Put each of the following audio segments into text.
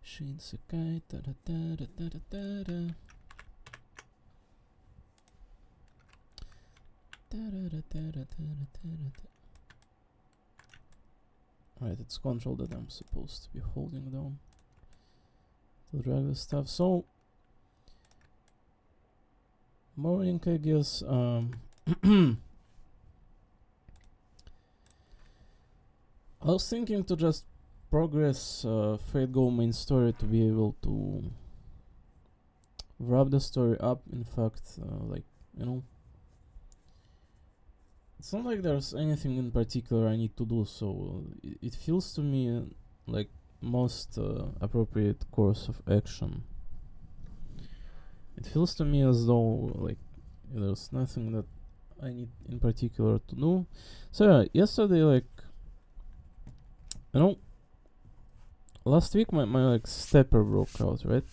Shinsekai. Right, it's control that I'm supposed to be holding down to drag this stuff. So more ink, I guess. I was thinking to just progress Fate Go main story to be able to wrap the story up. In fact, like, you know, it's not like there's anything in particular I need to do, so it feels to me like most appropriate course of action. It feels to me as though like there's nothing that I need in particular to do. So yeah, yesterday, like, you know, last week my like stepper broke out, right?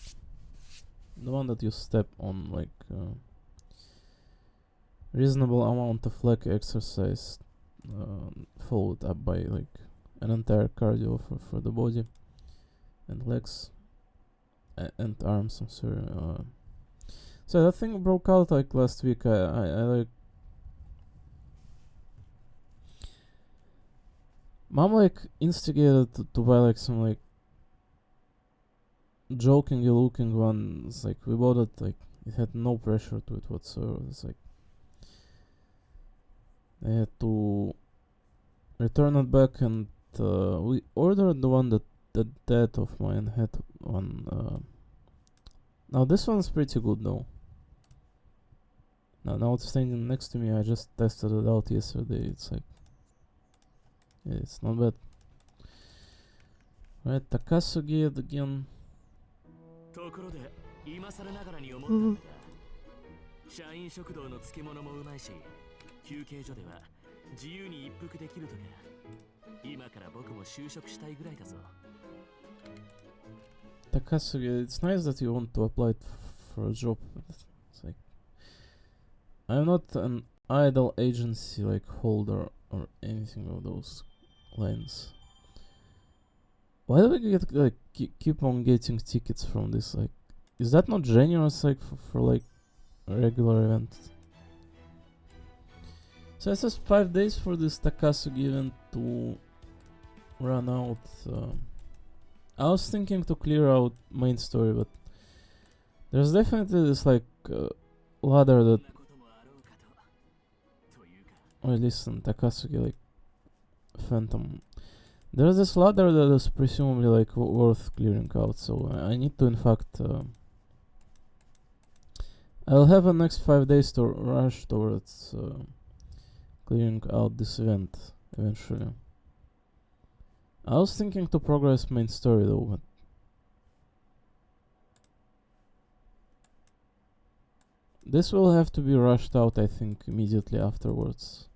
The one that you step on, like reasonable amount of leg exercise followed up by like an entire cardio for the body and legs and arms. I'm sorry. So that thing broke out like last week. I like mom like instigated to buy like some like jokingly looking ones. Like we bought it, like it had no pressure to it whatsoever. It's like I had to return it back, and we ordered the one that dad of mine had one. Now this one's pretty good though. Now it's standing next to me. I just tested it out yesterday. It's like, yeah, it's not bad. Right, Takasugi again. ところで今更ながらに思ったんだが、社員食堂の漬物もうまいし、休憩所では自由に一服できるとか、今から僕も就職したいぐらいだぞ。Takasugi, it's nice that you want to apply for a job. It's like, I'm not an idle agency like holder or anything of those lines. Why do we get like keep on getting tickets from this? Like, is that not generous? Like for like a regular event? So it says 5 days for this Takasugi event to run out. I was thinking to clear out main story, but there's definitely this like ladder that, or at least in Takasugi, like Phantom. There's this ladder that is presumably like worth clearing out, so I need to, in fact, I'll have the next 5 days to rush towards clearing out this event eventually. I was thinking to progress main story though, but this will have to be rushed out, I think, immediately afterwards.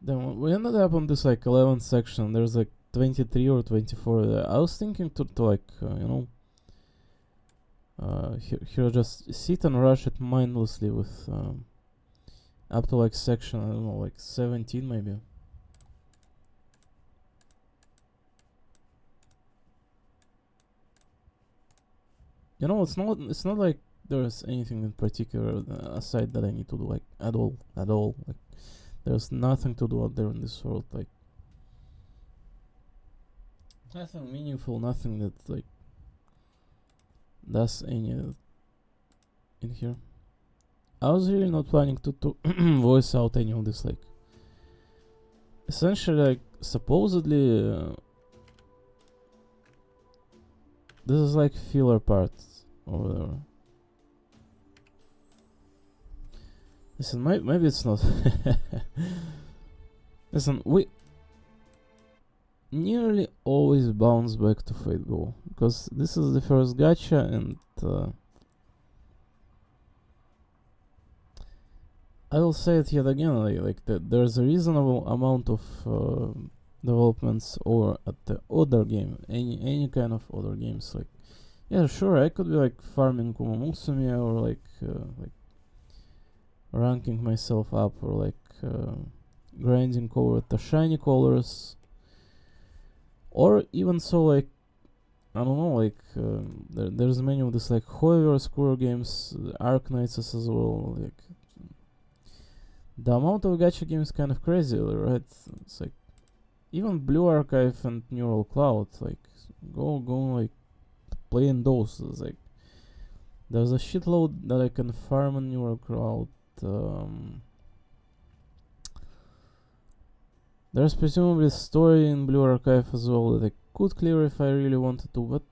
Then we ended up on this like 11th section. There's like 23 or 24. I was thinking to like you know, here just sit and rush it mindlessly with up to like section, I don't know, like 17 maybe. You know, it's not like there's anything in particular aside that I need to do, like at all. Like there's nothing to do out there in this world, like nothing meaningful, nothing that like does any in here. I was really not planning to voice out any of this, like essentially, like supposedly this is like filler parts or whatever. Listen, maybe it's not. Listen, we nearly always bounce back to Fate Go because this is the first gacha, and I will say it yet again. Like there's a reasonable amount of developments over at the other game, any kind of other games. Like, yeah, sure, I could be like farming Kuma Musume or like ranking myself up or grinding over the shiny colors, or even so like I don't know, there's many of these like Hover Square games, Arknights as well. Like the amount of gacha games is kind of crazy, right? It's like even Blue Archive and Neural Cloud, like go like playing those. It's like there's a shitload that I can farm on Neural Cloud. There's presumably a story in Blue Archive as well that I could clear if I really wanted to, but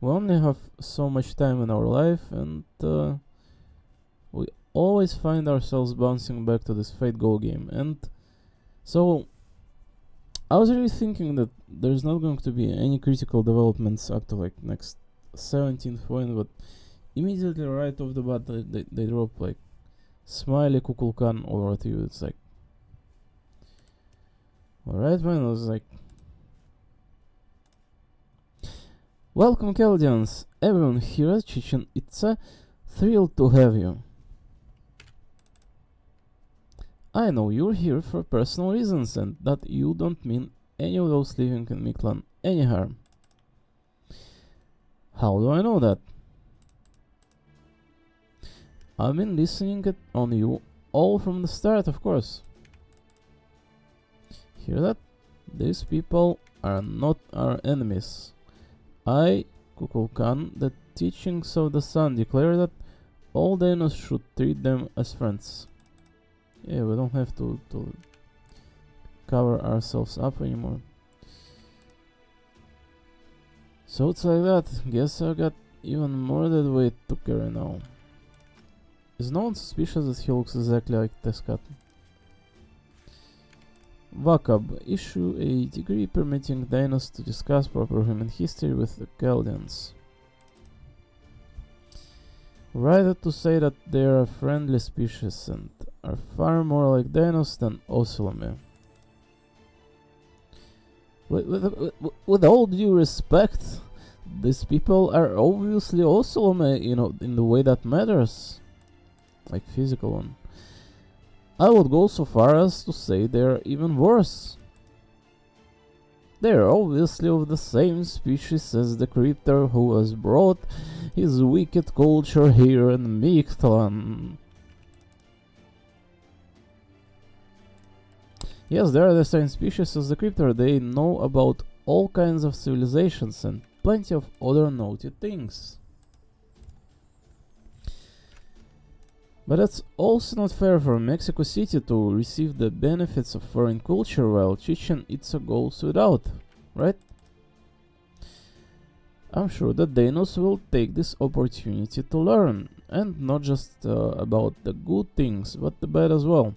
we only have so much time in our life, and we always find ourselves bouncing back to this Fate Go game. And so I was really thinking that there's not going to be any critical developments up to like next 17th point, but immediately right off the bat they drop like Smiley Kukulkan over to you. It's like, alright man, I was like, welcome Keldians, everyone here at Chichen Itza, thrilled to have you. I know you're here for personal reasons and that you don't mean any of those living in Miklan any harm. How do I know that? I've been listening on you all from the start, of course. Hear that? These people are not our enemies. I, Kukulkan, the teachings of the sun, declare that all Dainos should treat them as friends. Yeah, we don't have to cover ourselves up anymore. So it's like that. Guess I got even more that weight to carry now. Is no one suspicious that he looks exactly like Tescat? Vakab, issue a degree permitting Dainos to discuss proper human history with the Chaldeans. Rather to say that they are a friendly species and are far more like Dainos than Ocelome. With all due respect, these people are obviously Ocelome, in the way that matters. Like physical one. I would go so far as to say they're even worse. They're obviously of the same species as the creator who has brought his wicked culture here in Mictlan. Yes, they are the same species as the creator. They know about all kinds of civilizations and plenty of other naughty things. But that's also not fair for Mexico City to receive the benefits of foreign culture while Chichen Itza goes without, right? I'm sure that Dainos will take this opportunity to learn, and not just about the good things, but the bad as well.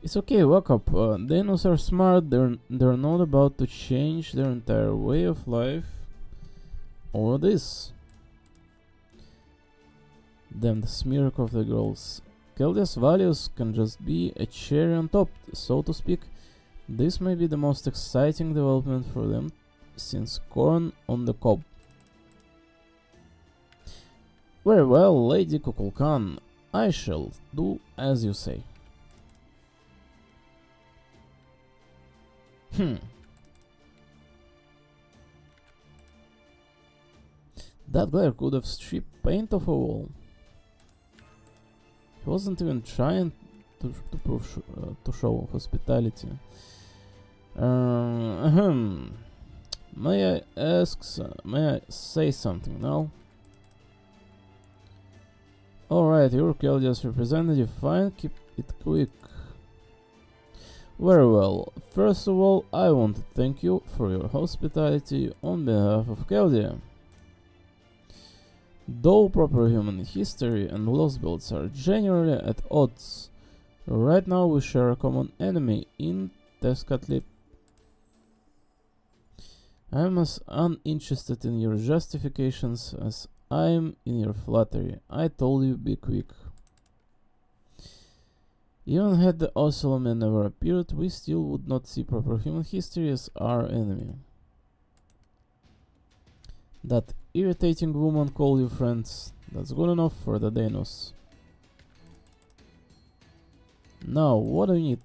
It's okay, wake up. Dainos are smart, they're not about to change their entire way of life over this. Damn the smirk of the girls. Keldia's values can just be a cherry on top, so to speak. This may be the most exciting development for them since corn on the cob. Very well, Lady Kukulkan. I shall do as you say. That glare could have stripped paint off a wall. He wasn't even trying to show hospitality. May I say something now? Alright, you're Keldia's representative. Fine, keep it quick. Very well. First of all, I want to thank you for your hospitality on behalf of Keldia. Though proper human history and Lost Builds are generally at odds, right now we share a common enemy in Tezcatli. I am as uninterested in your justifications as I am in your flattery. I told you be quick. Even had the Ocelot never appeared, we still would not see proper human history as our enemy. That irritating woman called you friends. That's good enough for the Danos. Now, what do you need?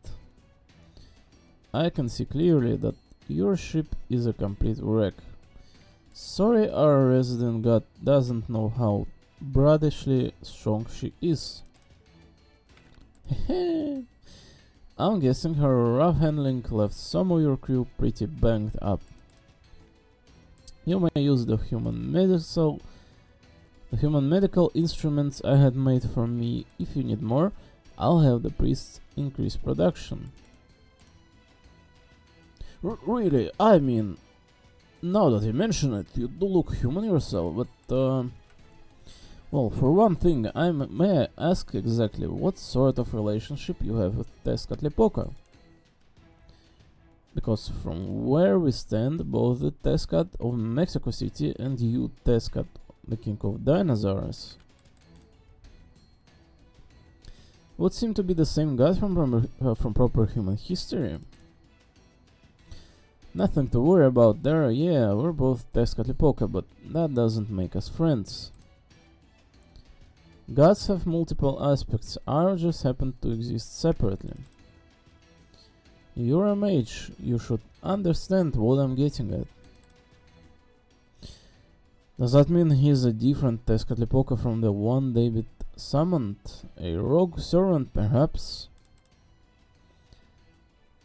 I can see clearly that your ship is a complete wreck. Sorry, our resident god doesn't know how brutalishly strong she is. I'm guessing her rough handling left some of your crew pretty banged up. You may use the human medical instruments I had made for me. If you need more, I'll have the priests increase production. Really, I mean, now that you mention it, you do look human yourself, but well, for one thing, may I ask exactly what sort of relationship you have with Tezcatlipoca? Because from where we stand, both the Tezcat of Mexico City and you, Tezcat, the king of dinosaurs, would seem to be the same god from proper human history. Nothing to worry about there, yeah, we're both Tezcatlipoca, but that doesn't make us friends. Gods have multiple aspects, ours just happen to exist separately. You're a mage, you should understand what I'm getting at. Does that mean he's a different Tezcatlipoca from the one David summoned? A rogue servant, perhaps?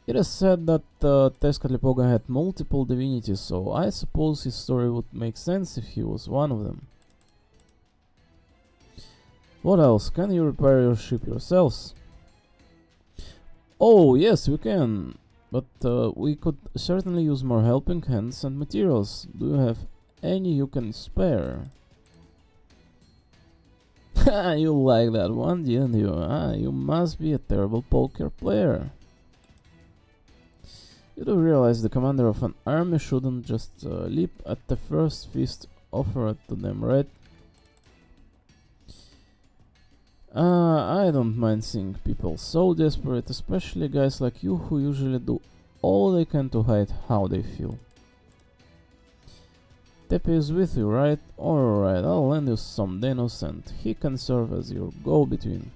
It is said that Tezcatlipoca had multiple divinities, so I suppose his story would make sense if he was one of them. What else? Can you repair your ship yourselves? Oh, yes, we can. But we could certainly use more helping hands and materials. Do you have any you can spare? You like that one, didn't you? You must be a terrible poker player. You do realize the commander of an army shouldn't just leap at the first feast offered to them, right? I don't mind seeing people so desperate, especially guys like you who usually do all they can to hide how they feel. Tepe is with you, right? Alright, I'll lend you some Danos and he can serve as your go-between.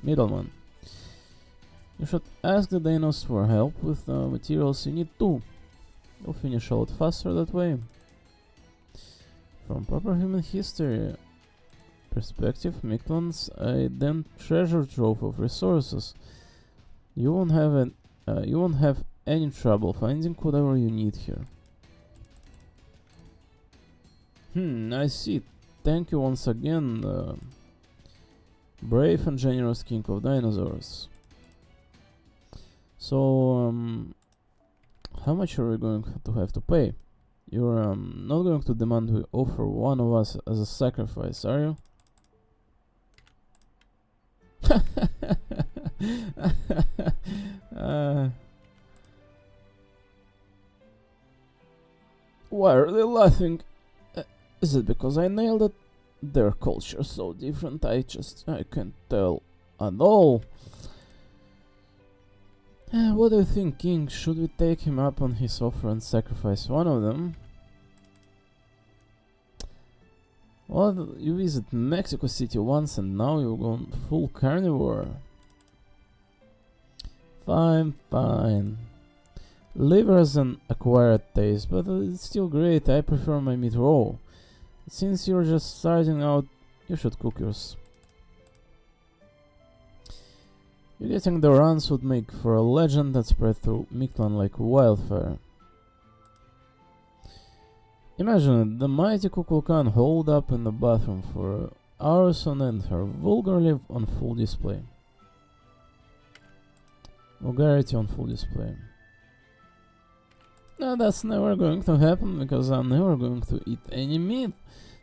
Middleman. You should ask the Danos for help with the materials you need too. You'll finish a lot faster that way. From proper human history perspective, Mictlan's a damn treasure trove of resources. You won't have any trouble finding whatever you need here. I see. Thank you once again, brave and generous king of dinosaurs. So, how much are we going to have to pay? You're not going to demand we offer one of us as a sacrifice, are you? Why are they laughing? Is it because I nailed it? Their culture's so different, I can't tell at all. What do you think, King? Should we take him up on his offer and sacrifice one of them? Well, you visit Mexico City once and now you've gone full carnivore. Fine. Liver has an acquired taste, but it's still great. I prefer my meat raw. Since you're just starting out, you should cook yours. You getting the runs would make for a legend that spread through Mictlan like wildfire. Imagine it, the mighty Kukulkan holed up in the bathroom for hours on end, her vulgarity on full display. Vulgarity on full display. No, that's never going to happen because I'm never going to eat any meat.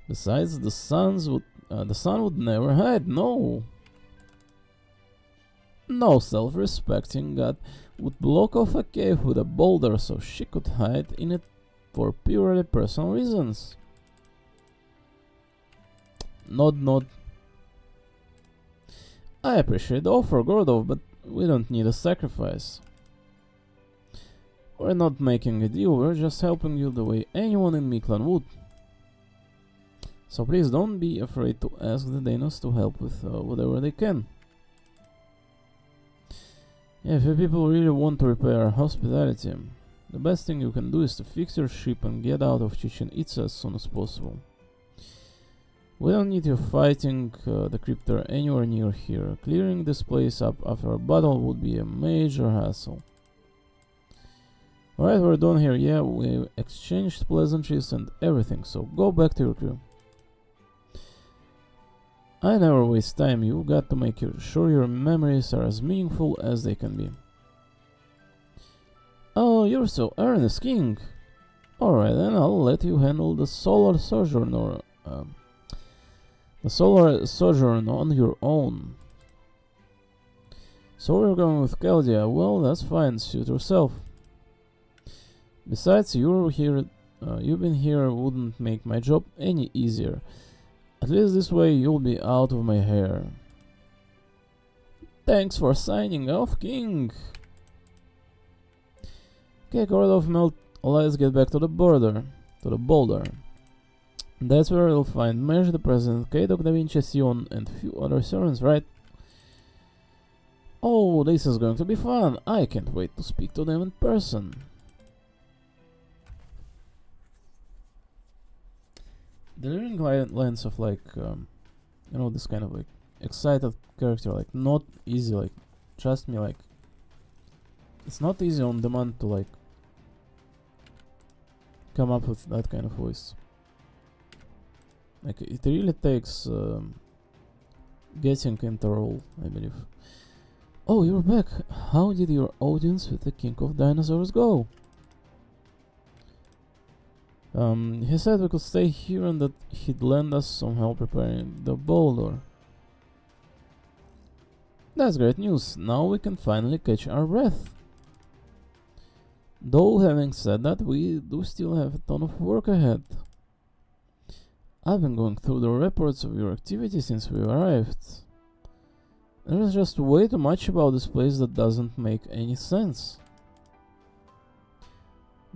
Besides, the sun would never hide. No self-respecting god would block off a cave with a boulder so she could hide in it for purely personal reasons. Nod. I appreciate the offer, Gordov, but we don't need a sacrifice. We're not making a deal, we're just helping you the way anyone in Miklan would. So please don't be afraid to ask the Danos to help with whatever they can. Yeah, if you people really want to repay our hospitality, the best thing you can do is to fix your ship and get out of Chichen Itza as soon as possible. We don't need you fighting the Cryptor anywhere near here. Clearing this place up after a battle would be a major hassle. Alright, we're done here. Yeah, we exchanged pleasantries and everything, so go back to your crew. I never waste time. You've got to make sure your memories are as meaningful as they can be. Oh, you're so earnest, King. Alright, then I'll let you handle the Solar Sojourner. The Solar Sojourn on your own. So you're going with Caldia. Well, that's fine. Suit yourself. Besides, you've been here wouldn't make my job any easier. At least this way you'll be out of my hair. Thanks for signing off, King. Okay, Gordov Melt, let's get back to the boulder. That's where you'll find Mesh, the President, Kadok, Da Vinci, Sion, and few other servants, right? Oh, this is going to be fun. I can't wait to speak to them in person. Delivering lines of like, this kind of like excited character, like not easy, like trust me, like it's not easy on demand to like come up with that kind of voice. Like it really takes getting into role, I believe. Oh, you're back. How did your audience with the King of Dinosaurs go? He said we could stay here and that he'd lend us some help preparing the boulder. That's great news. Now we can finally catch our breath. Though having said that, we do still have a ton of work ahead. I've been going through the reports of your activity since we arrived. There is just way too much about this place that doesn't make any sense.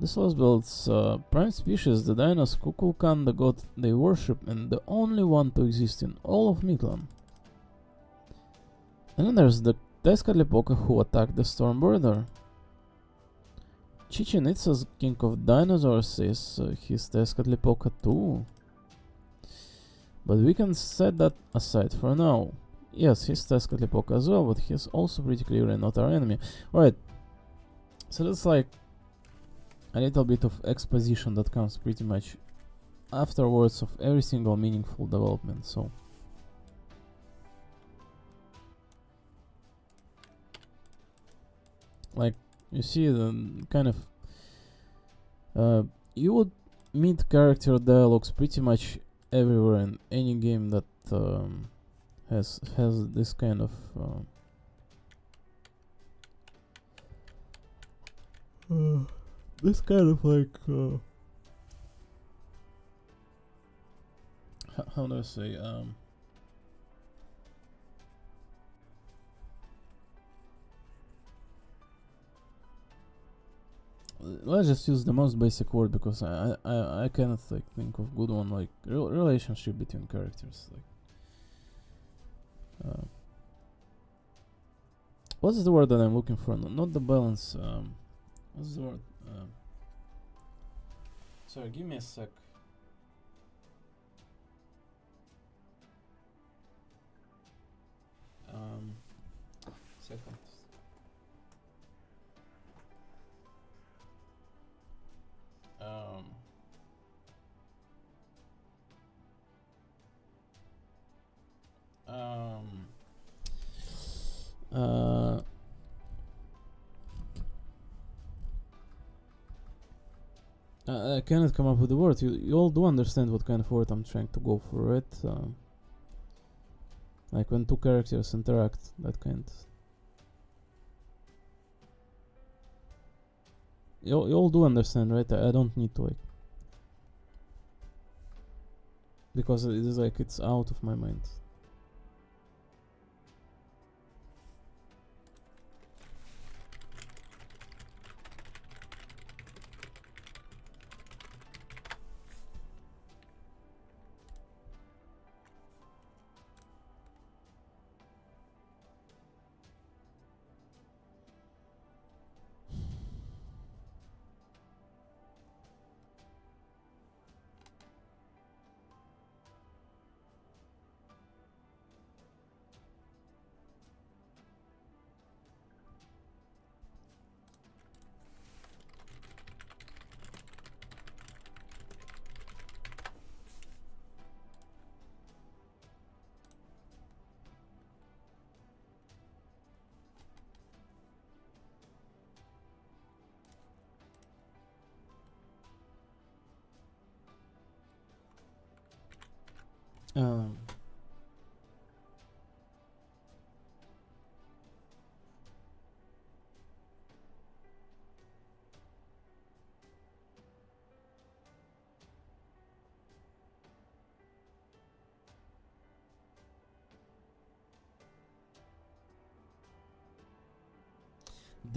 This was Belt's prime species, the Dinos, Kukulkan, the god they worship, and the only one to exist in all of Miklan. And then there's the Tezcatlipoca who attacked the Storm Border. Chichen Itza's King of Dinosaurs says he's Tezcatlipoca too. But we can set that aside for now. Yes, he's Tezcatlipoca as well, but he's also pretty clearly not our enemy. Alright, so that's like a little bit of exposition that comes pretty much afterwards of every single meaningful development, so like you see the kind of you would meet character dialogues pretty much everywhere in any game that has this kind of this kind of like how do I say let's just use the most basic word because I cannot like think of good one, like relationship between characters, like what's the word that I'm looking for? Not the balance, what's the word? Sorry, give me a sec. Second. I cannot come up with the word. You all do understand what kind of word I'm trying to go for, right? Like when two characters interact, that kind. You all do understand, right? I don't need to like, because it is like it's out of my mind.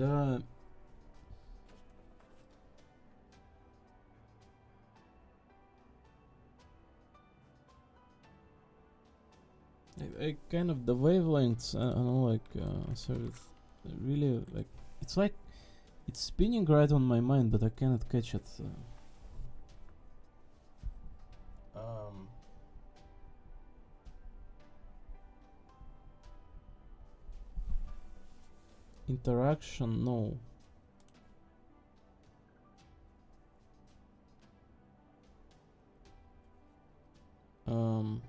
the kind of the wavelengths, I don't know, like so it's really like it's like it's spinning right on my mind, but I cannot catch it. Interaction, no. Um,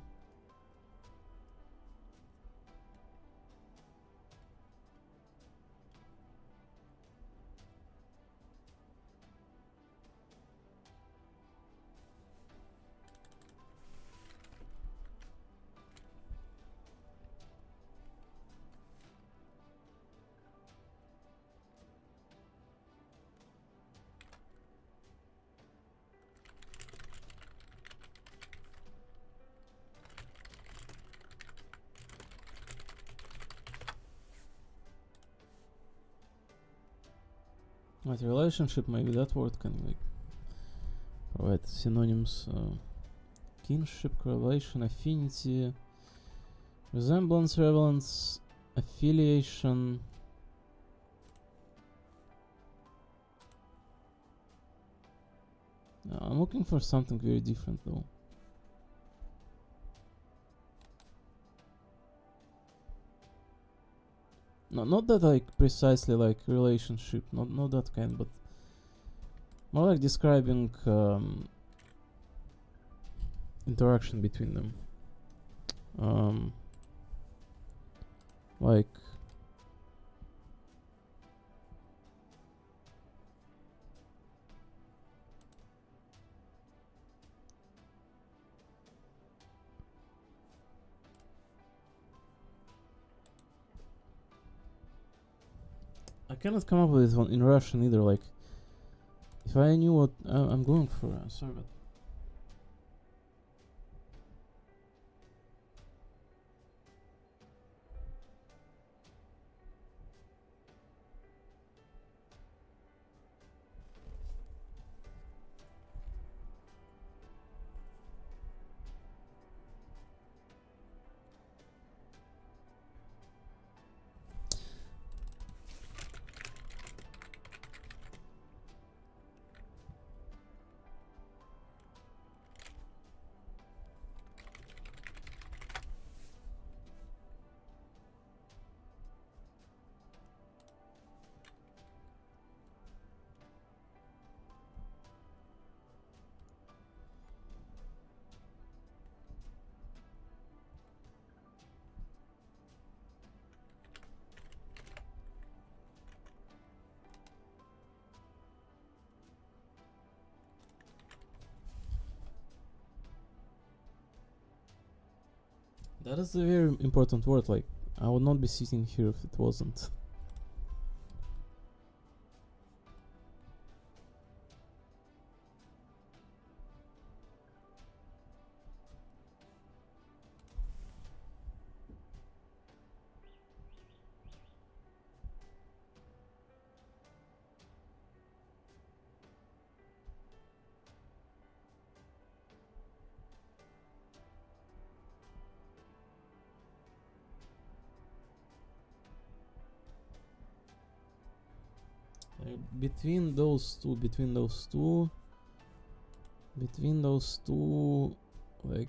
what relationship? Maybe that word can like provide synonyms. Kinship, correlation, affinity, resemblance, relevance, affiliation. I'm looking for something very different though. No, not that like precisely like relationship, not that kind, but more like describing interaction between them. Like I cannot come up with this one in Russian either. Like if I knew what I'm going for, sorry, but that is a very important word. Like I would not be sitting here if it wasn't. Between those two, like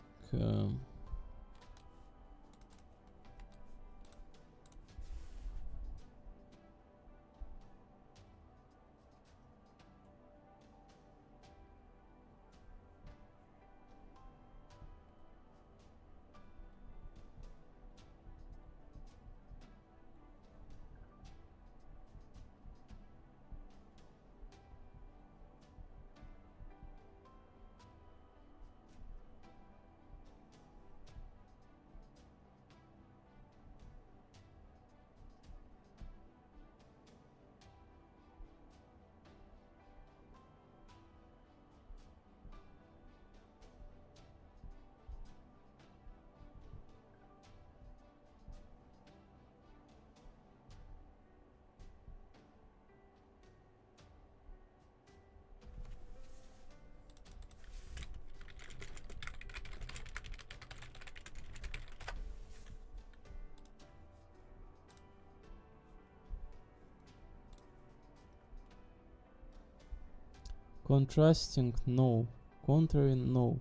Contrasting, no. Contrary, no.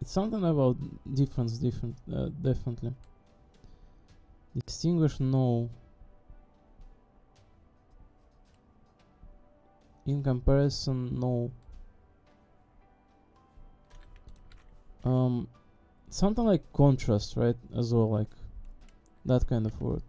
It's something about difference, definitely. Distinguish, no. In comparison, no. Something like contrast, right? As well, like that kind of word.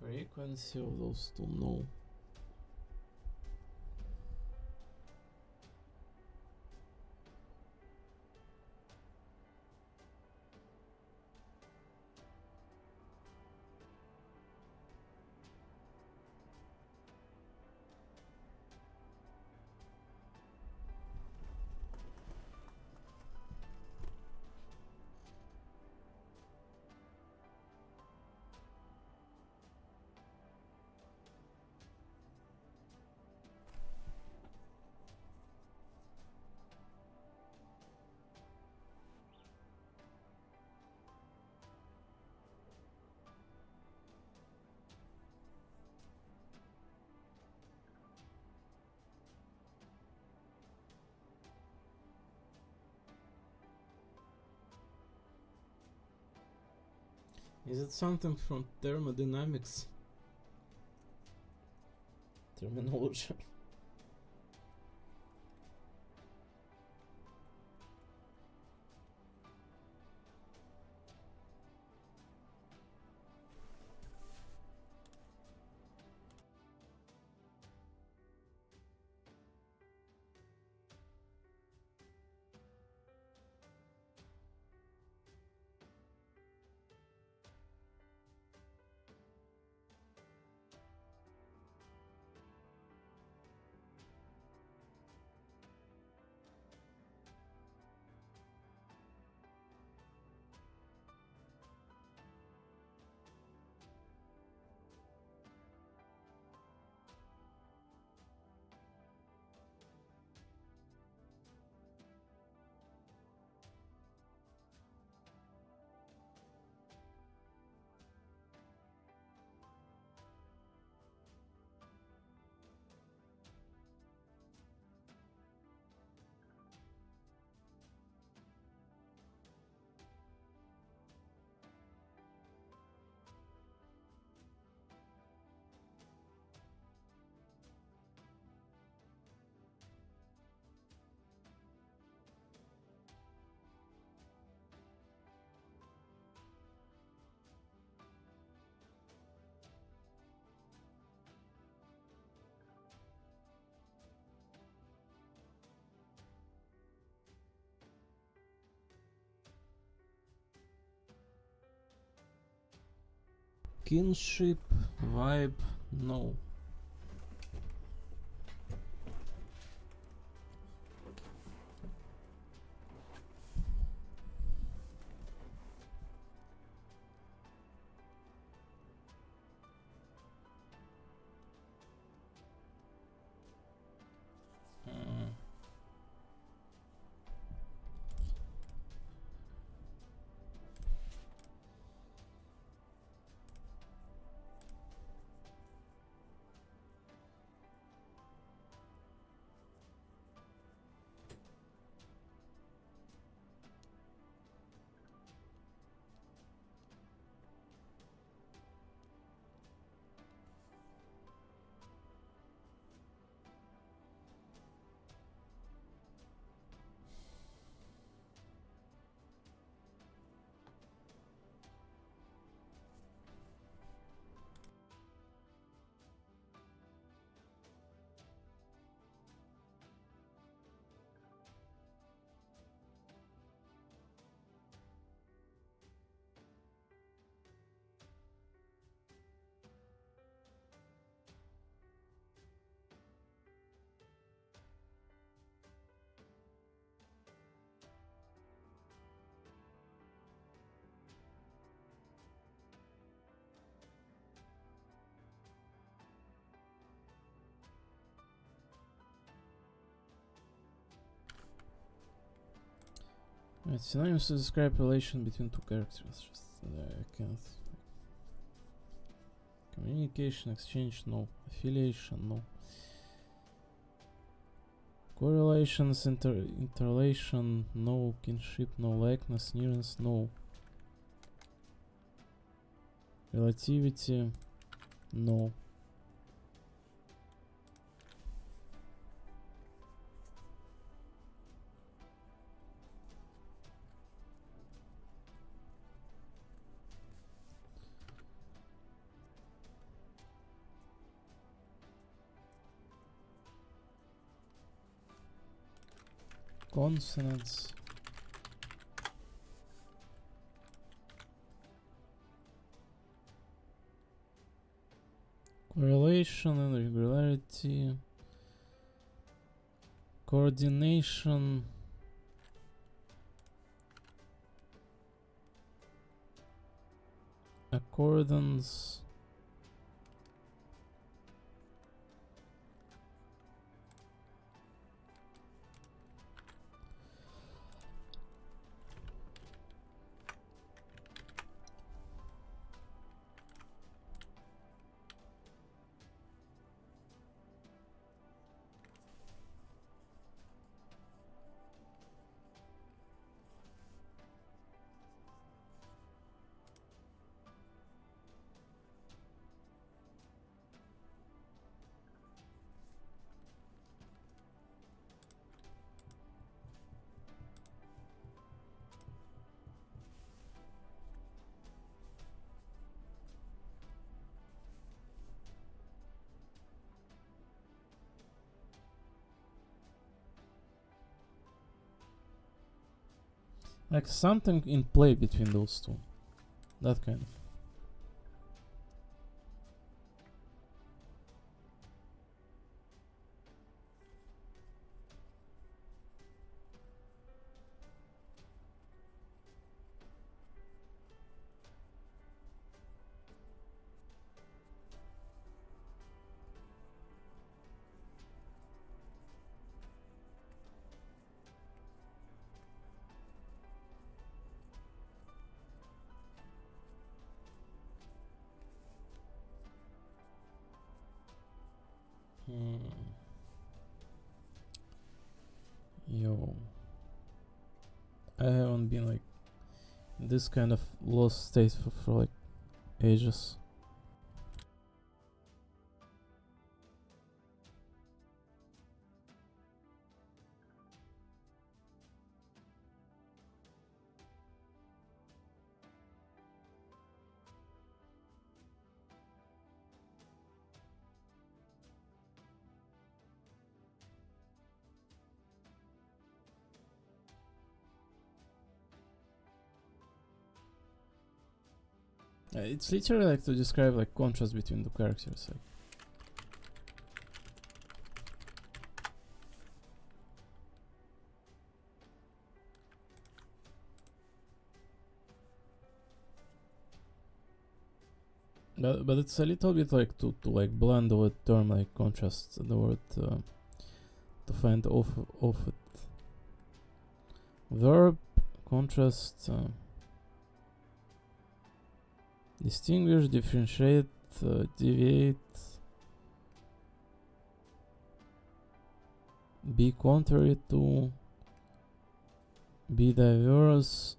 Frequency of those two, no. Is it something from thermodynamics? Terminology. Kinship, vibe, no. Synonyms to describe relation between two characters. Just I can't. Communication, exchange, no. Affiliation, no. Correlations, interrelation, no. Kinship, no. Likeness, nearness, no. Relativity, no. Consonants. Correlation and regularity. Coordination. Accordance. Like something in play between those two. That kind of. Yo. I haven't been like in this kind of lost state for like ages. It's literally like to describe like contrast between the characters. Like. But it's a little bit like to like blend the word term like contrast the word to find off it. Verb, contrast, distinguish, differentiate, deviate, be contrary to, be diverse.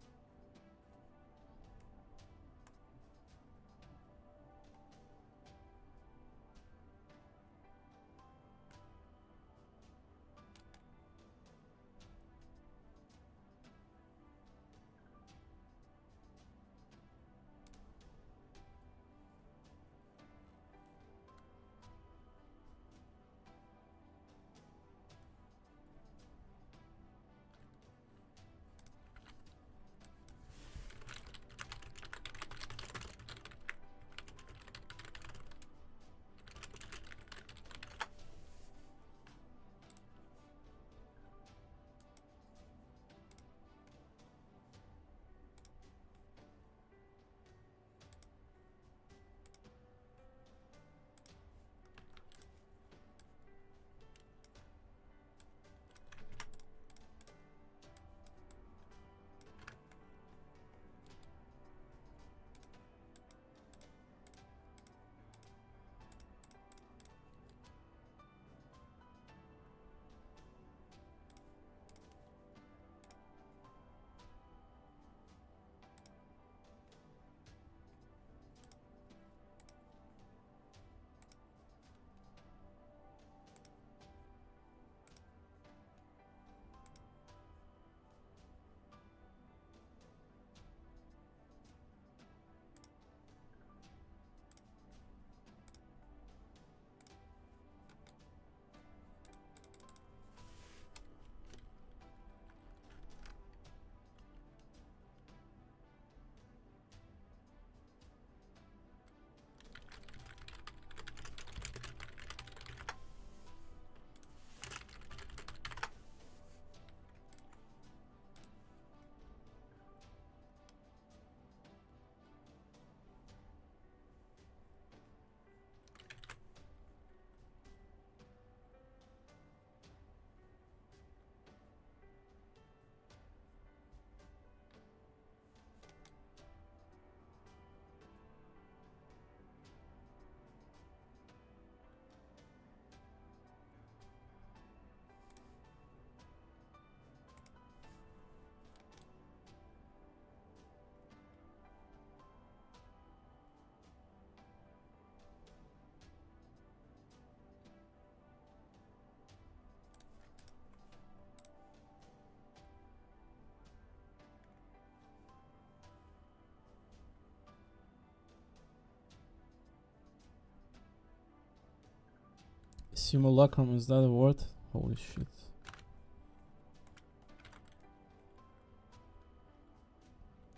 Simulacrum, is that a word? Holy shit.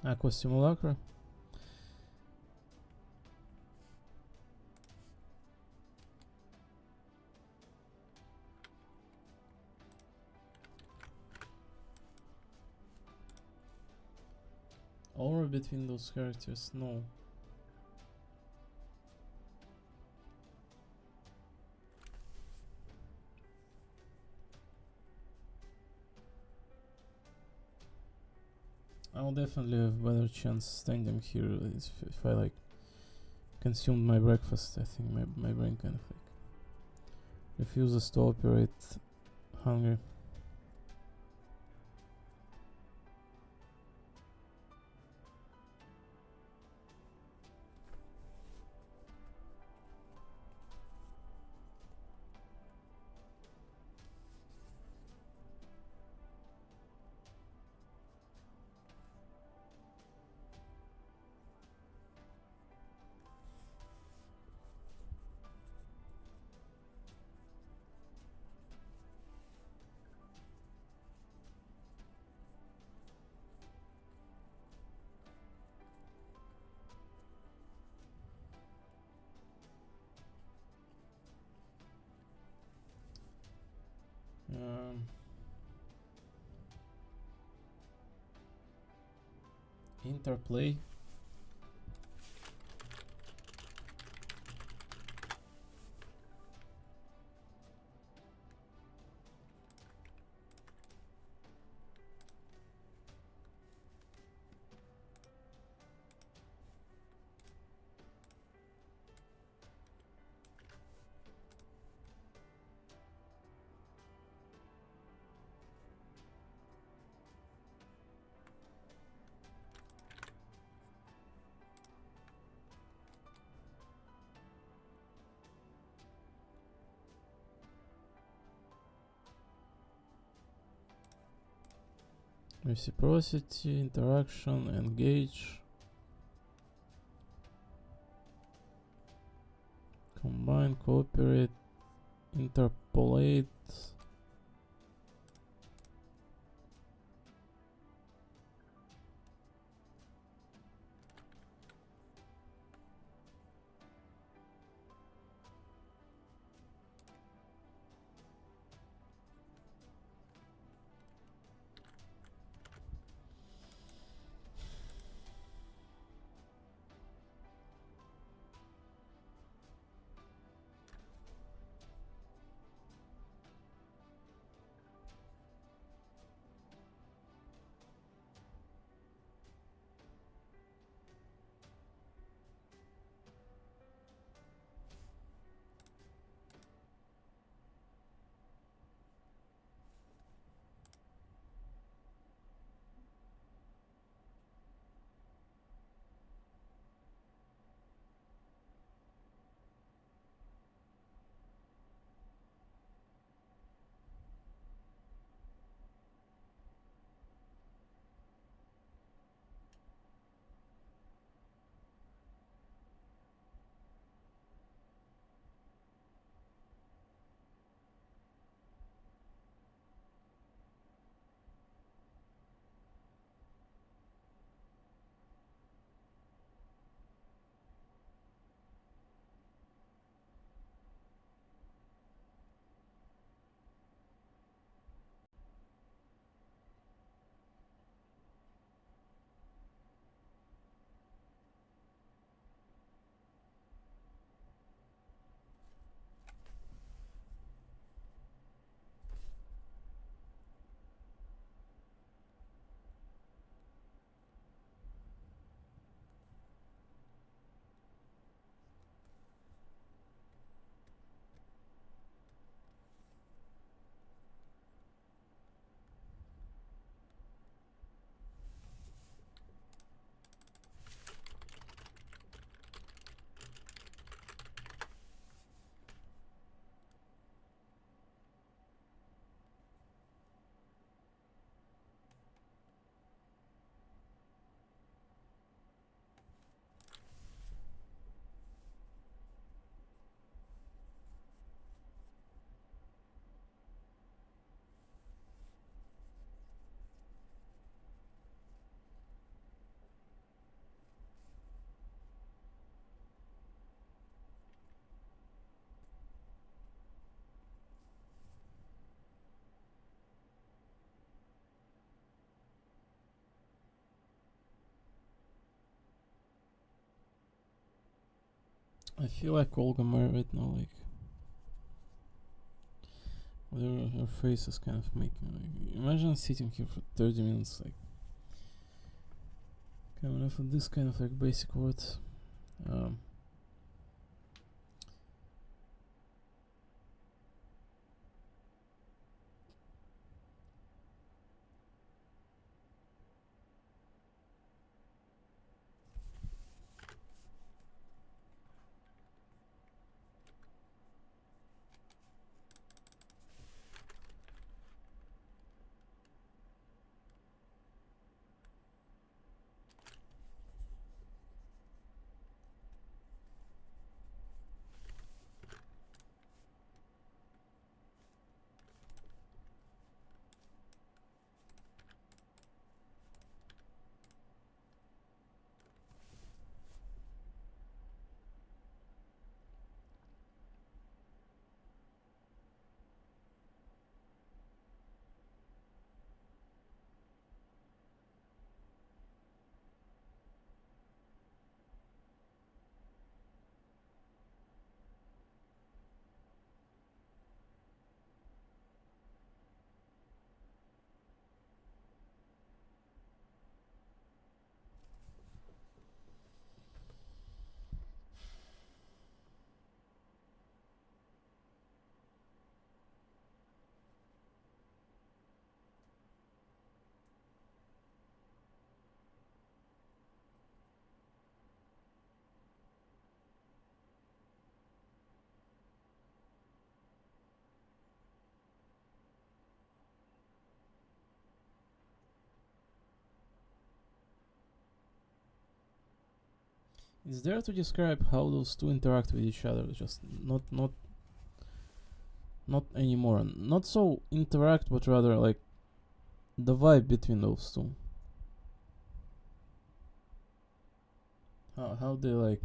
Aqua Simulacra? Aura between those characters? No. I'll definitely have better chance standing here if I like consumed my breakfast. I think my brain kind of like refuses to operate hungry. Interplay. Reciprocity, interaction, engage, combine, cooperate, interpolate. I feel like Olga Mary right now, like her face is kind of making like, imagine sitting here for 30 minutes like coming off of this kind of like basic words. It's there to describe how those two interact with each other, just not anymore. Not so interact, but rather like the vibe between those two. How they like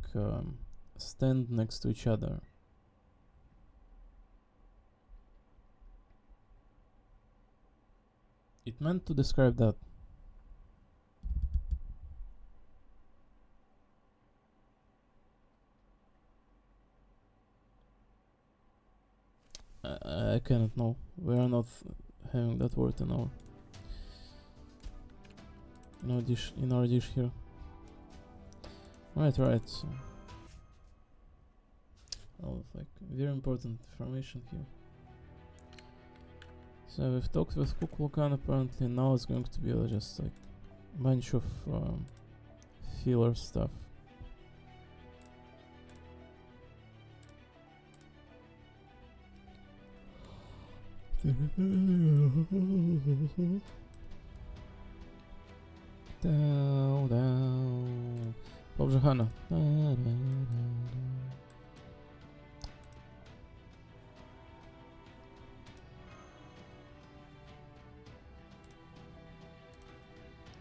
stand next to each other. It meant to describe that. I cannot know. We are not having that word in our dish here. Right. So, like very important information here. So we've talked with Kukulkan. Apparently now it's going to be just like a bunch of filler stuff. Down. Dobrze, Hanna.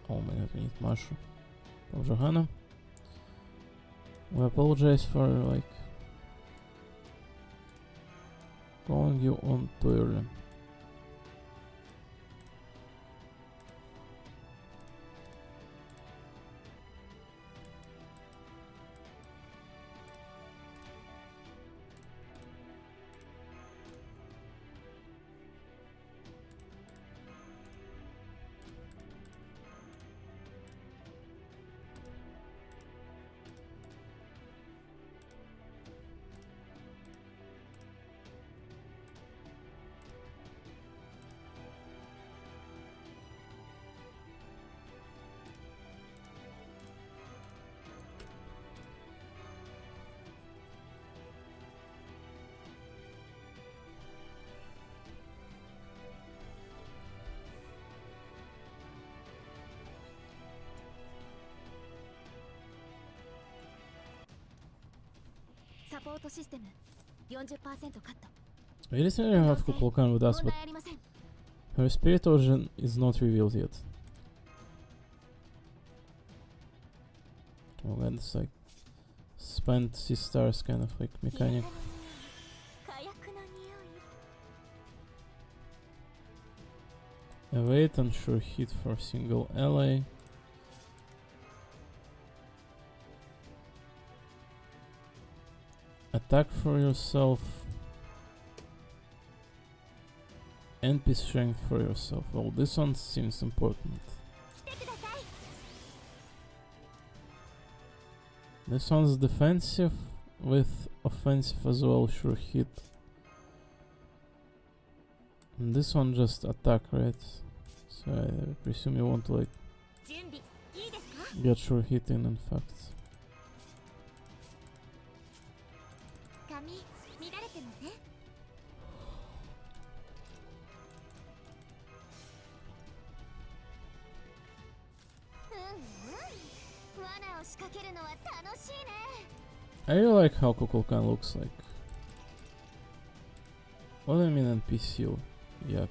Oh my god, we need Mashu. Dobrze, Hanna. We apologize for like calling you on too early. We recently have Kukulkan with us, but her spirit origin is not revealed yet. Oh, that's like spent C-stars kind of like mechanic. Evade and sure hit for single ally. Attack for yourself. NP strength for yourself. Well, this one seems important. This one's defensive with offensive as well, sure hit. And this one just attack, right? So I presume you want to like get sure hit in fact. I really like how Kukulkan looks like. What do I mean NPC? Yuck.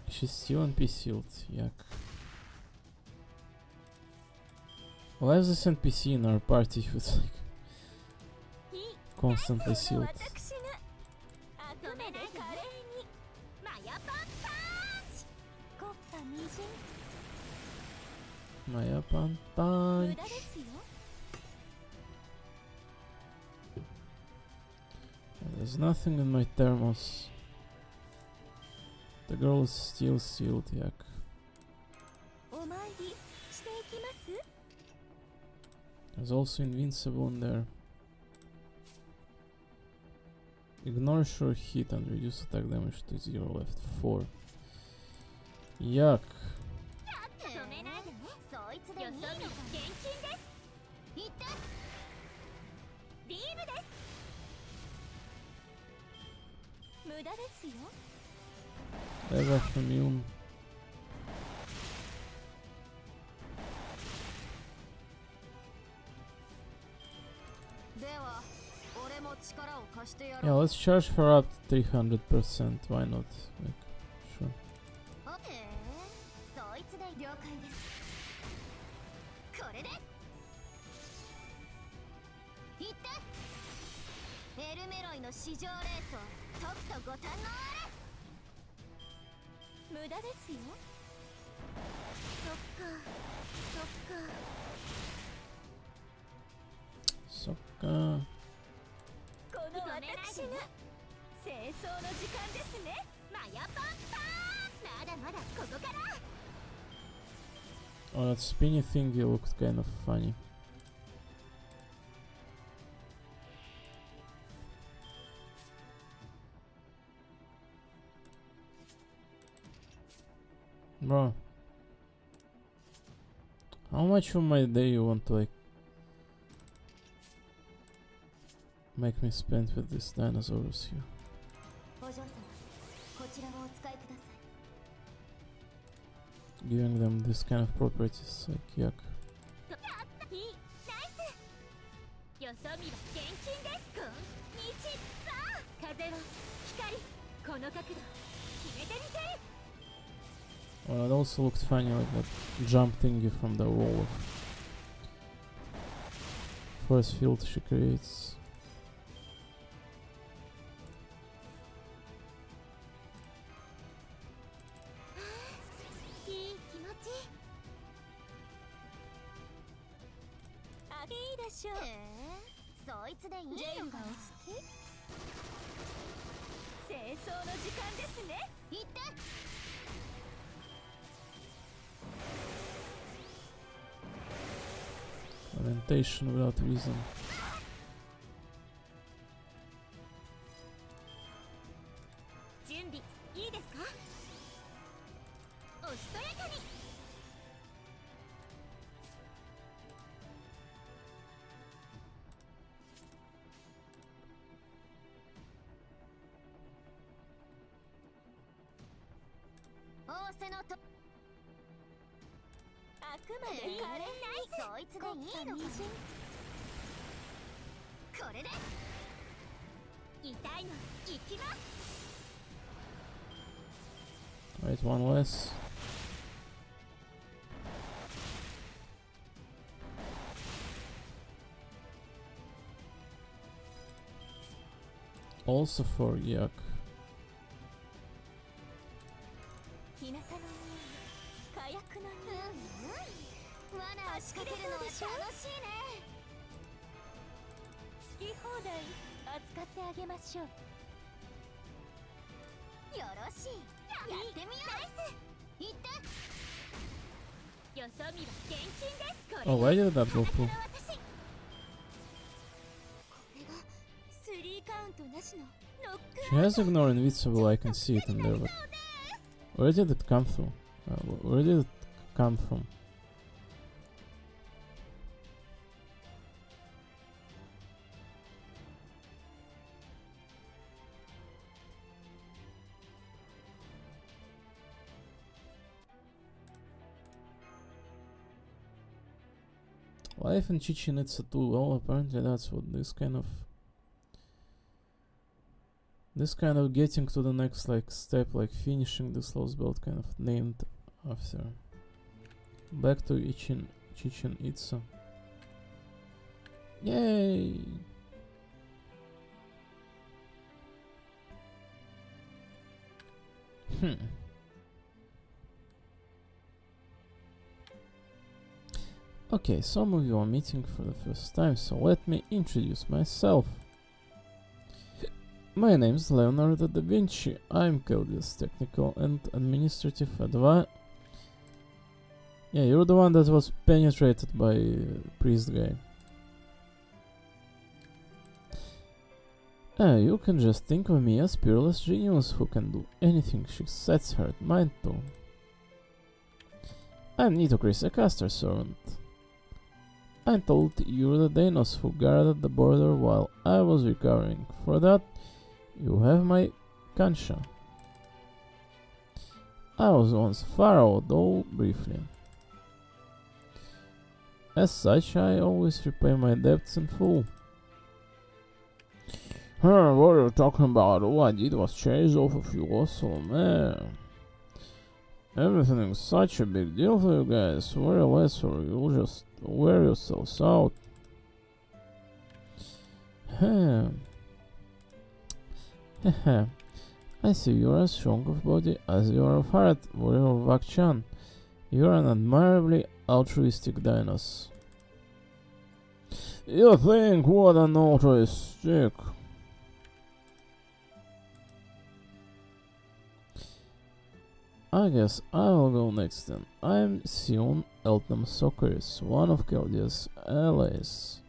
She's still NPC'd, yuck. Why is this NPC in our party who's like constantly sealed? Maya Pan Punch. There's nothing in my thermos. The girl is still sealed, yuck. There's also invincible in there. Ignore sure hit and reduce attack damage to 0 left 4. Yuck. Level immune. Yeah, let's charge her up to 300%, why not? Like, sure. Sokka. Oh, that spinny thingy looked kind of funny. Bro, how much of my day you want to like make me spend with these dinosaurs here? Giving them this kind of properties, like yuck. Well, it also looked funny, like that jump thingy from the wall of force field she creates. Lamentation without reason. Right, one less. Also for Yak. 日向の匂い火薬の匂い罠を仕掛けるのは楽しいね好き放題扱ってあげましょうよろしいやってみよう行ってよそ見は厳禁ですこれ Oh, why did that go through? これが3カウントなしのノック She has ignored invisible, I can see it in there, but where did it come through? Where did it come from? Life in Chichen Itza too. Well, apparently that's what this kind of getting to the next like step, like finishing this lost belt, kind of named after. Back to Chichen Itza. Yay! Okay, some of you are meeting for the first time, so let me introduce myself. My name is Leonardo da Vinci. I'm Keldia's technical and administrative advisor. Yeah, you're the one that was penetrated by priest guy. You can just think of me as peerless genius who can do anything she sets her mind to. I'm Nitocris, a caster servant. I told you're the Danos who guarded the border while I was recovering. For that, you have my Kansha. I was once Pharaoh, though briefly. As such, I always repay my debts in full. What are you talking about? All I did was chase off a few hostile men. Everything is such a big deal for you guys, very less or you'll just wear yourselves out. I see you're as strong of body as you are of heart, warrior Vak-chan. You're an admirably altruistic Dinos. You think what an altruistic? I guess I'll go next then. I'm Sion Eltnam Sokeris, one of Keldia's allies.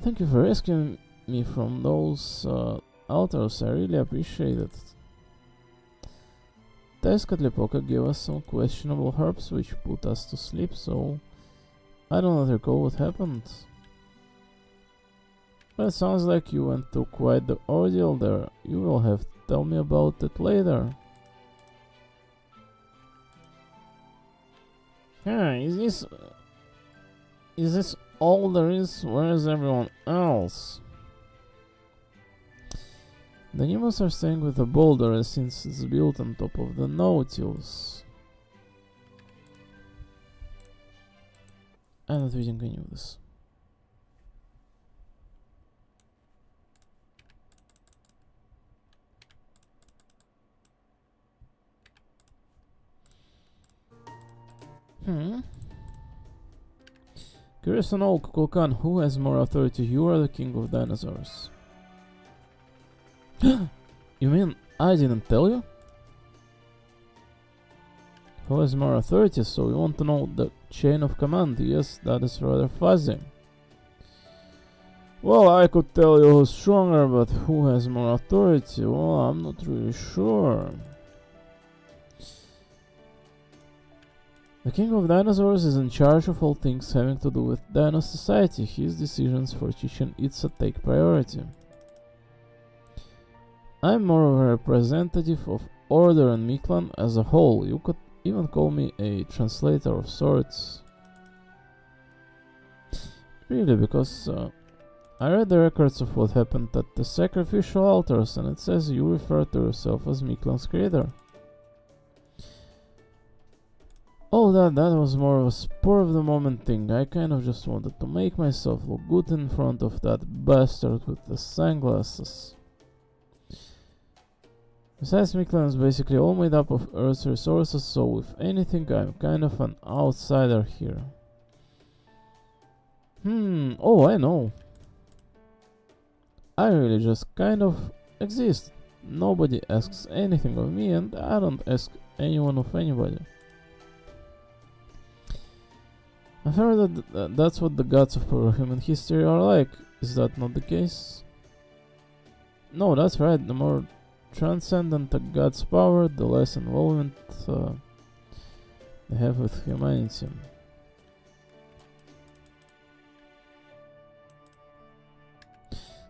Thank you for rescuing me from those altars, I really appreciate it. Tezcatlipoca gave us some questionable herbs which put us to sleep, so I don't recall what happened. But it sounds like you went through quite the ordeal there. You will have to tell me about it later. Is this all there is? Where is everyone else? The Nemos are staying with the boulder since it's built on top of the Nautilus. I'm not reading any of this. Curious to know, Kukulkan, who has more authority, you or the king of dinosaurs? You mean I didn't tell you? Who has more authority, so you want to know the chain of command? Yes, that is rather fuzzy. Well, I could tell you who's stronger, but who has more authority? Well, I'm not really sure. The King of Dinosaurs is in charge of all things having to do with Dino Society. His decisions for Chichen Itza take priority. I'm more of a representative of Order and Miklan as a whole. You could even call me a translator of sorts. Really, because I read the records of what happened at the sacrificial altars and it says you refer to yourself as Miklan's creator. All that was more of a spur of the moment thing. I kind of just wanted to make myself look good in front of that bastard with the sunglasses. Besides, Miklan's basically all made up of Earth's resources, so if anything, I'm kind of an outsider here. Oh, I know. I really just kind of exist. Nobody asks anything of me, and I don't ask anyone of anybody. I've heard that that's what the gods of human history are like. Is that not the case? No, that's right. The more transcendent a god's power, the less involvement they have with humanity.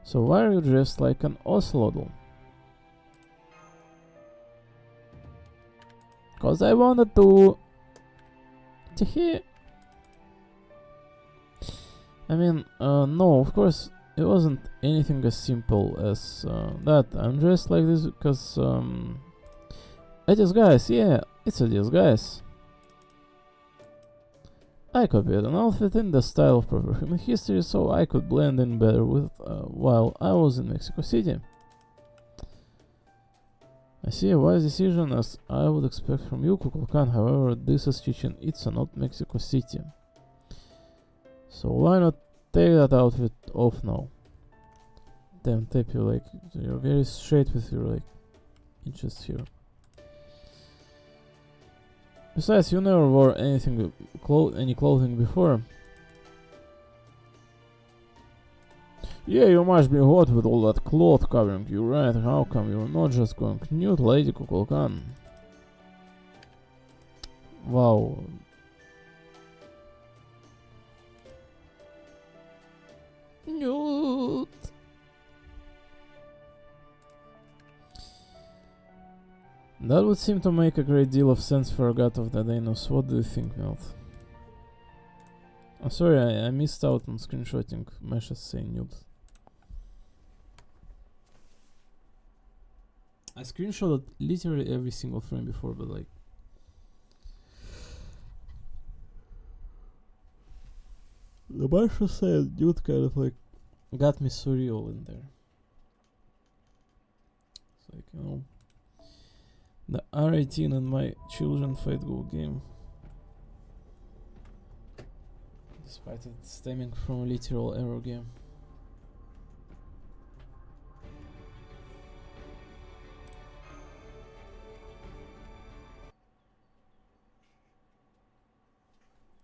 So why are you dressed like an ocelotl? Cause I wanted to hear. I mean, no, of course, it wasn't anything as simple as that. I'm dressed like this because, a disguise, yeah, it's a disguise. I copied an outfit in the style of proper human history so I could blend in better with while I was in Mexico City. I see a wise decision as I would expect from you, Kukulkan. However, this is Chichen Itza, not Mexico City. So why not take that outfit off now? Damn, tape, you're very straight with your inches here. Besides, you never wore anything, any clothing before. Yeah, you must be hot with all that cloth covering you, right? How come you're not just going nude, Lady Kukulkan? Wow. Nude. That would seem to make a great deal of sense for a god of the Danos. What do you think, Melt? I'm sorry, I missed out on screenshotting meshes saying nude. I screenshotted literally every single frame before, but the meshes saying nude kind of got me surreal in there. It's the R18 and my children fight go game. Despite it stemming from a literal error game.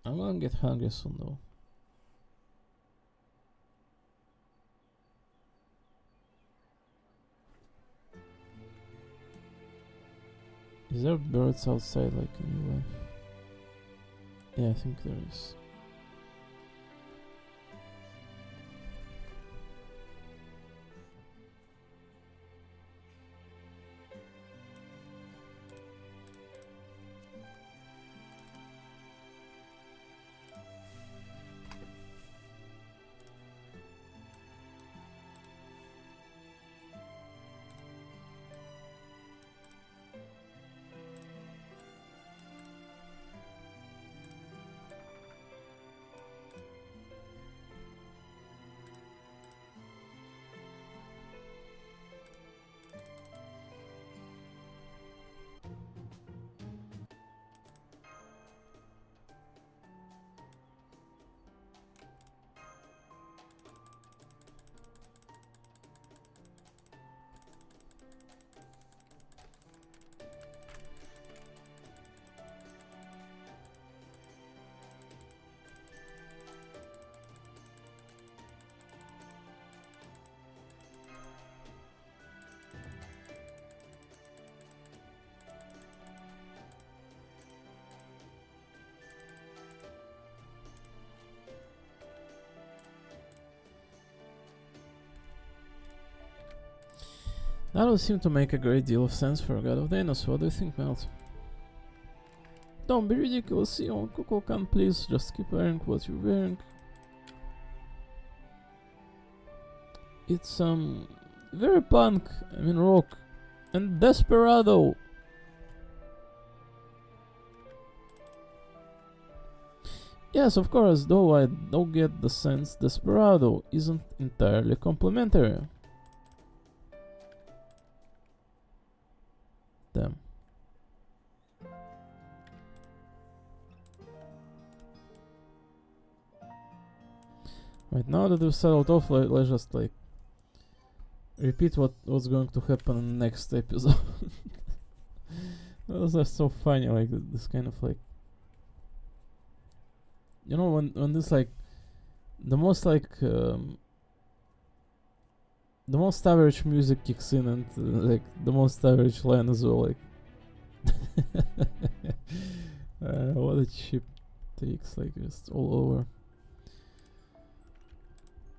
I'm gonna get hungry soon though. Is there birds outside in real life? Yeah, I think there is. That would seem to make a great deal of sense for a god of Danos. What do you think, Melt? Don't be ridiculous, Sion. Kukulkan, please just keep wearing what you're wearing. It's very punk, rock, and desperado. Yes, of course, though I don't get the sense Desperado isn't entirely complimentary. Damn. Right, now that we've settled off, let's just like repeat what's going to happen in the next episode. Those are so funny, like this kind of like, you know, when this like the most like the most average music kicks in and like the most average line as well, like what a cheap takes, like just all over.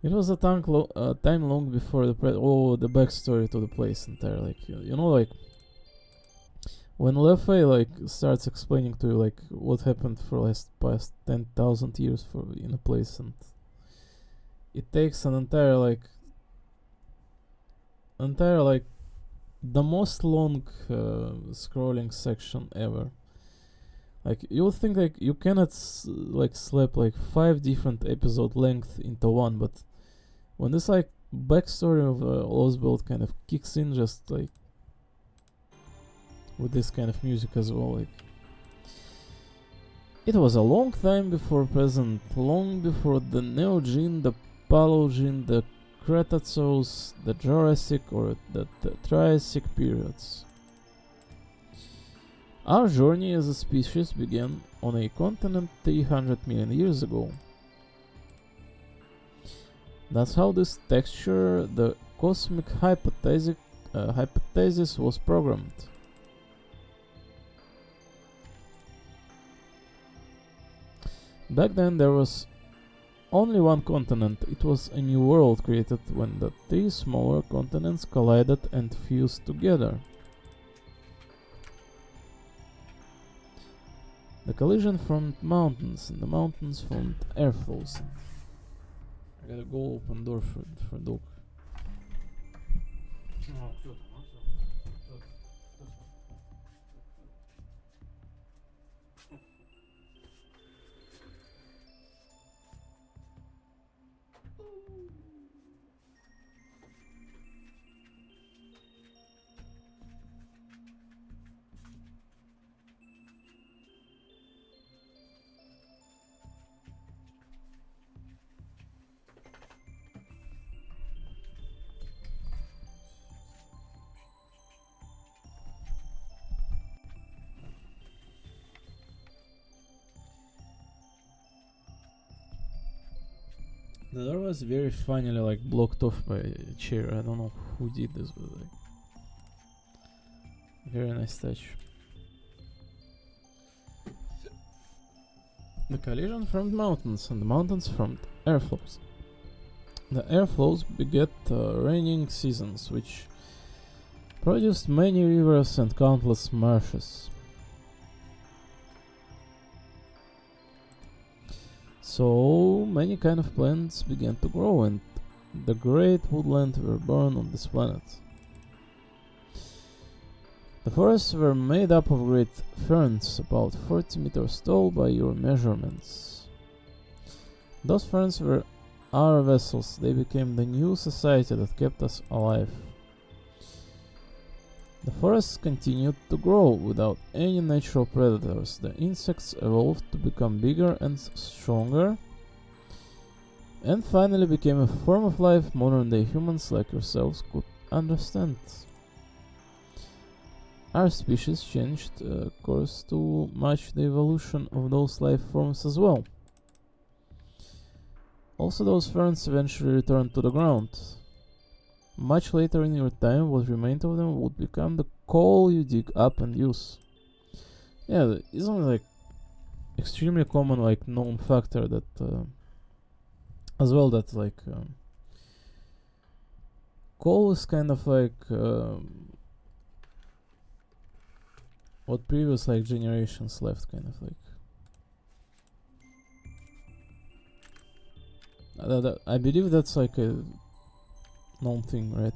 It was a time long before the the backstory to the place entirely. Like you know, like when Lefay like starts explaining to you like what happened for past 10,000 years in a place, and it takes an entire like the most long scrolling section ever. Like you would think like you cannot like slap like 5 different episode length into one, but when this like backstory of Oswald kind of kicks in, just like with this kind of music as well, like it was a long time before present, long before the Neogene, the Paleogene, the Cretaceous, the Jurassic or the Triassic periods. Our journey as a species began on a continent 300 million years ago. That's how this texture, the cosmic hypothesis, was programmed. Back then there was only one continent. It was a new world created when the 3 smaller continents collided and fused together. The collision formed mountains, and the mountains formed airflows. I gotta go open door for dog. The door was very finally like blocked off by a chair. I don't know who did this, but like very nice touch. The collision formed mountains, and the mountains formed airflows. The airflows beget raining seasons, which produced many rivers and countless marshes. So many kind of plants began to grow, and the great woodland were born on this planet. The forests were made up of great ferns, about 40 meters tall by your measurements. Those ferns were our vessels. They became the new society that kept us alive. The forests continued to grow without any natural predators. The insects evolved to become bigger and stronger, and finally became a form of life modern day humans like yourselves could understand. Our species changed course to match the evolution of those life forms as well. Also, those ferns eventually returned to the ground. Much later in your time, what remained of them would become the coal you dig up and use. Yeah, isn't it like extremely common, like known factor that as well that like coal is kind of like what previous like generations left, kind of like I believe that's like a known thing, right?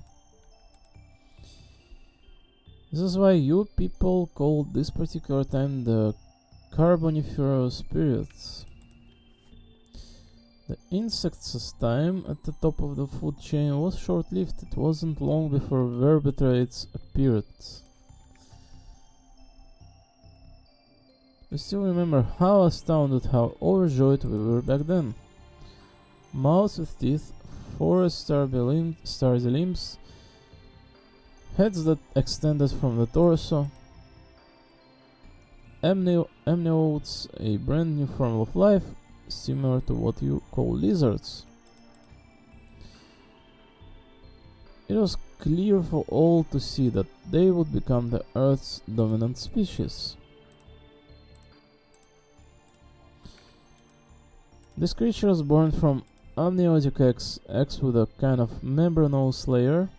This is why you people called this particular time the Carboniferous periods. The insects' time at the top of the food chain was short-lived. It wasn't long before vertebrates appeared. We still remember how astounded, how overjoyed we were back then. Mouths with teeth, 4 starry limbs, heads that extended from the torso, amniotes, a brand new form of life, similar to what you call lizards. It was clear for all to see that they would become the Earth's dominant species. This creature was born from amniotic eggs with a kind of membranous layer.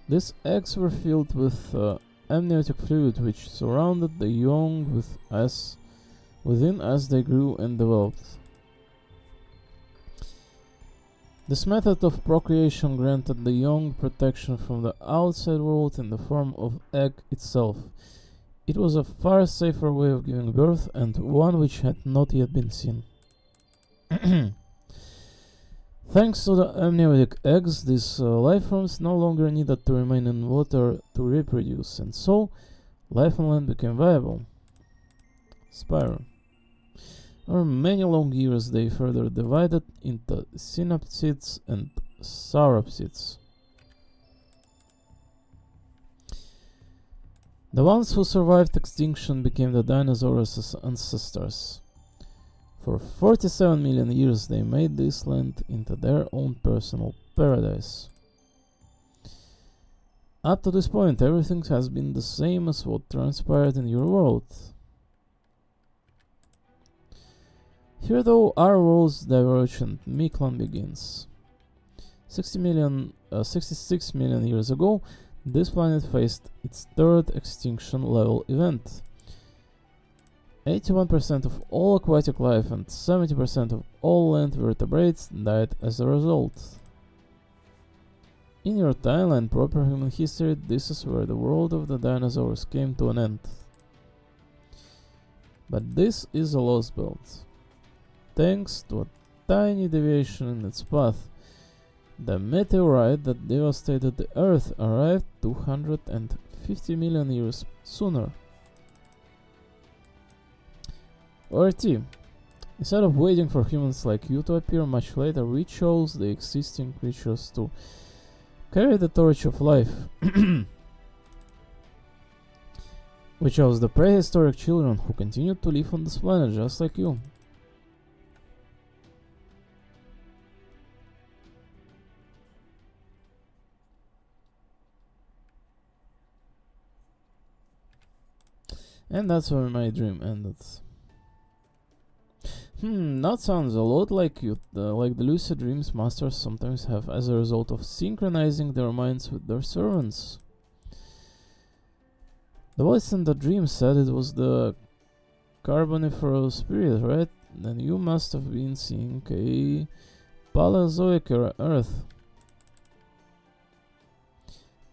These eggs were filled with amniotic fluid which surrounded the young within as they grew and developed. This method of procreation granted the young protection from the outside world in the form of egg itself. It was a far safer way of giving birth and one which had not yet been seen. Thanks to the amniotic eggs, these life forms no longer needed to remain in water to reproduce, and so life on land became viable. Spyro. Over many long years they further divided into synapsids and sauropsids. The ones who survived extinction became the dinosaurs' ancestors. For 47 million years they made this land into their own personal paradise. Up to this point everything has been the same as what transpired in your world. Here though our worlds diverge and Miklan begins. 66 million years ago this planet faced its third extinction level event. 81% of all aquatic life and 70% of all land vertebrates died as a result. In your timeline proper human history, this is where the world of the dinosaurs came to an end. But this is a lost belt. Thanks to a tiny deviation in its path, the meteorite that devastated the Earth arrived 250 million years sooner. ORT. Instead of waiting for humans like you to appear much later, we chose the existing creatures to carry the torch of life. We chose the prehistoric children who continued to live on this planet just like you. And that's where my dream ended. That sounds a lot like like the lucid dreams masters sometimes have as a result of synchronizing their minds with their servants. The voice in the dream said it was the Carboniferous period, right? Then you must have been seeing a Paleozoic Earth.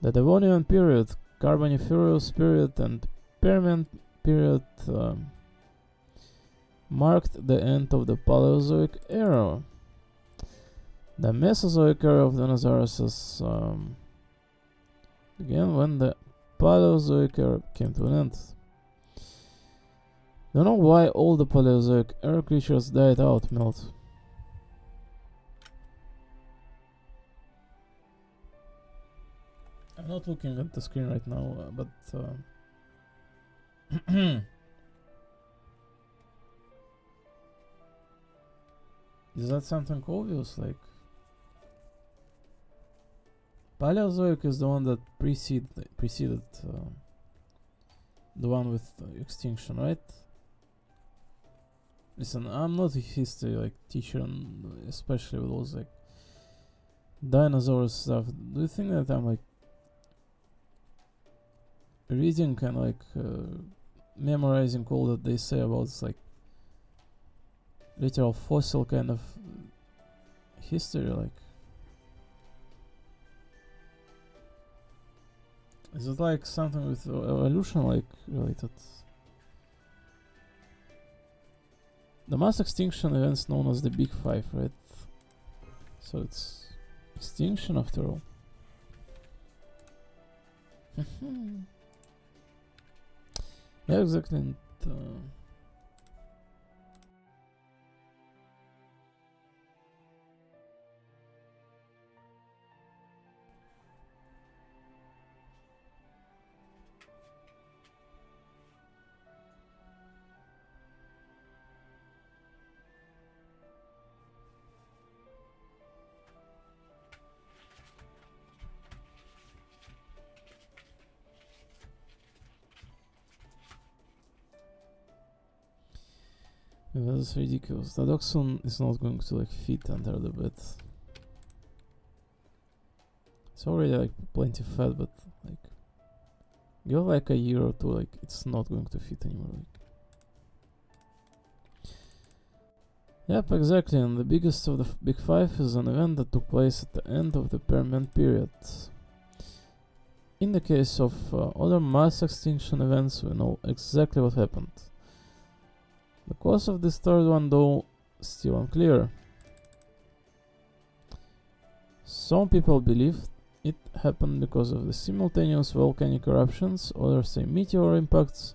The Devonian period, Carboniferous period, and Permian period marked the end of the Paleozoic era. The Mesozoic era of dinosaurs began when the Paleozoic era came to an end. Don't know why all the Paleozoic era creatures died out, Melt. I'm not looking at the screen right now, but is that something obvious? Like, Paleozoic is the one that preceded the one with extinction, right? Listen, I'm not a history teacher, especially with those dinosaur stuff. Do you think that I'm reading and memorizing all that they say about literal fossil kind of history? Is it something with evolution related? The mass extinction events known as the Big Five, right? So it's extinction after all. Yeah, exactly. And, that's ridiculous. The Doxon is not going to like fit under the bed. It's already like plenty fat, but like give like a year or two, like it's not going to fit anymore. Like. Yep, exactly. And the biggest of the Big Five is an event that took place at the end of the Permian period. In the case of other mass extinction events, we know exactly what happened. The cause of this third one, though, still unclear. Some people believe it happened because of the simultaneous volcanic eruptions, others say meteor impacts.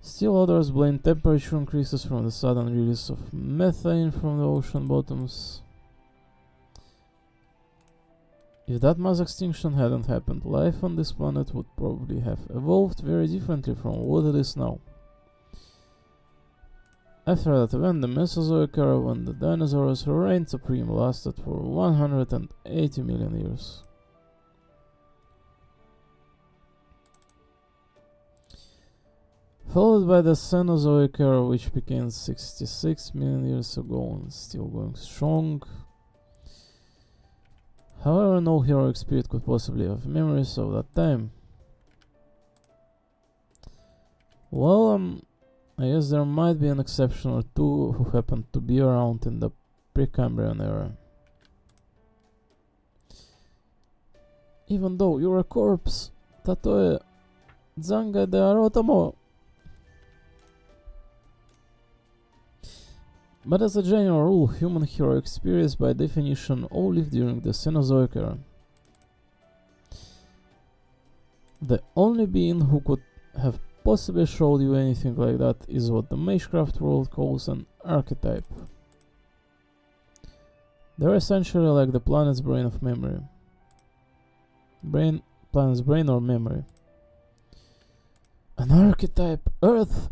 Still others blame temperature increases from the sudden release of methane from the ocean bottoms. If that mass extinction hadn't happened, life on this planet would probably have evolved very differently from what it is now. After that event, the Mesozoic era, when the dinosaurs reigned supreme, lasted for 180 million years. Followed by the Cenozoic era, which began 66 million years ago and still going strong. However, no heroic spirit could possibly have memories of that time. Well, I guess there might be an exception or two who happened to be around in the Precambrian era. Even though you're a corpse, Tatoe Zanga de Arotomo. But as a general rule, human heroic spirits by definition all lived during the Cenozoic era. The only being who could have possibly showed you anything like that is what the Magecraft world calls an archetype. They're essentially like the planet's brain of memory. Planet's brain or memory. An archetype, Earth!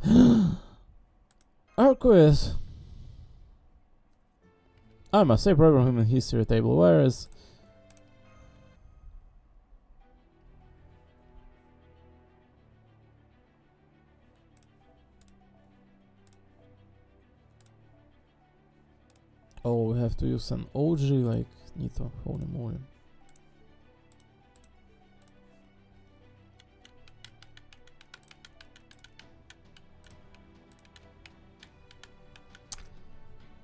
Arqueus! I must say, program human history table, whereas oh, we have to use an OG like Nito, holy moly.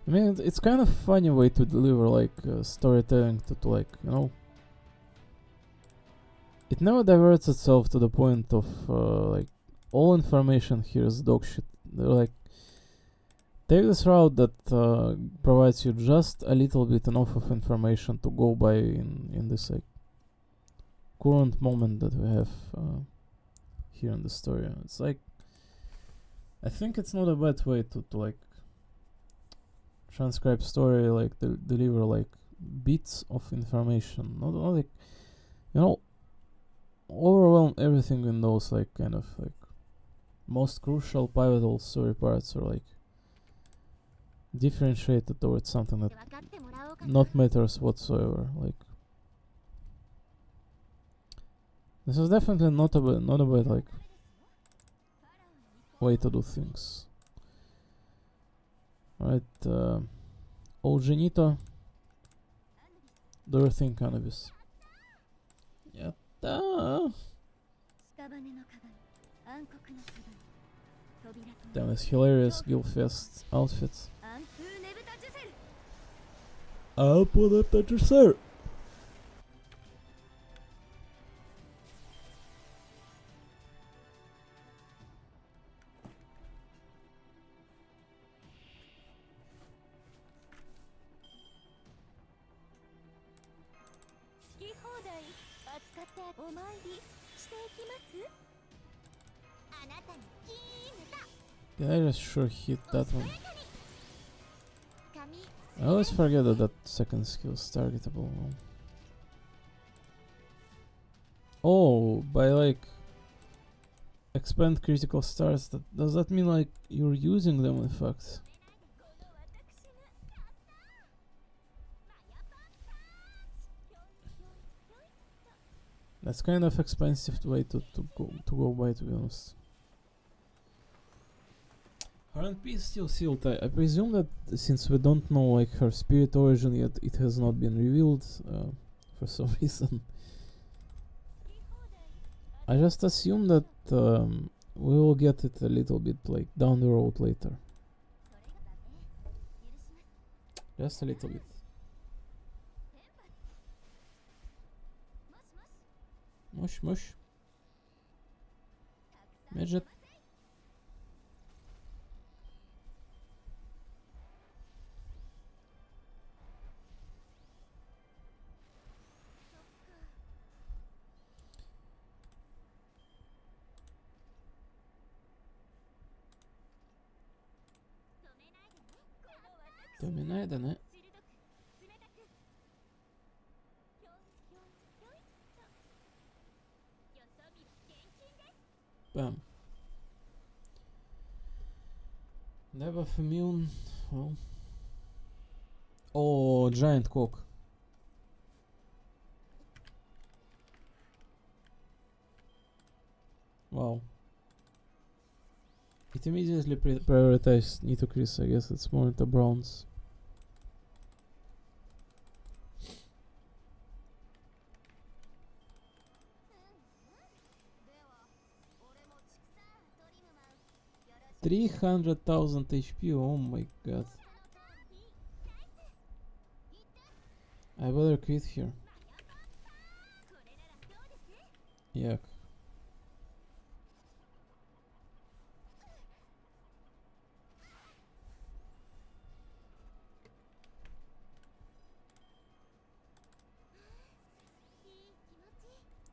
I mean, it's kind of funny way to deliver like storytelling to like, you know, it never diverts itself to the point of like all information here is dog shit. They're like, take this route that provides you just a little bit enough of information to go by in this like current moment that we have here in the story. It's like, I think it's not a bad way to like transcribe story, like deliver like bits of information, not like, you know, overwhelm everything in those like kind of like most crucial pivotal story parts, or like differentiated towards something that not matters whatsoever. Like this is definitely not a bad like way to do things. Right, Olgenito, do your thing, Cannabis. Yatta! Damn, this hilarious Guildfest outfit. I'll put up that you, sir! 扱ってお参りしていきますあなたにキームだ Can I just sure hit that one? 紙 I always forget that that second skill is targetable. Oh, by like expand critical stars. Does that mean like you're using them in fact? この私がマヤパンパーチ That's kind of expensive way to go by, to be honest. Her NP is still sealed. I presume that since we don't know like her spirit origin yet, it has not been revealed for some reason. I just assume that we will get it a little bit like down the road later. Just a little bit. Mush mush. Midget. Dominate, ne? Bam. Never immune. Well. Oh, giant cock. Wow. It immediately prioritized Nitocris. I guess it's more into bronze. $300,000 HP. Oh my god. I better quit here. Yuck.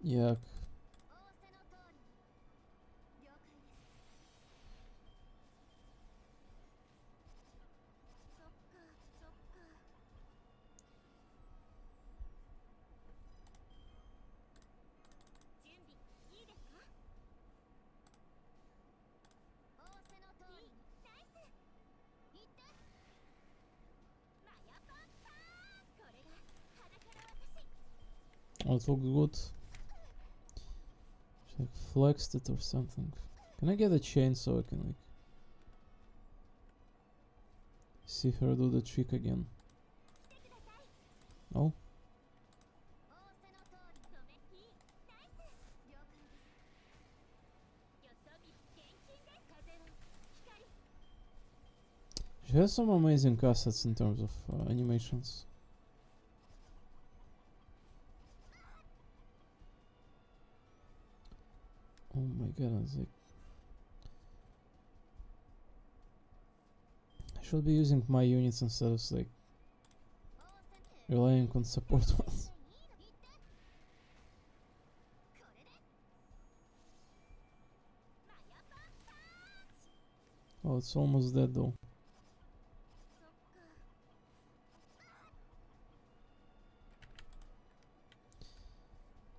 Yuck. Oh, it looks good. Should I flexed it or something? Can I get a chain so I can like see her do the trick again? No? She has some amazing assets in terms of animations. Oh my goodness, like I should be using my units instead of like relying on support ones. Oh, it's almost dead though.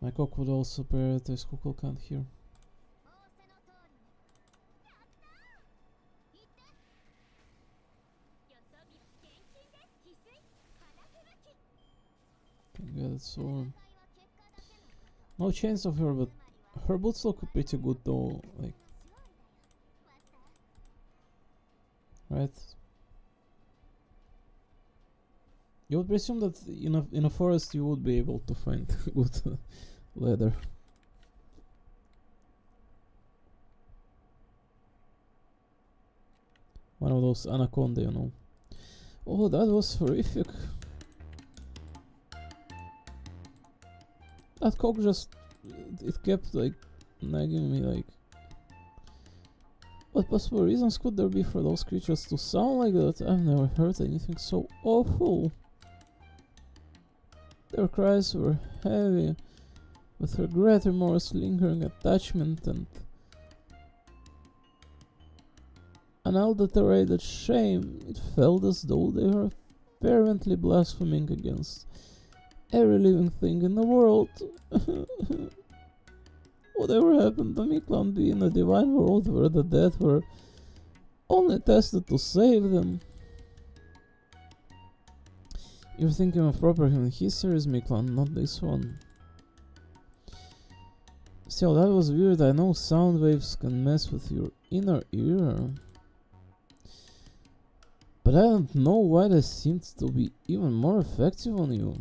My cock would also prioritize Kukulkan here. Thank God it's over. No chance of her, but her boots look pretty good though, like, right? You would presume that in a forest you would be able to find good leather. One of those anaconda, you know. Oh, that was horrific. That cock just, it kept like nagging me like, what possible reasons could there be for those creatures to sound like that? I've never heard anything so awful. Their cries were heavy, with regret, remorse, lingering attachment, and unadulterated shame. It felt as though they were fervently blaspheming against every living thing in the world. Whatever happened to Miklan be in a divine world where the dead were only tested to save them? You're thinking of proper human histories, Miklan, not this one. Still, that was weird. I know sound waves can mess with your inner ear, but I don't know why they seemed to be even more effective on you.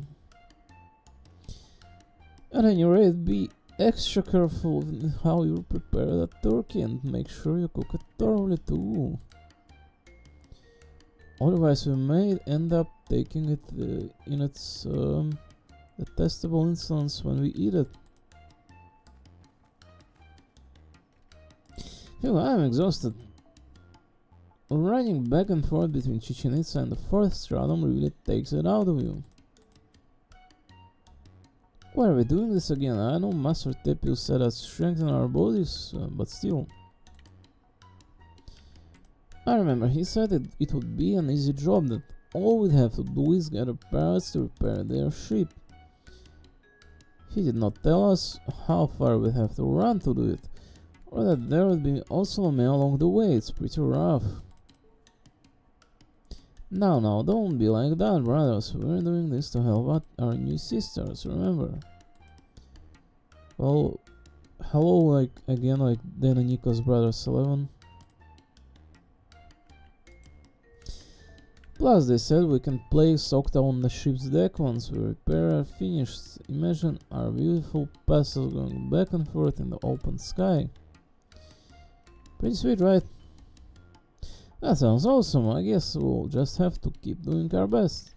At any rate, be extra careful with how you prepare that turkey and make sure you cook it thoroughly too. Otherwise, we may end up taking it in its detestable insolence when we eat it. Phew, I'm exhausted. Running back and forth between Chichen Itza and the fourth stratum really takes it out of you. Why are we doing this again? I know Master Tepius said that strengthen our bodies, but still. I remember he said it would be an easy job, that all we'd have to do is gather parrots to repair their ship. He did not tell us how far we'd have to run to do it, or that there would be also a meal along the way. It's pretty rough. Now, don't be like that, brothers. We're doing this to help out our new sisters, remember? Well, hello, like Dan and Nico's brothers 11. Plus, they said we can play Socta on the ship's deck once we repair are finished. Imagine our beautiful passage going back and forth in the open sky. Pretty sweet, right? That sounds awesome. I guess we'll just have to keep doing our best.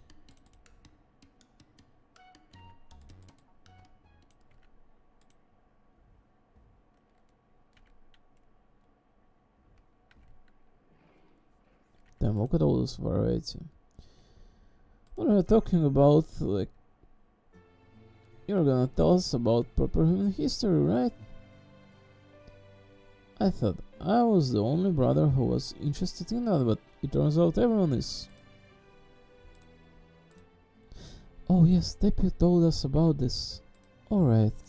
Damn, look at all this variety. What are you talking about? Like, you're gonna tell us about proper human history, right? I thought I was the only brother who was interested in that, but it turns out everyone is. Oh yes, Tepiu told us about this. Alright.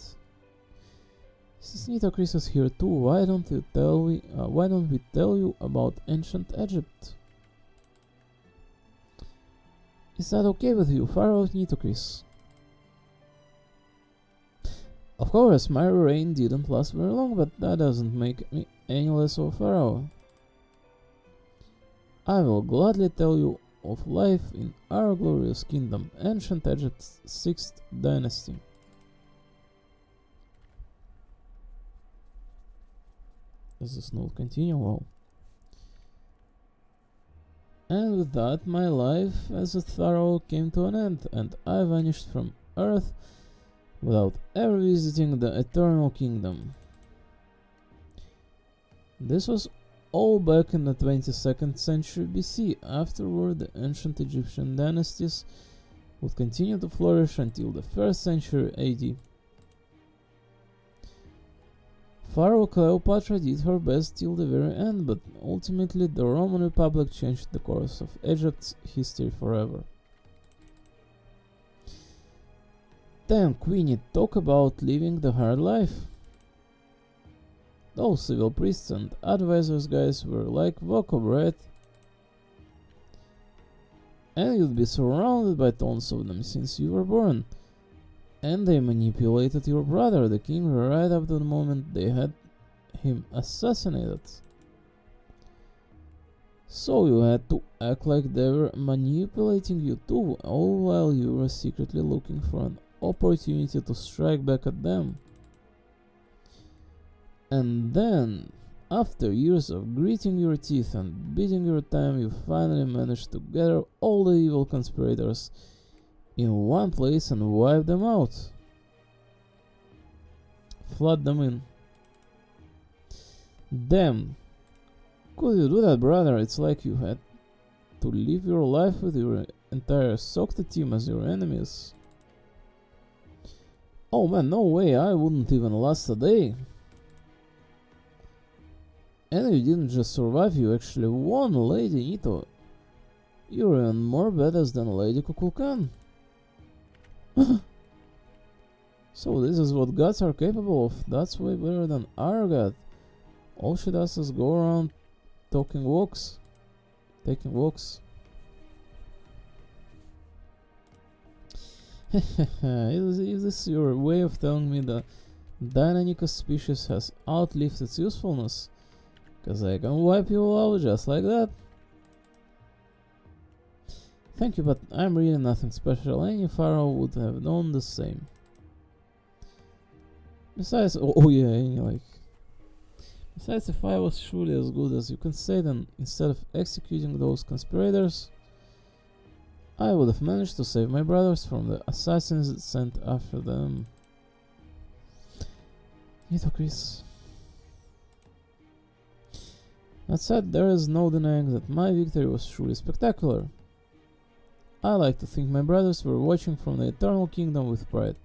Since Nitocris is here too, why don't we tell you about ancient Egypt? Is that okay with you, Pharaoh Nitocris? Of course, my reign didn't last very long, but that doesn't make me any less of a pharaoh. I will gladly tell you of life in our glorious kingdom, ancient Egypt's 6th dynasty. Does this note continue? Well. And with that, my life as a pharaoh came to an end, and I vanished from Earth without ever visiting the Eternal Kingdom. This was all back in the 22nd century BC. Afterward, the ancient Egyptian dynasties would continue to flourish until the 1st century AD. Pharaoh Cleopatra did her best till the very end, but ultimately the Roman Republic changed the course of Egypt's history forever. Damn, Queenie, talk about living the hard life. Those civil priests and advisors guys were like Vokob, right? And you'd be surrounded by tons of them since you were born. And they manipulated your brother, the king, right up to the moment they had him assassinated. So you had to act like they were manipulating you too, all while you were secretly looking for an opportunity to strike back at them. And then, after years of gritting your teeth and beating your time, you finally managed to gather all the evil conspirators in one place and wipe them out. Flood them in. Damn. Could you do that, brother? It's like you had to live your life with your entire Socta team as your enemies. Oh man, no way, I wouldn't even last a day. And you didn't just survive, you actually won, Lady Nito. You're even more badass than Lady Kukulkan. So this is what gods are capable of. That's way better than our god. All she does is go around taking walks. Is this your way of telling me the Deinonychus species has outlived its usefulness? Cause I can wipe you all out just like that. Thank you, but I'm really nothing special. Any pharaoh would have done the same. Besides, besides, if I was truly as good as you can say, then instead of executing those conspirators, I would have managed to save my brothers from the assassins sent after them. Chris. That said, there is no denying that my victory was truly spectacular. I like to think my brothers were watching from the Eternal Kingdom with pride.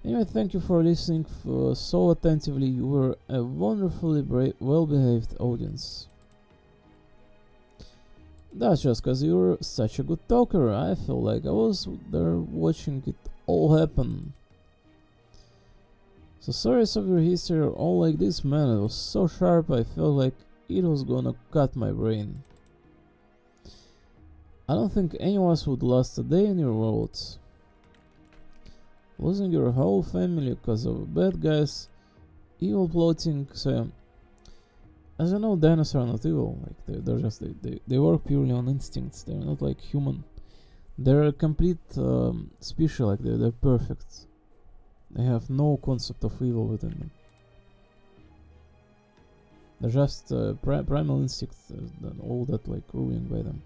Anyway, thank you for listening so attentively. You were a wonderfully well-behaved audience. That's just cause you're such a good talker. I feel like I was there watching it all happen. So stories of your history are all like this, man. It was so sharp, I felt like it was gonna cut my brain. I don't think any of us would last a day in your worlds. Losing your whole family because of bad guys, evil plotting, so... As you know, dinosaurs are not evil, like they're just, they work purely on instincts, they're not like human. They're a complete species, like they're perfect. They have no concept of evil within them. They're just primal instincts, all that like ruined by them.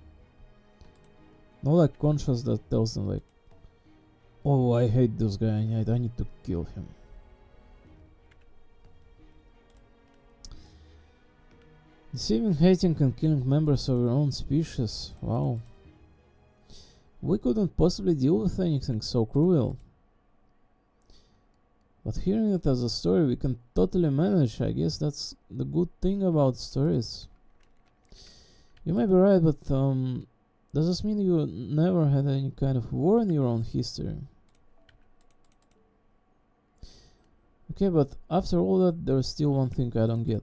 No like conscious that tells them like, oh, I hate this guy, I need to kill him. Deceiving, hating and killing members of your own species, wow. We couldn't possibly deal with anything so cruel. But hearing it as a story we can totally manage. I guess that's the good thing about stories. You may be right, but does this mean you never had any kind of war in your own history? Okay, but after all that, there's still one thing I don't get.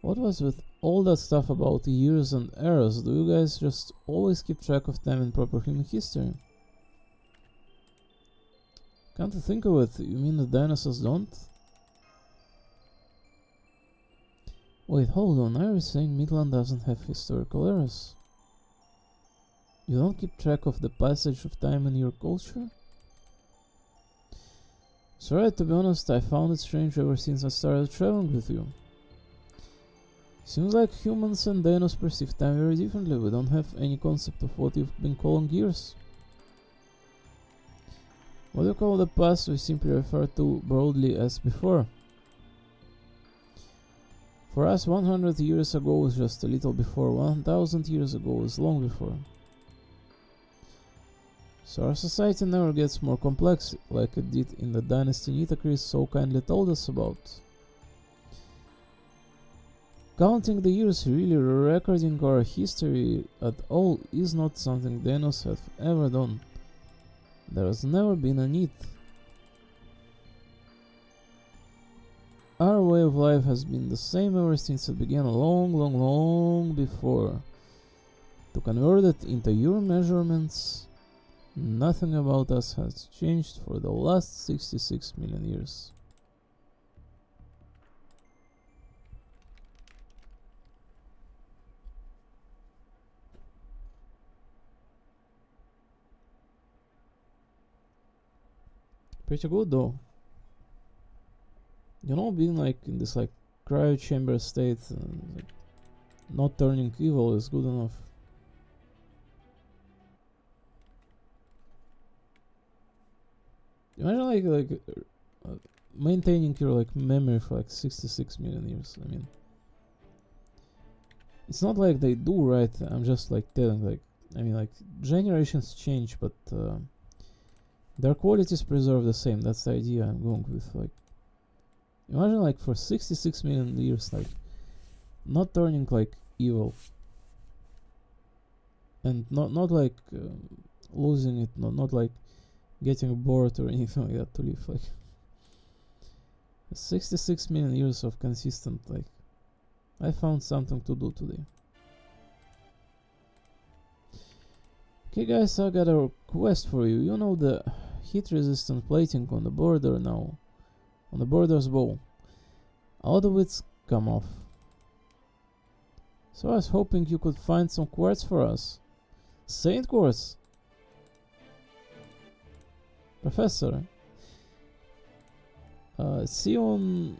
What was with all that stuff about years and eras? Do you guys just always keep track of time in proper human history? Can't you think of it? You mean the dinosaurs don't? Wait, hold on, are you saying Midland doesn't have historical eras? You don't keep track of the passage of time in your culture? Sorry, to be honest, I found it strange ever since I started traveling with you. Seems like humans and dinos perceive time very differently. We don't have any concept of what you've been calling years. What you call the past we simply refer to broadly as before. For us, 100 years ago is just a little before, 1000 years ago is long before. So our society never gets more complex, like it did in the dynasty Nitocris so kindly told us about. Counting the years, really recording our history at all, is not something dinos have ever done. There has never been a need. Our way of life has been the same ever since it began long before. To convert it into your measurements, nothing about us has changed for the last 66 million years. Pretty good though. You know, being like in this like cryo chamber state, like, not turning evil is good enough. Imagine like maintaining your like memory for like 66 million years. I mean, it's not like they do, right? I'm just like telling like I mean, like, generations change, but their qualities preserve the same. That's the idea I'm going with. Like, imagine, like, for 66 million years, like, not turning, like, evil. And not like losing it, not like getting bored or anything like that to live. Like, 66 million years of consistent, like, I found something to do today. Okay guys, I got a request for you. You know the heat resistant plating on the border now, on the border's bow. A lot of it's come off. So I was hoping you could find some quartz for us. Saint quartz? Professor, Sion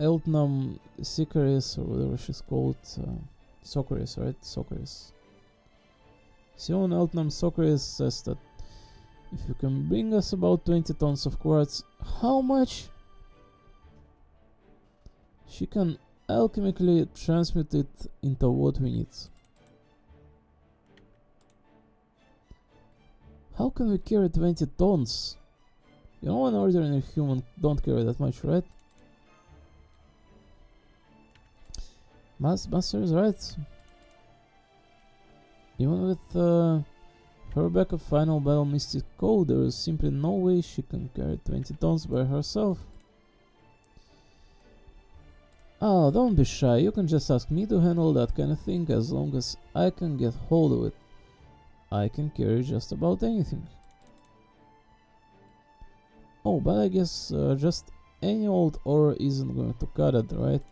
Eltnam Sicaris, or whatever she's called, Socaris, right? Socaris. Sion Eltnam Socaris says that if you can bring us about 20 tons of quartz, how much? She can alchemically transmute it into what we need. How can we carry 20 tons? You know, an ordinary human don't carry that much, right? Master is right. Even with her backup final battle mystic code, there is simply no way she can carry 20 tons by herself. Oh, don't be shy, you can just ask me to handle that kind of thing as long as I can get hold of it. I can carry just about anything. Oh, but I guess just any old ore isn't going to cut it, right?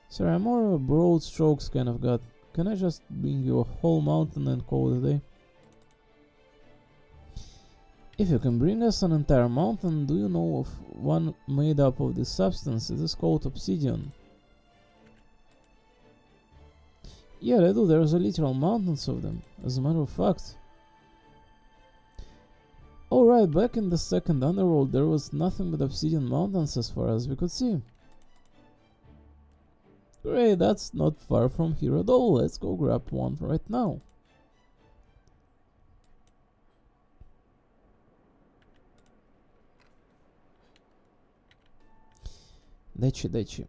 Sorry, I'm more of a broad strokes kind of guy. Can I just bring you a whole mountain and call it a day? If you can bring us an entire mountain, do you know of one made up of this substance? It is called obsidian. Yeah, I do. There's a literal mountains of them, as a matter of fact. Alright, back in the second underworld there was nothing but obsidian mountains as far as we could see. Great, that's not far from here at all. Let's go grab one right now. Dechi.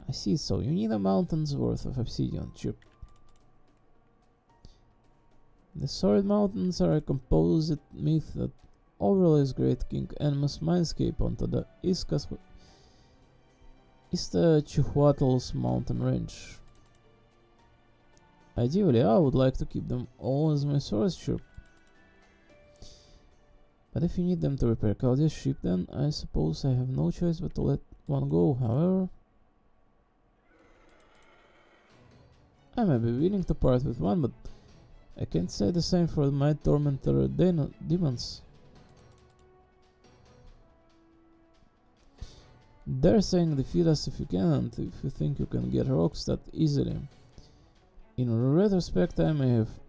I see, so you need a mountain's worth of obsidian chip. The Sword Mountains are a composite myth that overlays Great King Enma's mindscape onto the Iztaccíhuatl's mountain range. Ideally, I would like to keep them all as my source ship. But if you need them to repair Claudia's ship, then I suppose I have no choice but to let one go. However, I may be willing to part with one, but I can't say the same for my tormentor demons. They're saying defeat us if you can, and if you think you can get rocks that easily. In retrospect, I may have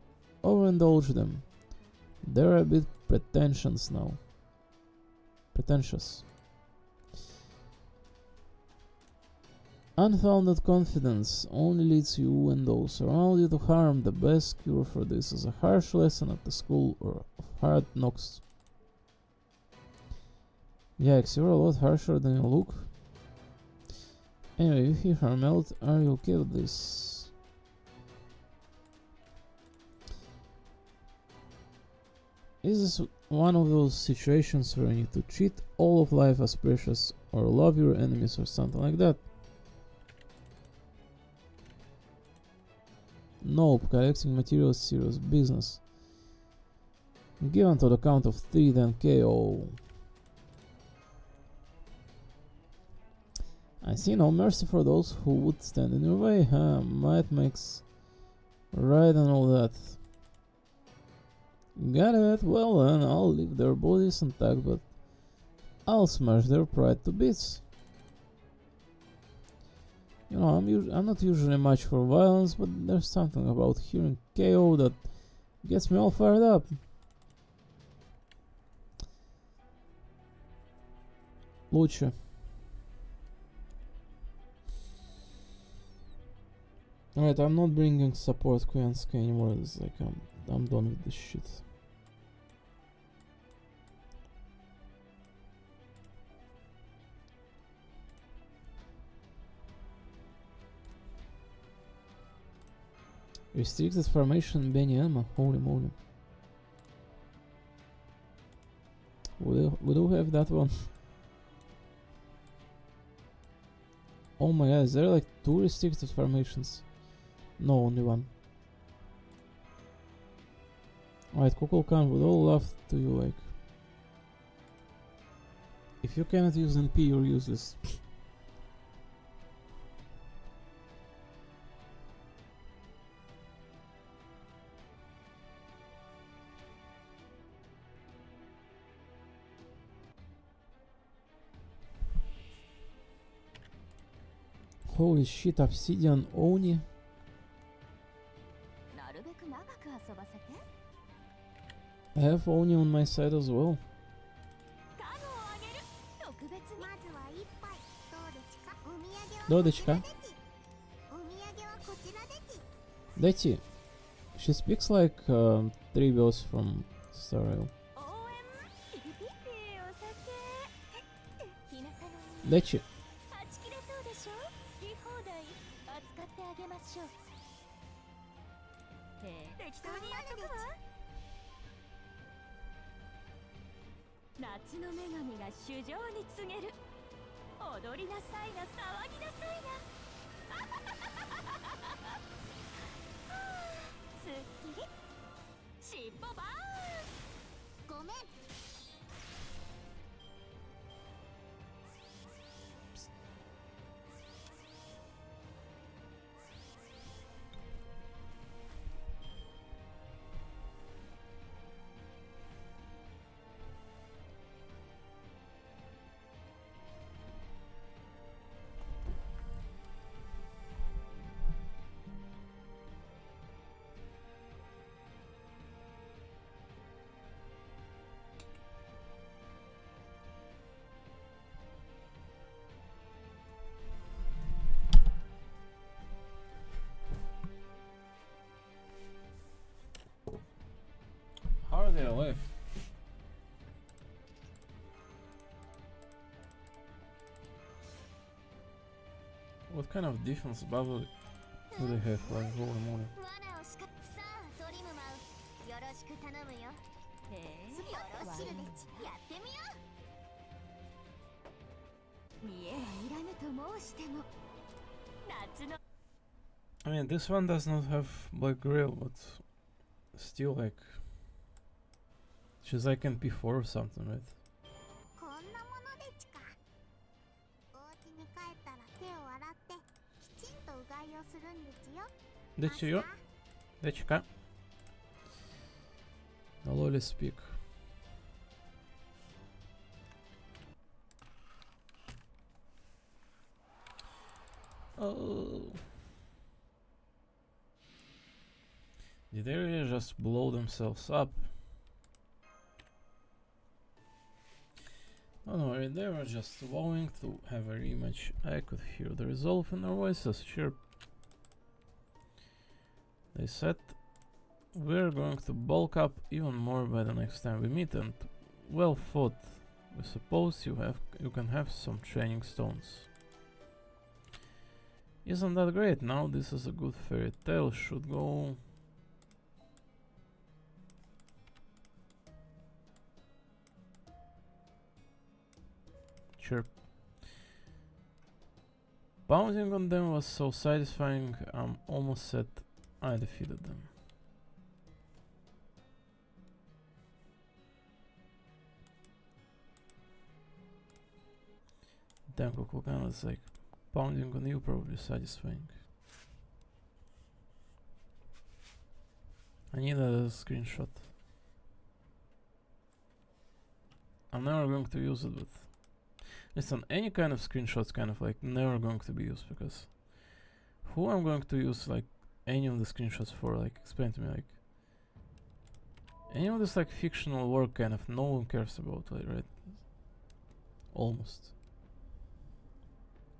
overindulged them. They're a bit pretentious now. Unfounded confidence only leads you and those around you to harm. The best cure for this is a harsh lesson at the school or of hard knocks. Yikes, you're a lot harsher than you look. Anyway, you hear her melt. Are you okay with this? Is this one of those situations where you need to treat all of life as precious or love your enemies or something like that? Nope, collecting materials is serious business. Given to the count of 3, then KO. I see no mercy for those who would stand in your way, huh? Might makes right and all that. Got it, well then, I'll leave their bodies intact, but I'll smash their pride to bits. You know, I'm not usually much for violence, but there's something about hearing KO that gets me all fired up. Лучше. Alright, I'm not bringing support Kwiatkowski anymore. It's like I'm done with this shit. Restricted formation Benyama, holy moly. We do have that one. Oh my god, is there like 2 restricted formations? No, only one. Alright, Kukulkan, with all love to you, like... If you cannot use NP, you're useless. Holy shit, Obsidian Oni. なるべく長く遊ばせて。 I have Oni on my side as well. カードをあげる。特別に。まずは一杯。どうですか？お土産はこちらでち。Deti. She speaks like 3 bills from Star Rail. 応援。お酒。日向の海。 Deti. はち切れそうでしょ。好き放題扱ってあげましょう。適当にやっとくわ。夏の女神が主情に告げる。踊りなさいな、騒ぎなさいな。すっきり。尻尾バーン。ごめん。How are they alive? What kind of defense bubble do they have? Like, holy moly. 罠を仕掛け。さあ、トリムマウ。よろしく頼むよ。よろしるでち。やってみよう。見えはいらぬと申しても。夏の。 I mean, this one does not have Black Grill, but still, like, she's like NP4 or something, right? こんなものでちか。お家に帰ったら手を洗ってきちんとうがいをするんですよ。 Deti, Dechika. Loli speak. Oh. Did they really just blow themselves up? Don't worry, they were just vowing to have a rematch. I could hear the resolve in their voices chirp. They said, we're going to bulk up even more by the next time we meet, and well fought. We suppose you can have some training stones. Isn't that great? Now this is a good fairy tale. Should go. Chirp. Pounding on them was so satisfying, I'm almost said I defeated them. Damn, Kukulkan, it's like pounding on you probably satisfying. I need a screenshot. I'm never going to use it, but listen, any kind of screenshots kind of like never going to be used, because who I'm going to use like any of the screenshots for? Like, explain to me, like any of this like fictional work kind of no one cares about, like, right? Almost.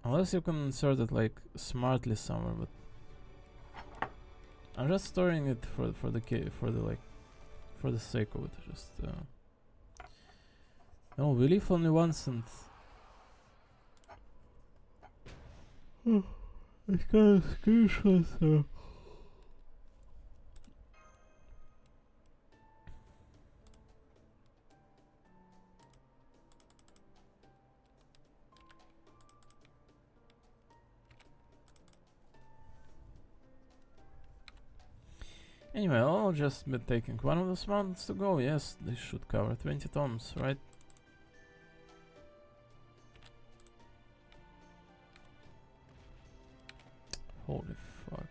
Unless you can insert it like smartly somewhere, but I'm just storing it for the sake of it. Just no, we live only once, and I can't screenshot. Anyway, I'll just be taking one of those mountains to go. Yes, this should cover 20 tons, right? Holy fuck.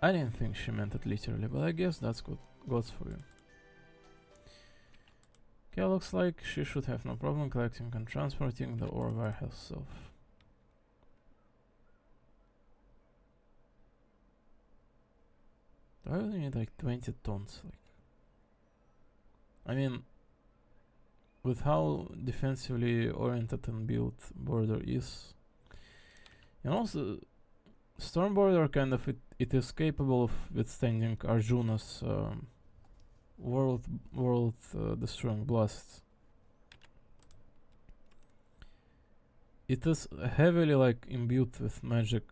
I didn't think she meant it literally, but I guess that's good. Goes for you. Okay, looks like she should have no problem collecting and transporting the ore by herself. Do I really need like 20 tons? Like, I mean, with how defensively oriented and built border is, and also storm border kind of it is capable of withstanding Arjuna's world destroying blasts. It is heavily like imbued with magic,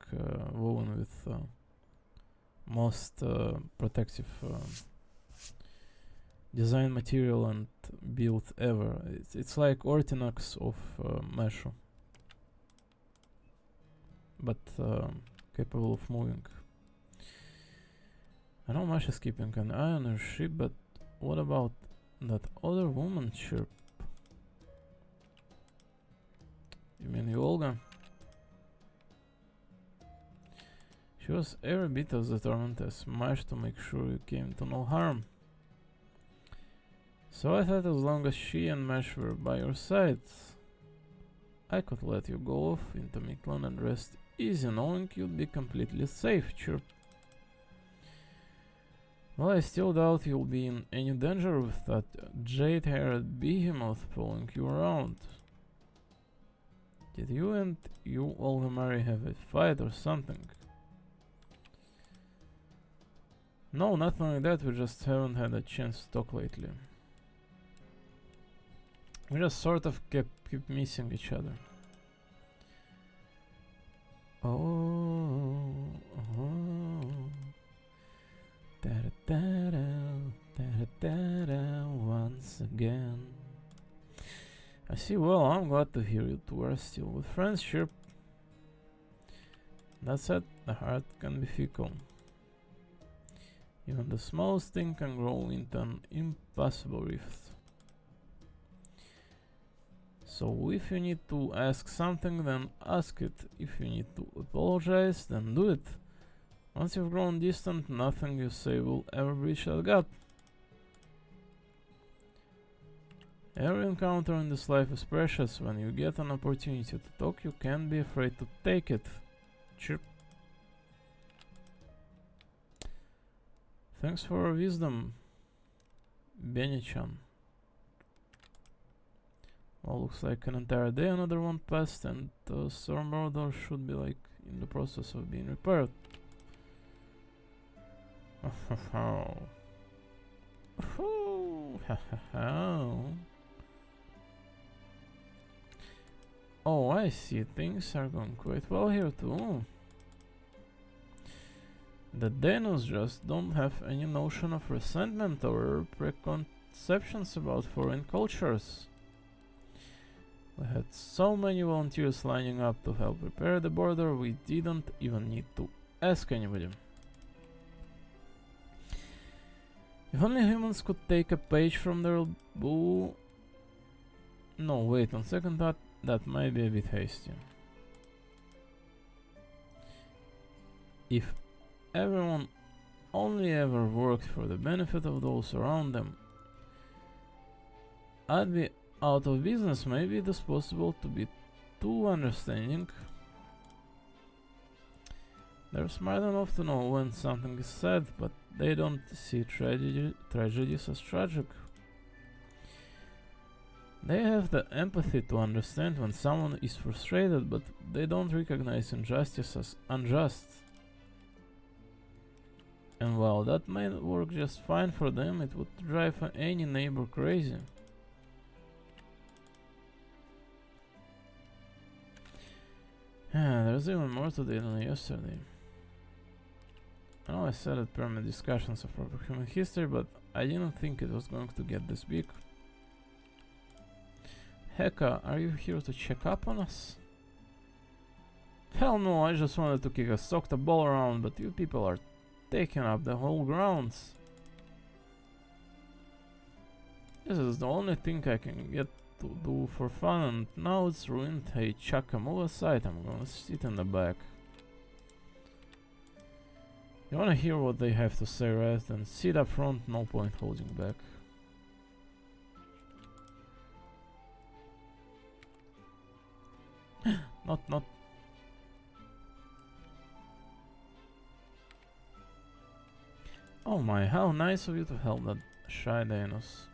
woven with most protective design material and build ever. It's like Ortinox of Meshu, but capable of moving. I know Mash is keeping an eye on her ship, but what about that other woman chirp? You mean Olga? She was every bit as determined as Mash to make sure you came to no harm. So I thought as long as she and Mash were by your sides, I could let you go off into Miklan and rest easy knowing you'd be completely safe, chirp. Well, I still doubt you'll be in any danger with that jade-haired behemoth following you around. Did you and Olga Mary have a fight or something? No, nothing like that, we just haven't had a chance to talk lately. We just sort of keep missing each other. Oh, da-da-da-da, once again. I see, well, I'm glad to hear you two are still with friendship. That said, the heart can be fickle. Even the smallest thing can grow into an impossible rift. So if you need to ask something, then ask it. If you need to apologize, then do it. Once you've grown distant, nothing you say will ever breach that gap. Every encounter in this life is precious. When you get an opportunity to talk, you can't be afraid to take it. Chirp. Thanks for your wisdom, Benny-chan. Well, looks like an entire day, another one passed, and the storm border should be like in the process of being repaired. Oh, I see. Things are going quite well here too. The Danos just don't have any notion of resentment or preconceptions about foreign cultures. We had so many volunteers lining up to help repair the border, we didn't even need to ask anybody. If only humans could take a page from their bull... No, wait, on second thought, that might be a bit hasty. If everyone only ever worked for the benefit of those around them, I'd be out of business. Maybe it is possible to be too understanding. They're smart enough to know when something is sad, but they don't see tragedies as tragic. They have the empathy to understand when someone is frustrated, but they don't recognize injustice as unjust. And while that might work just fine for them, it would drive any neighbor crazy. There's even more today than yesterday. I know I said it permit discussions of proper human history, but I didn't think it was going to get this big. Heka, are you here to check up on us? Hell no, I just wanted to kick a socked ball around, but you people are taking up the whole grounds. This is the only thing I can get to do for fun, and now it's ruined. Hey Chaka, move aside, I'm gonna sit in the back. You wanna hear what they have to say, right? Then sit up front, no point holding back. Not. Oh my, how nice of you to help that shy Danos.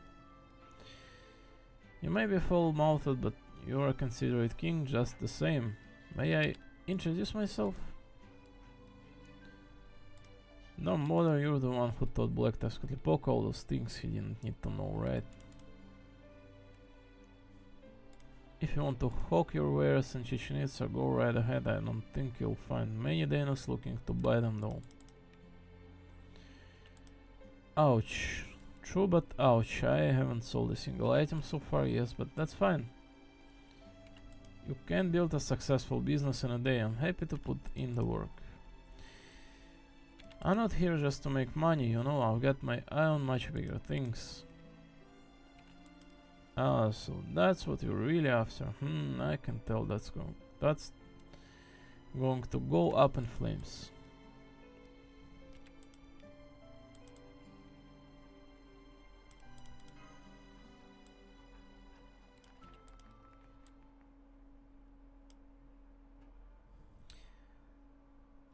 You may be full-mouthed, but you're a considerate king just the same. May I introduce myself? No matter, you're the one who taught Black Tezcatlipoca all those things he didn't need to know, right? If you want to hawk your wares in Chichen Itza, go right ahead. I don't think you'll find many Danos looking to buy them though. Ouch. True, but ouch. I haven't sold a single item so far, yes, but that's fine. You can build a successful business in a day. I'm happy to put in the work. I'm not here just to make money, you know, I've got my eye on much bigger things. Ah, so that's what you're really after. I can tell that's going to go up in flames.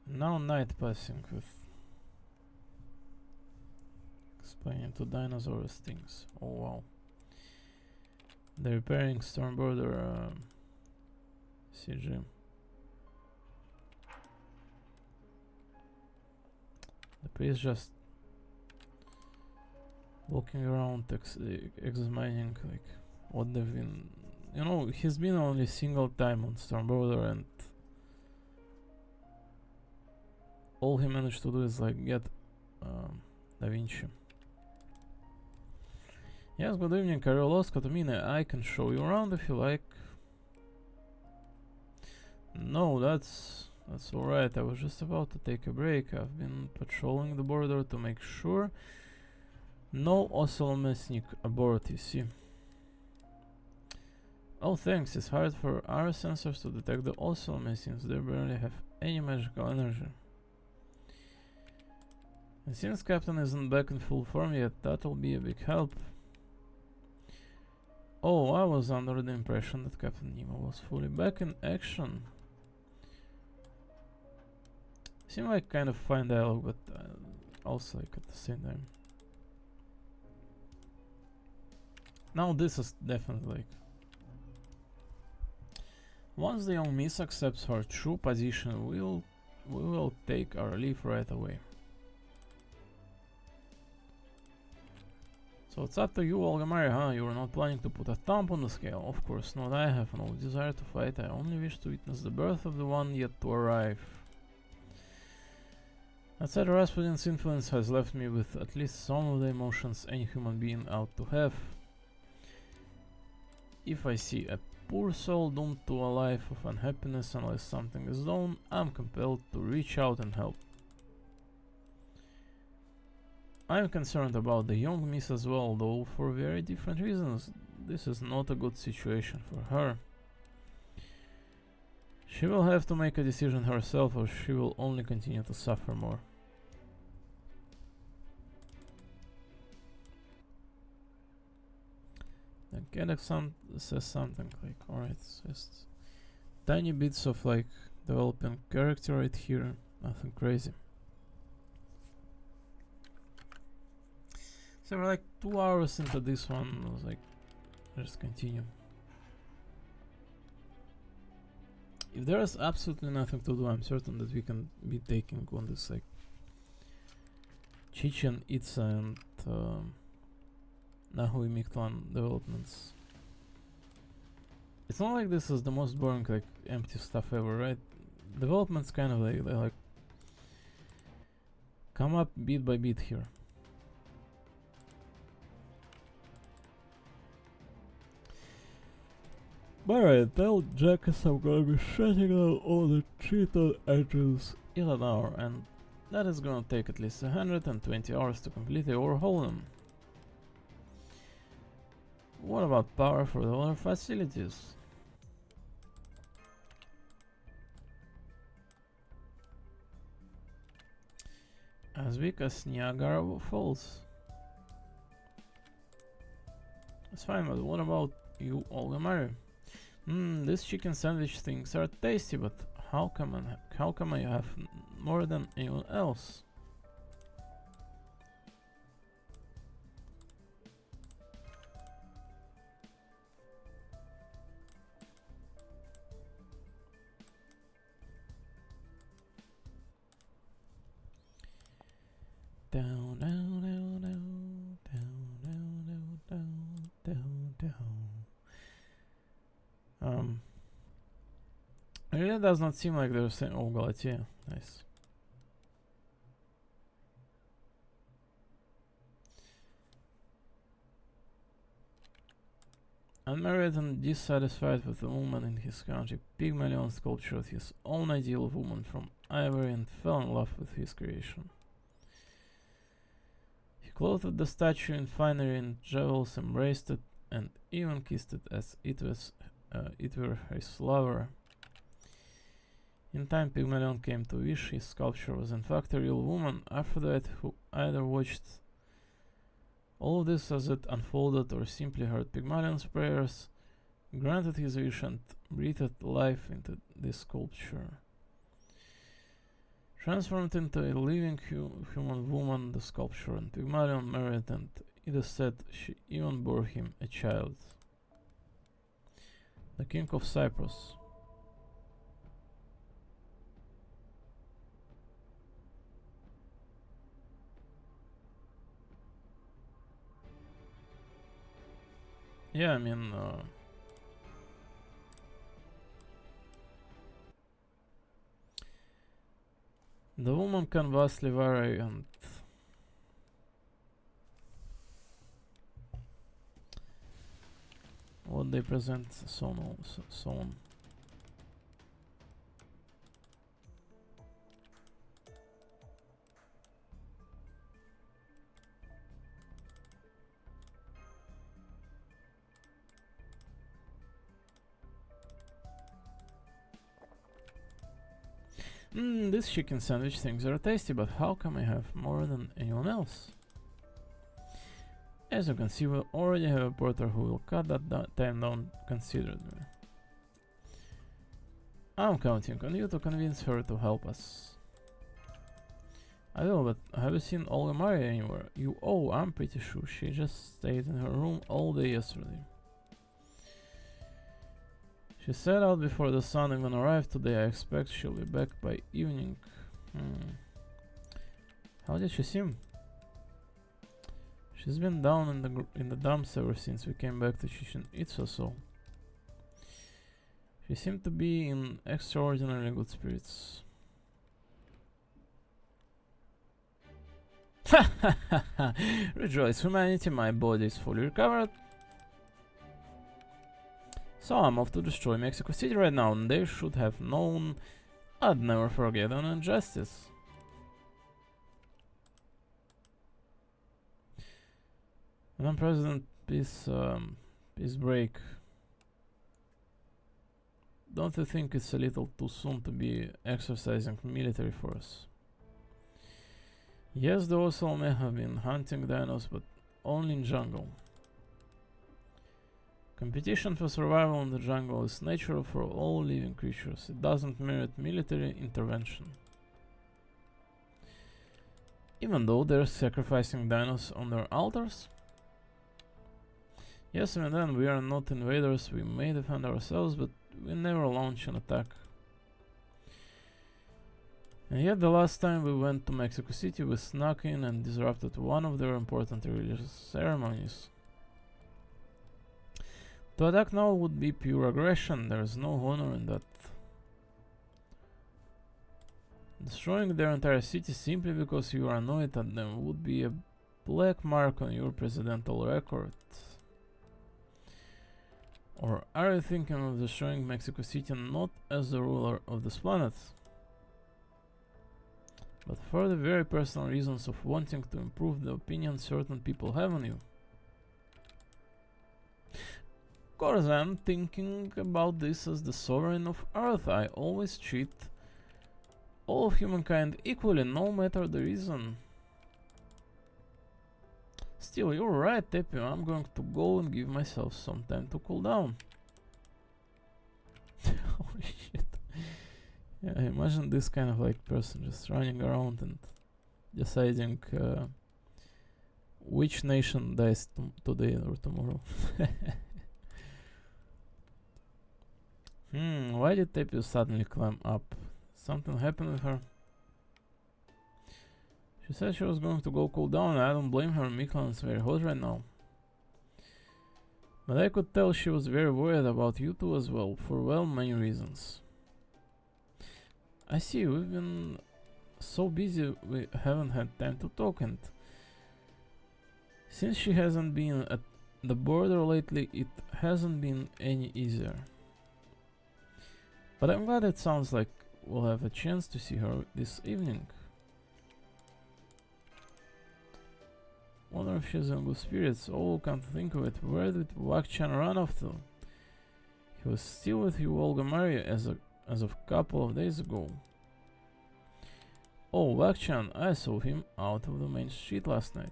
Now night passing with explaining to dinosaurs things. Oh wow. They're repairing Stormborder CG. The priest just walking around examining like what they've been, you know, he's been only a single time on Stormborder and all he managed to do is like get Da Vinci. Yes, good evening, Carlos Cotamine. I can show you around if you like. No, that's alright. I was just about to take a break. I've been patrolling the border to make sure no Osolomesnik aboard, you see. Oh, thanks. It's hard for our sensors to detect the Osolomesins. They barely have any magical energy. And since Captain isn't back in full form yet, that'll be a big help. Oh, I was under the impression that Captain Nemo was fully back in action. Seemed like kind of fine dialogue, but also like at the same time. Now this is definitely like... Once the young Miss accepts her true position, we will take our leave right away. So it's up to you, Olgamari, huh? You are not planning to put a thumb on the scale. Of course not, I have no desire to fight. I only wish to witness the birth of the one yet to arrive. That said, Rasputin's influence has left me with at least some of the emotions any human being ought to have. If I see a poor soul doomed to a life of unhappiness unless something is done, I'm compelled to reach out and help. I'm concerned about the young miss as well, though for very different reasons. This is not a good situation for her. She will have to make a decision herself, or she will only continue to suffer more. Then Kedek says something like, alright, it's just tiny bits of like developing character right here, nothing crazy. So we're like 2 hours into this one. I was like, let's continue. If there is absolutely nothing to do, I'm certain that we can be taking on this like Chichen Itza and Nahui Mictlan developments. It's not like this is the most boring, like, empty stuff ever, right? Developments kind of they like come up bit by bit here. Alright, tell Jackass I'm gonna be shutting down all the cheated engines in an hour, and that is gonna take at least 120 hours to completely overhaul them. What about power for the other facilities? As big as Niagara Falls. That's fine, but what about you, Olga Maria? These chicken sandwich things are tasty, but how come I have more than anyone else? Down, down, down, down, down, down, down, down, down. It really does not seem like they're saying, oh, Galatia, nice. Unmarried and dissatisfied with the woman in his country, Pygmalion sculptured his own ideal of woman from ivory and fell in love with his creation. He clothed the statue in finery and jewels, embraced it, and even kissed it as it were his lover. In time, Pygmalion came to wish his sculpture was in fact a real woman. Aphrodite, who either watched all of this as it unfolded or simply heard Pygmalion's prayers, granted his wish and breathed life into this sculpture. Transformed into a living human woman, the sculpture and Pygmalion married, and it is said she even bore him a child. The King of Cyprus. Yeah, I mean, the woman can vastly vary, and what they present, so on. These chicken sandwich things are tasty, but how come I have more than anyone else? As you can see, we already have a porter who will cut that time down considerably. I'm counting on you to convince her to help us. I will, but have you seen Olga Maria anywhere? I'm pretty sure she just stayed in her room all day yesterday. She set out before the sun even arrived today. I expect she'll be back by evening. How did she seem? She's been down in the dumps ever since we came back to Chichen Itza, so she seemed to be in extraordinarily good spirits. Rejoice, humanity, my body is fully recovered. So I'm off to destroy Mexico City right now, and they should have known I'd never forget an injustice. Madam President, please break. Don't you think it's a little too soon to be exercising military force? Yes, the Osel may have been hunting dinos, but only in jungle. Competition for survival in the jungle is natural for all living creatures. It doesn't merit military intervention. Even though they're sacrificing dinos on their altars? Yes, even then, we are not invaders. We may defend ourselves, but we never launch an attack. And yet the last time we went to Mexico City, we snuck in and disrupted one of their important religious ceremonies. To attack now would be pure aggression, there is no honor in that. Destroying their entire city simply because you are annoyed at them would be a black mark on your presidential record. Or are you thinking of destroying Mexico City not as the ruler of this planet, but for the very personal reasons of wanting to improve the opinion certain people have on you? Of course, I'm thinking about this as the sovereign of Earth. I always treat all of humankind equally, no matter the reason. Still, you're right, Tepi. I'm going to go and give myself some time to cool down. Holy shit. Yeah, I imagine this kind of like person just running around and deciding which nation dies today or tomorrow. Why did Tepi suddenly climb up? Something happened with her? She said she was going to go cool down. I don't blame her. Miklan is very hot right now. But I could tell she was very worried about you two as well, for well many reasons. I see, we've been so busy we haven't had time to talk, and since she hasn't been at the border lately, it hasn't been any easier. But I'm glad it sounds like we'll have a chance to see her this evening. Wonder if she's in good spirits. Oh, come to think of it, where did Wak-chan run off to? He was still with you, Olga Maria, as of a couple of days ago. Oh, Wak-chan, I saw him out of the main street last night.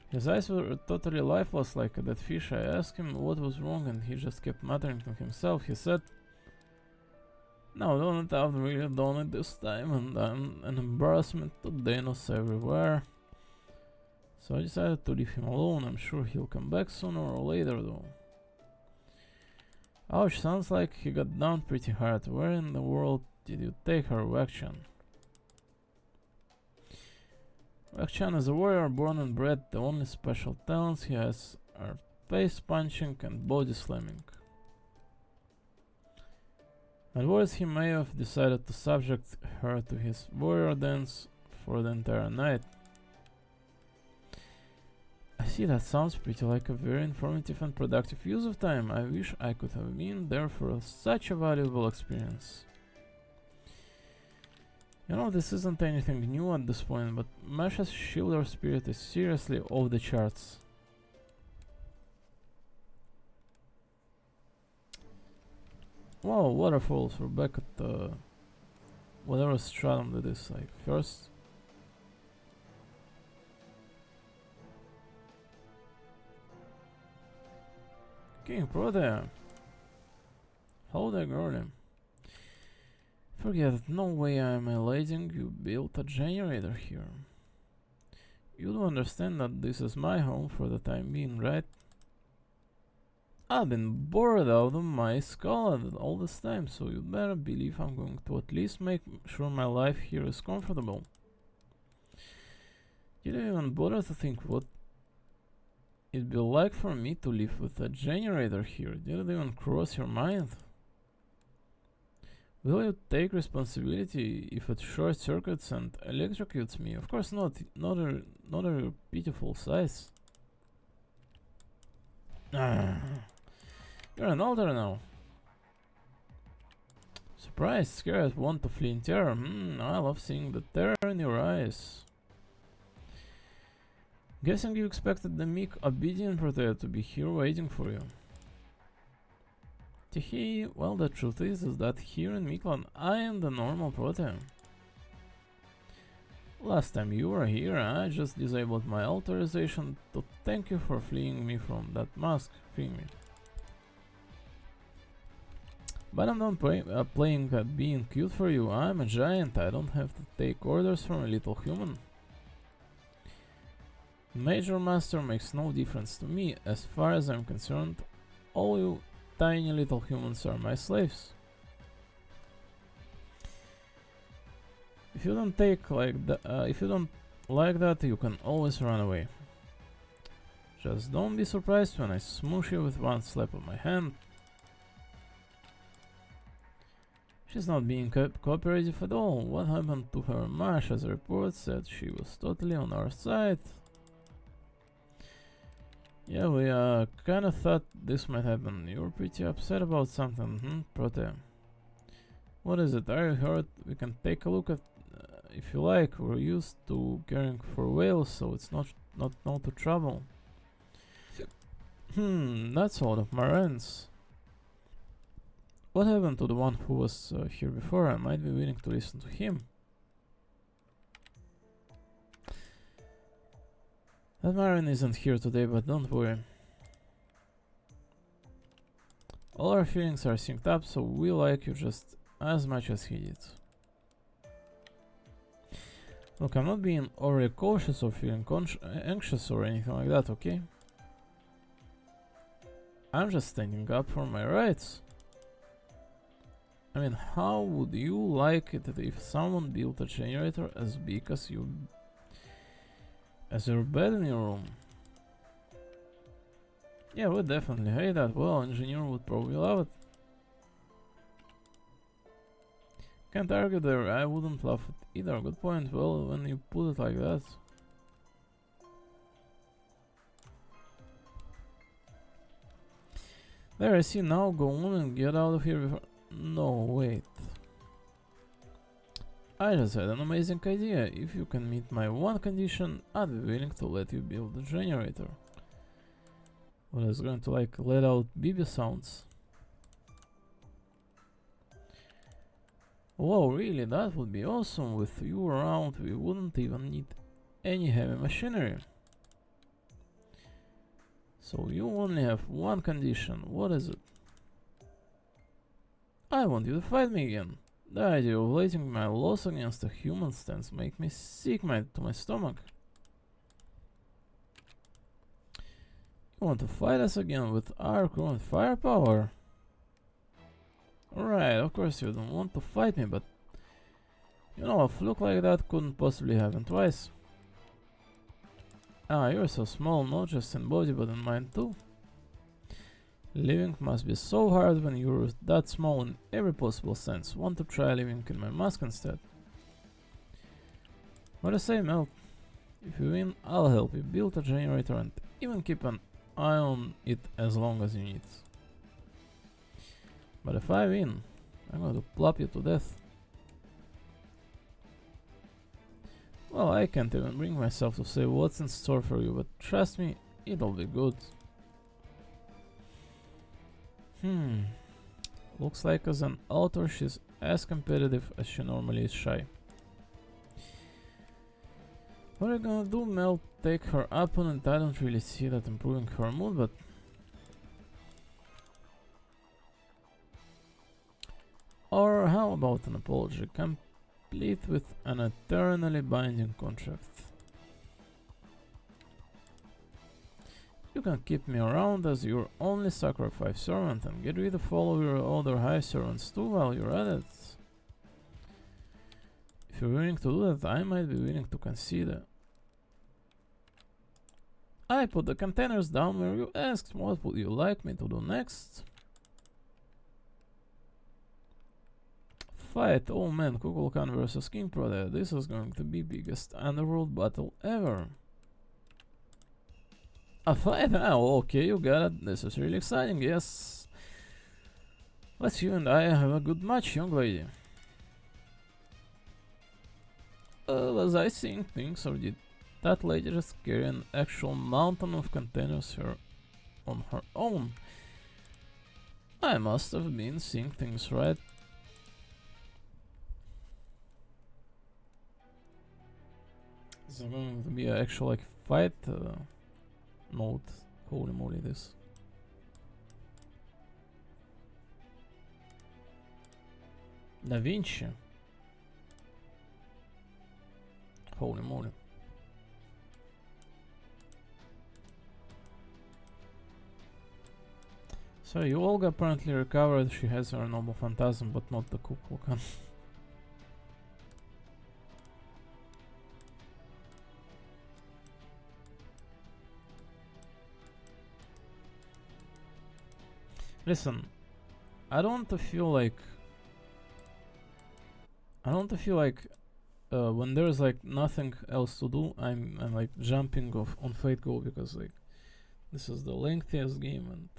His eyes were totally lifeless like a dead fish. I asked him what was wrong and he just kept muttering to himself. He said, "No, don't it, I've really done it this time and I'm an embarrassment to Danos everywhere." So I decided to leave him alone. I'm sure he'll come back sooner or later though. Ouch, sounds like he got down pretty hard. Where in the world did you take her, Wak-chan? Wak-chan is a warrior born and bred. The only special talents he has are face punching and body slamming. At worst, he may have decided to subject her to his warrior dance for the entire night. I see, that sounds pretty like a very informative and productive use of time. I wish I could have been there for such a valuable experience. You know, this isn't anything new at this point, but Masha's Shielder spirit is seriously off the charts. Wow, waterfalls. We're back at the whatever stratum that is, like first. King Protea. Hello there, girlie. Forget it, no way I'm elating. You built a generator here. You do understand that this is my home for the time being, right? I've been bored out of my skull all this time, so you better believe I'm going to at least make sure my life here is comfortable. Did you even bother to think what it'd be like for me to live with a generator here? Did it even cross your mind? Will you take responsibility if it short circuits and electrocutes me? Of course not. Not a pitiful size. You're an older now. Surprised, scared, want to flee in terror. I love seeing the terror in your eyes. Guessing you expected the meek, obedient Protea to be here waiting for you. Teehee, well, the truth is that here in Miklan, I am the normal Protea. Last time you were here, I just disabled my authorization to thank you for freeing me from that mask. Free me. But I'm not playing at being cute for you. I'm a giant. I don't have to take orders from a little human. Major Master makes no difference to me. As far as I'm concerned, all you tiny little humans are my slaves. If you don't take like that, if you don't like that, you can always run away. Just don't be surprised when I smoosh you with one slap of my hand. She's not being cooperative at all. What happened to her? Masha's report said she was totally on our side. Yeah, we kinda thought this might happen. You're pretty upset about something, Protea? What is it? Are you hurt? We can take a look at if you like. We're used to caring for whales, so it's not no to trouble. That's all of Marans. What happened to the one who was here before? I might be willing to listen to him. That Marin isn't here today, but don't worry. All our feelings are synced up, so we like you just as much as he did. Look, I'm not being overly cautious or feeling anxious or anything like that, okay? I'm just standing up for my rights. I mean, how would you like it if someone built a generator as big as your bed in your room? Yeah, we'd definitely hate that. Well, engineer would probably love it. Can't argue there, I wouldn't love it either. Good point. Well, when you put it like that. There, I see now. Go on and get out of here before... No, wait. I just had an amazing idea. If you can meet my one condition, I'd be willing to let you build the generator. Well, it's going to like let out BB sounds. Whoa, really? That would be awesome. With you around, we wouldn't even need any heavy machinery. So you only have one condition. What is it? I want you to fight me again. The idea of letting my loss against a human stance make me sick to my stomach. You want to fight us again with our current firepower? Alright, of course you don't want to fight me, but you know, a fluke like that couldn't possibly happen twice. Ah, you're so small, not just in body but in mind too. Living must be so hard when you're that small in every possible sense. Want to try living in my mask instead? What I say, Mel? If you win, I'll help you build a generator and even keep an eye on it as long as you need. But if I win, I'm going to plop you to death. Well, I can't even bring myself to say what's in store for you, but trust me, it'll be good. Looks like as an author she's as competitive as she normally is shy. What are you gonna do, Mel? Take her opponent? I don't really see that improving her mood, but... Or how about an apology, complete with an eternally binding contract? You can keep me around as your only sacrifice servant and get rid of all of your other hive servants too while you're at it. If you're willing to do that, I might be willing to consider. I put the containers down where you asked. What would you like me to do next? Fight! Oh man, Kukulkan vs King Protea. This is going to be biggest underworld battle ever. A fight now, okay, you got it. This is really exciting, yes. Let's you and I have a good match, young lady. Was I seeing things, or did that lady just carry an actual mountain of containers here on her own? I must have been seeing things right. Is there going to be an actual like fight? Mode. Holy moly, this. Da Vinci. Holy moly. So Olga apparently recovered. She has her noble phantasm, but not the Kukulkan. Listen, I don't want to feel like when there's like nothing else to do, I'm like jumping off on Fate Go because like this is the lengthiest game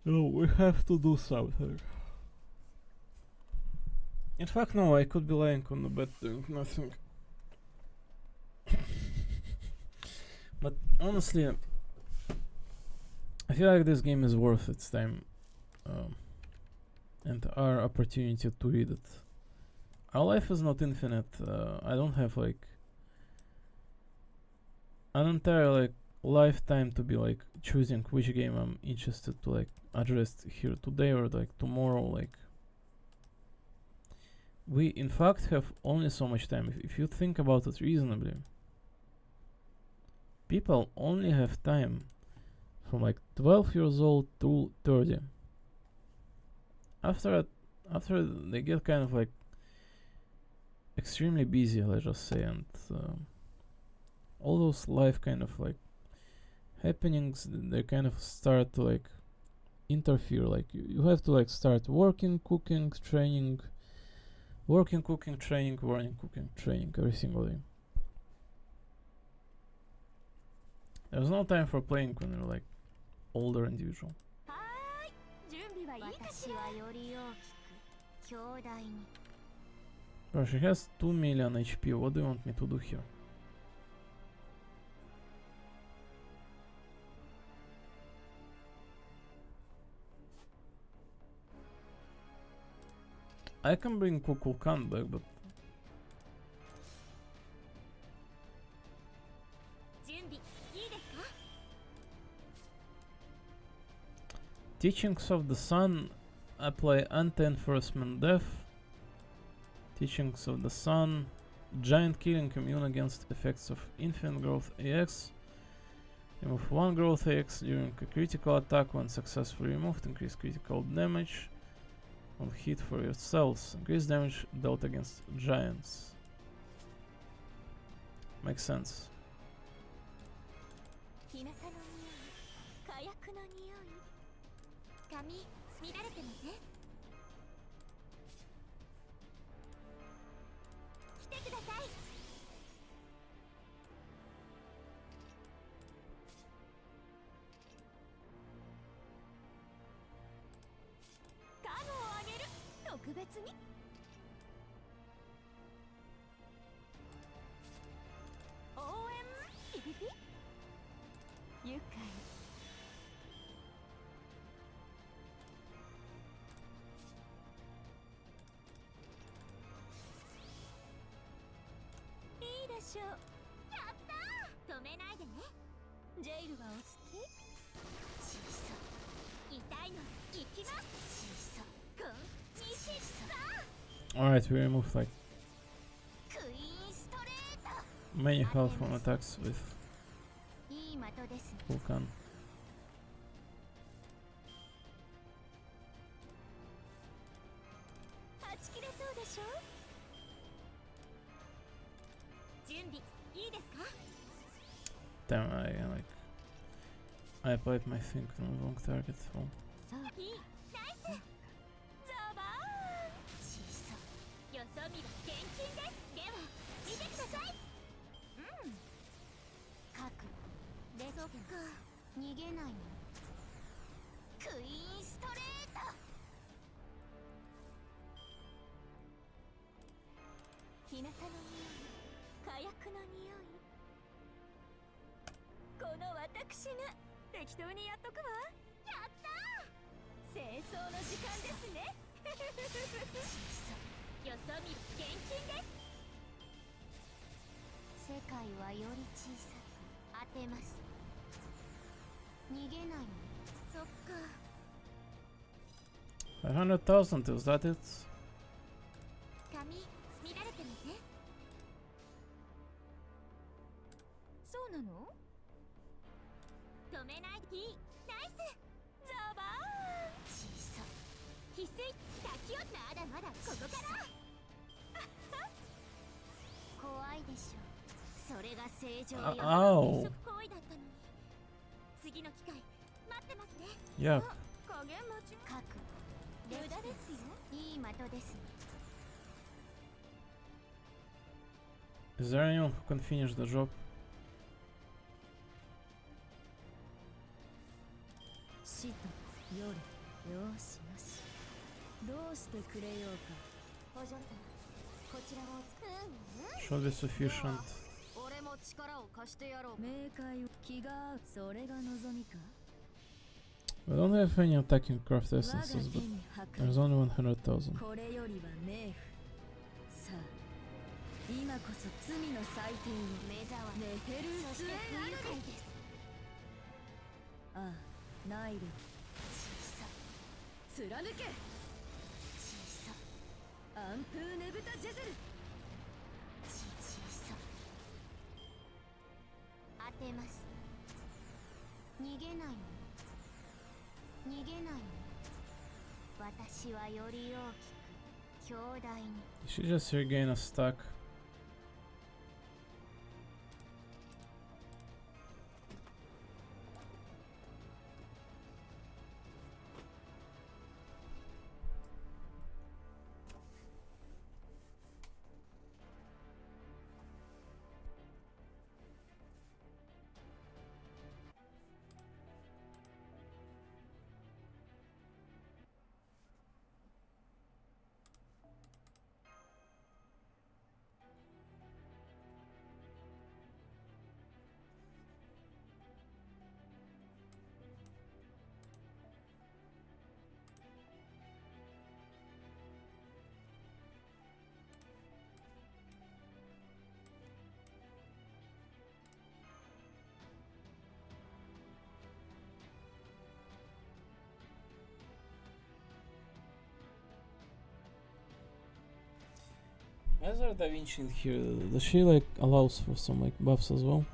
and we have to do something. In fact, no, I could be lying on the bed doing nothing. But honestly, I feel like this game is worth its time and our opportunity to read it. Our life is not infinite. I don't have like an entire like lifetime to be like choosing which game I'm interested to like address here today or like tomorrow. Like we in fact have only so much time. If you think about it reasonably, people only have time from like 12 years old to 30. After they get kind of like extremely busy, let's just say, and all those life kind of like happenings, they kind of start to like interfere. Like you have to like start working, cooking, training, working, cooking, training, working, cooking, training every single day. There's no time for playing when you're like older individual. Bro, she has 2 million HP. What do you want me to do here? I can bring Kukulkan back, but Teachings of the Sun apply anti-enforcement death. Teachings of the Sun, giant killing immune against effects of infinite growth AX. Remove 1 growth AX during a critical attack when successfully removed. Increase critical damage on hit for yourselves. Increase damage dealt against giants. Makes sense. Alright, we remove like many health from attacks with Vulcan. Damn, I applied my thing on the wrong target. Oh. $500,000, is that it? Ow! してますね。 Yeah. 加減待ち書く無駄ですよ。いい的です。 Is there anyone who can finish the job? 死と夜。よしよし。どうしてくれようか。お嬢様、こちらをShould be sufficient. 俺も力を貸してやろう。冥界を気が合う。それが望みか。 We don't have any attacking craft essences, but there's only 100,000. これよりは冥府。さあ、今こそ罪の祭典を。目障り。ネフェルースエナルです。ああ、ナイル。小さ。貫け。小さ。アンプーネブタジェゼル。小さ。当てます。逃げないの。逃げないの。私はより大きく強大に。 You should just regain a stack. Why is there Da Vinci in here? Does she like allows for some like buffs as well?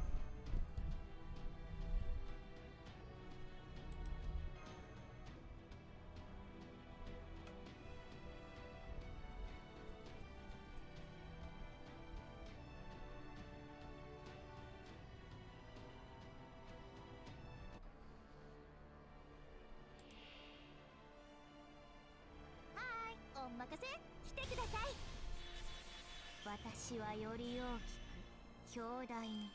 Hi, お任せ。来てください。私はより大きく強大に。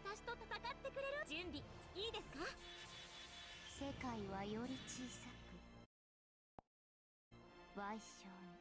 私と戦ってくれる。準備いいですか。世界はより小さく賠償に。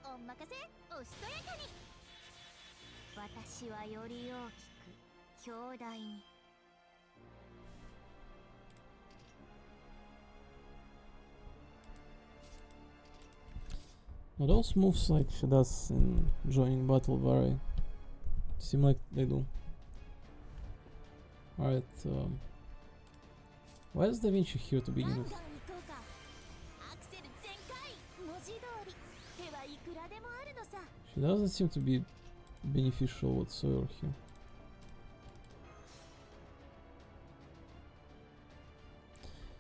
お任せ。おしとやかに。私はより大きく強大に。Now those moves like she does in joining battle vary. Seem like they do. Alright, why is Da Vinci here to begin with? She doesn't seem to be beneficial whatsoever here.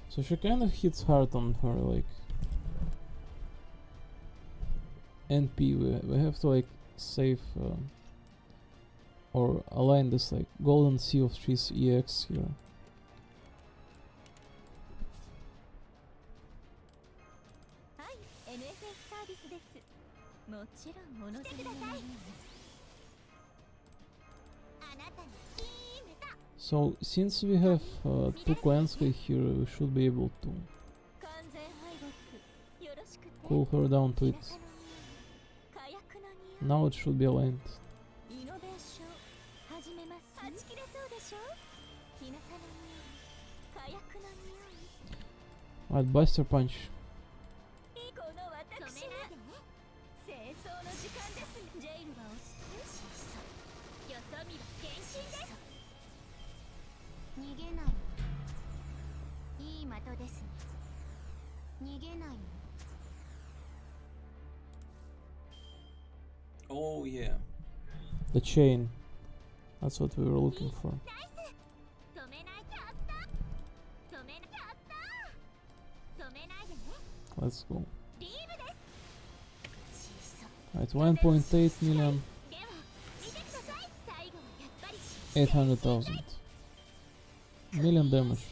So she kind of hits hard on her like NP. We have to like save or align this like golden sea of trees EX here. So since we have two Klanska here, we should be able to cool her down to it. Now it should be aligned. Alright, Buster Punch. Oh yeah. The chain. That's what we were looking for. Let's go. At 1.8 million. 800,000. Million damage.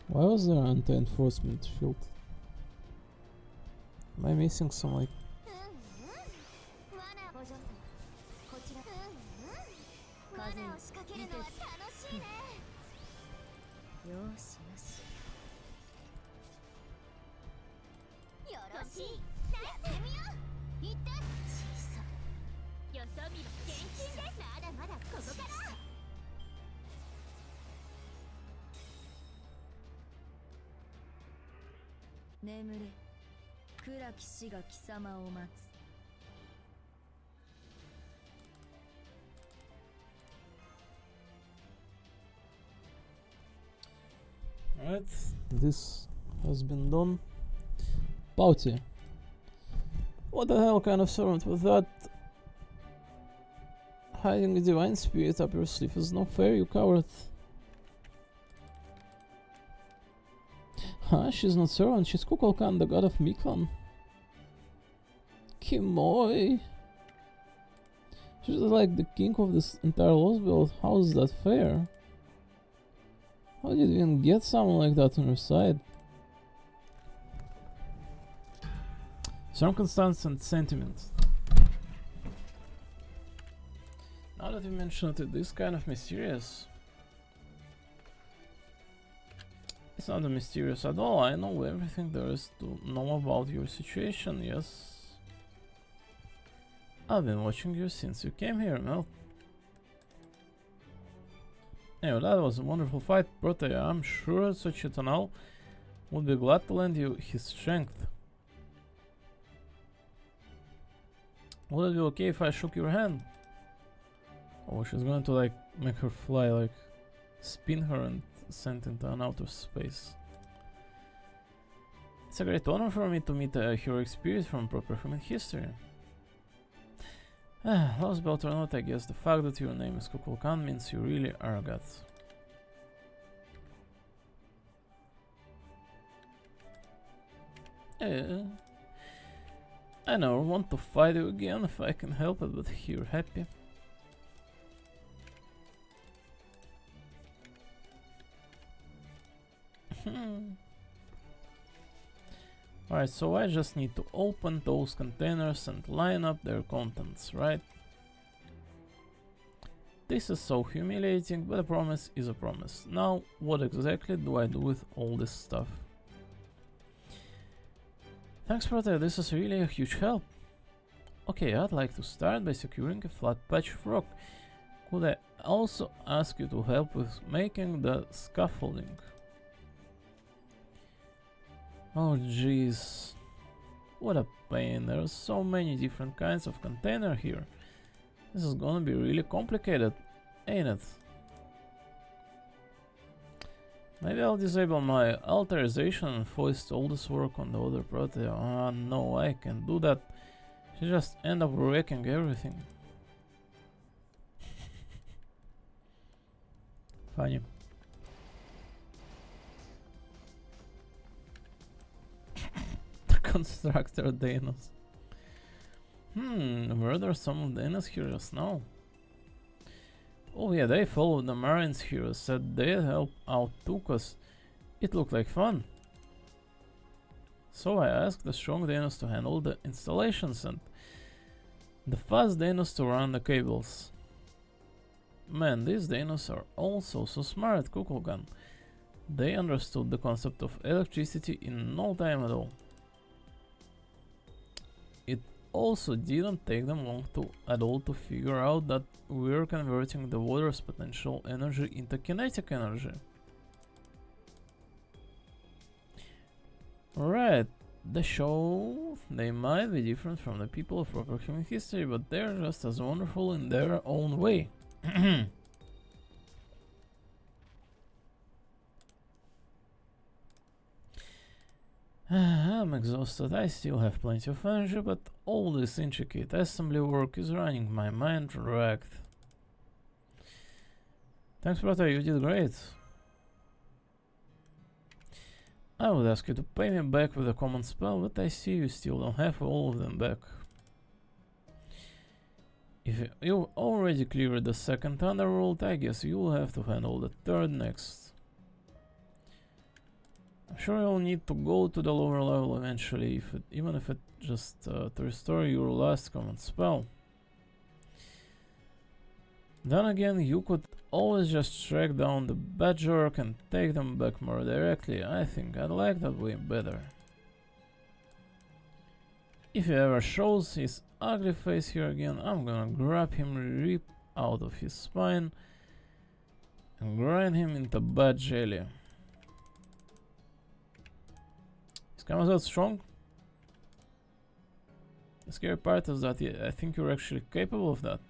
Why was there an anti-enforcement shield? Am I missing some like... Alright, this has been done. Pouty. What the hell kind of servant was that? Hiding a divine spirit up your sleeve is no fair, you coward. Huh? She's not servant, she's Kukulkan, the god of Miklan. Kimoy. She's like the king of this entire Lost World. How is that fair? How did you even get someone like that on your side? Circumstance and sentiment. Now that you mentioned it, this kind of mysterious. It's not mysterious at all. I know everything there is to know about your situation, yes. I've been watching you since you came here, Mel. Anyway, that was a wonderful fight, Protea. I'm sure Xochitl would be glad to lend you his strength. Would it be okay if I shook your hand? Oh, she's going to like make her fly, like spin her and send into an outer space. It's a great honor for me to meet a heroic spirit from proper human history. Lost belt or not, I guess the fact that your name is Kukulkan means you really are a god. I never want to fight you again if I can help it, but you're happy. Alright, so I just need to open those containers and line up their contents, right? This is so humiliating, but a promise is a promise. Now, what exactly do I do with all this stuff? Thanks, Protea, this is really a huge help. Okay, I'd like to start by securing a flat patch of rock. Could I also ask you to help with making the scaffolding? Oh jeez, what a pain, there are so many different kinds of container here. This is gonna be really complicated, ain't it? Maybe I'll disable my alteration and foist all this work on the other Protea. Ah no, I can't do that. She just end up wrecking everything. Funny. Constructor Danos. Were there some of Danos here just now? Oh yeah, they followed the Marines here, said they'd help out too, cause it looked like fun. So I asked the strong Danos to handle the installations and the fast Danos to run the cables. Man, these Danos are also so smart, Kukulkan. They understood the concept of electricity in no time at all. It also didn't take them long at all to figure out that we're converting the water's potential energy into kinetic energy. Right, the show, they might be different from the people of proper human history, but they're just as wonderful in their own way. I'm exhausted, I still have plenty of energy, but all this intricate assembly work is running my mind ragged. Thanks, Protea, you did great. I would ask you to pay me back with a common spell, but I see you still don't have all of them back. If you already cleared the second underworld, I guess you'll have to handle the third next. I'm sure you'll need to go to the lower level eventually, even if it's just to restore your last common spell. Then again, you could always just track down the Badgerk and take them back more directly. I think I'd like that way better. If he ever shows his ugly face here again, I'm gonna grab him, rip out of his spine and grind him into bad jelly. Is Kamazot strong? The scary part is that I think you're actually capable of that.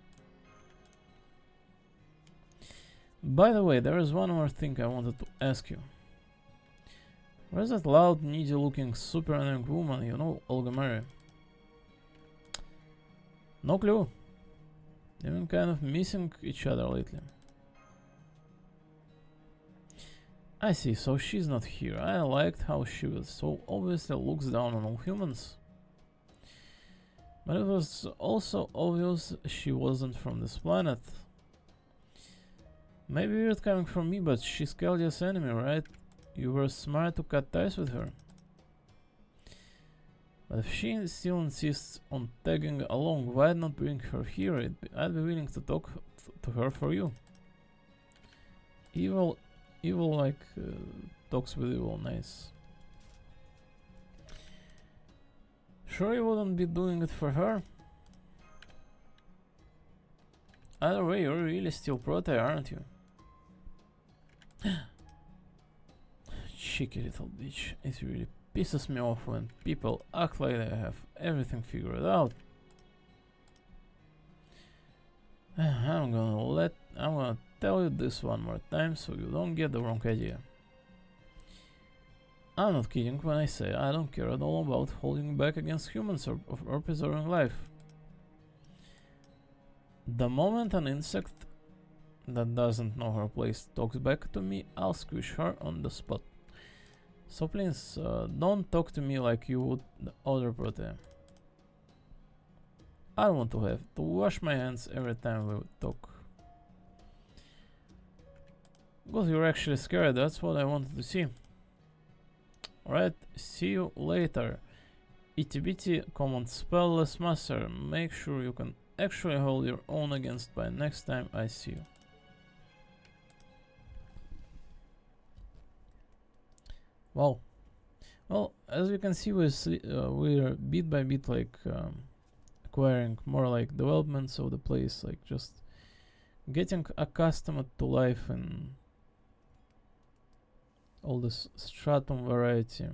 By the way, there is one more thing I wanted to ask you. Where's that loud, needy looking super annoying woman, you know, Olga Mary? No clue. They've been kind of missing each other lately. I see, so she's not here. I liked how she was so obviously looks down on all humans. But it was also obvious she wasn't from this planet. Maybe weird coming from me, but she's Keldia's enemy, right? You were smart to cut ties with her. But if she still insists on tagging along, why not bring her here? I'd be willing to talk to her for you. Evil like talks with evil, nice. Sure you wouldn't be doing it for her? Either way, you're really still Protea, aren't you? Cheeky little bitch. It really pisses me off when people act like they have everything figured out. I'm gonna tell you this one more time so you don't get the wrong idea. I'm not kidding when I say I don't care at all about holding back against humans or preserving life. The moment an insect that doesn't know her place talks back to me, I'll squish her on the spot. So please, don't talk to me like you would the other protein. I don't want to have to wash my hands every time we talk. Because you're actually scared, that's what I wanted to see. Alright, see you later. Itty bitty common spellless master. Make sure you can actually hold your own against by next time I see you. Wow. Well, as you can see, we're bit by bit like acquiring more like developments of the place, like just getting accustomed to life in all this stratum variety.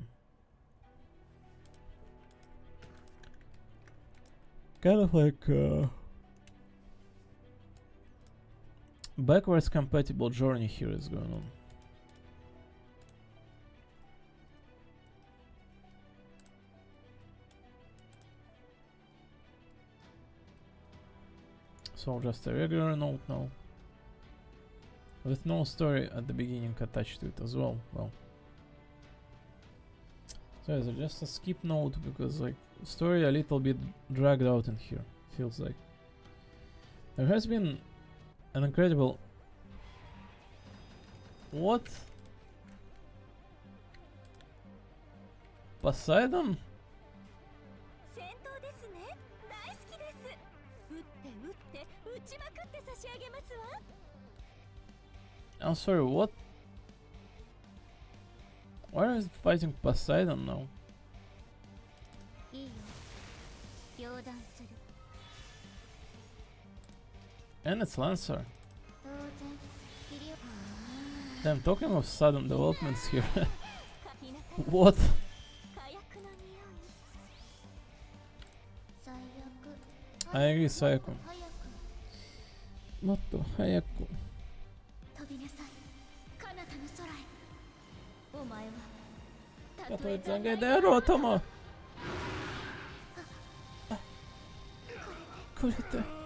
Kind of like backwards compatible journey here is going on. So just a regular note now, with no story at the beginning attached to it as well. Well, so it's just a skip note because like story a little bit dragged out in here, feels like. There has been an incredible... What? Poseidon? I'm sorry, what? Why are you fighting Poseidon now? And it's Lancer. Damn, talking of sudden developments here. What? あやぎさやくんもっと早くたとえ残骸であろうともこれで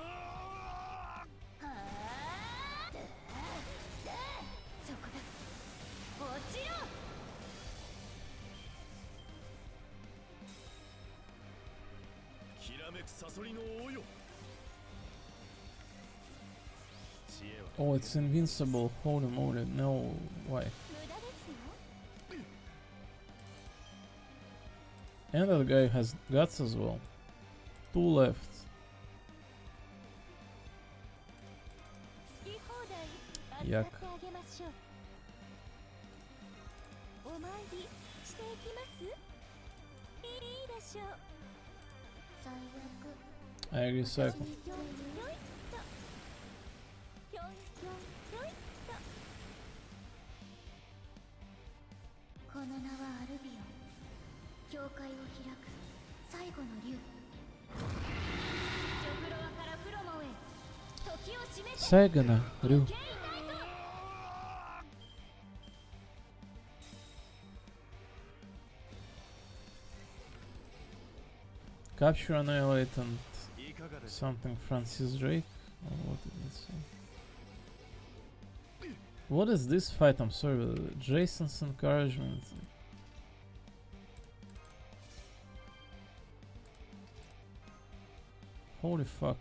Oh, it's invincible. Holy moly, no, why? And that guy has guts as well. 2 left. Yuck. I agree, cycle. Saigana, Ryu. Capture, annihilate, and something Francis Drake? Or what did it say? What is this fight? I'm sorry, Jason's encouragement. Holy fuck.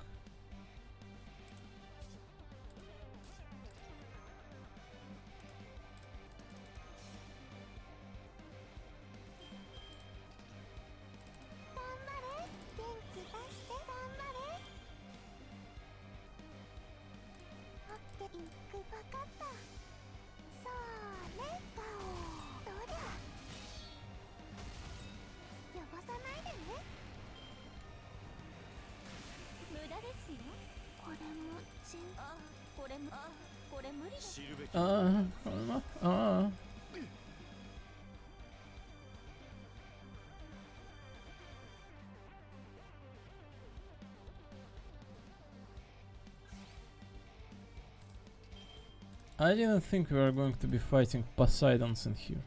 I didn't think we were going to be fighting Poseidons in here.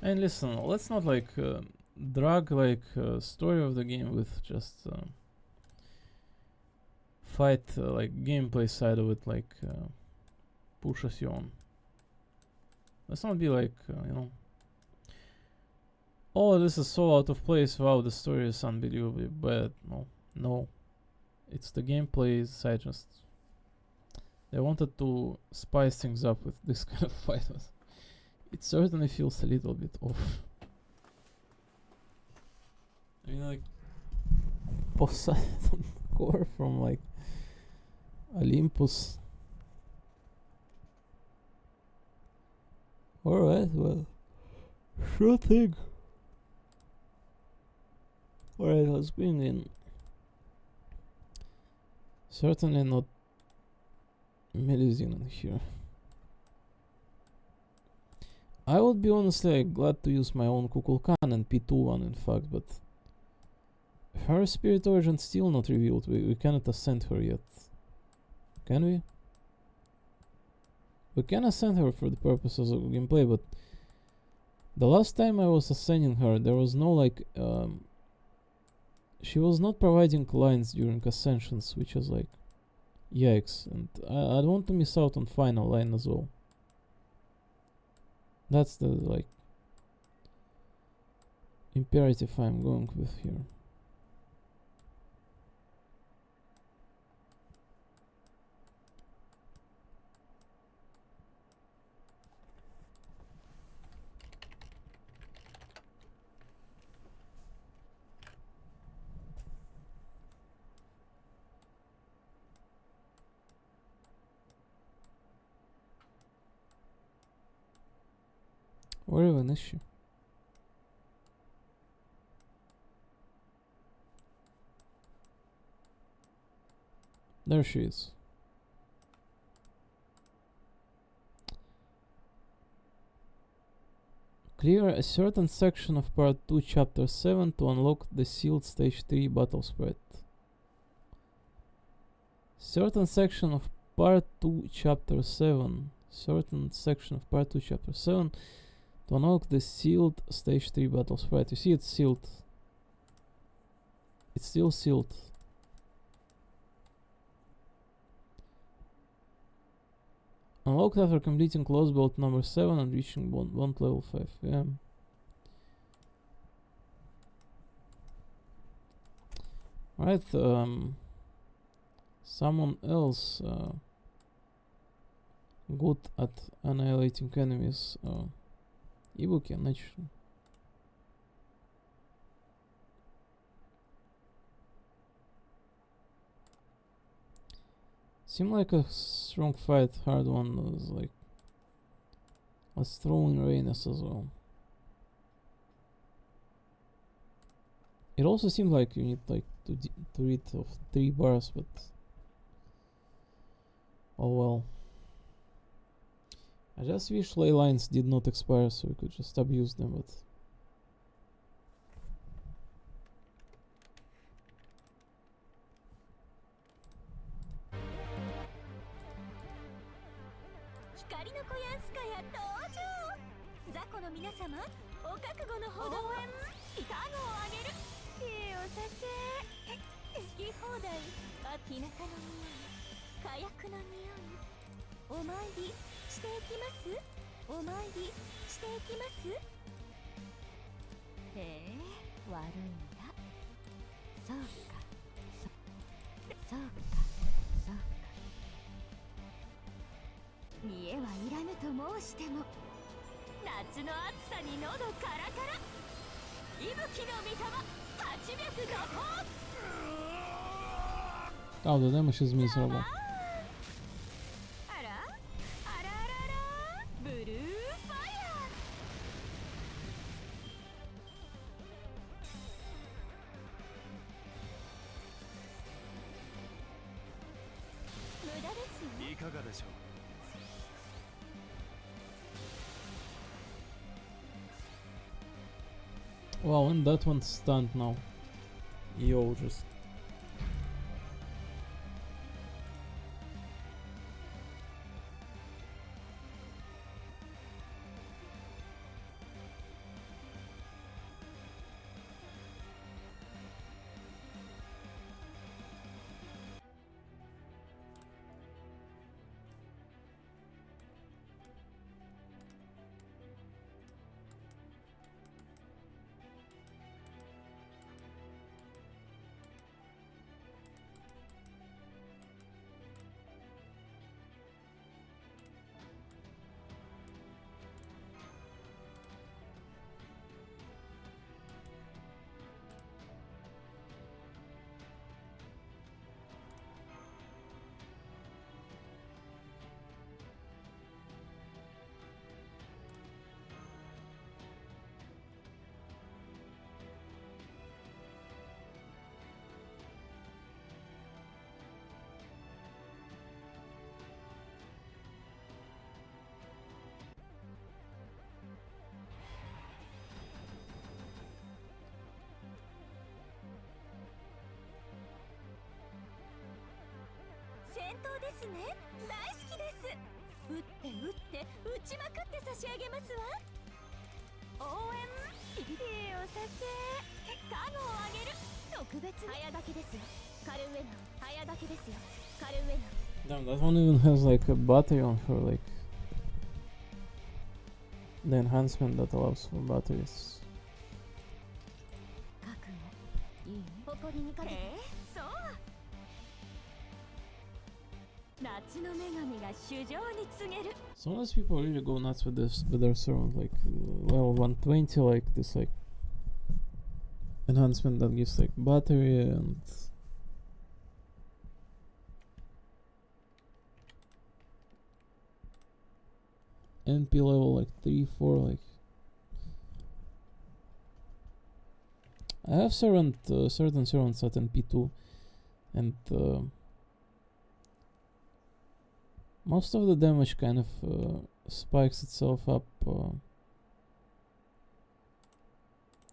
And listen, let's not like drag like story of the game with just fight like gameplay side of it like pushes you on. Let's not be like you know, oh, this is so out of place, wow, the story is unbelievably bad. No, it's the gameplay side. Just they wanted to spice things up with this kind of fight. It certainly feels a little bit off. I mean, like Poseidon core from like Olympus. Alright, well, sure thing. Alright, let's bring in. Certainly not Melusine in here. I would be honestly like, glad to use my own Kukulkan and P2 one in fact, but her spirit origin still not revealed. We cannot ascend her yet. Can we? We can ascend her for the purposes of gameplay, but the last time I was ascending her, there was no like she was not providing lines during ascensions, which is like yikes, and I don't want to miss out on final line as well. That's the like imperative I'm going with here. Where even is she? There she is. Clear a certain section of part 2 chapter 7 to unlock the sealed stage 3 battle sprite. Certain section of part 2 chapter 7. Certain section of part 2 chapter 7 to unlock the sealed stage 3 battle sprite. You see it's sealed. It's still sealed. Unlocked after completing close belt number 7 and reaching bond level 5. Yeah. Right, someone else good at annihilating enemies. Ibuki, naturally. Seemed like a strong fight, hard one. Was like, let's throw in Reynes as well. It also seemed like you need like to read of 3 bars, but oh well. I just wish ley lines did not expire so we could just abuse them, but oh, the damage is miserable. Wow, and that one's stunned now. Yo, just damn, that one even has like a battery on her, like the enhancement that allows for batteries. 誇りにかけてそう夏の女神が主情に告げる Some of these people really go nuts with this, with their servant, like level 120, like this like enhancement that gives like battery and NP level like 3, 4, like I have certain servants at NP2 and most of the damage kind of spikes itself up.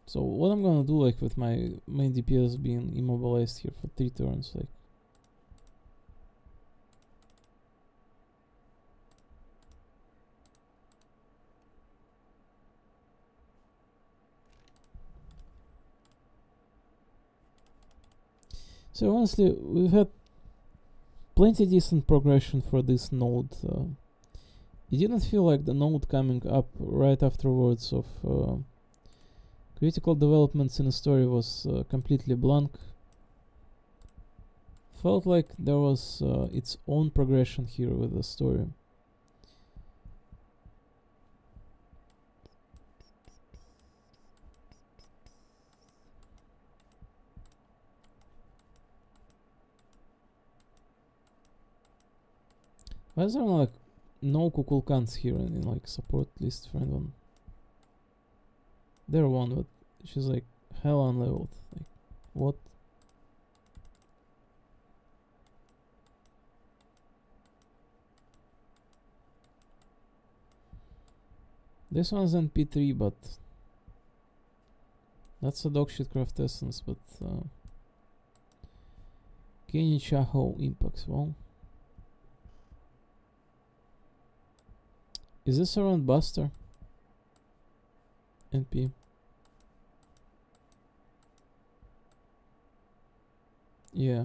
So what I'm gonna do, like with my main DPS being immobilized here for 3 turns, like so honestly, we've had plenty decent progression for this node. It didn't feel like the node coming up right afterwards of critical developments in the story was completely blank. Felt like there was its own progression here with the story. Why is there like no Kukulkans here in like support list for anyone? There one, but she's like hell unleveled. Like what? This one's NP3, but that's a dogshit craft essence, but Kenny Chaho impacts. Well, is this around Buster? NP. Yeah.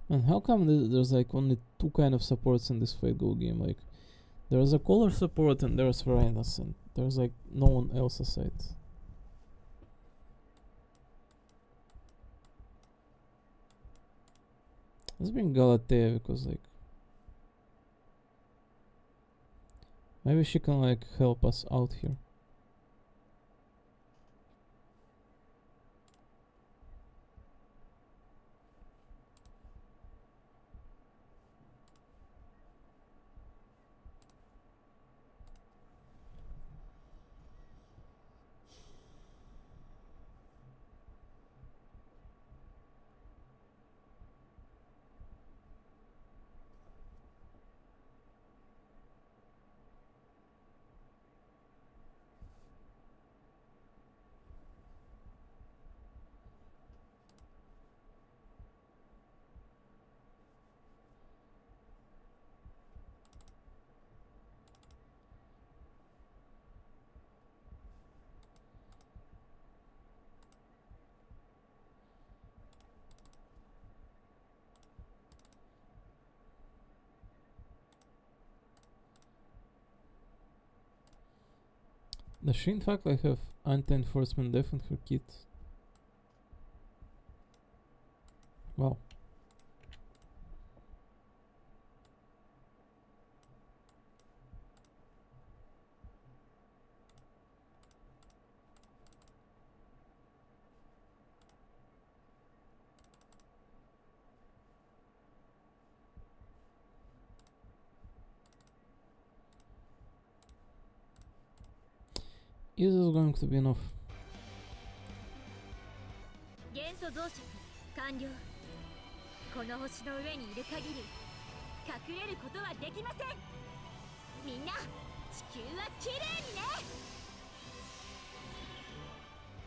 And how come there's like only 2 kind of supports in this Fate Go game? Like, there's a color support and there's Varanus, and there's like no one else aside. Let's bring Galatea because like maybe she can like help us out here. Does she in fact like have anti-enforcement death in her kit? Wow. Is this going to be enough? 元素増殖完了。この星の上にいる限り隠れることはできません。みんな地球はきれい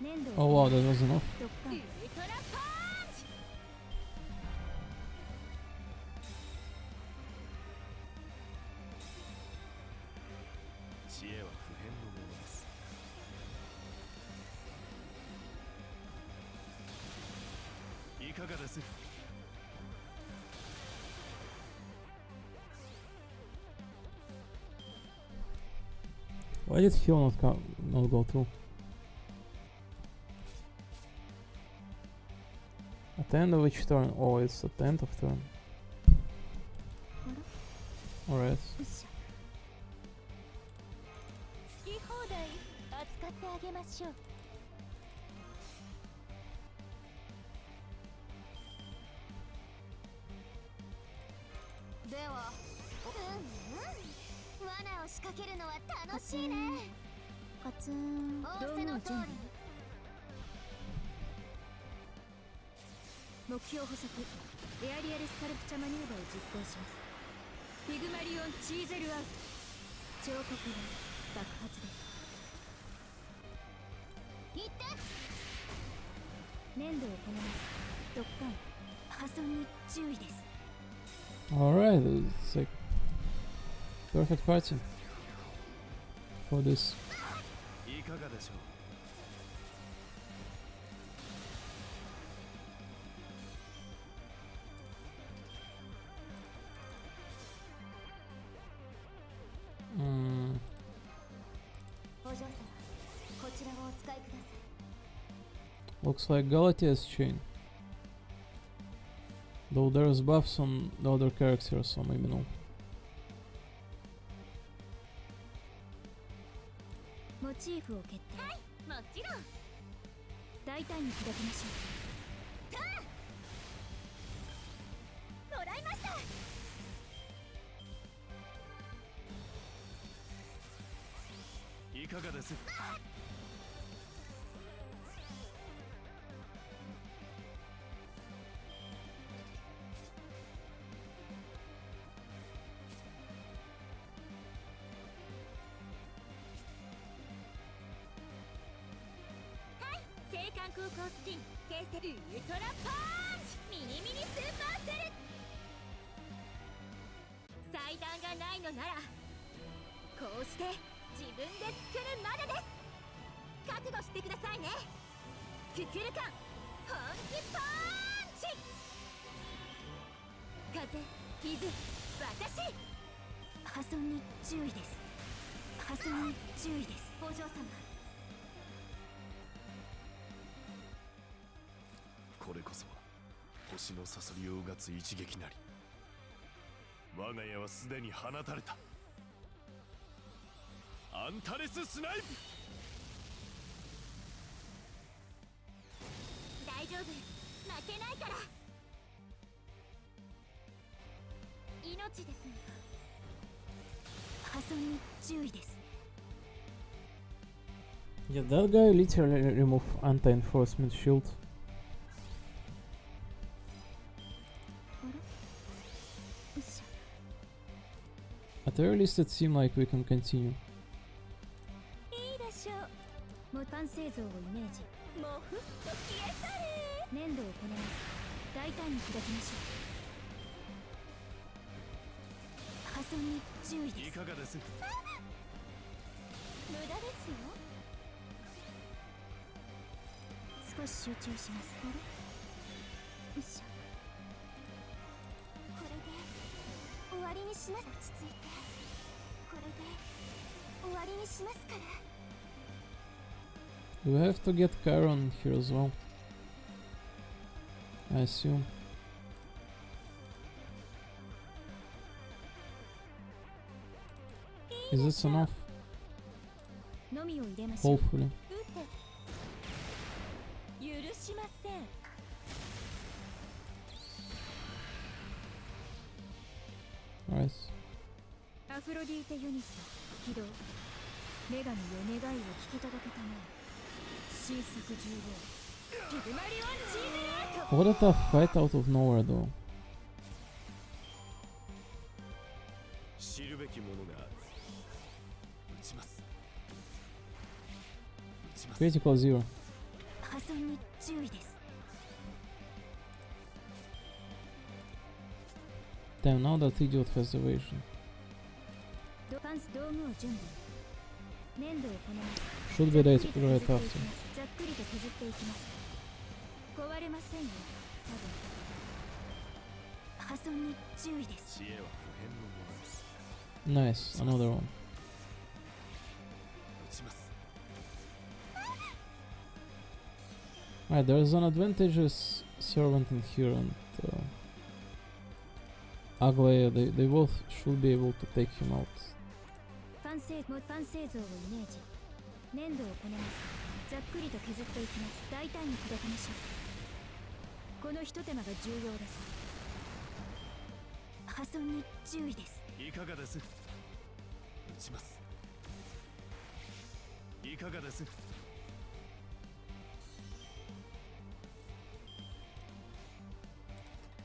にね。粘土 Oh wow, that was enough. ドッカンウルトラパンチ。知恵は不変のものです。いかがです？ Why did heal not go through? At the end of each turn. Oh, it's at the end of turn. Alright. 好き放題扱ってあげましょう。では、罠を仕掛けるのは楽しいね。カツン。道具の準備。目標補足。エアリアルスカルプチャマニューバーを実行します。ピグマリオンチーゼルアウト。彫刻は爆発です。行って。粘土をこねます。ドッカン。破損に注意です。 Alright, it's like perfect party for this. いかがでしょう。 お嬢様、こちらをお使いください。 Looks like Galatia's chain. Though there's buffs on the other characters, so maybe no. モチーフを決定。はい、もちろん。大胆に開きましょう。もらいました。いかがです？ 青函空港スキン形成ウルトラパンチ。ミニミニスーパーセル。祭壇がないのならこうして自分で作るまでです。覚悟してくださいね。ククルカン本気パンチ。風水私。破損に注意です。破損に注意です。お嬢様。 これこそは星のさそりをうがつ一撃なり。我が家はすでに放たれた。アンタレススナイプ。大丈夫、負けないから。命です。破損に注意です。 Yeah, that guy literally removed anti-enforcement shield. At the very least, it seemed like we can continue. いいでしょう。模範製造をイメージ。もふっと消え去れ。粘土をこねます。大胆に開きましょう。破損に注意です。いかがです？無駄ですよ。少し集中します。よいしょ。これで終わりにします。落ち着いて。これで終わりにしますから。We have to get Chiron here as well, I assume. Is this enough? のみを入れましょう。 Hopefully. 許しません。 Alright. アフロディーテユニス起動。女神よ願いを聞き届けたまえ。神速獣王ピグマリオンチーズアート。 What a tough fight out of nowhere though. 知るべきものがある。撃ちます。撃ちます。 Critical 0. 破損に注意です。 Damn, now that idiot has evasion. パンス道具を準備。粘土をこねます。 Should be right after. ざっくりと削っていきます。壊れませんよ。多分。破損に注意です。知恵は不変のものです。 Nice, another one. 撃ちます。 Alright, there's an advantageous servant in here and Aglaia, they both should be able to take him out. パン製造をイメージ。粘土をこねます。ざっくりと削っていきます。大胆に砕きましょう。この一手間が重要です。破損に注意です。いかがです。撃ちます。いかがです。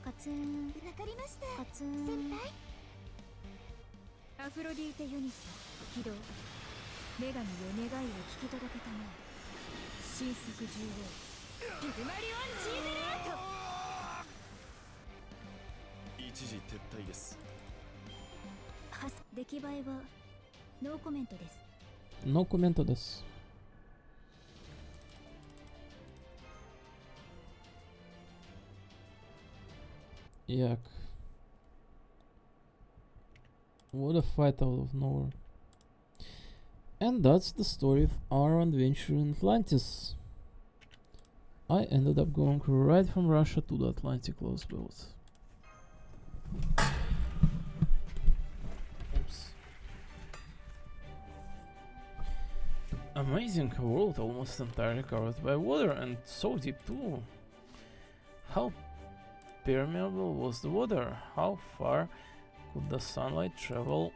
カツン。わかりました。カツン。先輩。アフロディーテユニス起動。女神よ願いを聞き届けたまえ。神速獣王ピグマリオンチーズアート。一時撤退です。出来栄えはノーコメントです。 No comment on this. Yuck. What a fight out of nowhere. And that's the story of our adventure in Atlantis. I ended up going right from Russia to the Atlantic Close Belt. Oops. Amazing, a world almost entirely covered by water and so deep too. How permeable was the water? How far could the sunlight travel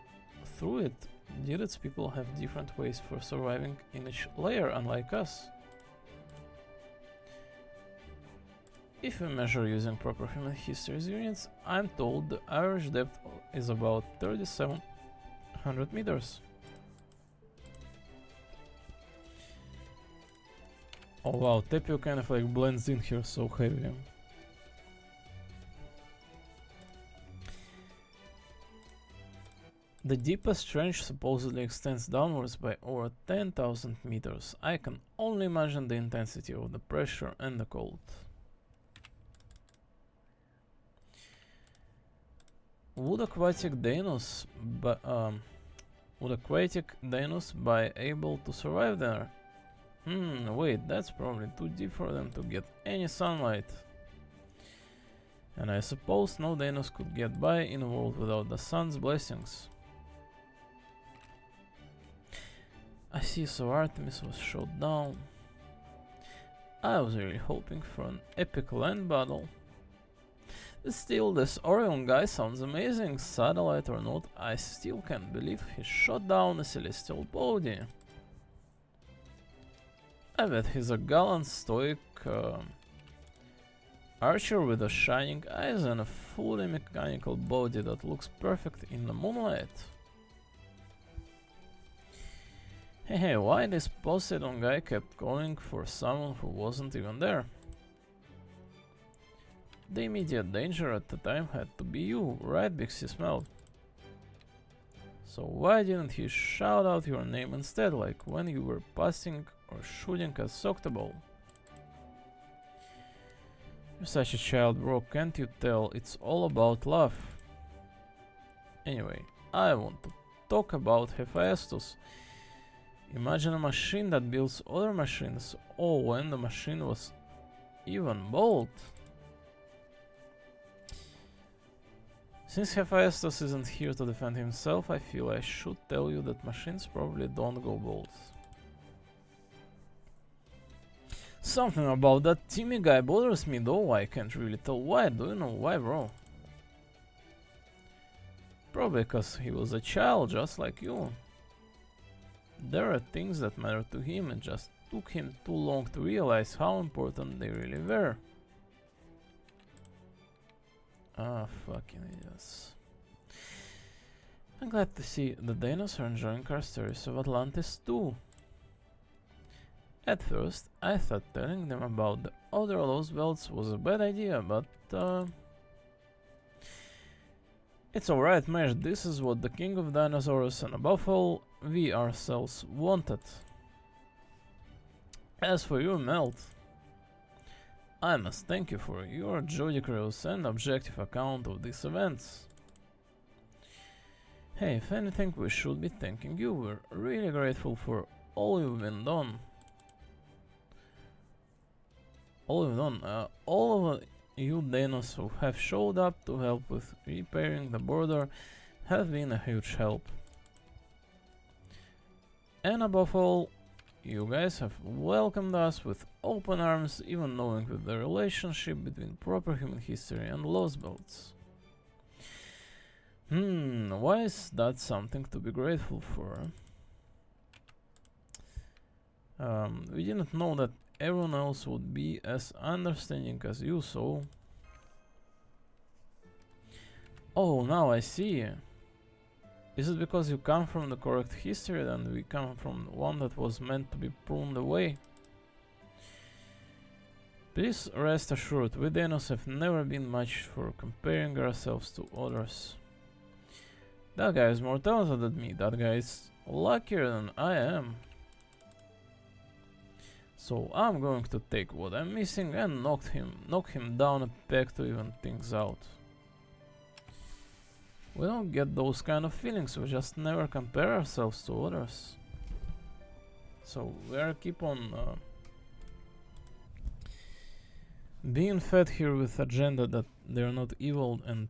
through it? Did its people have different ways for surviving in each layer, unlike us? If we measure using proper human history units, I'm told the average depth is about 3,700 meters. Oh wow, Tepio kind of like blends in here so heavily. The deepest trench supposedly extends downwards by over 10,000 meters. I can only imagine the intensity of the pressure and the cold. Would aquatic Danos be able to survive there? Wait, that's probably too deep for them to get any sunlight. And I suppose no Danos could get by in a world without the sun's blessings. I see, so Artemis was shot down. I was really hoping for an epic land battle. Still, this Orion guy sounds amazing. Satellite or not, I still can't believe he shot down a celestial body. I bet he's a gallant, stoic archer with a shining eyes and a fully mechanical body that looks perfect in the moonlight. Hey, why this Poseidon guy kept calling for someone who wasn't even there? The immediate danger at the time had to be you, right, Big Sis Mel? So why didn't he shout out your name instead, like when you were passing or shooting at Soctoball? You're such a child, bro, can't you tell? It's all about love. Anyway, I want to talk about Hephaestus. Imagine a machine that builds other machines. Oh, when the machine was even bold. Since Hephaestus isn't here to defend himself, I feel I should tell you that machines probably don't go bold. Something about that Timmy guy bothers me though, I can't really tell why. Do you know why, bro? Probably because he was a child just like you. There are things that matter to him and just took him too long to realize how important they really were. Ah, fucking idiots. I'm glad to see the Danos are enjoying our stories of Atlantis too. At first, I thought telling them about the other lost belts was a bad idea, but it's alright, Mesh. This is what the King of Dinosaurs and above all, we ourselves wanted. As for you, Melt, I must thank you for your judicious and objective account of these events. Hey, if anything, we should be thanking you. We're really grateful for all you've been done. All of you Danos who have showed up to help with repairing the border have been a huge help. And above all, you guys have welcomed us with open arms, even knowing with the relationship between proper human history and lost belts. Why is that something to be grateful for? We didn't know that everyone else would be as understanding as you, so... Oh, now I see. Is it because you come from the correct history and we come from one that was meant to be pruned away? Please rest assured, we Danos have never been much for comparing ourselves to others. That guy is more talented than me, that guy is luckier than I am. So I'm going to take what I'm missing and knock him down a peg to even things out. We don't get those kind of feelings, we just never compare ourselves to others. So we'll keep on being fed here with agenda that they're not evil and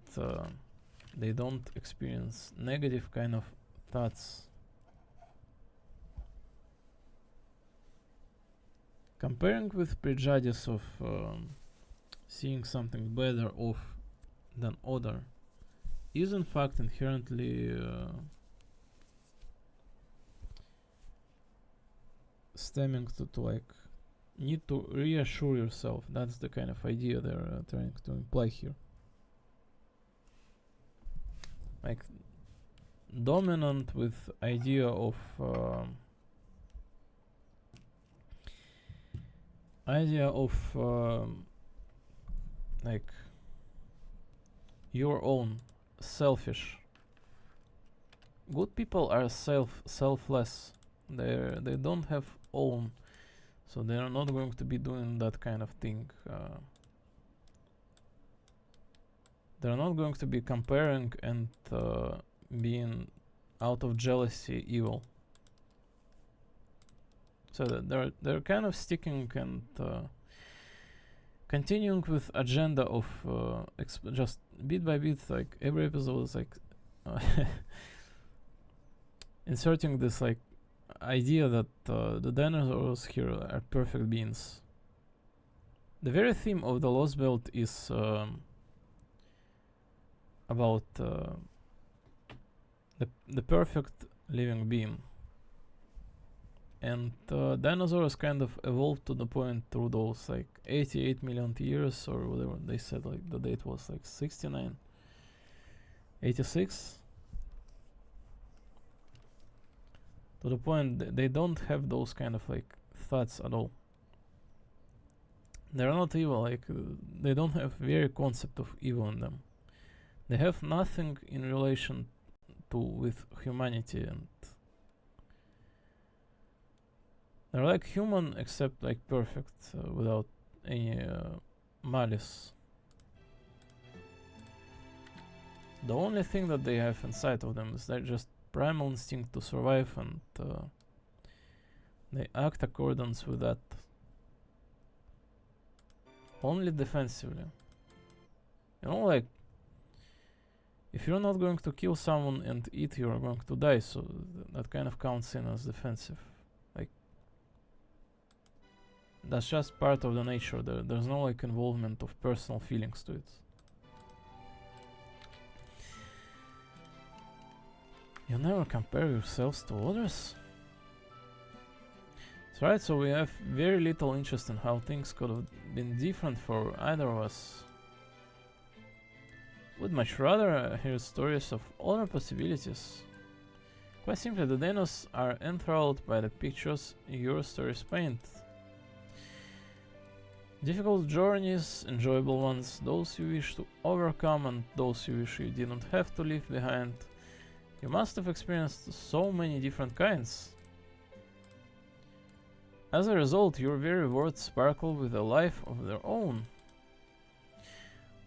they don't experience negative kind of thoughts. Comparing with prejudice of seeing something better off than other is in fact inherently stemming to like need to reassure yourself. That's the kind of idea they're trying to imply here. Like dominant with idea of like your own selfish. Good people are selfless. They don't have own, so they are not going to be doing that kind of thing. They're not going to be comparing and being out of jealousy evil. So that they're kind of sticking and continuing with agenda of just bit by bit, like every episode is like inserting this like idea that the dinosaurs here are perfect beings. The very theme of the Lost Belt is about the perfect living being. And dinosaurs kind of evolved to the point through those like 88 million years or whatever they said, like the date was like 69, 86. To the point they don't have those kind of like thoughts at all. They're not evil, like they don't have very concept of evil in them. They have nothing in relation to with humanity, and they're like human except like perfect, without any malice. The only thing that they have inside of them is their just primal instinct to survive and They act accordance with that. Only defensively. You know, like, if you're not going to kill someone and eat, you're going to die, so that kind of counts in as defensive. Like, that's just part of the nature. There's no like involvement of personal feelings to it. You never compare yourselves to others. That's right, so we have very little interest in how things could have been different for either of us. Would much rather hear stories of other possibilities. Quite simply, the Danos are enthralled by the pictures your stories paint. Difficult journeys, enjoyable ones, those you wish to overcome and those you wish you didn't have to leave behind. You must have experienced so many different kinds. As a result, your very words sparkle with a life of their own.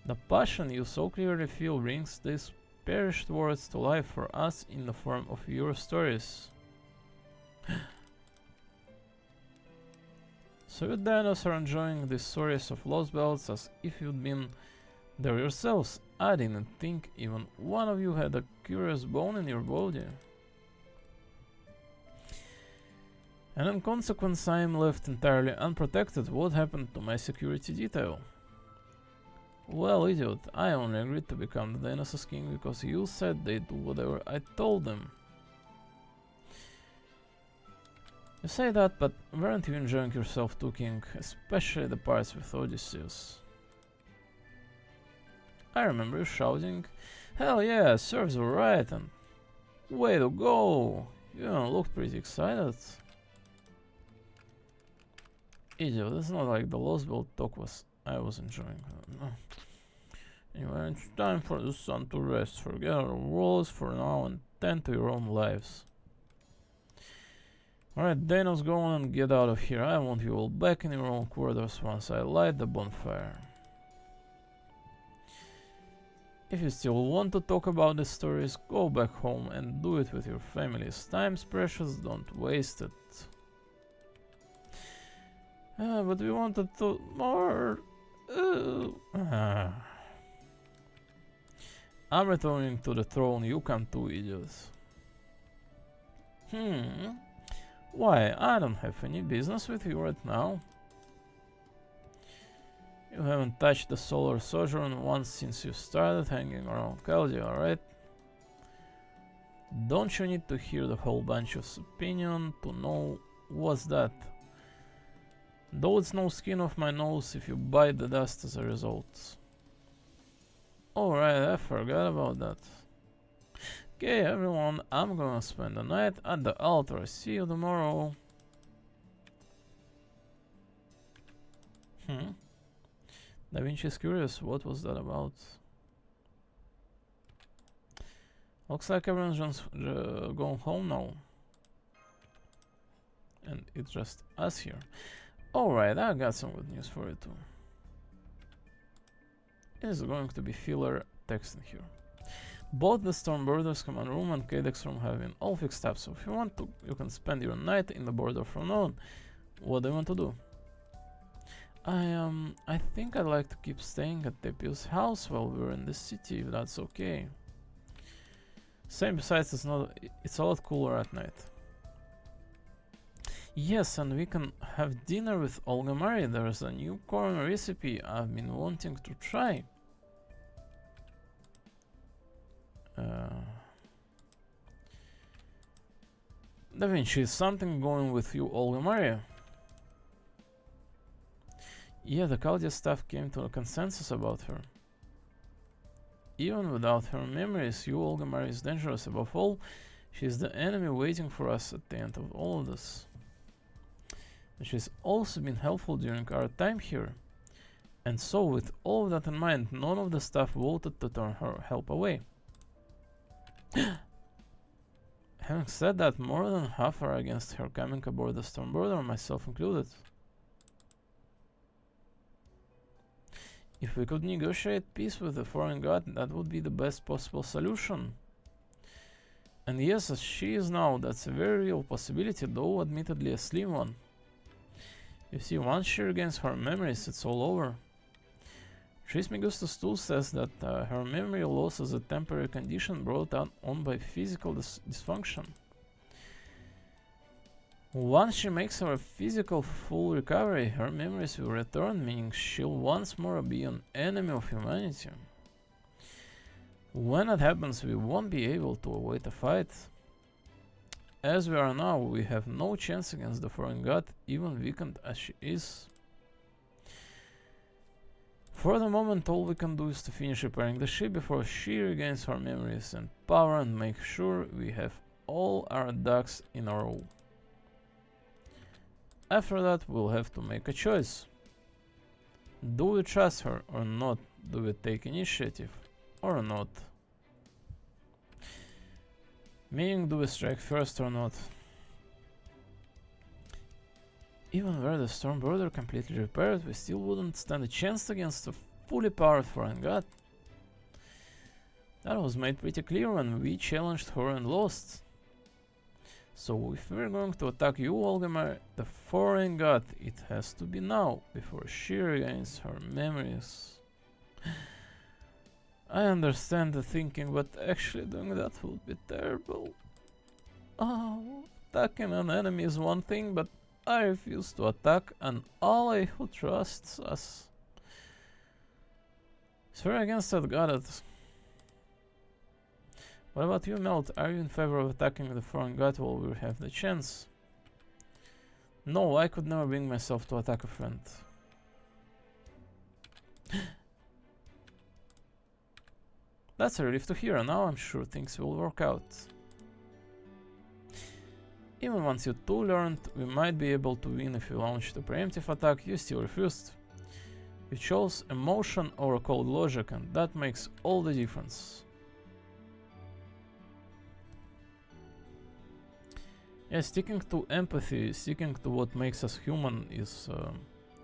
The passion you so clearly feel brings these perished words to life for us in the form of your stories. So you Danos are enjoying these stories of lost belts as if you'd been there yourselves. I didn't think even one of you had a curious bone in your body. And in consequence I am left entirely unprotected. What happened to my security detail? Well, idiot, I only agreed to become the Danos' king because you said they'd do whatever I told them. You say that, but weren't you enjoying yourself too, King? Especially the parts with Odysseus. I remember you shouting, "Hell yeah, serves were right," and "Way to go!" You looked pretty excited. Idiot, it's not like the Lost Belt talk I was enjoying. Anyway, it's time for the sun to rest. Forget our walls for now and tend to your own lives. Alright, Danos, go on and get out of here. I want you all back in your own quarters once I light the bonfire. If you still want to talk about the stories, go back home and do it with your families. Time's precious, don't waste it. But we wanted to more. I'm returning to the throne, you come too, idiots. Why, I don't have any business with you right now. You haven't touched the Solar Sojourn once since you started hanging around Chaldea, right? Don't you need to hear the whole bunch's opinion to know what's that? Though it's no skin off my nose if you bite the dust as a result. Alright, I forgot about that. Okay, everyone, I'm gonna spend the night at the altar. See you tomorrow. Da Vinci's curious, what was that about? Looks like everyone's just going home now. And it's just us here. Alright, I got some good news for you too. It's going to be filler text in here. Both the Stormborders command room and Cadex room have been all fixed up, so if you want to, you can spend your night in the border from now on. What do you want to do? I think I'd like to keep staying at Tepios' house while we're in the city, if that's okay. Same, besides it's a lot cooler at night. Yes, and we can have dinner with Olga Marie. There's a new corn recipe I've been wanting to try. Da Vinci, is something going with you, Olga Marie? Yeah, the Chaldea staff came to a consensus about her. Even without her memories, you, Olga Marie, is dangerous. Above all, she's the enemy waiting for us at the end of all of this. And she's also been helpful during our time here. And so, with all of that in mind, none of the staff voted to turn her help away. Having said that, more than half are against her coming aboard the Stormborder, myself included. If we could negotiate peace with the foreign god, that would be the best possible solution. And yes, as she is now, that's a very real possibility, though admittedly a slim one. You see, once she regains her memories, it's all over. Trismegistus too says that her memory loss is a temporary condition brought on by physical dysfunction. Once she makes her physical full recovery, her memories will return, meaning she'll once more be an enemy of humanity. When that happens, we won't be able to avoid a fight. As we are now, we have no chance against the foreign god, even weakened as she is. For the moment, all we can do is to finish repairing the ship before she regains her memories and power and make sure we have all our ducks in a row. After that, we'll have to make a choice. Do we trust her or not? Do we take initiative or not? Meaning, do we strike first or not? Even were the Stormbirder completely repaired, we still wouldn't stand a chance against a fully powered foreign god. That was made pretty clear when we challenged her and lost. So if we're going to attack you, Olgamar, the foreign god, it has to be now, before she regains her memories. I understand the thinking, but actually doing that would be terrible. Oh, attacking an enemy is one thing, but I refuse to attack an ally who trusts us. Swear against that goddess. What about you, Melt? Are you in favor of attacking the foreign god while we have the chance? No, I could never bring myself to attack a friend. That's a relief to hear, and now I'm sure things will work out. Even once you two learned we might be able to win if you launched a preemptive attack, you still refused. You chose emotion over cold logic, and that makes all the difference. Yeah, sticking to empathy, sticking to what makes us human is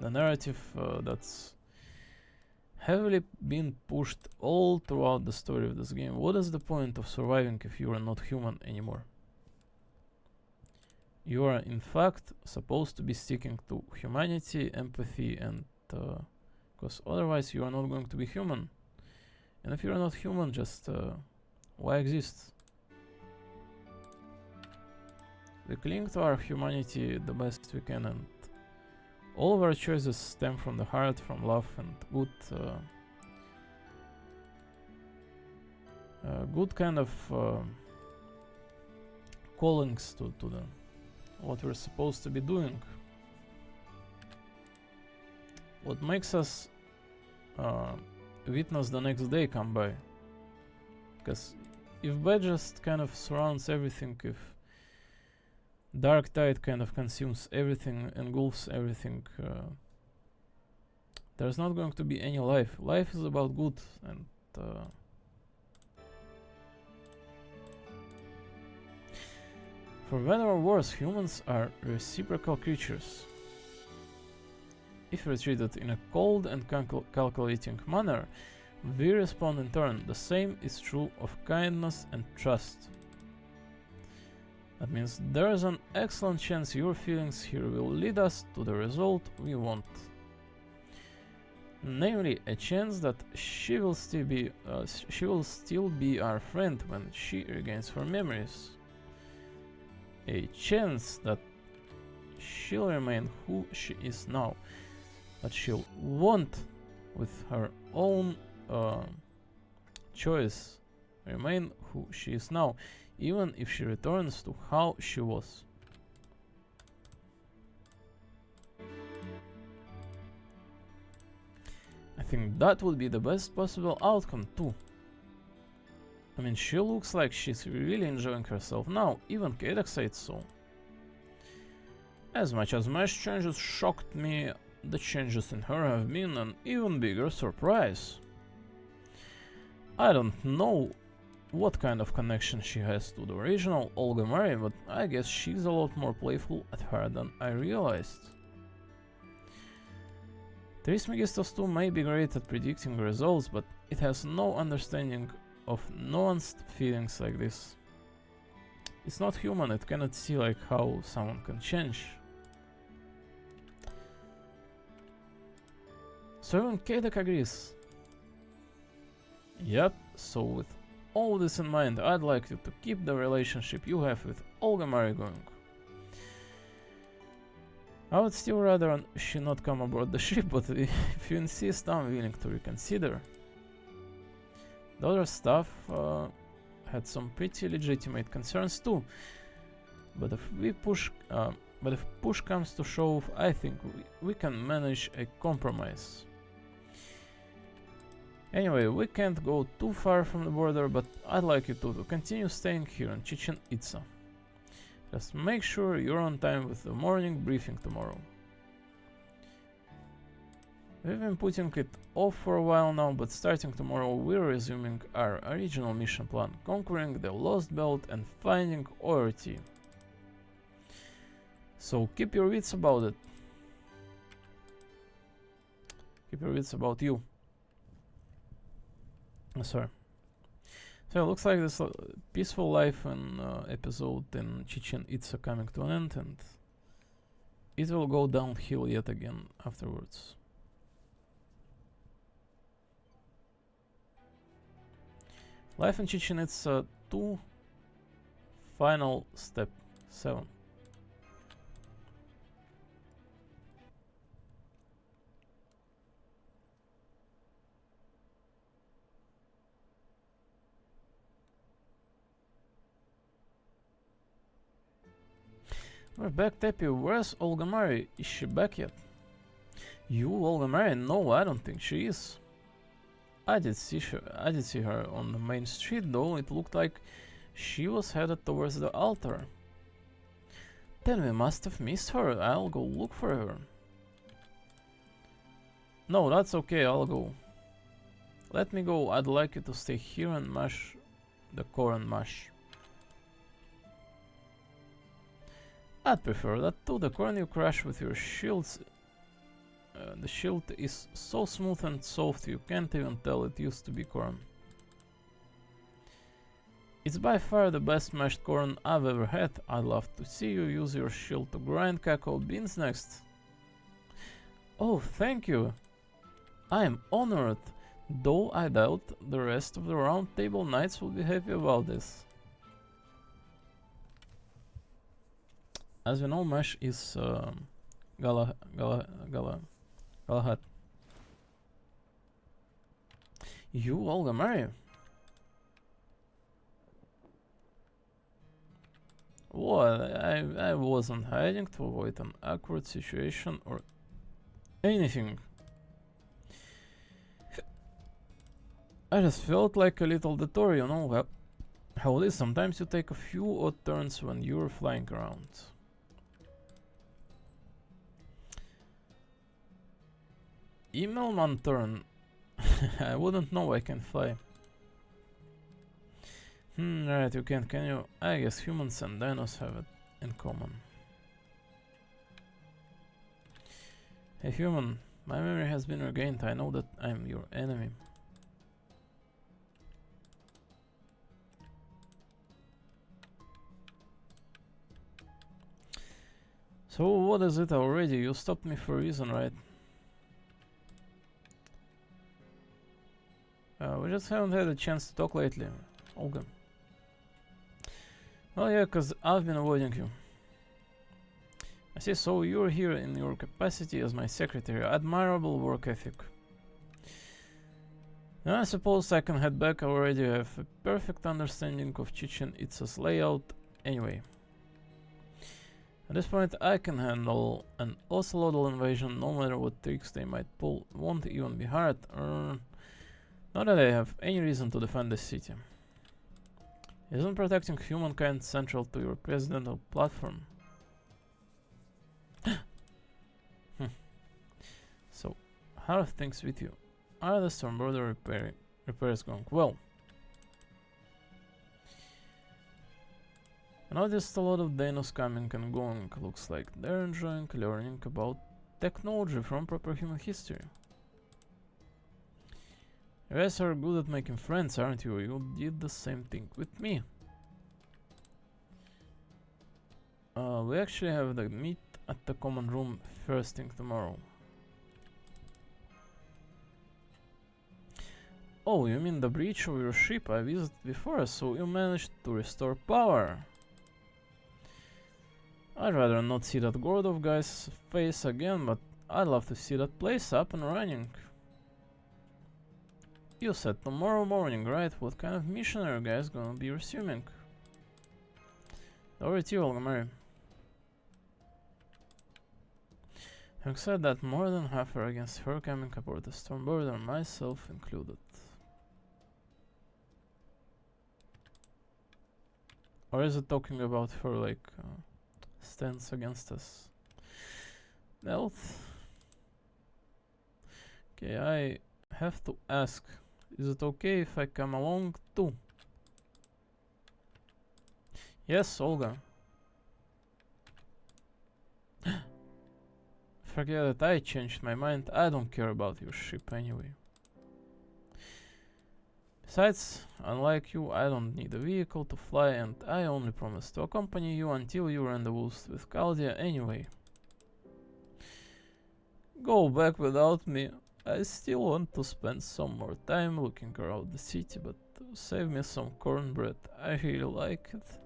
the narrative that's heavily been pushed all throughout the story of this game. What is the point of surviving if you are not human anymore? You are in fact supposed to be sticking to humanity, empathy, and because otherwise you are not going to be human. And if you are not human, just why exist? We cling to our humanity the best we can, and all of our choices stem from the heart, from love and good kind of callings to the what we're supposed to be doing. What makes us witness the next day come by. Because if bad just kind of surrounds everything, if dark tide kind of consumes everything, engulfs everything, there's not going to be any life. Life is about good, and for better or worse, humans are reciprocal creatures. If we're treated in a cold and calculating manner, we respond in turn. The same is true of kindness and trust. That means there is an excellent chance your feelings here will lead us to the result we want. Namely, a chance that she will still be our friend when she regains her memories. A chance that she'll remain who she is now, that she'll want, with her own choice, remain who she is now, even if she returns to how she was. I think that would be the best possible outcome too. I mean, she looks like she's really enjoying herself now, even Kaedak said so. As much as my changes shocked me, the changes in her have been an even bigger surprise. I don't know what kind of connection she has to the original Olga Mary, but I guess she's a lot more playful at heart than I realized. Trismegistus 2 may be great at predicting results, but it has no understanding of nuanced feelings like this. It's not human, it cannot see like how someone can change. So even Kadek agrees. Yep, so with all this in mind, I'd like you to keep the relationship you have with Olga Mari going. I would still rather she not come aboard the ship, but if you insist, I'm willing to reconsider. The other staff had some pretty legitimate concerns too, but if push comes to shove, I think we can manage a compromise. Anyway, we can't go too far from the border, but I'd like you to continue staying here in Chichen Itza. Just make sure you're on time with the morning briefing tomorrow. We've been putting it off for a while now, but starting tomorrow we're resuming our original mission plan, conquering the Lost Belt and finding ORT. So keep your wits about it. Keep your wits about you. Sorry. So it looks like this peaceful life in episode in Chichen Itza coming to an end, and it will go downhill yet again afterwards. Life in Chichen Itza 2, final step 7. We're back, Tepi. Where's Olga Mari? Is she back yet? You, Olga Mari? No, I don't think she is. I did see her on the main street, though. It looked like she was headed towards the altar. Then we must have missed her. I'll go look for her. No, that's okay, I'll go. Let me go. I'd like you to stay here and mash the corn mash. I'd prefer that too. The corn you crush with your shields. The shield is so smooth and soft you can't even tell it used to be corn. It's by far the best mashed corn I've ever had. I'd love to see you use your shield to grind cacao beans next. Oh, thank you. I am honored, though I doubt the rest of the round table knights will be happy about this. As we know, mash is Galahad. You, Olga Mari? What? I wasn't hiding to avoid an awkward situation or anything. I just felt like a little detour, you know how it is. Sometimes you take a few odd turns when you're flying around. Email man turn. I wouldn't know I can fly. Right, you can you? I guess humans and dinos have it in common. Hey human, my memory has been regained. I know that I'm your enemy. So what is it already? You stopped me for a reason, right? We just haven't had a chance to talk lately, Olga. Well, yeah, cause I've been avoiding you. I see, so you're here in your capacity as my secretary. Admirable work ethic. Now I suppose I can head back. I already have a perfect understanding of Chichen Itza's layout anyway. At this point I can handle an Ocelotl invasion no matter what tricks they might pull. Won't even be hard. Not that I have any reason to defend this city. Isn't protecting humankind central to your presidential platform? So, how are things with you? Are the storm border repairs going well? I noticed a lot of Danos coming and going. Looks like they're enjoying learning about technology from proper human history. You guys are good at making friends, aren't you? You did the same thing with me. We actually have the meet at the common room first thing tomorrow. Oh, you mean the breach of your ship I visited before, so you managed to restore power. I'd rather not see that Gordov guy's face again, but I'd love to see that place up and running. You said tomorrow morning, right? What kind of mission are you guys gonna be resuming? Over to you, Olgamari. Having said that, more than half are against her coming aboard the storm border, myself included. Or is it talking about her, like, stance against us? Health. Okay, I have to ask, is it okay if I come along too? Yes, Olga. Forget that I changed my mind, I don't care about your ship anyway. Besides, unlike you, I don't need a vehicle to fly, and I only promise to accompany you until you rendezvous with Caldia anyway. Go back without me. I still want to spend some more time looking around the city, but save me some cornbread. I really like it.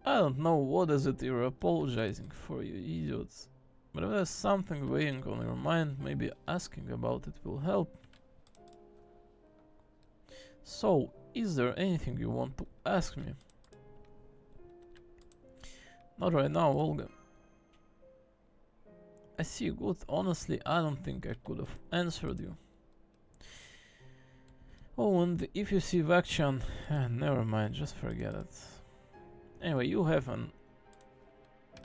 I don't know what is it you're apologizing for, you idiots. But if there's something weighing on your mind, maybe asking about it will help. So, is there anything you want to ask me? Not right now, Olga. I see, good. Honestly, I don't think I could have answered you. Oh, and if you see Vakchan, never mind, just forget it. Anyway, you have an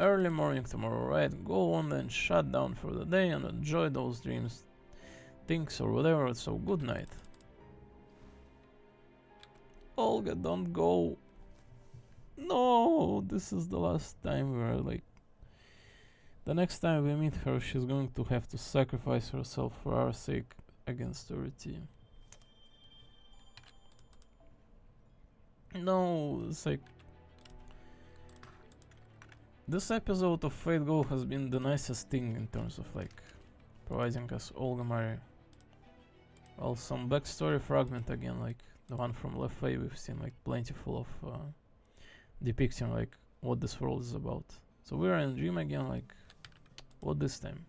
early morning tomorrow, right? Go on and shut down for the day and enjoy those dreams, things or whatever, so good night. Olga, don't go. No, this is the last time we're like... The next time we meet her, she's going to have to sacrifice herself for our sake against her team. No, it's like... This episode of Fate Go has been the nicest thing in terms of like providing us Olgamari. Well, some backstory fragment again, like the one from Lefay, we've seen like plentiful of depicting like what this world is about. So we're in a dream again, like what this time?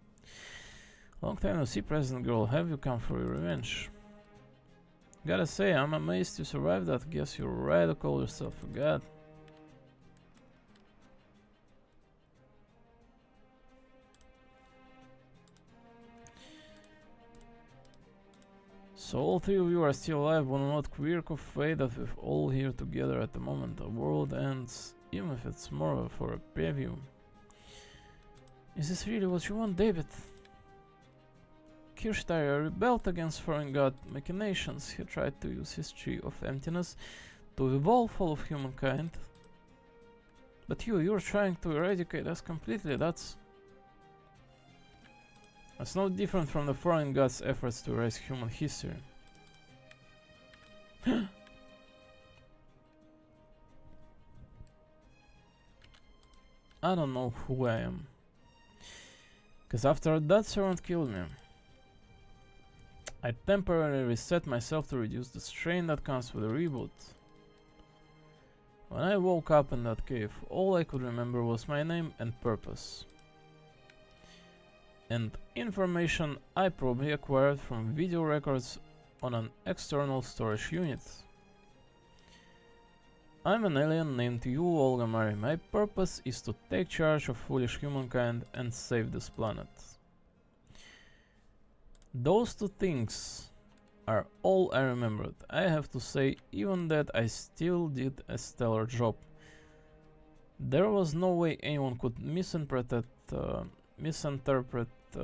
Long time no see, President Girl, have you come for your revenge? Gotta say, I'm amazed you survived that. Guess you're right to call yourself a god. So all three of you are still alive, but not quirk of fate that we're all here together at the moment the world ends, even if it's more for a preview. Is this really what you want, David? Kirchsteier rebelled against foreign god machinations. He tried to use his tree of emptiness to evolve all of humankind. But you're trying to eradicate us completely, that's no different from the foreign god's efforts to erase human history. I don't know who I am. Cause after that servant killed me, I temporarily reset myself to reduce the strain that comes with a reboot. When I woke up in that cave, all I could remember was my name and purpose. And information I probably acquired from video records on an external storage unit. I'm an alien named you, Olgamari. My purpose is to take charge of foolish humankind and save this planet. Those two things are all I remembered. I have to say, even that I still did a stellar job. There was no way anyone could misinterpret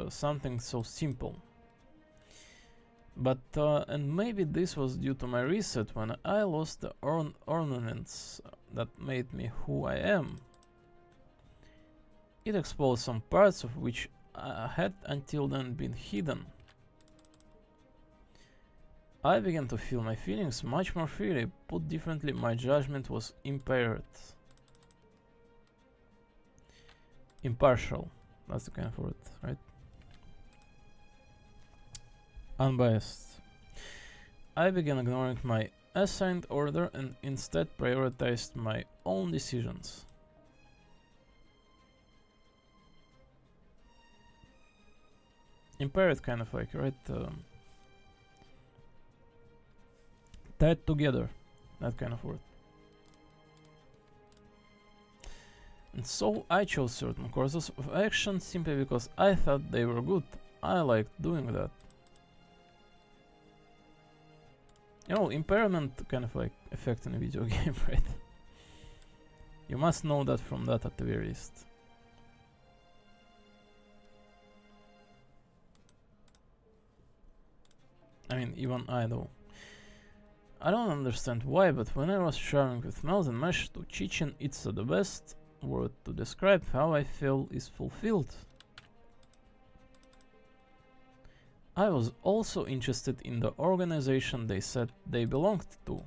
something so simple. But, and maybe this was due to my reset when I lost the ornaments that made me who I am. It exposed some parts of which had until then been hidden. I began to feel my feelings much more freely. Put differently, my judgment was impaired. Impartial. That's the kind of word, right? Unbiased. I began ignoring my assigned order and instead prioritized my own decisions. Impaired, kind of like, right? Tied together, that kind of word. And so I chose certain courses of action simply because I thought they were good. I liked doing that. You know, impairment kind of like effect in a video game, right? You must know that from that at the very least. I mean, even I do. I don't understand why, but when I was sharing with Melt and Mesh to Chichen Itza, the best word to describe how I feel is fulfilled. I was also interested in the organization they said they belonged to.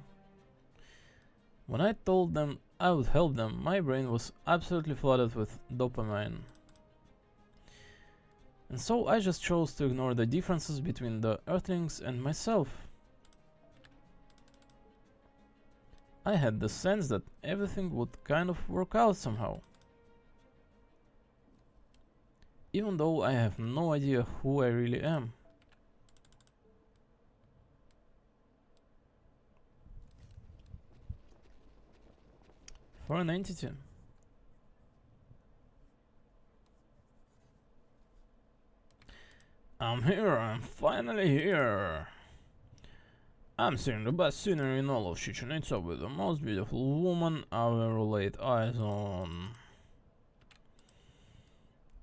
When I told them I would help them, my brain was absolutely flooded with dopamine. And so I just chose to ignore the differences between the Earthlings and myself. I had the sense that everything would kind of work out somehow. Even though I have no idea who I really am. For an entity. I'm here, I'm finally here. I'm seeing the best scenery in all of Chichen Itza with the most beautiful woman I've ever laid eyes on.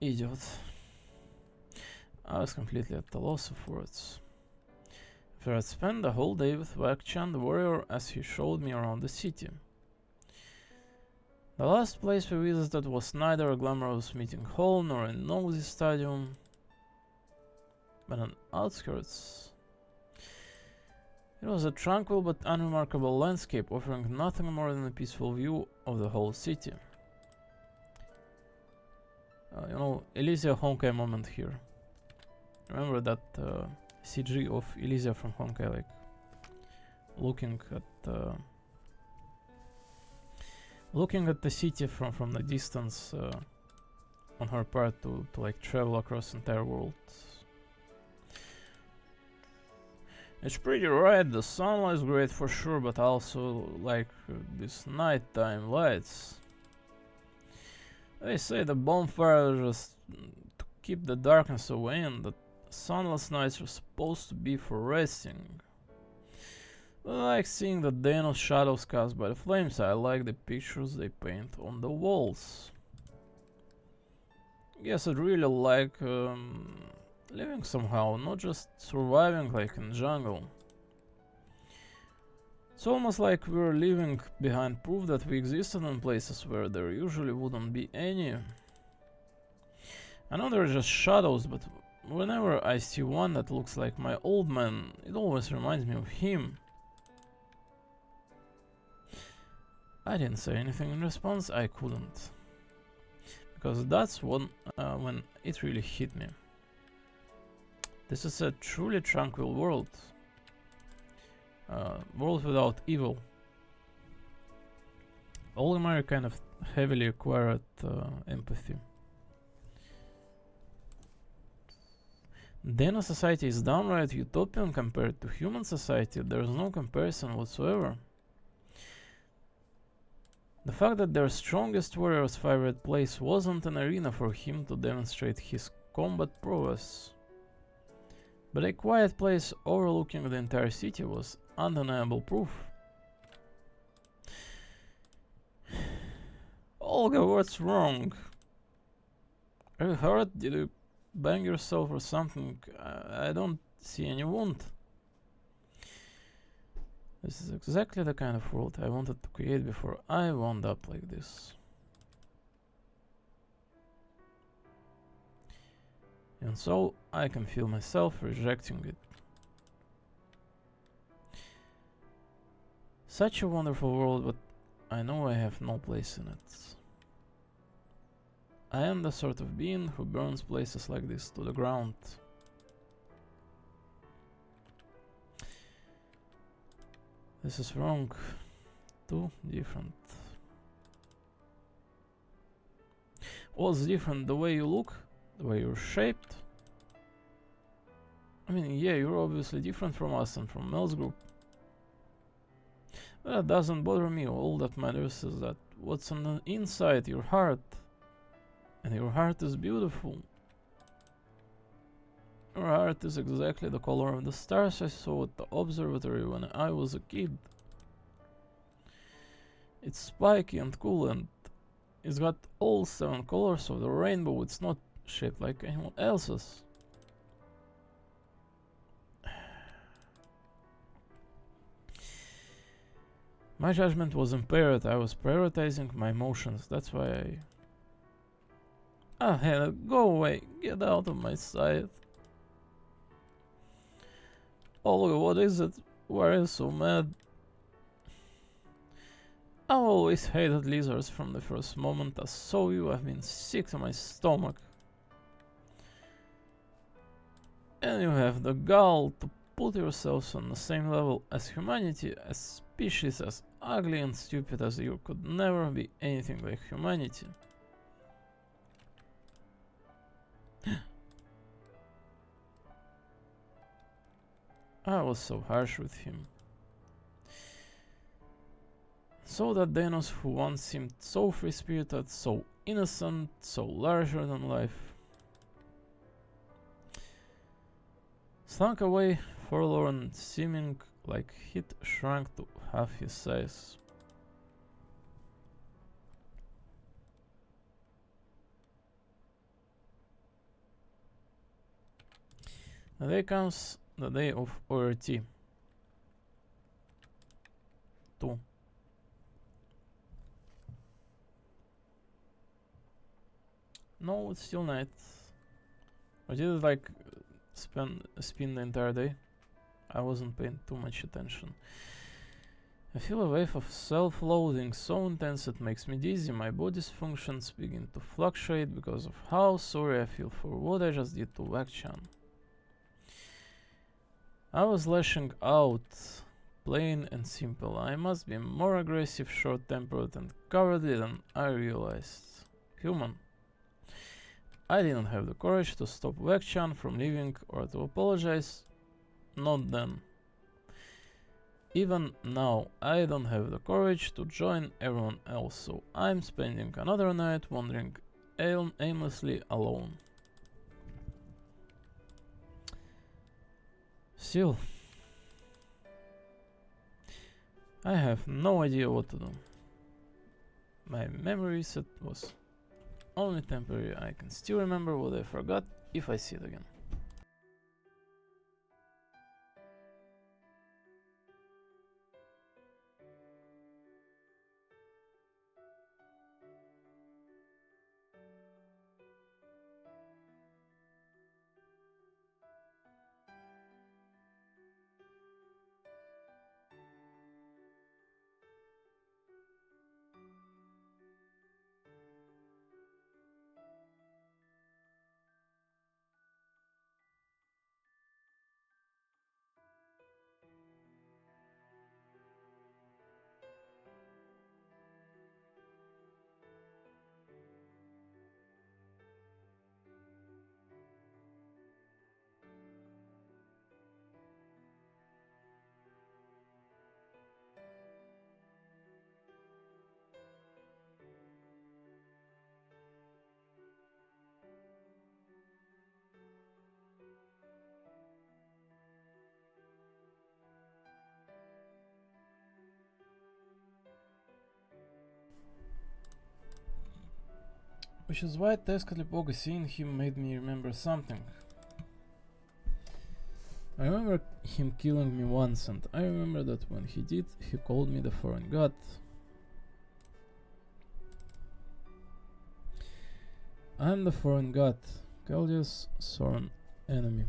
Idiot. I was completely at the loss of words. After I'd spent the whole day with Wakchan the warrior as he showed me around the city. The last place we visited was neither a glamorous meeting hall nor a nosy stadium, but an outskirts. It was a tranquil but unremarkable landscape, offering nothing more than a peaceful view of the whole city. You know, Elysia Honkai moment here. Remember that CG of Elysia from Honkai, like looking at the city from the distance on her part to like travel across the entire world. It's pretty right, the sunlight's great for sure, but I also like these nighttime lights. They say the bonfire is just to keep the darkness away and that sunless nights are supposed to be for resting. I like seeing the Danos shadows cast by the flames. I like the pictures they paint on the walls. Guess I'd really like living somehow, not just surviving like in jungle. It's almost like we're leaving behind proof that we existed in places where there usually wouldn't be any. I know they're just shadows, but whenever I see one that looks like my old man, it always reminds me of him. I didn't say anything in response, I couldn't. Because that's when it really hit me. This is a truly tranquil world. World without evil. Olimar kind of heavily acquired empathy. Dana society is downright utopian compared to human society. There's no comparison whatsoever. The fact that their strongest warrior's favorite place wasn't an arena for him to demonstrate his combat prowess, but a quiet place overlooking the entire city was undeniable proof. Olga, what's wrong? Are you hurt? Did you bang yourself or something? I don't see any wound. This is exactly the kind of world I wanted to create before I wound up like this. And so I can feel myself rejecting it. Such a wonderful world, but I know I have no place in it. I am the sort of being who burns places like this to the ground. This is wrong. Too different. What's different? The way you look? The way you're shaped? I mean, yeah, you're obviously different from us and from Mel's group. That doesn't bother me. All that matters is that what's on the inside, your heart. And your heart is beautiful. Your heart is exactly the color of the stars I saw at the observatory when I was a kid. It's spiky and cool, and it's got all 7 colors of the rainbow. It's not shaped like anyone else's. My judgment was impaired. I was prioritizing my emotions. That's why I... Ah, Hannah, go away. Get out of my sight. Olga, what is it? Why are you so mad? I've always hated lizards from the first moment I saw you. I've been sick to my stomach. And you have the gall to put yourselves on the same level as humanity, as species as ugly and stupid as you could never be anything like humanity. I was so harsh with him. So that Denos, who once seemed so free-spirited, so innocent, so larger than life, slunk away, forlorn, seeming like he'd shrunk to half his size. The day comes, the day of ORT 2. No, it's still night. I did like spin the entire day. I wasn't paying too much attention. I feel a wave of self-loathing so intense it makes me dizzy. My body's functions begin to fluctuate because of how sorry I feel for what I just did to Wak-chan. I was lashing out, plain and simple. I must be more aggressive, short-tempered and cowardly than I realized. Human. I didn't have the courage to stop Wak-chan from leaving or to apologize. Not then. Even now, I don't have the courage to join everyone else, so I'm spending another night wandering aimlessly alone. Still, I have no idea what to do. My memory reset was only temporary. I can still remember what I forgot if I see it again. Which is why Tezcatlipoca, seeing him made me remember something. I remember him killing me once, and I remember that when he did, he called me the foreign god. I am the foreign god, Keldia's sworn enemy.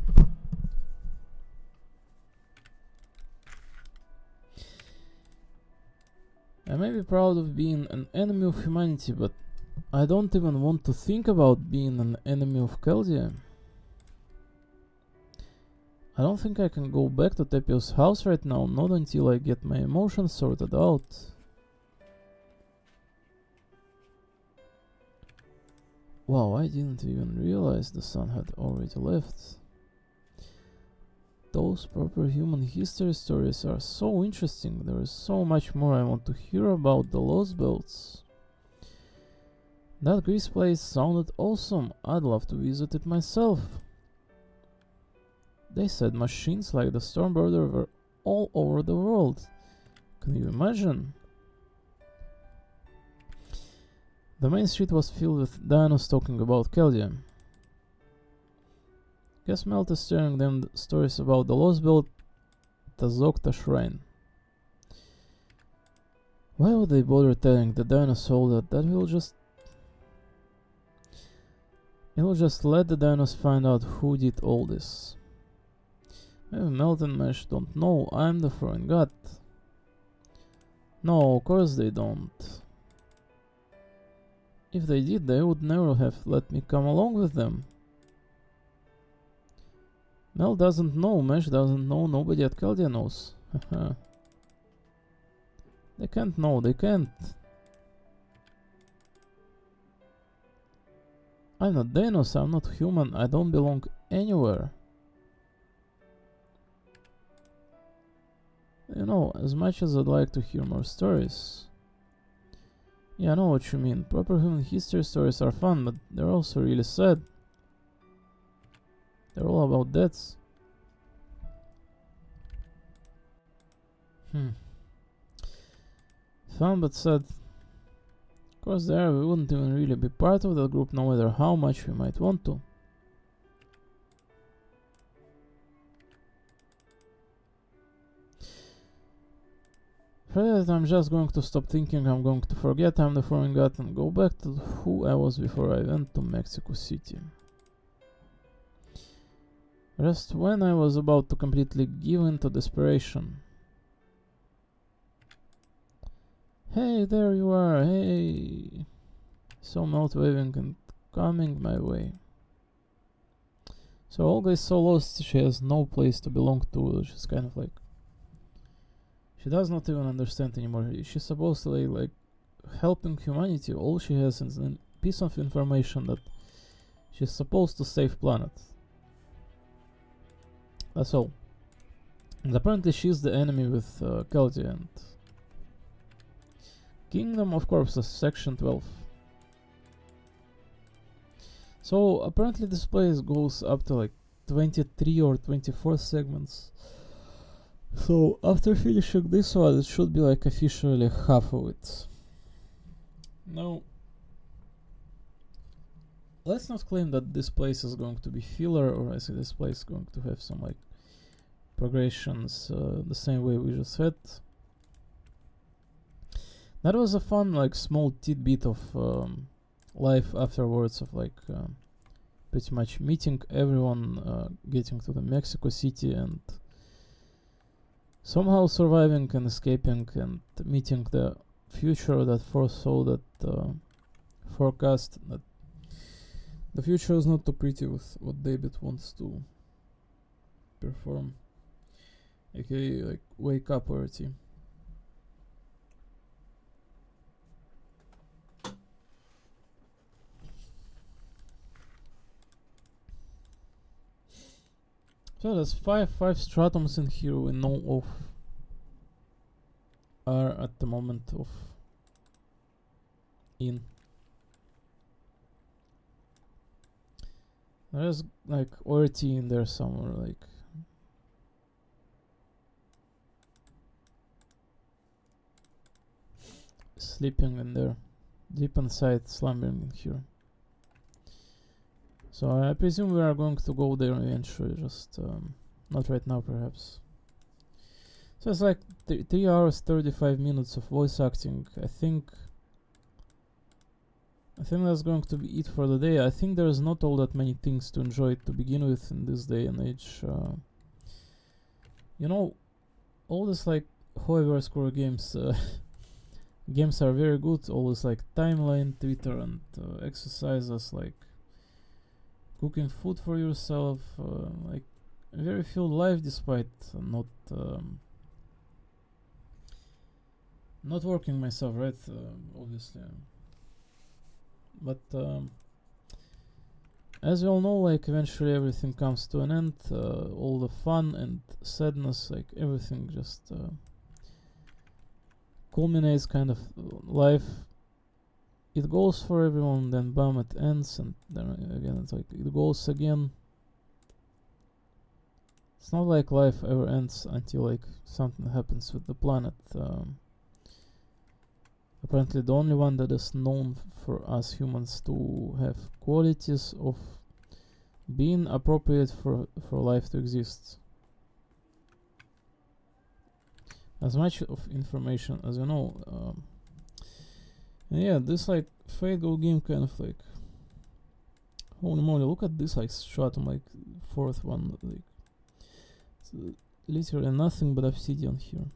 I may be proud of being an enemy of humanity, but I don't even want to think about being an enemy of Keldea. I don't think I can go back to Tepio's house right now, not until I get my emotions sorted out. Wow, I didn't even realize the sun had already left. Those proper human history stories are so interesting. There is so much more I want to hear about the Lost Belts. That Greece place sounded awesome. I'd love to visit it myself. They said machines like the Stormbirder were all over the world. Can you imagine? The main street was filled with dinos talking about Keldea. Guess Melt is sharing them stories about the Lost Belt, the Zocta Shrine. Why would they bother telling the dinos all that? It will just let the dinos find out who did all this. Maybe Melt and Mesh don't know I'm the foreign god. No, of course they don't. If they did, they would never have let me come along with them. Mel doesn't know, Mesh doesn't know, nobody at Keldea knows. They can't know, they can't. I'm not Danos, I'm not human, I don't belong anywhere. You know, as much as I'd like to hear more stories. Yeah, I know what you mean. Proper human history stories are fun, but they're also really sad. They're all about deaths. Fun but sad. Of course there we wouldn't even really be part of that group no matter how much we might want to. For that I'm just going to stop thinking I'm going to forget I'm the foreign god and go back to who I was before I went to Mexico City. Just when I was about to completely give in to desperation. Hey, there you are, hey! So Melt waving and coming my way. So Olga is so lost she has no place to belong to, she's kind of like... She does not even understand anymore. She's supposed to like helping humanity. All she has is a piece of information that she's supposed to save planet. That's all. And apparently she's the enemy with Keldea and Kingdom of Corpses, section 12. So apparently this place goes up to like 23 or 24 segments. So after finishing this one, it should be like officially half of it. Now, let's not claim that this place is going to be filler, or I say this place is going to have some like progressions the same way we just had. That was a fun like small tidbit of life afterwards of like pretty much meeting everyone, getting to the Mexico City and somehow surviving and escaping and meeting the future that foresaw that forecast that the future is not too pretty with what David wants to perform, aka like wake up already. So there's five stratums in here we know of are at the moment of in. There's like ORT in there somewhere, like sleeping in there, deep inside, slumbering in here. So I presume we are going to go there eventually, just not right now perhaps. So it's like 3 hours 35 minutes of voice acting. I think that's going to be it for the day. I think there's not all that many things to enjoy to begin with in this day and age. You know, all this like however score games games are very good. Always like timeline, Twitter, and exercises like cooking food for yourself. Like very feel life despite not working myself, right? Obviously, but as we all know, like eventually everything comes to an end. All the fun and sadness, like everything, just culminates. Kind of life. It goes for everyone, then bam, it ends, and then again it's like it goes again. It's not like life ever ends until like something happens with the planet. Apparently the only one that is known for us humans to have qualities of being appropriate for life to exist. As much of information as you know. And yeah, this like Fate Go game kind of like, holy moly, look at this like shot on like fourth one, like it's literally nothing but obsidian here.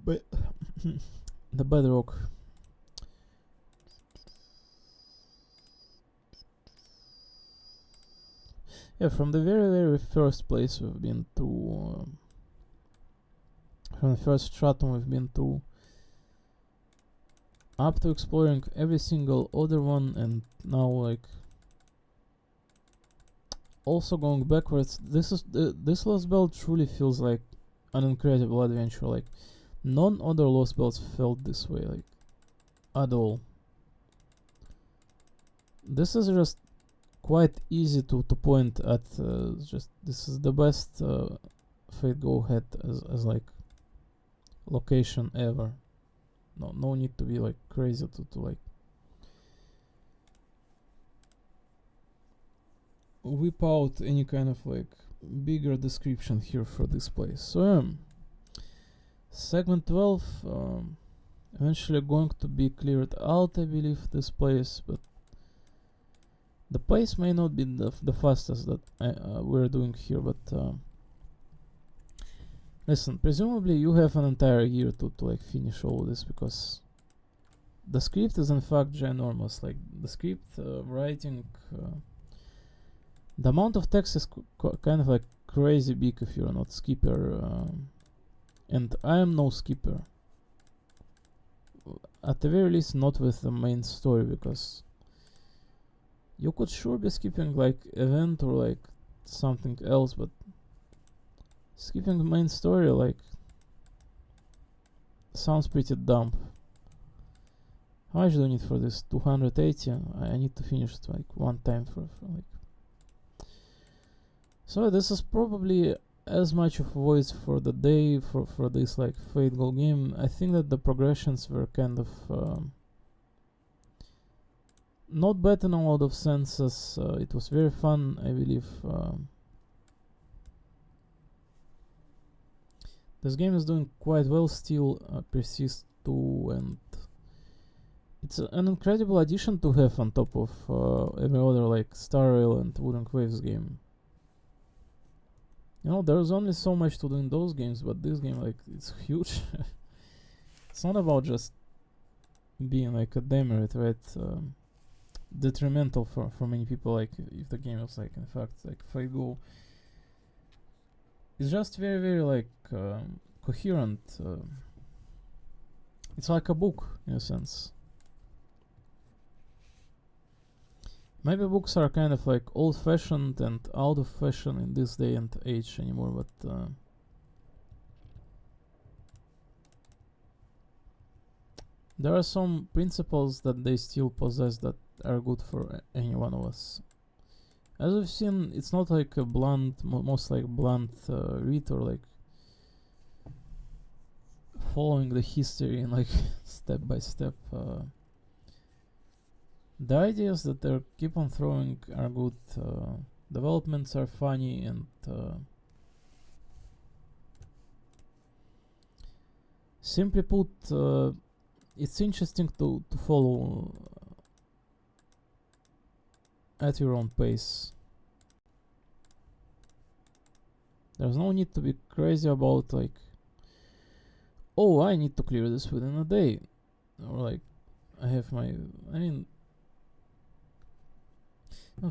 But the bedrock. Yeah, from the very first place we've been through, from the first stratum we've been through, up to exploring every single other one, and now like also going backwards. This Lost Belt truly feels like an incredible adventure. Like none other Lost Belts felt this way, like at all. This is just quite easy to point at. Just this is the best Fate Go had as like location ever. No need to be like crazy to like whip out any kind of like bigger description here for this place. So segment 12 eventually going to be cleared out, I believe, this place, but the pace may not be the fastest that we're doing here, but listen, presumably you have an entire year to like finish all this, because the script is in fact ginormous. Like the script writing, the amount of text is kind of like crazy big if you're not skipper, and I am no skipper. At the very least, not with the main story, because you could sure be skipping like event or like something else, but skipping the main story like sounds pretty dumb. How much do I need for this? 280. I need to finish it like one time for like. So this is probably as much of a voice for the day for this like Fate Go game. I think that the progressions were kind of not bad in a lot of senses. It was very fun, I believe. This game is doing quite well still. Persist 2, and it's an incredible addition to have on top of every other like Star Rail and Wooden Waves game. You know, there's only so much to do in those games, but this game, like, it's huge. It's not about just being like a demerit, right? Detrimental for many people, like if the game was like in fact like Fate Go. It's just very like coherent. It's like a book in a sense. Maybe books are kind of like old-fashioned and out of fashion in this day and age anymore, but there are some principles that they still possess that are good for any one of us. As we've seen, it's not like a blunt, most like blunt read or like following the history in like step by step. The ideas that they keep on throwing are good. Developments are funny, and simply put, it's interesting to follow at your own pace. There's no need to be crazy about like, oh, I need to clear this within a day, or like, I have my. I mean,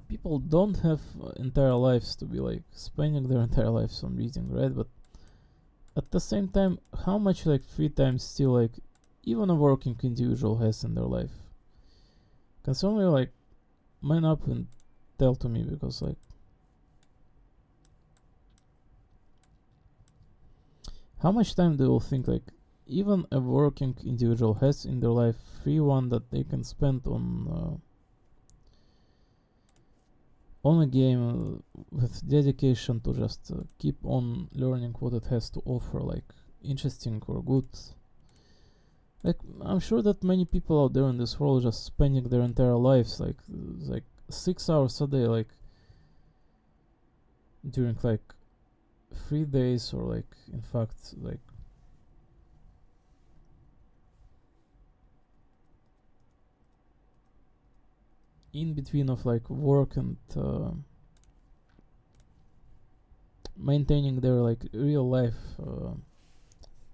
people don't have entire lives to be like spending their entire lives on reading, right? But at the same time, how much like free time still like even a working individual has in their life? Can somebody like man up and tell to me, because like how much time do you think like even a working individual has in their life, free one, that they can spend on a game with dedication to just keep on learning what it has to offer, like interesting or good. Like, I'm sure that many people out there in this world just spending their entire lives like 6 hours a day, like during like 3 days, or like in fact like in between of like work and maintaining their like real life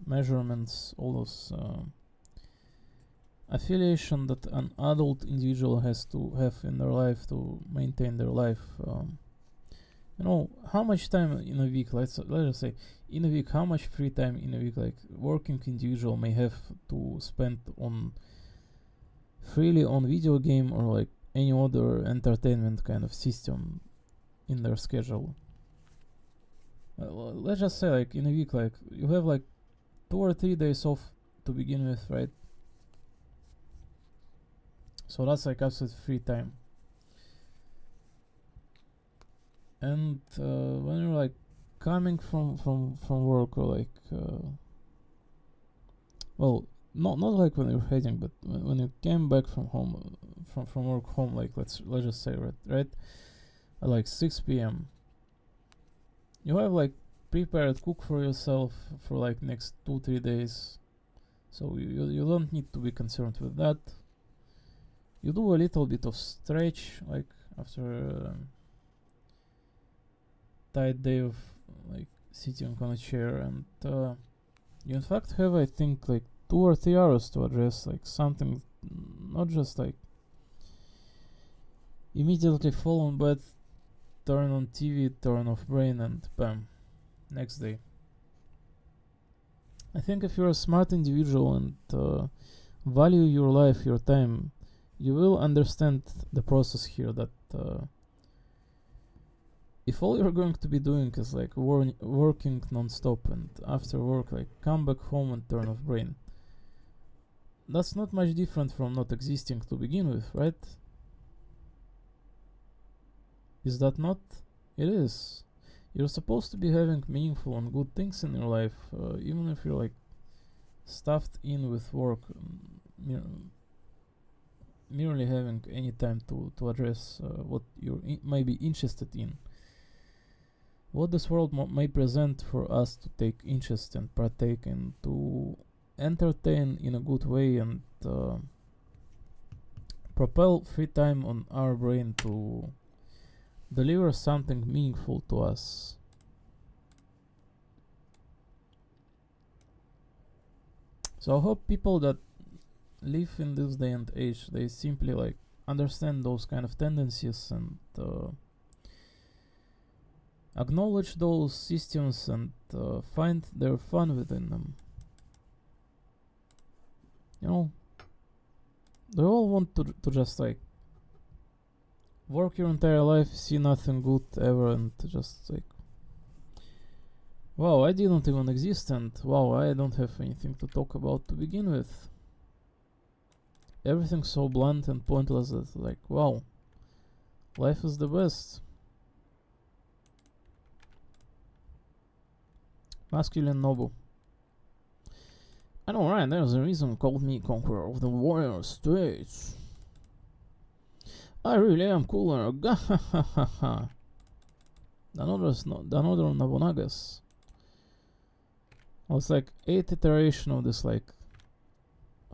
measurements, all those affiliation that an adult individual has to have in their life to maintain their life. You know, how much time in a week, let's just say in a week, how much free time in a week like working individual may have to spend on freely on video game or like any other entertainment kind of system in their schedule. Let's just say like in a week, like you have like 2 or 3 days off to begin with, right? So that's like absolute free time. And when you're like coming from work, or like well, not like when you're heading, but when you came back from home, from work home, like let's just say right at like 6 p.m. you have like prepared cook for yourself for like next 2-3 days, so you don't need to be concerned with that. You do a little bit of stretch like after a tight day of like sitting on a chair, and you in fact have, I think, like 2 or 3 hours to address like something, not just like immediately fall on bed, turn on TV, turn off brain, and bam, next day. I think if you're a smart individual and value your life, your time, you will understand the process here, that if all you're going to be doing is like working non-stop, and after work like come back home and turn off brain, that's not much different from not existing to begin with, right? Is that not? It is. You're supposed to be having meaningful and good things in your life, even if you're like stuffed in with work, merely having any time to address what you might be interested in, what this world may present for us to take interest and partake in, to entertain in a good way, and propel free time on our brain to deliver something meaningful to us. So I hope people that live in this day and age, they simply like understand those kind of tendencies and acknowledge those systems and find their fun within them. You know, they all want to just like work your entire life, see nothing good ever, and just like, wow, I didn't even exist, and wow, I don't have anything to talk about to begin with. Everything's so blunt and pointless that like, wow, life is the best. Masculine noble. I know, right? There's a reason called me Conqueror of the Warrior States. I really am cooler. Gahahaha. than other Nobunagas. It was like 8th iteration of this like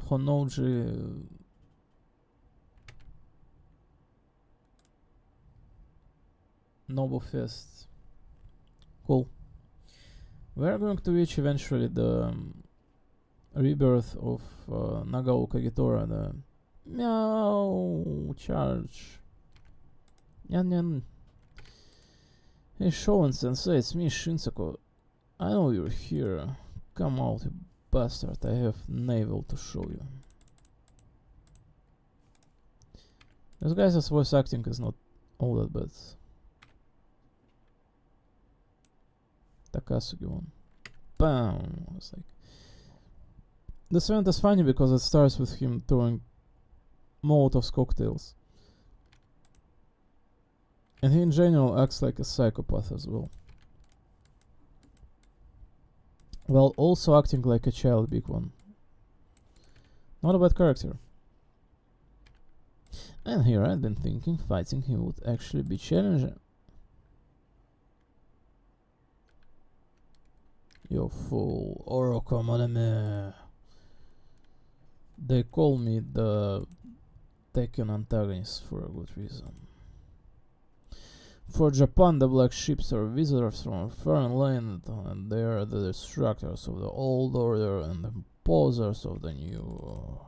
Honouji Noble Fest. Cool. We're going to reach eventually the rebirth of Nagaoka Gitora, the meow charge. Nyan nyan. Hey Shonen Sensei, it's me Shinsaku. I know you're here. Come out, you bastard. I have navel to show you. This guy's voice acting is not all that bad. Takasugi one. Bam! It's like this event is funny because it starts with him throwing Molotov's cocktails. And he in general acts like a psychopath as well. While also acting like a child, big one. Not a bad character. And here I'd been thinking fighting him would actually be challenging. You fool, Oroku Moneme. They call me the Tekken antagonist for a good reason. For Japan, the black ships are visitors from a foreign land, and they are the destructors of the old order and the imposers of the new.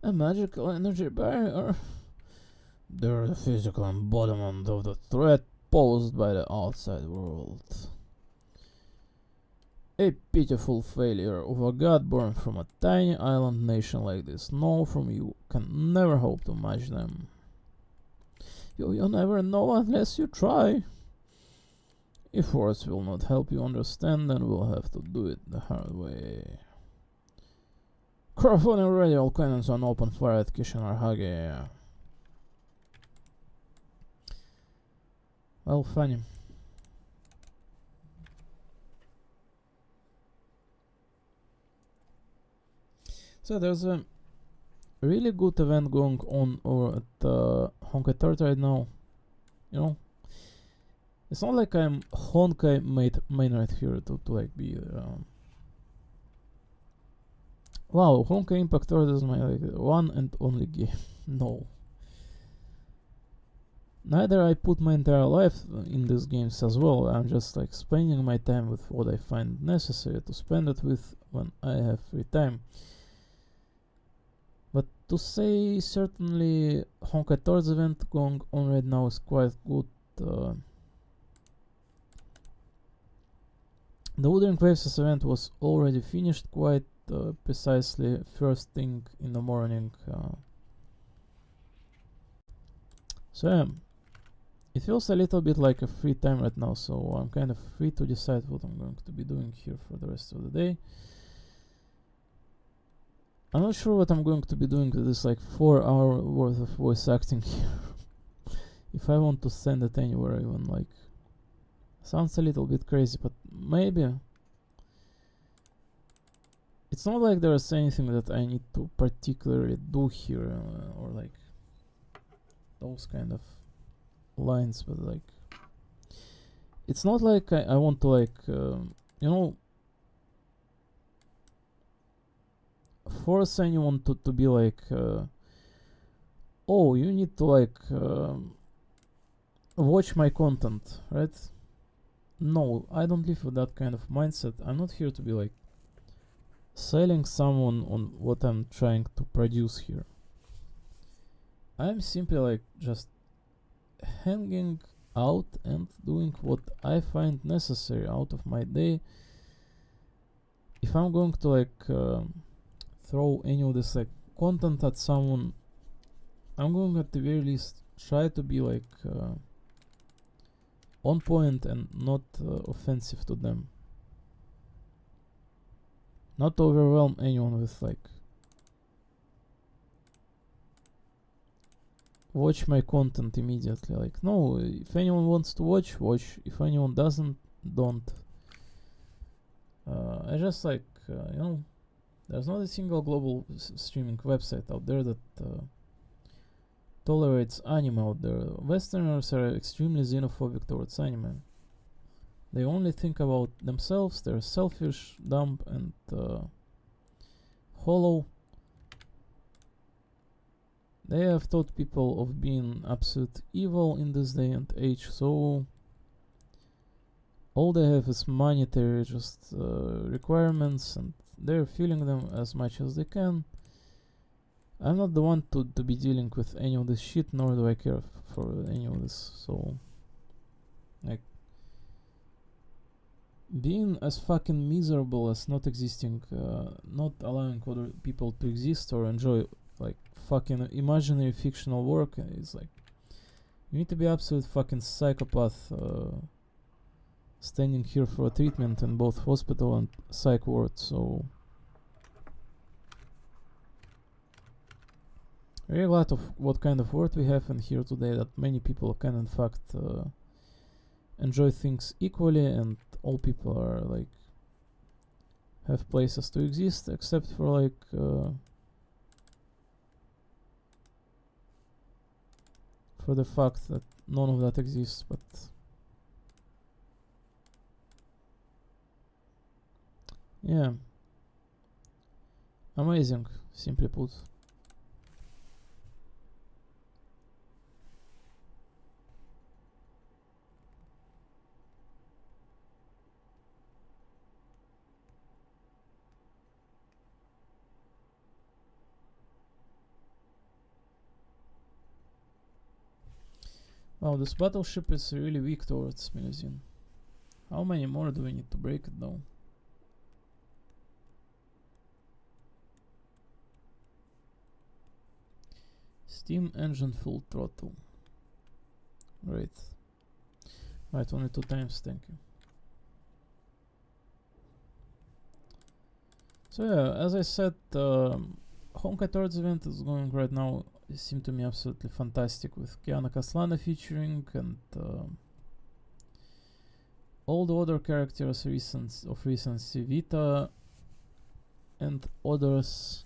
A magical energy barrier. They're the physical embodiment of the threat posed by the outside world. A pitiful failure of a god born from a tiny island nation like this. No, from you can never hope to match them. You never know unless you try. If words will not help you understand, then we'll have to do it the hard way. Crowdfunding ready, all cannons on open fire at Kishinar Hage. Well, funny. So there's a really good event going on over at Honkai Third right now. You know, it's not like I'm Honkai main right here to like be. Wow, Honkai Impact Third is my like one and only game. No. Neither I put my entire life in these games as well. I'm just like spending my time with what I find necessary to spend it with when I have free time. But to say certainly Honkai Third event going on right now is quite good. The Wuthering Waves event was already finished quite precisely first thing in the morning. So yeah, it feels a little bit like a free time right now, so I'm kind of free to decide what I'm going to be doing here for the rest of the day. I'm not sure what I'm going to be doing with this like 4-hour worth of voice acting here. If I want to send it anywhere, even like sounds a little bit crazy, but maybe. It's not like there's anything that I need to particularly do here, or like those kind of lines, but like it's not like I want to like you know, force anyone to be like oh, you need to like watch my content, right? No, I don't live with that kind of mindset. I'm not here to be like selling someone on what I'm trying to produce here. I'm simply like just hanging out and doing what I find necessary out of my day. If I'm going to like throw any of this like content at someone, I'm going at the very least try to be like on point and not offensive to them. Not to overwhelm anyone with like watch my content immediately. Like no, if anyone wants to watch. If anyone doesn't, don't. I just like you know, there's not a single global streaming website out there that tolerates anime out there. Westerners are extremely xenophobic towards anime. They only think about themselves. They're selfish, dumb, and hollow. They have taught people of being absolute evil in this day and age, so all they have is monetary just requirements, and they're filling them as much as they can. I'm not the one to be dealing with any of this shit, nor do I care for any of this, so like being as fucking miserable as not existing, not allowing other people to exist or enjoy like fucking imaginary fictional work is like, you need to be absolute fucking psychopath standing here for a treatment in both hospital and psych ward. So really glad of what kind of word we have in here today, that many people can in fact enjoy things equally, and all people are like have places to exist, except for like for the fact that none of that exists. But yeah, amazing, simply put. Wow, this battleship is really weak towards Melusine. How many more do we need to break it down? Steam engine full throttle. Great. Right, only 2 times, thank you. So yeah, as I said, Honkai Thirds event is going right now. It seemed to me absolutely fantastic, with Kiana Kaslana featuring, and all the other characters of recency, Vita and others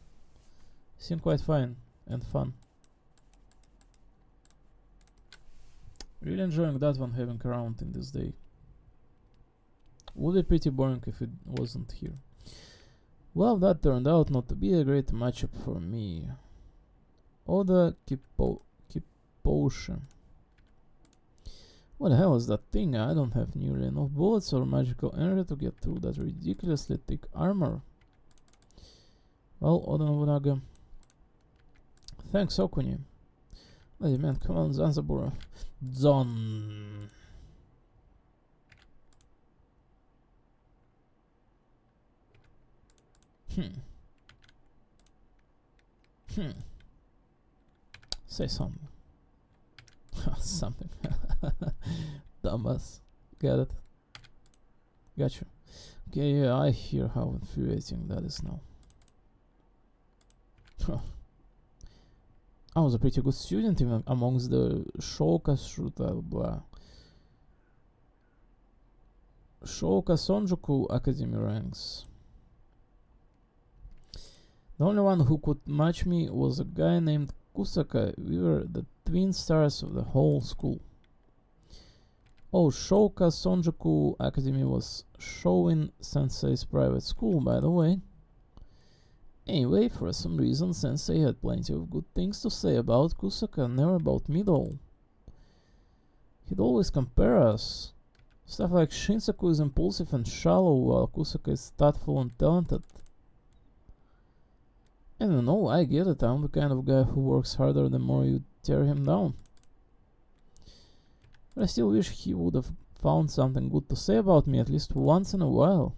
seem quite fine and fun. Really enjoying that one having around in this day. Would be pretty boring if it wasn't here. Well, that turned out not to be a great matchup for me. Oda Kiposhi. What the hell is that thing? I don't have nearly enough bullets or magical energy to get through that ridiculously thick armor. Well, Oda Nobunaga. Thanks, Okuni. Lady man, come on, Zanzibar. Zon. Say something. Something. Dumbass. Get it? Gotcha. Okay, yeah, I hear how infuriating that is now. I was a pretty good student even amongst the Shouka Sonjuku Academy ranks. The only one who could match me was a guy named Kusaka. We were the twin stars of the whole school. Oh, Shouka Sonjuku Academy was Shoin Sensei's private school, by the way. Anyway, for some reason, Sensei had plenty of good things to say about Kusaka, never about me though. He'd always compare us. Stuff like Shinsaku is impulsive and shallow, while Kusaka is thoughtful and talented. I don't know, I get it, I'm the kind of guy who works harder the more you tear him down. But I still wish he would have found something good to say about me at least once in a while.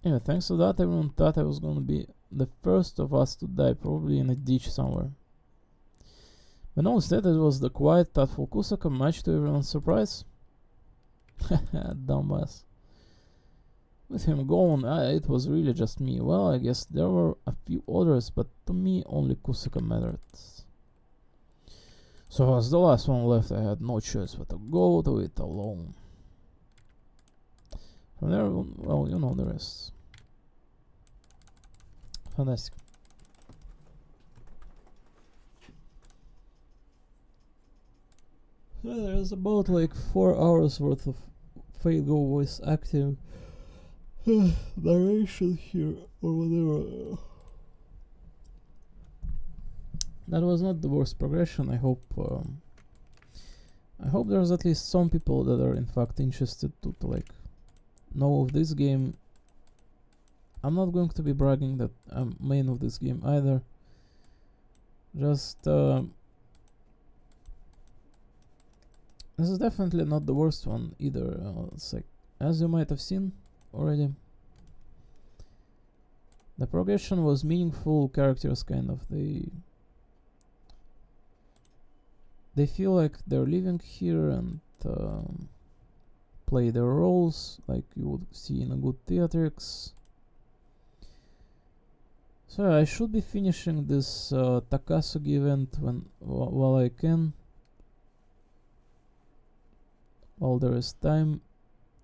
Anyway, thanks to that, everyone thought I was gonna be the first of us to die, probably in a ditch somewhere. But no, instead it was the quiet, thoughtful Kusaka, much to everyone's surprise. Dumbass. With him gone, it was really just me. Well, I guess there were a few others, but to me only Kusaka mattered. So as the last one left, I had no choice but to go to it alone. From there, well, you know the rest. Fantastic. So there's about like 4 hours worth of Fate Go voice active. narration here or whatever. That was not the worst progression. I hope there's at least some people that are in fact interested to like know of this game. I'm not going to be bragging that I'm main of this game either. Just this is definitely not the worst one either. It's like, as you might have seen already, the progression was meaningful. Characters kind of they feel like they're living here and play their roles like you would see in a good theatrics. So I should be finishing this Takasugi event while I can, while there is time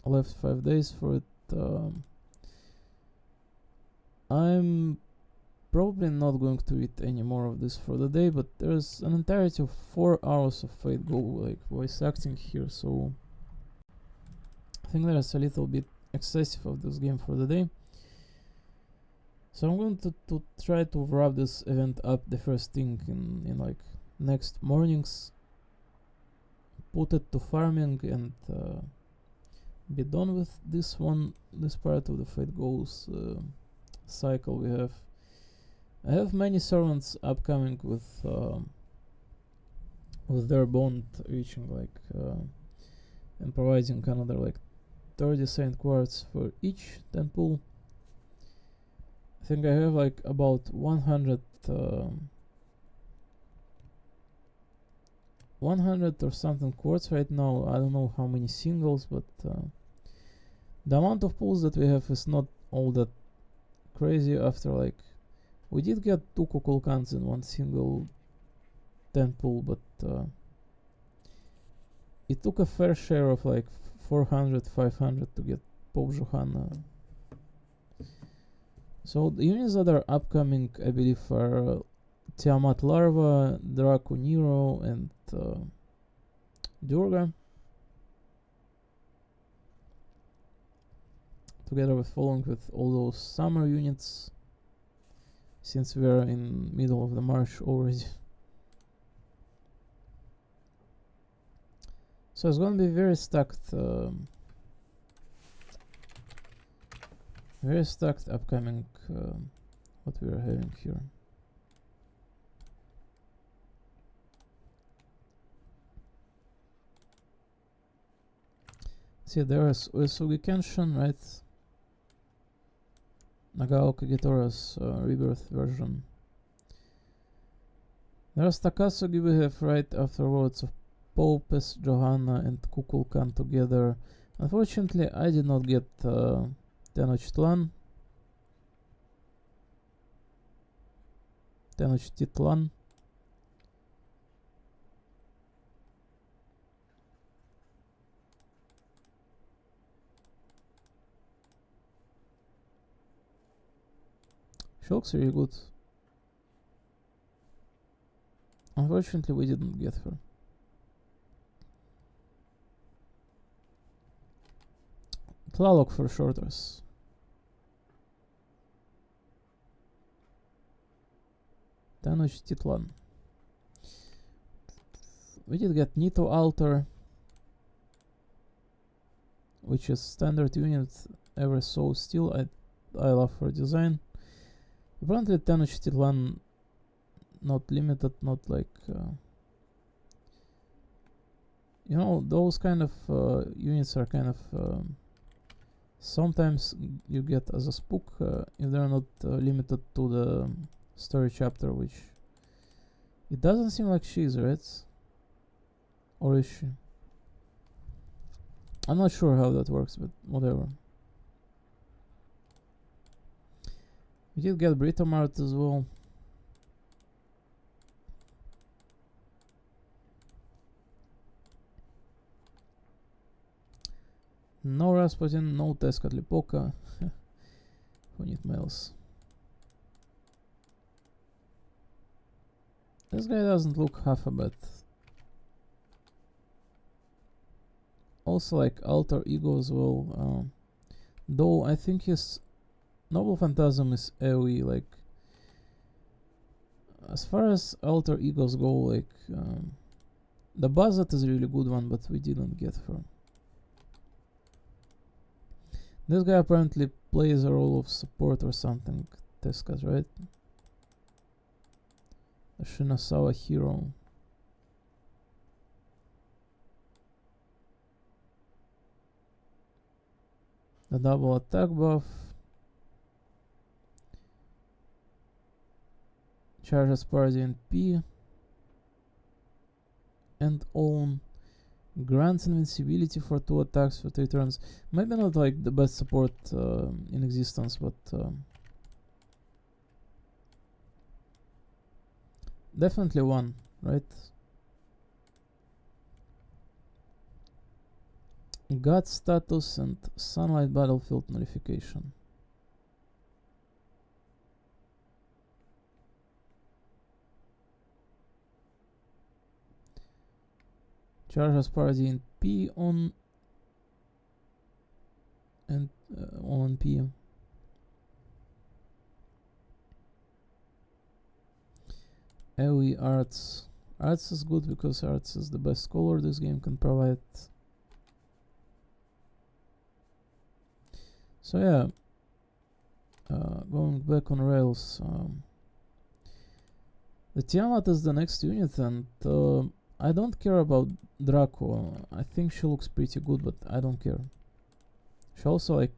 left. 5 days for it. I'm probably not going to eat any more of this for the day, but there's an entirety of 4 hours of Fate Go like voice acting here, so I think that is a little bit excessive of this game for the day. So I'm going to try to wrap this event up the first thing in like next mornings, put it to farming and be done with this part of the Fate Goals cycle we have. I have many servants upcoming with their bond reaching like and providing another like 30 Saint Quartz for each temple. I think I have like about 100 or something quartz right now. I don't know how many singles, but the amount of pulls that we have is not all that crazy. After like we did get 2 Kukulkans in one single 10 pull, but it took a fair share of like 400-500 to get Pope Johanna. So the units that are upcoming, I believe, are Tiamat Larva, Draco Nero, and Durga, together with following with all those summer units, since we are in middle of the March already. So it's going to be very stacked upcoming what we are having here. See, there is Uesugi Kenshin, right? Nagaoka Gitora's rebirth version. There's Takasugi we have right afterwards of Popes, Johanna and Kukulkan together. Unfortunately, I did not get Tenochtitlan. She looks really good. Unfortunately, we didn't get her. Tlaloc for shorters. Tenochtitlan. We did get Nito Altar, which is standard unit ever so still. I love her design. Apparently Tenochtitlan not limited, not like you know, those kind of units are kind of sometimes you get as a spook if they're not limited to the story chapter, which it doesn't seem like she is, right? Or is she? I'm not sure how that works, but whatever. We did get Britomart as well. No Rasputin, no Tezcatlipoca. Who need males? This guy doesn't look half a bit. Also like Alter Ego as well. Though I think his Noble Phantasm is AoE, like as far as alter egos go, like the Buzzet is a really good one, but we didn't get her. This guy apparently plays a role of support or something, Teskas, right? A Shinasawa hero. The double attack buff. Charges party and P. And own. Grants invincibility for 2 attacks for 3 turns. Maybe not like the best support in existence, but definitely one, right? God status and Sunlight Battlefield nullification. Charges party in P on and on P. AoE arts. Arts is good because arts is the best color this game can provide. So yeah, going back on rails. The Tiamat is the next unit, and I don't care about Draco. I think she looks pretty good, but I don't care. She also like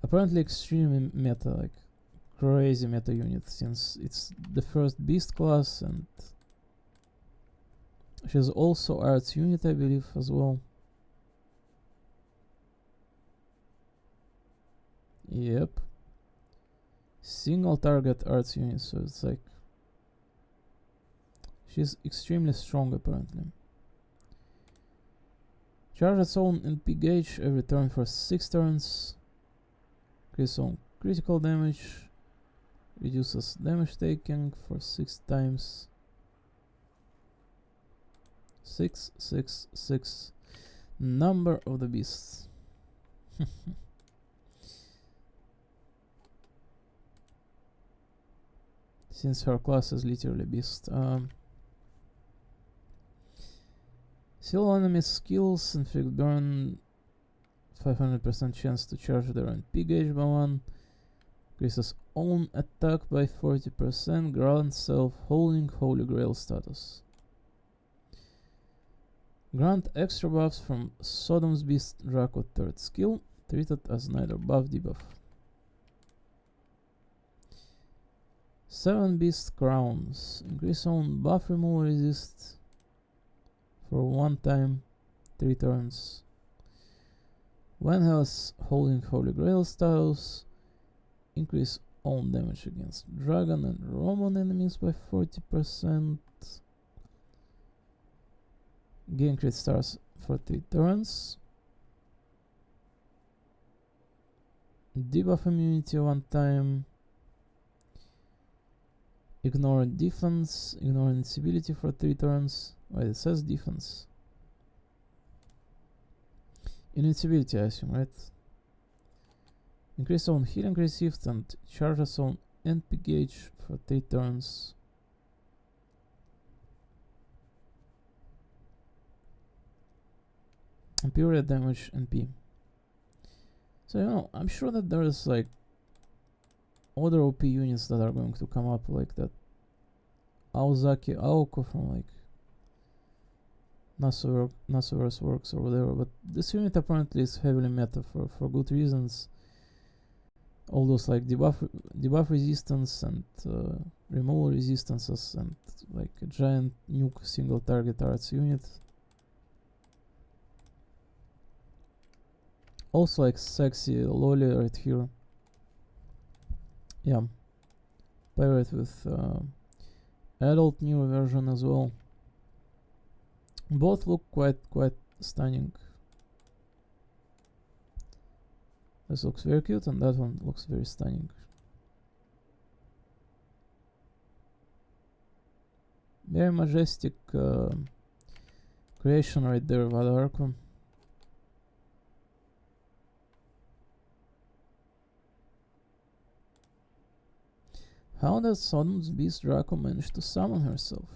apparently extremely meta, like crazy meta unit, since it's the first beast class, and she's also arts unit, I believe, as well. Yep. Single target arts unit, so it's like she's extremely strong apparently. Charge its own NP gauge every turn for 6 turns. Increase own critical damage. Reduces damage taken for 6 times. 6, 6, 6. Number of the beasts. Since her class is literally beast. Seal enemy skills, inflict burn, 500% chance to charge their NP gauge by 1. Increases own attack by 40%, grants self holding Holy Grail status. Grant extra buffs from Sodom's Beast Draco 3rd skill, treated as neither buff debuff. 7 Beast Crowns, increase own buff removal resist for 1 time, 3 turns. When has holding Holy Grail status, increase own damage against dragon and Roman enemies by 40%. Gain crit stars for 3 turns. Debuff immunity 1 time. Ignore defense, ignore invincibility for 3 turns. Wait, it says defense. Invincibility, I assume, right? Increase own healing received and charges own NP gauge for 3 turns. And period damage NP. So, you know, I'm sure that there's like other OP units that are going to come up, like that Aozaki Aoko from like Nasuverse Works or whatever, but this unit apparently is heavily meta for good reasons. All those like debuff resistance and removal resistances and like a giant nuke single target arts unit. Also like sexy loli right here. Yeah, pirate with adult new version as well. Both look quite stunning. This looks very cute and that one looks very stunning. Very majestic creation right there, Vadarko. How does Sodom's beast Draco manage to summon herself?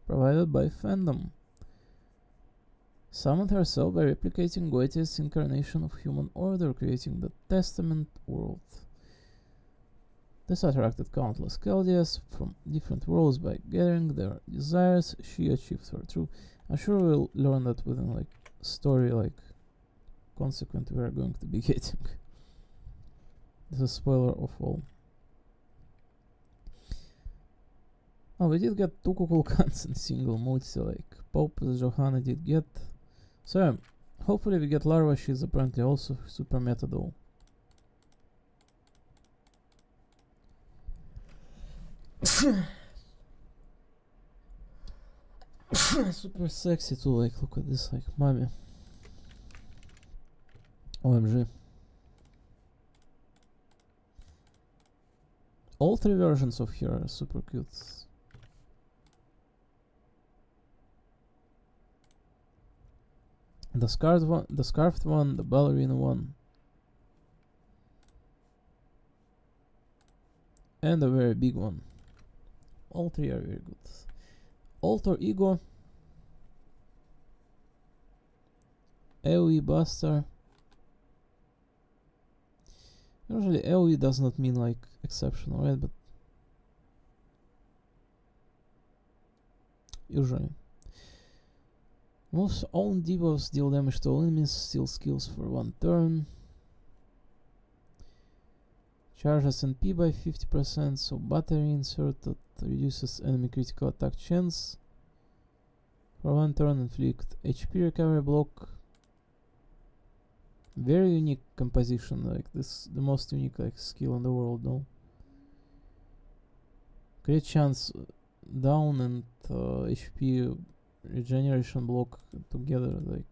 Provided by Fandom. Summoned herself by replicating Goethe's incarnation of human order, creating the Testament world. This attracted countless Chaldeas from different worlds by gathering their desires. She achieved her true. I'm sure we'll learn that within like story like consequent we're going to be getting. This is a spoiler of all. Oh, we did get two Kukulkans in single multi, like Pope Johanna did get. So yeah, hopefully we get Larva. She's apparently also super meta though. Super sexy too, like look at this, like mommy. OMG. All three versions of her are super cute. The scarfed one, the ballerina one, and a very big one. All three are very good. Alter Ego, AoE Buster. Usually AoE does not mean like exceptional, right? But usually. Moves own debuffs deal damage to all enemies, steal skills for 1 turn. Charges NP by 50%, so battery insert that reduces enemy critical attack chance. For 1 turn, inflict HP recovery block. Very unique composition, like this, the most unique like skill in the world, no? Crit chance down and HP regeneration block together, like.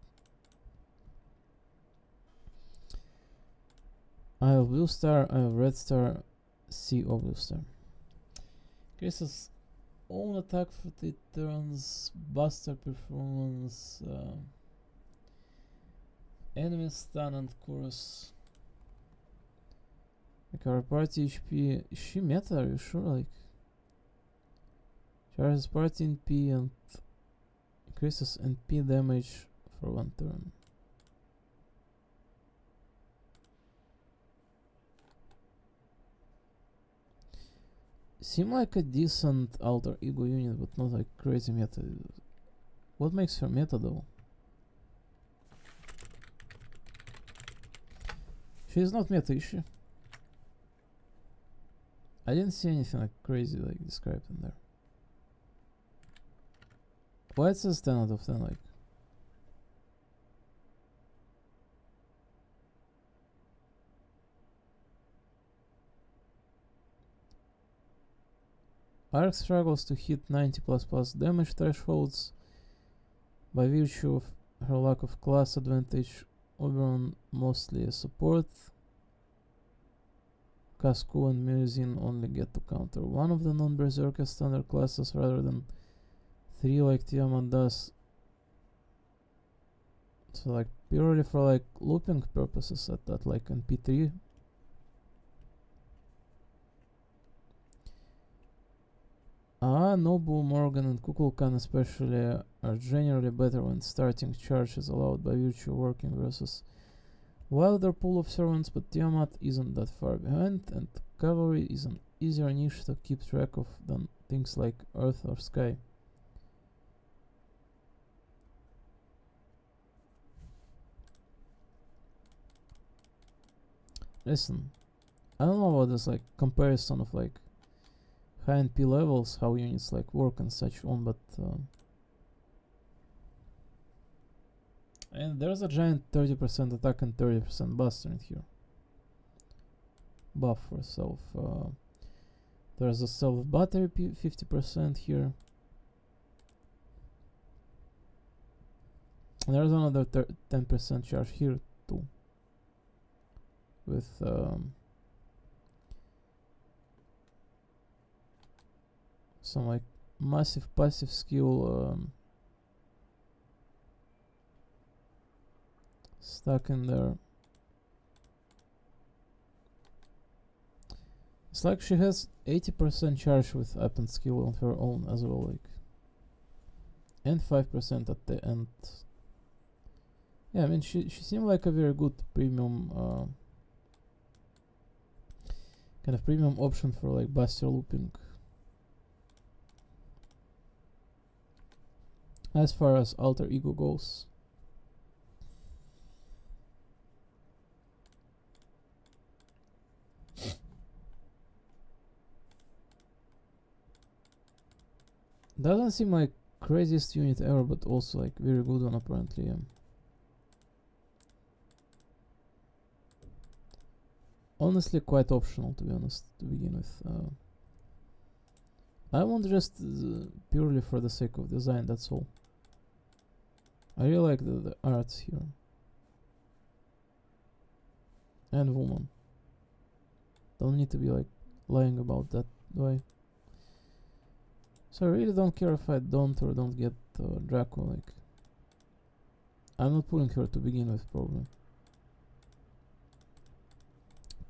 I have blue star, I have red star, C of blue star. Increases own attack for 3 turns, buster performance, enemy stun and chorus. Recover party HP. Is she meta? Are you sure? Like, charges party NP and increases NP damage for 1 turn. Seem like a decent alter ego unit, but not like crazy meta. What makes her meta though? She's not meta, is she? I didn't see anything like crazy like described in there. Why it says 10 out of 10 like? Arc struggles to hit 90++ damage thresholds by virtue of her lack of class advantage. Oberon mostly a support. Casco and Muezzin only get to counter one of the non-berserker standard classes rather than 3 like Tiamat does. So like purely for like looping purposes at that like NP3. Nobu, Morgan and Kukulkan especially are generally better when starting charge is allowed by virtue working versus wilder pool of servants, but Tiamat isn't that far behind, and cavalry is an easier niche to keep track of than things like earth or sky. Listen, I don't know about this like comparison of like high NP levels, how units like work and such on, but and there's a giant 30% attack and 30% buster in here. Buff for self. There's a self battery 50% here. And there's another 10% charge here too. With some like massive passive skill stuck in there. It's like she has 80% charge with weapon skill on her own as well, like, and 5% at the end. Yeah, I mean, she seemed like a very good premium, kind of premium option for like buster looping. As far as alter ego goes. Doesn't seem like craziest unit ever, but also like very good one apparently. Yeah. Honestly, quite optional to be honest to begin with. I want just purely for the sake of design. That's all. I really like the arts here. And woman. Don't need to be like lying about that, do I? So I really don't care if I don't get Draco, like. I'm not pulling her to begin with, probably.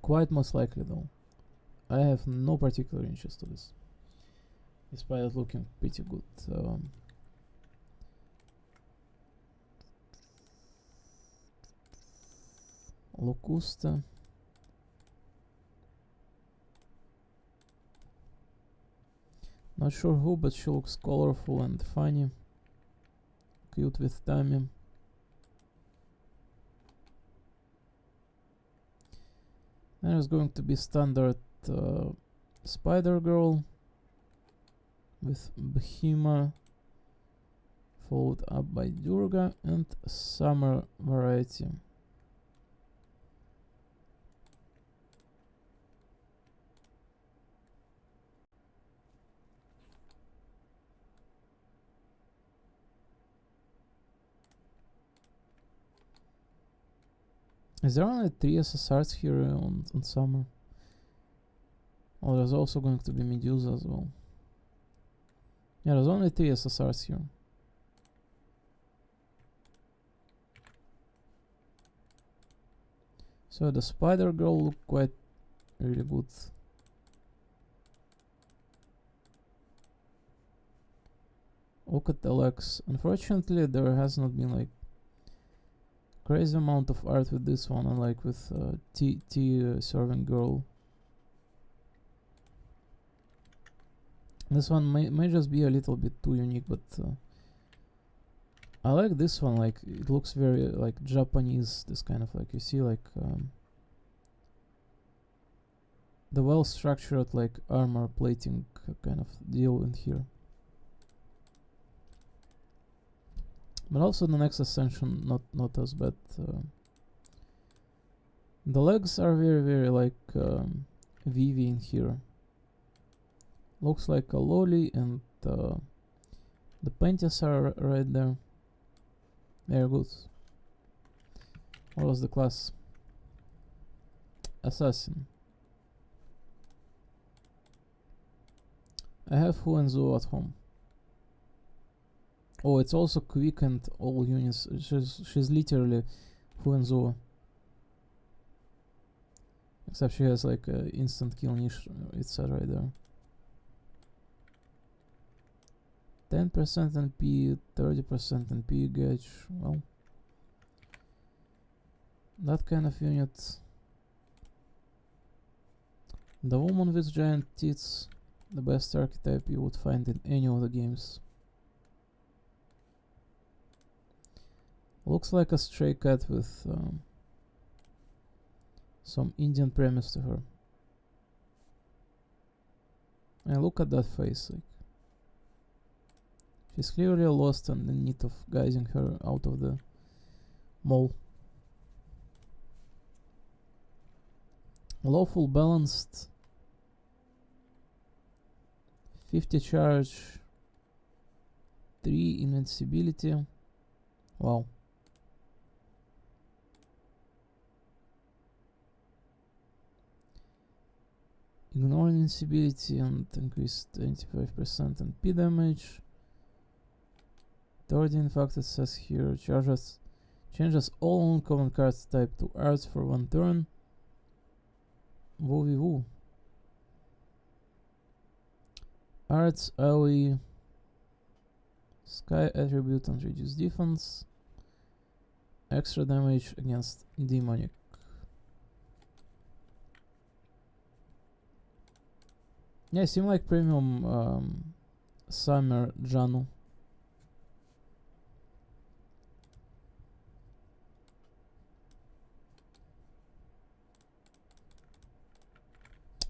Quite most likely though. I have no particular interest to this. Despite it looking pretty good. Locusta. Not sure who, but she looks colorful and funny. Cute with Tammy. There's going to be standard Spider Girl with Behema, followed up by Durga and Summer variety. Is there only 3 SSRs here on Summer? Oh, there's also going to be Medusa as well. Yeah, there's only 3 SSRs here. So the Spider Girl look quite really good. Look at the legs. Unfortunately, there has not been like crazy amount of art with this one, unlike with T Serving Girl. This one may just be a little bit too unique, but I like this one. Like, it looks very like Japanese. This kind of like, you see like the well structured like armor plating kind of deal in here. But also the next ascension not as bad. The legs are very like Vivi in here. Looks like a lolly, and the panties are right there. Very good. What was the class? Assassin. I have Hu and Zuo at home. Oh, it's also quick and all units. She's literally Hu and Zuo. Except she has like a instant kill niche. It's right there. 10% NP, 30% NP gauge. Well, that kind of unit. The woman with giant tits, the best archetype you would find in any of the games. Looks like a stray cat with some Indian premise to her. And look at that face, like. She's clearly lost and in need of guiding her out of the mall. Lawful balanced. 50 charge. 3 invincibility. Wow. Ignore invincibility and increase 25% NP damage. 30, in fact, it says here, changes all uncommon cards type to arts for 1 turn. Woo-wee-woo. Arts AoE. Sky attribute and reduce defense. Extra damage against demonic. Yeah, seem like premium Summer Janu.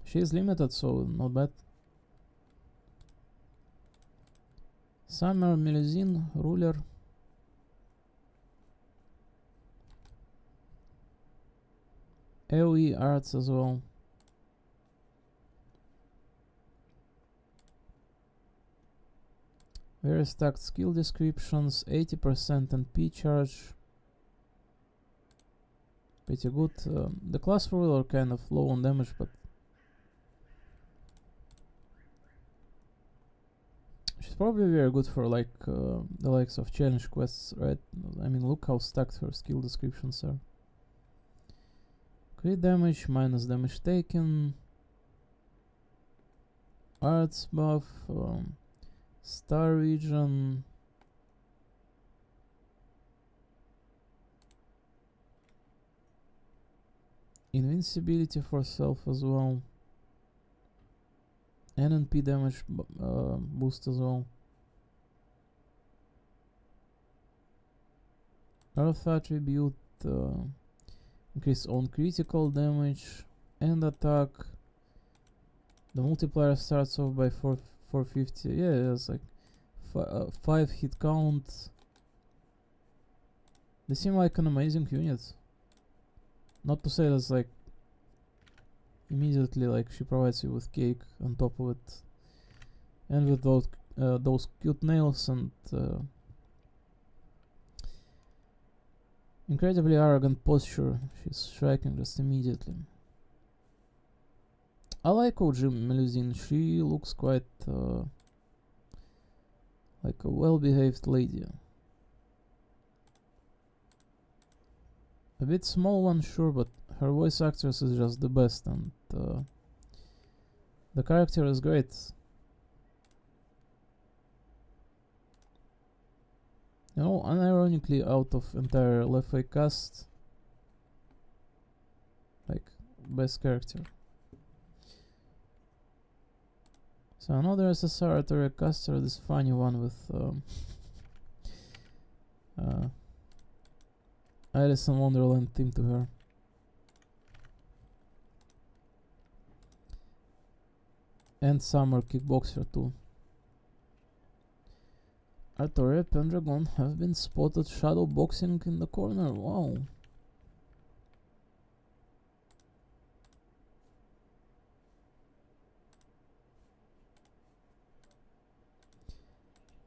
She is limited, so not bad. Summer Melusine, Ruler. AoE arts as well. Very stacked skill descriptions, 80% NP charge. Pretty good. The class ruler kind of low on damage, but she's probably very good for like the likes of challenge quests, right? I mean, look how stacked her skill descriptions are. Crit damage, minus damage taken. Arts buff, star region. Invincibility for self as well. NP damage boost as well. Earth attribute, increase on critical damage and attack. The multiplier starts off by 450. Yeah, it's like 5 hit count. They seem like an amazing unit. Not to say that's like immediately like she provides you with cake on top of it, and with those cute nails and incredibly arrogant posture. She's striking just immediately. I like OG Melusine. She looks quite like a well-behaved lady. A bit small one, sure, but her voice actress is just the best, and the character is great. You know, unironically out of entire Lefay cast, like, best character. So another SSR Artorias caster, this funny one with Alice in Wonderland theme to her. And Summer Kickboxer too. Artorias Pendragon have been spotted shadow boxing in the corner. Wow.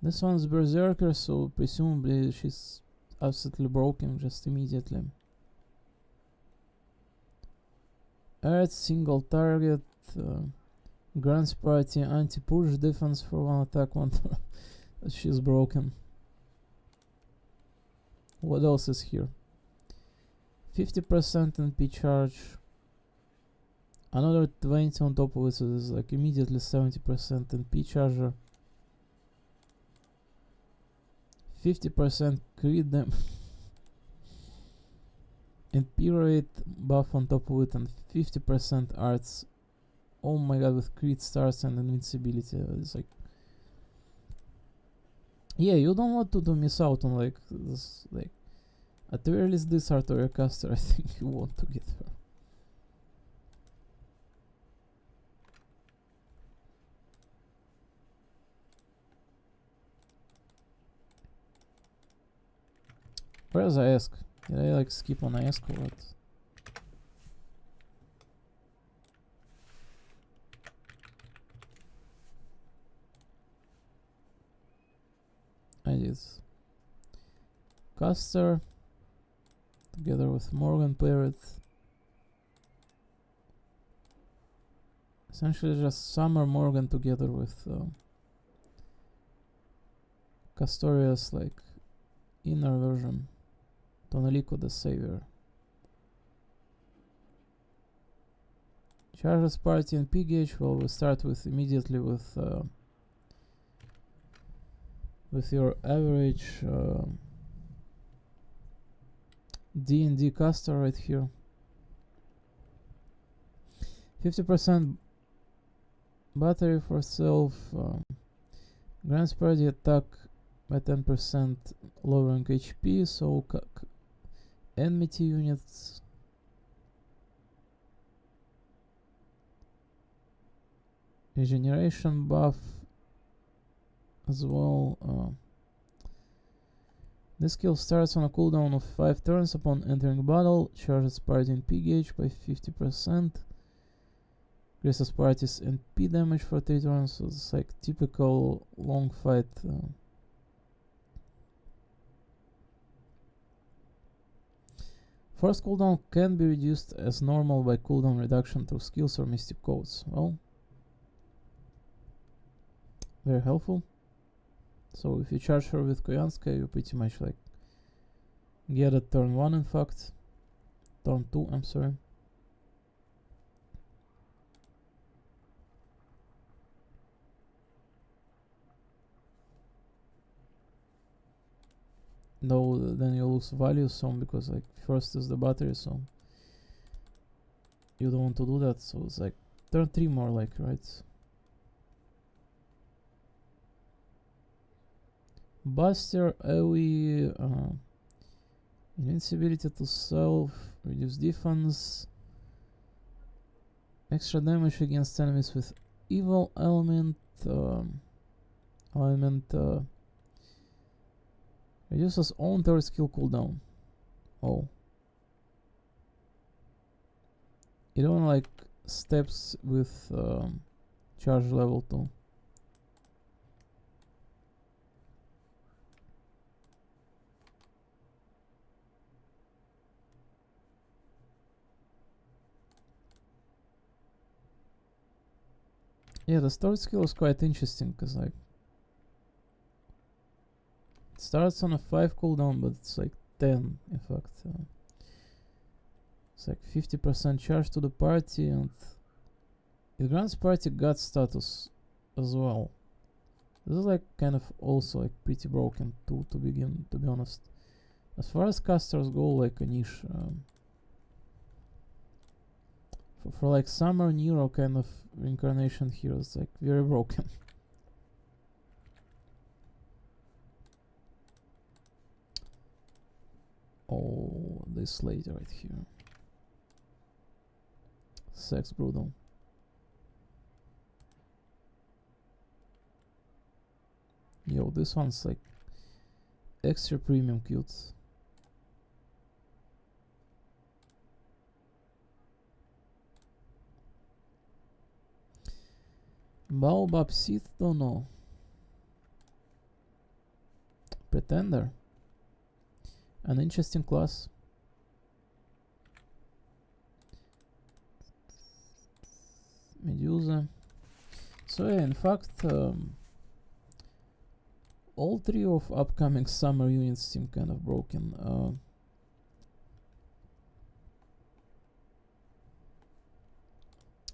This one's Berserker, so presumably she's absolutely broken just immediately. Add single target, grants party anti-push defense for one attack, one turn. She's broken. What else is here? 50% NP charge. Another 20 on top of it, so this is like immediately 70% NP charger. 50% crit damage. NP rate buff on top of it, and 50% arts. Oh my god, with crit stars and invincibility. It's like, yeah, you don't want to miss out on like this, like at the very least this Artorias caster. I think you want to get her. Where's Iesk? Did I like skip on Iesk or what? I did. Caster together with Morgan Parrot. Essentially just Summer Morgan together with Castoria's like inner version. Tonalico the Savior. Charges party and P gauge. Well, we start with immediately with with your average D&D caster right here. 50% battery for self, grants party attack by 10%, lowering HP, so enmity units. Regeneration buff as well. This skill starts on a cooldown of 5 turns upon entering battle, charges party NP gauge by 50%, increases party's NP damage for 3 turns, so it's like typical long fight. First cooldown can be reduced as normal by cooldown reduction through skills or mystic codes. Well, very helpful. So if you charge her with Koyanska, you pretty much like get a turn 1, in fact. Turn 2, I'm sorry. Though then you lose value some, because like first is the battery, so you don't want to do that. So it's like turn 3 more like, right? Buster, AoE, invincibility to self, reduce defense, extra damage against enemies with evil element, reduces own third skill cooldown. Oh. It only like steps with charge level 2. Yeah, the third skill is quite interesting, because like it starts on a 5 cooldown, but it's like 10 in fact. It's like 50% charge to the party, and it grants party god status as well. This is like kind of also like pretty broken tool to begin, to be honest. As far as casters go, like a niche. For like Summer Nero kind of reincarnation here, it's like very broken. Oh, this lady right here. Sex brutal. Yo, this one's like extra premium cute. Baobab Seed, don't know. Pretender. An interesting class. Medusa. So yeah, in fact, all 3 of upcoming summer units seem kind of broken.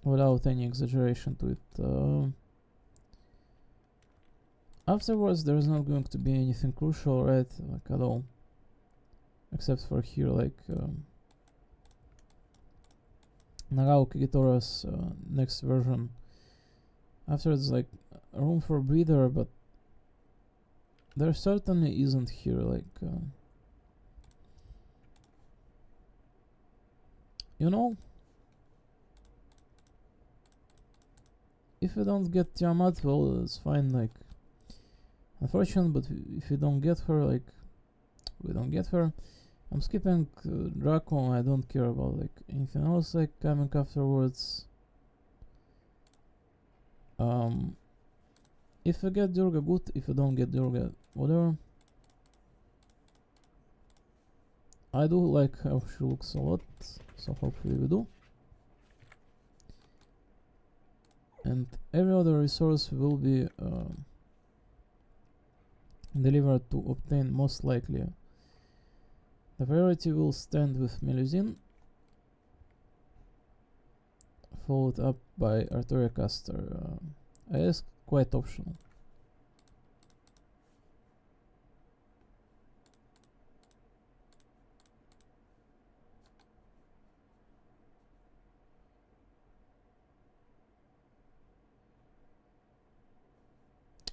Without any exaggeration to it. Afterwards, there's not going to be anything crucial, right? Like at all. Except for here, like Nagao Kagitora's next version. After it's like room for breather, but there certainly isn't here, like you know, if we don't get Tiamat, well, it's fine, like unfortunate, but if we don't get her, like we don't get her. I'm skipping Draco. I don't care about like anything else like coming afterwards. If we get Durga, good. If we don't get Durga, whatever. I do like how she looks a lot, so hopefully we do. And every other resource will be delivered to obtain most likely. The priority will stand with Melusine, followed up by Artoriacaster. I is quite optional.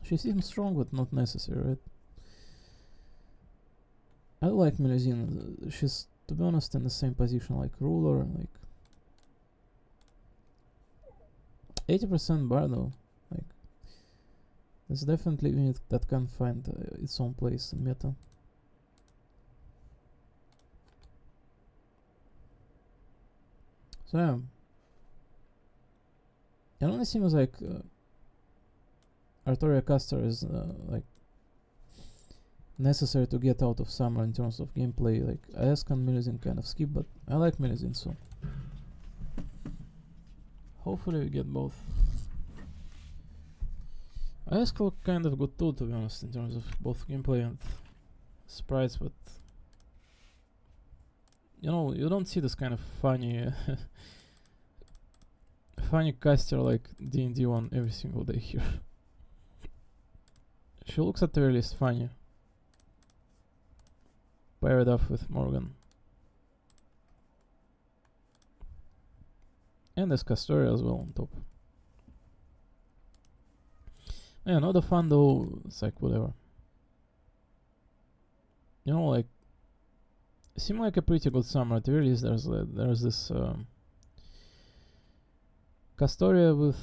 She seems strong, but not necessary, right? I like Melusine. She's, to be honest, in the same position like Ruler, like 80% bar though. Like, it's definitely a unit that can find its own place in meta. So yeah, it only seems like Artoria Castor is like necessary to get out of Summer in terms of gameplay. Like, Ayaska and Melusine kind of skip, but I like Melusine, so hopefully we get both. Ayaska look kind of good too, to be honest, in terms of both gameplay and sprites, but you know, you don't see this kind of funny funny caster like D&D one every single day here. She looks at the very least funny. Paired up with Morgan. And there's Castoria as well on top. Yeah, not a fun though, it's like whatever. You know, like, it seemed like a pretty good summer. At the very least, there's this Castoria with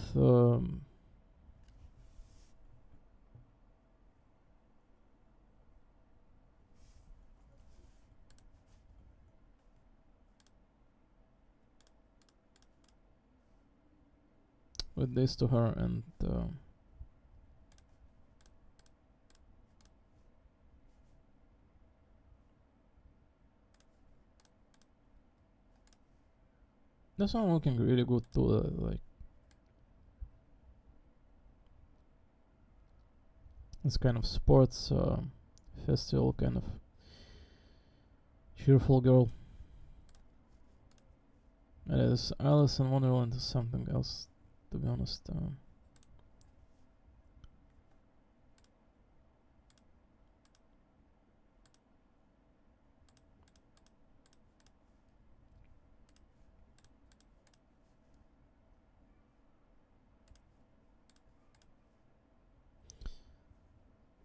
this to her, and this one looking really good too. Like, this kind of sports festival kind of cheerful girl. And this Alice in Wonderland is something else, to be honest.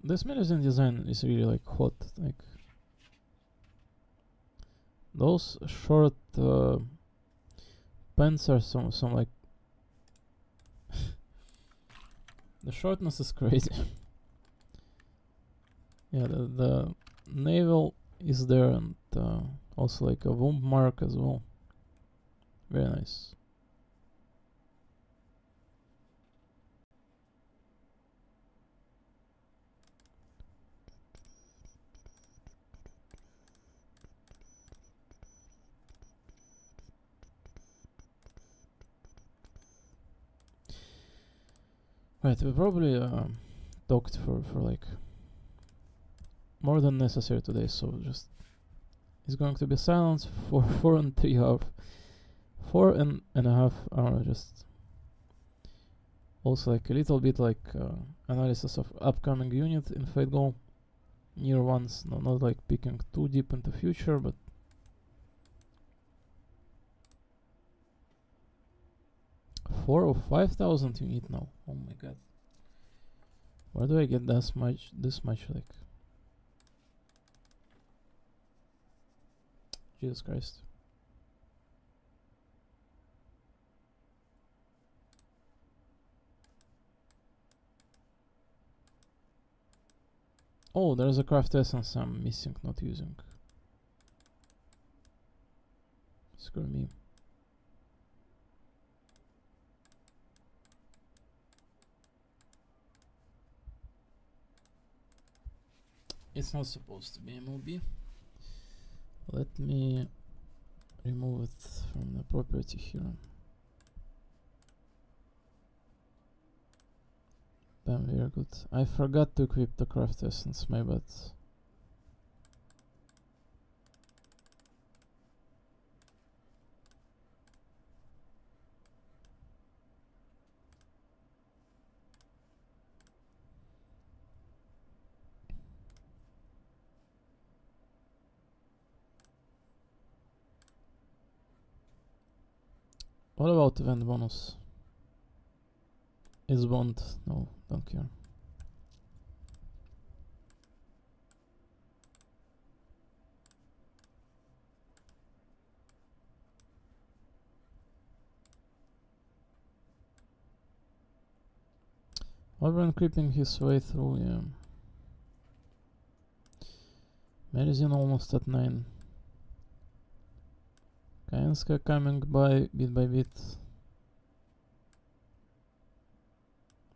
This Melusine design is really like hot. Like, those short pants are some like the shortness is crazy. Yeah, the navel is there, and also like a womb mark as well. Very nice. Right, we probably talked for like more than necessary today, so just it's going to be silence for 4.5 hours. Just also like a little bit like analysis of upcoming unit in Fate Go, near ones, not like picking too deep into future, but 4 or 5,000 you need now. Oh my god. Where do I get this much like? Jesus Christ. Oh, there's a craft essence I'm missing, not using. Screw me. It's not supposed to be MLB. Let me remove it from the property here. Bam, very good. I forgot to equip the craft essence, my bad. What about event bonus? Is bond? No, don't care. Oberon creeping his way through, yeah. Merizin almost at 9. Kainska coming by bit.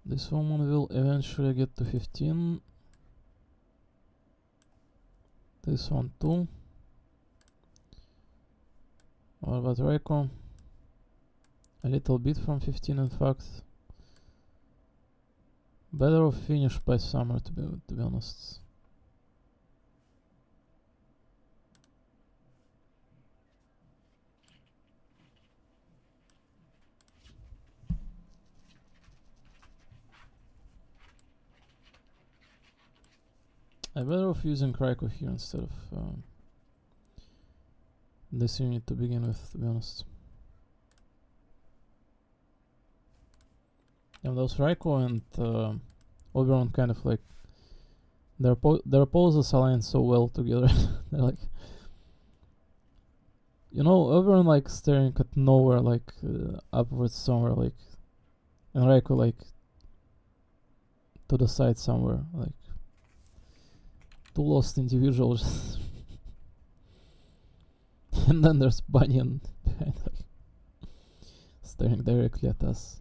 This woman will eventually get to 15. This one too. What about Reiko? A little bit from 15 in fact. Better off finish by summer to be honest. I better off using Raiko here instead of this unit to begin with, to be honest. And those Raiko and Oberon kind of like their poses align so well together. They're like, you know, Oberon like staring at nowhere, like upwards somewhere, like, and Raiko like to the side somewhere, like two lost individuals. And then there's Banyan behind, like, staring directly at us.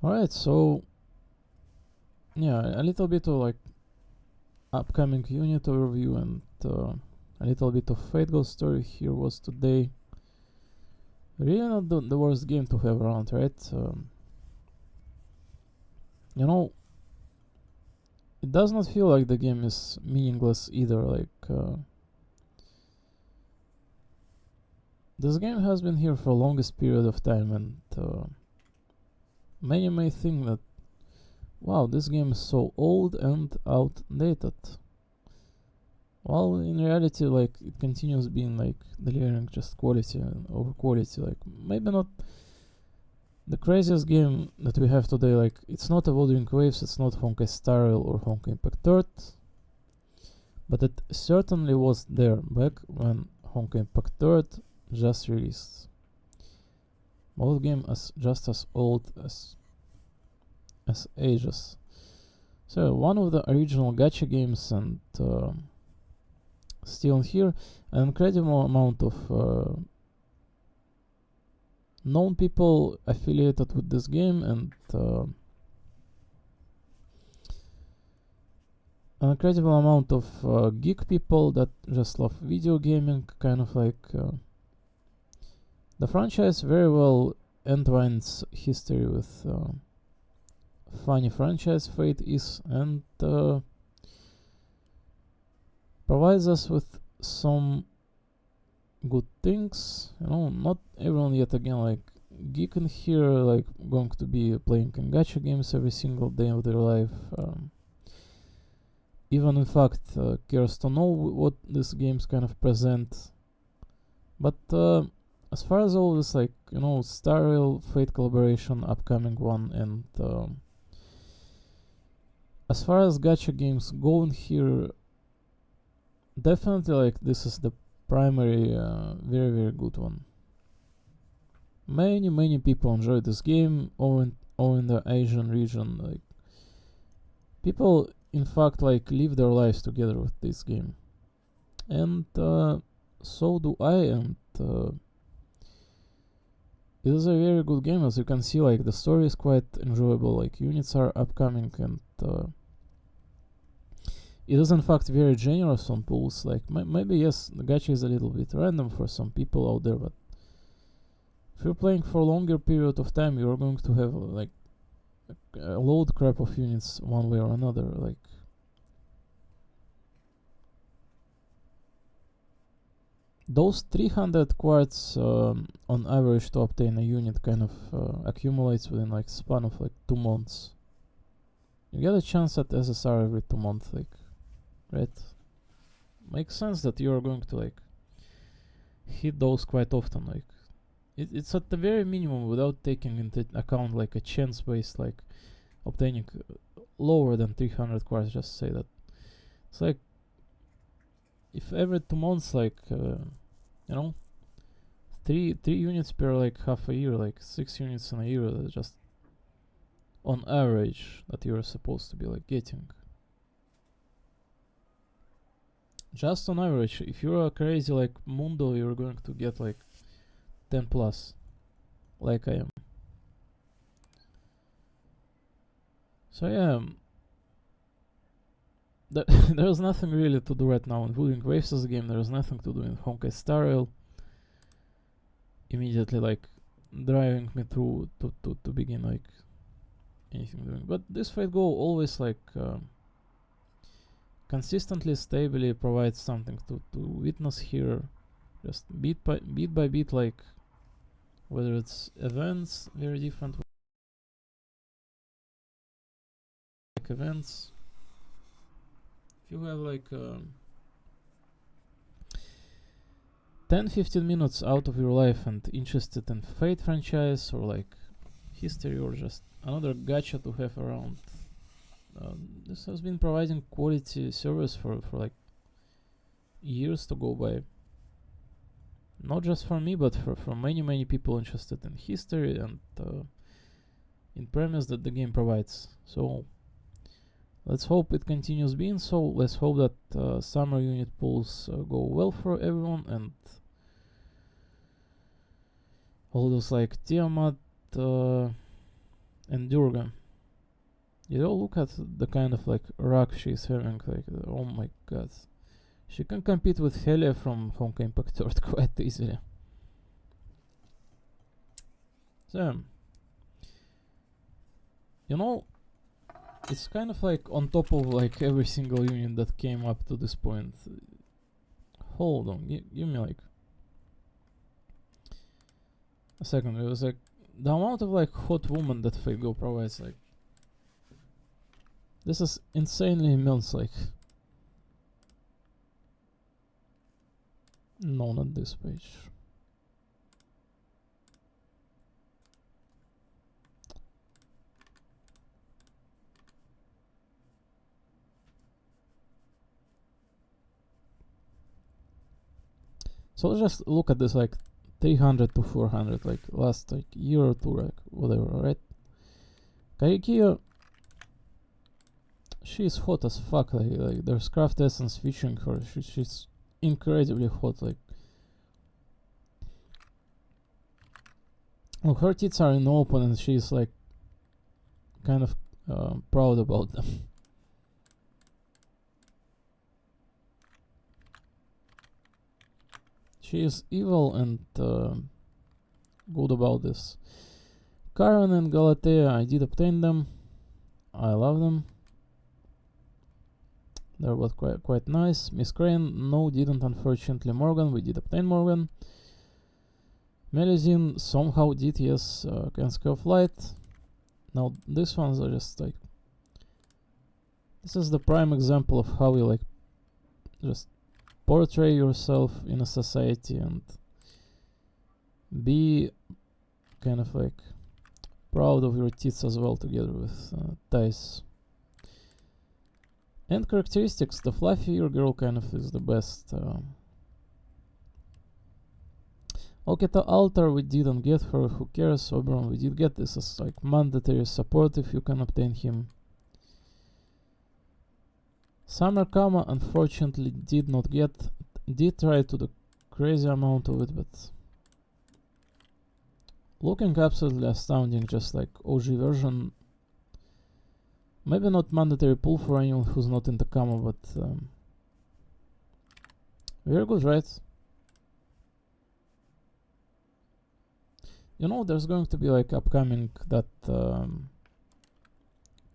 Alright, so yeah, a little bit of like upcoming unit overview and a little bit of Fate Ghost story here was today. Really not the worst game to have around, right? You know, it does not feel like the game is meaningless either, like this game has been here for the longest period of time and many may think that, wow, this game is so old and outdated. While in reality, like, it continues being like delivering just quality over quality. Like, maybe not the craziest game that we have today. Like, it's not a Wuthering Waves, it's not Honkai Star Rail or Honkai Impact Third, but it certainly was there back when Honkai Impact Third just released. Both games just as old as ages. So one of the original gacha games and still here, an incredible amount of known people affiliated with this game and an incredible amount of geek people that just love video gaming, kind of like the franchise very well entwines history with funny franchise Fate is and provides us with some good things. You know, not everyone yet again like geek in here like going to be playing gacha games every single day of their life. Even in fact cares to know what these games kind of present. But as far as all this, like, you know, Star Rail Fate collaboration, upcoming one, and as far as gacha games go in here, definitely like this is the primary, very very good one. Many people enjoy this game, or in the Asian region. Like, people, in fact, like live their lives together with this game, and so do I. And it is a very good game, as you can see. Like, the story is quite enjoyable. Like, units are upcoming, and it is in fact very generous on pulls. Like, maybe yes, the gacha is a little bit random for some people out there, but if you're playing for a longer period of time, you're going to have like a load crap of units one way or another. Like, those 300 quartz on average to obtain a unit kind of accumulates within like span of like 2 months. You get a chance at SSR every 2 months, like, right? Makes sense that you're going to like hit those quite often. Like, it's at the very minimum without taking into account like a chance based like obtaining lower than 300 quartz. Just say that it's like if every 2 months, like you know, three units per like half a year, like 6 units in a year, that's just on average that you're supposed to be like getting. Just on average, if you're a crazy like Mundo, you're going to get like 10 plus, like I am. So yeah, there's nothing really to do right now in Wuthering Waves as a game. There's nothing to do in Honkai Star Rail. Immediately like driving me through to begin like anything doing. But this Fate Go always like consistently, stably provides something to witness here, just bit by bit, like whether it's events, very different like events. If you have like 10-15 minutes out of your life and interested in Fate franchise or like history or just another gacha to have around, this has been providing quality service for like years to go by. Not just for me, but for many people interested in history and in premise that the game provides. So let's hope it continues being so. Let's hope that summer unit pulls go well for everyone, and all those like Tiamat and Durga. You know, look at the kind of like rack she's having. Like, oh my god, she can compete with Helia from Honkai Impact Third quite easily. So, you know, it's kind of like on top of like every single unit that came up to this point. Hold on, give me like a second. It was like the amount of like hot woman that Fate Go provides, like this is insanely immense. Like, no, not this page. So let's just look at this like 300 to 400, like last like year or two, like whatever, right? Karikia, she's hot as fuck. Like there's Craft Essence featuring her. She's incredibly hot. Like, look, her tits are in open, and she's like kind of proud about them. She is evil and good about this. Karen and Galatea, I did obtain them. I love them. They were quite nice. Miss Crane, no, didn't, unfortunately. Morgan, we did obtain Morgan. Melusine somehow did, yes. Kansuke of Light. Now these ones are just like, this is the prime example of how you like just portray yourself in a society and be kind of like proud of your tits as well, together with Thais. And characteristics, the fluffier girl kind of is the best. Okay, the altar we didn't get her, who cares? Oberon we did get. This as like mandatory support if you can obtain him. Summer Kama unfortunately did not get. Did try to the crazy amount of it, but looking absolutely astounding, just like OG version. Maybe not mandatory pull for anyone who's not into Kama, but very good, right? You know, there's going to be like upcoming that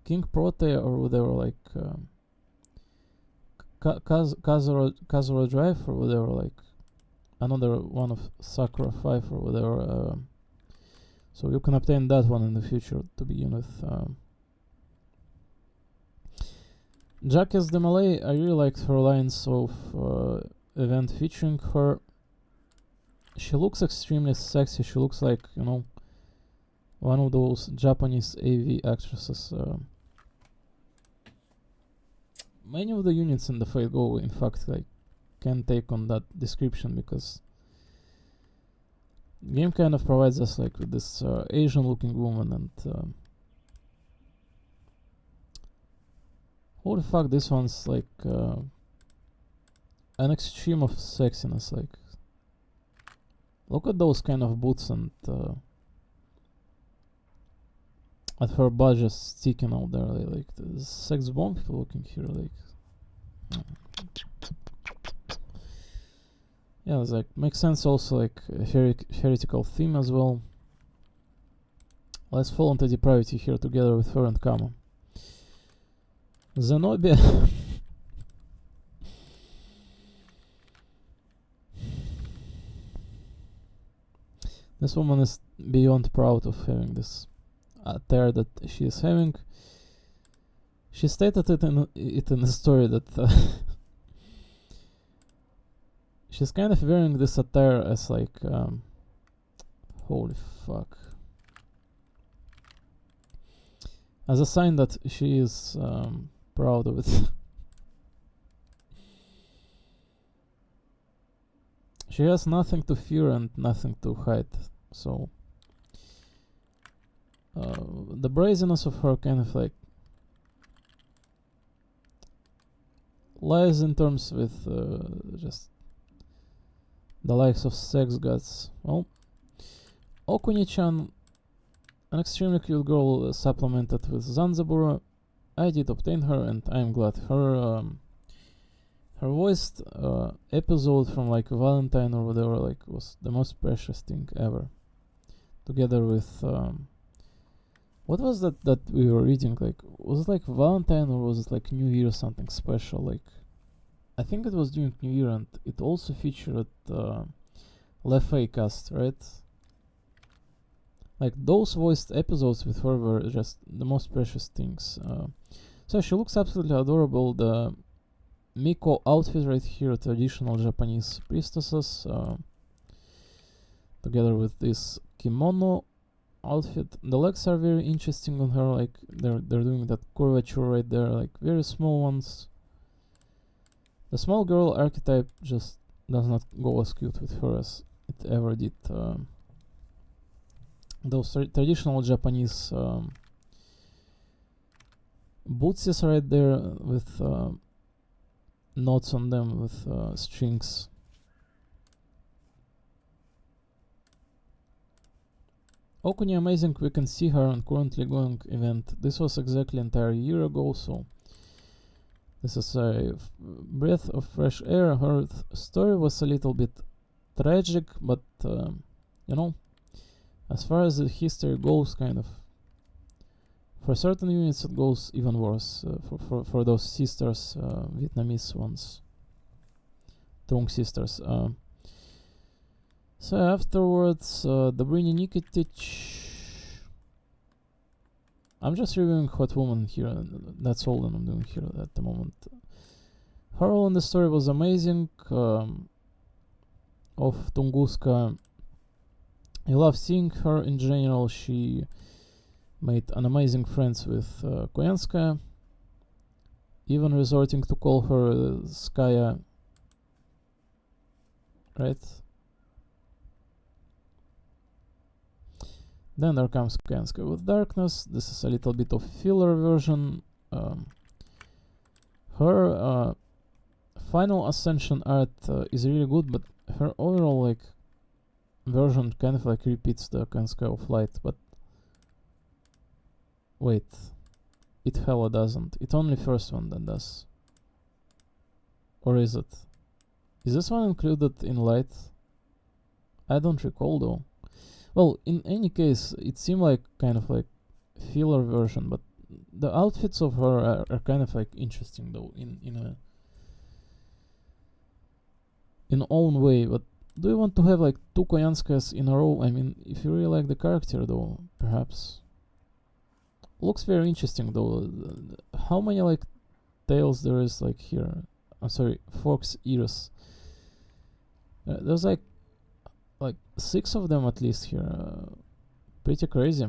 King Protea or whatever, like Kazura Drive or whatever, like another one of Sakura 5 or whatever. So you can obtain that one in the future to begin with. Jacques de Malay, I really liked her lines of event featuring her. She looks extremely sexy. She looks like, you know, one of those Japanese AV actresses. Many of the units in the Fate Go, in fact, like, can take on that description, because the game kind of provides us like with this Asian-looking woman, and holy fuck, this one's like an extreme of sexiness. Like, look at those kind of boots, and at her butt just sticking out there, like the sex bomb people looking here, like. Yeah, it's like makes sense. Also, like a heretical theme as well. Let's fall into depravity here together with her and Kama. Zenobia. This woman is beyond proud of having this attire that she is having. She stated it in the story that she's kind of wearing this attire as like holy fuck, as a sign that she is proud of it. She has nothing to fear and nothing to hide, so the brazenness of her kind of like lies in terms with just the likes of sex gods. Well, Okuni-chan, an extremely cute girl supplemented with Zanzabura. I did obtain her, and I'm glad. Her voiced episode from like Valentine or whatever, like, was the most precious thing ever. Together with what was that we were reading? Like, was it like Valentine or was it like New Year, something special? Like, I think it was during New Year, and it also featured Lefay cast, right? Like, those voiced episodes with her were just the most precious things. So she looks absolutely adorable. The Miko outfit right here, traditional Japanese priestesses, together with this kimono outfit. The legs are very interesting on her, like they're doing that curvature right there, like very small ones. The small girl archetype just does not go as cute with her as it ever did. Those traditional Japanese bootses right there with knots on them with strings. Okuni amazing, we can see her on currently going event. This was exactly entire year ago, so this is a breath of fresh air. Her story was a little bit tragic, but you know, as far as the history goes, kind of, for certain units it goes even worse. For those sisters, Vietnamese ones, Trung sisters. So afterwards, Dobrynya Nikitic. I'm just reviewing Hot Woman here, that's all that I'm doing here at the moment. Her role in the story was amazing. Of Tunguska, I love seeing her in general. She made an amazing friends with Koyanskaya, even resorting to call her Skaya, right? Then there comes Koyanskaya with Darkness. This is a little bit of filler version. Her final Ascension art is really good, but her overall like version kind of like repeats the Koyanskaya of Light, but wait, it hella doesn't. It only first one that does. Or is it? Is this one included in Light? I don't recall though. Well, in any case, it seemed like kind of like filler version, but the outfits of her are kind of like interesting though in own way. But do you want to have like 2 Koyanskayas in a row? I mean, if you really like the character though, perhaps. Looks very interesting though. How many like tails there is like here? I'm sorry, forks, ears. There's like 6 of them at least here. Pretty crazy.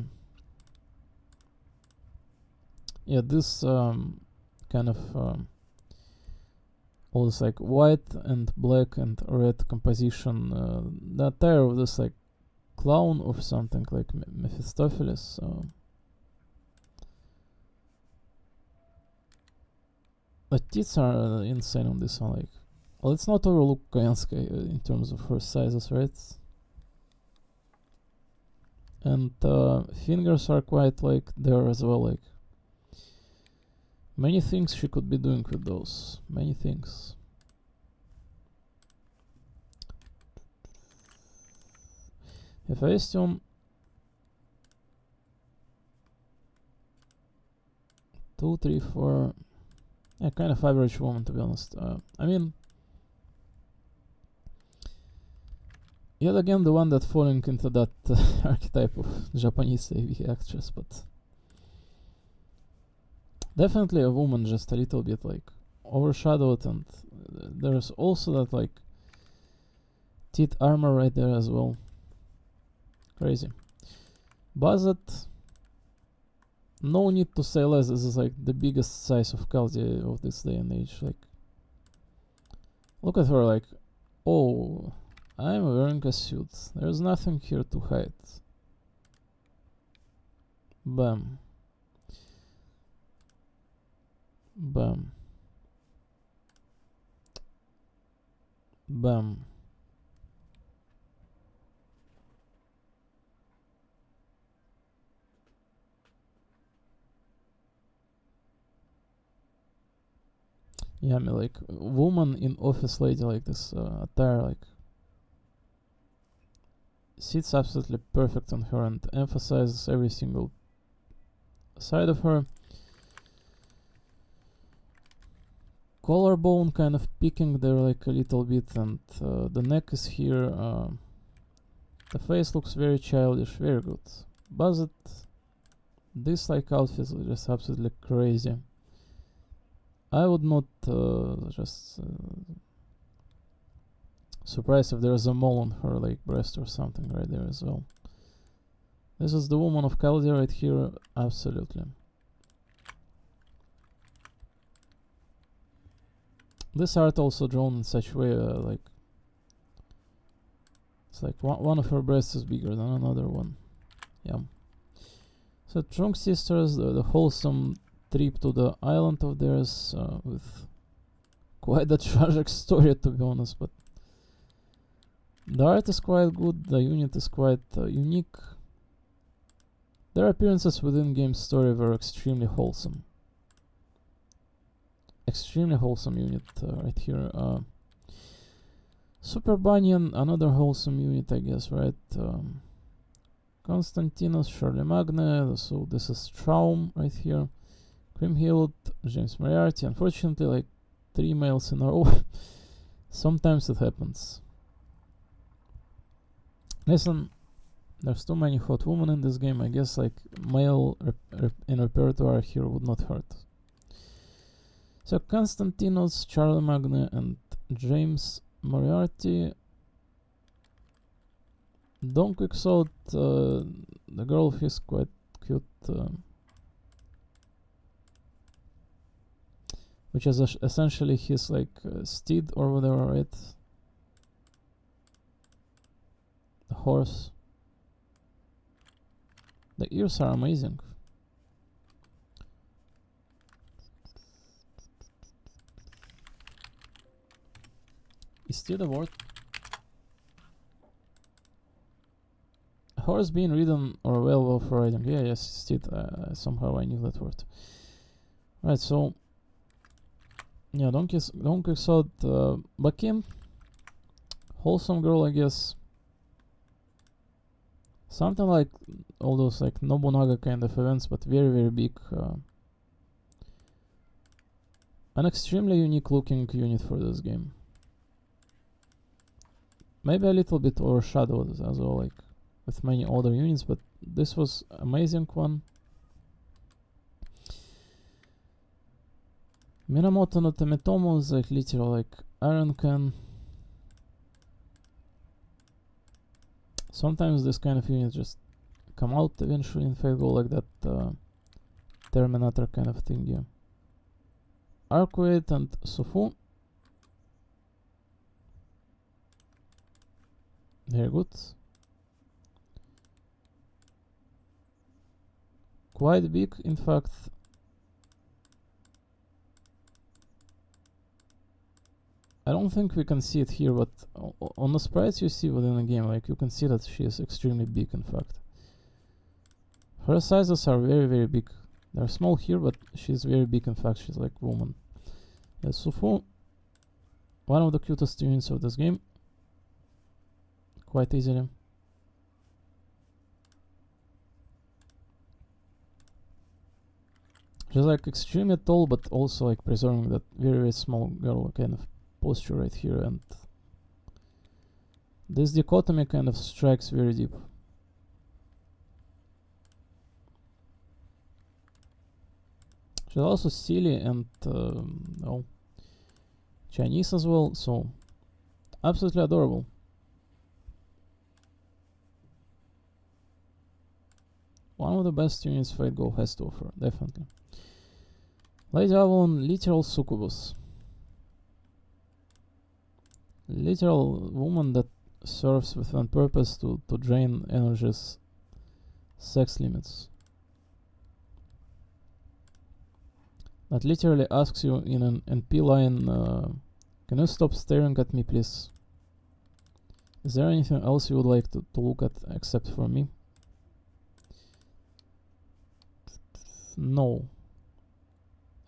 Yeah, this kind of all this like white and black and red composition. The attire of this like clown or something like Mephistopheles. The tits are insane on this one. Like, well, let's not overlook Koyanskaya in terms of her sizes, right? And fingers are quite like there as well. Like, many things she could be doing with those. Many things. Hephaestion. 2, 3, 4. Yeah, kind of average woman, to be honest. I mean, yet again, the one that falling into that archetype of Japanese AV actress, but definitely a woman, just a little bit like overshadowed, and there's also that like teeth armor right there as well. Crazy. Buzzet. No need to say less. This is like the biggest size of Kaldi of this day and age. Like, look at her. Like, oh, I'm wearing a suit. There's nothing here to hide. Bam. Bam. Bam. Yeah, I mean, like, woman in office lady like this attire, like, sits absolutely perfect on her and emphasizes every single side of her. Collarbone kind of peeking there like a little bit, and the neck is here. The face looks very childish, very good. Buzzet, this like outfit is just absolutely crazy. I would not just surprised if there's a mole on her like breast or something right there as well. This is the woman of Kaldi right here, absolutely. This art also drawn in such way like it's like one of her breasts is bigger than another one. Yeah. So Trunk Sisters, the wholesome trip to the island of theirs with quite a tragic story, to be honest, but the art is quite good, the unit is quite unique. Their appearances within game story were extremely wholesome. Extremely wholesome unit right here. Super Banyan, another wholesome unit, I guess, right? Constantinos, Charlemagne, so this is Traum right here. Grimhild, James Moriarty. Unfortunately, like 3 males in a row. Sometimes it happens. Listen, there's too many hot women in this game. I guess like male in repertoire here would not hurt. So Constantinos, Charlemagne, and James Moriarty. Don Quixote, the girl, he's quite cute. Which is essentially his like steed or whatever, right? The horse. The ears are amazing. Is steed a word? Horse being ridden or well for riding. Yeah, yes, steed. Somehow I knew that word. Right, so yeah, Don Quixote, Bakim, wholesome girl, I guess. Something like all those like Nobunaga kind of events, but very, very big. An extremely unique looking unit for this game. maybe a little bit overshadowed as well, like with many other units, but this was amazing one. Minamoto no Temetomo is like literal like Iron Can. Sometimes this kind of units just come out eventually in Fate Go, like that Terminator kind of thing, yeah. Arcuate and Sufu. Very good. Quite big, in fact. I don't think we can see it here, but on the sprites you see within the game, like you can see that she is extremely big, in fact. Her sizes are very, very big. They're small here, but she's very big, in fact. She's like woman. Yes, Sufu, one of the cutest units of this game. Quite easily. She's like extremely tall, but also like preserving that very, very small girl kind of posture right here, and this dichotomy kind of strikes very deep. She's also silly and Chinese as well, so absolutely adorable. One of the best units Fate Go has to offer, definitely. Lady Avalon, literal succubus. Literal woman that serves with one purpose, to drain energy's sex limits. That literally asks you in an NP line, can you stop staring at me, please? Is there anything else you would like to look at except for me? No.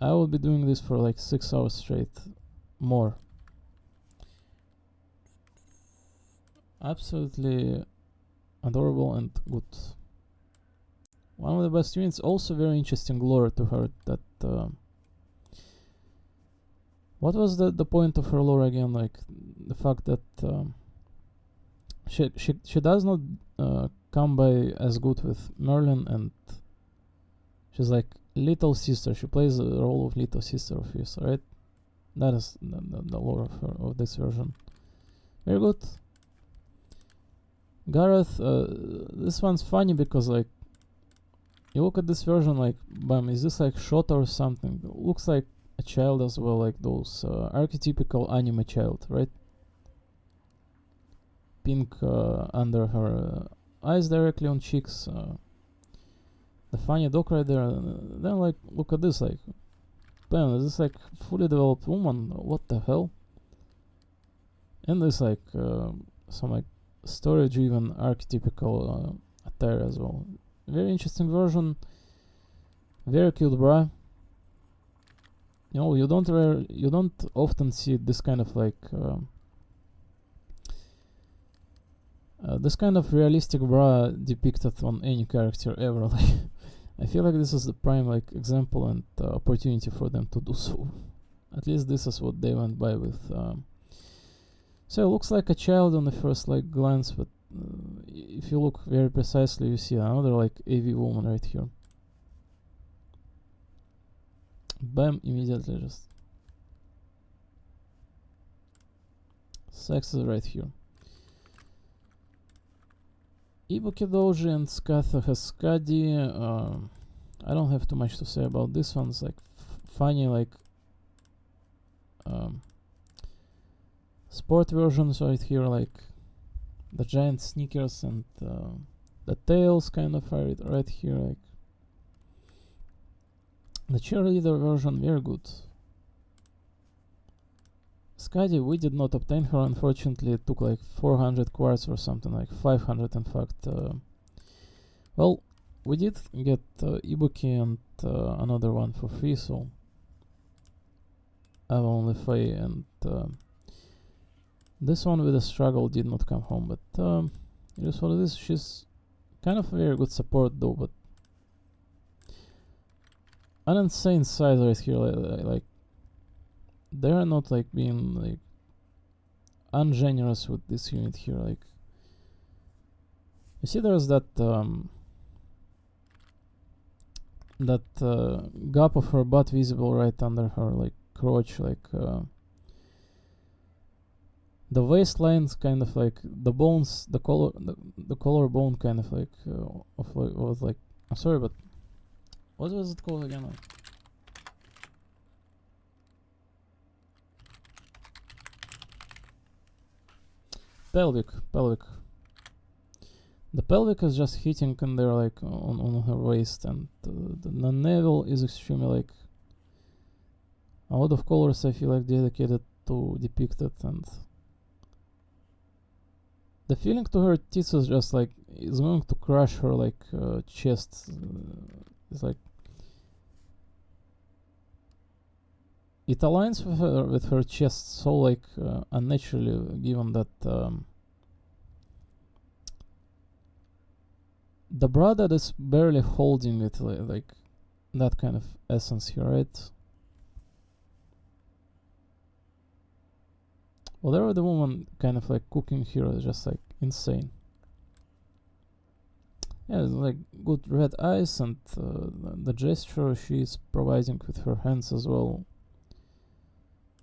I will be doing this for like 6 hours straight. More. Absolutely adorable and good. One of the best units. Also very interesting lore to her. That what was the point of her lore again? Like the fact that she does not come by as good with Merlin, and she's like little sister. She plays the role of little sister of his, right? That is the lore of her, of this version. Very good. Gareth, this one's funny because like you look at this version, like, bam, is this like shot or something? It looks like a child as well, like those archetypical anime child, right? Pink under her eyes directly on cheeks. The funny dog right there. Then like, look at this, like, bam, is this like fully developed woman? What the hell? And this like some like story-driven archetypical attire as well. Very interesting version. Very cute bra. You know, you don't often see this kind of like this kind of realistic bra depicted on any character ever. Like, I feel like this is the prime like example and opportunity for them to do so. At least this is what they went by with. So it looks like a child on the first like glance, but if you look very precisely, you see another like AV woman right here. Bam, immediately just sex is right here. Ibuki Doji and Skatha Haskadi. I don't have too much to say about this one. It's like funny, like sport versions right here, like the giant sneakers and the tails kind of are right here, like the cheerleader version, very good. Skadi, we did not obtain her, unfortunately. It took like 400 quartz or something, like 500 in fact. Well, we did get Ibuki and another one for free, so I have only Faye, and this one with a struggle did not come home, but it is what it is. She's kind of a very good support though, but an insane size right here, like they are not like being like ungenerous with this unit here. Like, you see, there's that gap of her butt visible right under her like crotch, like the waistline's kind of like the bones, the collarbone kind of like of like I'm sorry, but what was it called again? Pelvic. The pelvic is just hitting in there like on her waist, and the navel is extremely like a lot of colors I feel like dedicated to depict it, and the feeling to her tits is just like it's going to crush her like chest. It's like it aligns with her chest so like unnaturally, given that the bra that is barely holding it, like that kind of essence here, right? Whatever the woman kind of like cooking here is just like insane. Yeah, it's like good red eyes, and the gesture she's providing with her hands as well.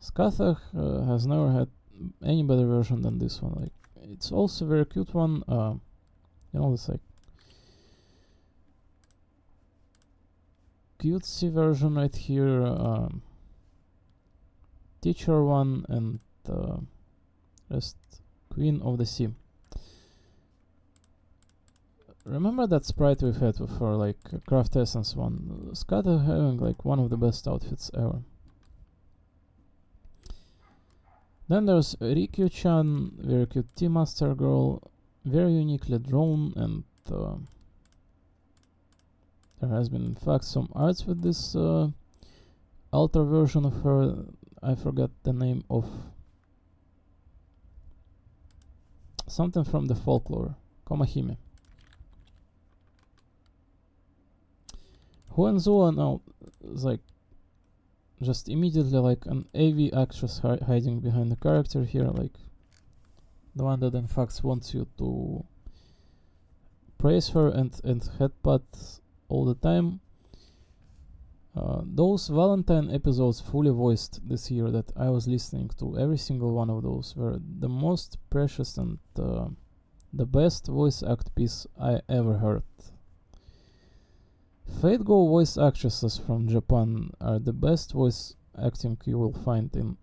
Skathach has never had any better version than this one. Like, it's also a very cute one. You know, this like cutesy version right here. Teacher one, and just Queen of the Sea. Remember that sprite we've had with her, like Craft Essence one? Skathach having like one of the best outfits ever. Then there's Rikyu-chan, very cute Tea Master girl, very uniquely drawn, and there has been in fact some arts with this alter version of her. I forgot the name of something from the folklore. Komahime. Hohenzollern now is like just immediately like an AV actress hiding behind the character here, like the one that in fact wants you to praise her and headbutt all the time. Those Valentine episodes fully voiced this year that I was listening to, every single one of those were the most precious and the best voice act piece I ever heard. Fate Go voice actresses from Japan are the best voice acting you will find in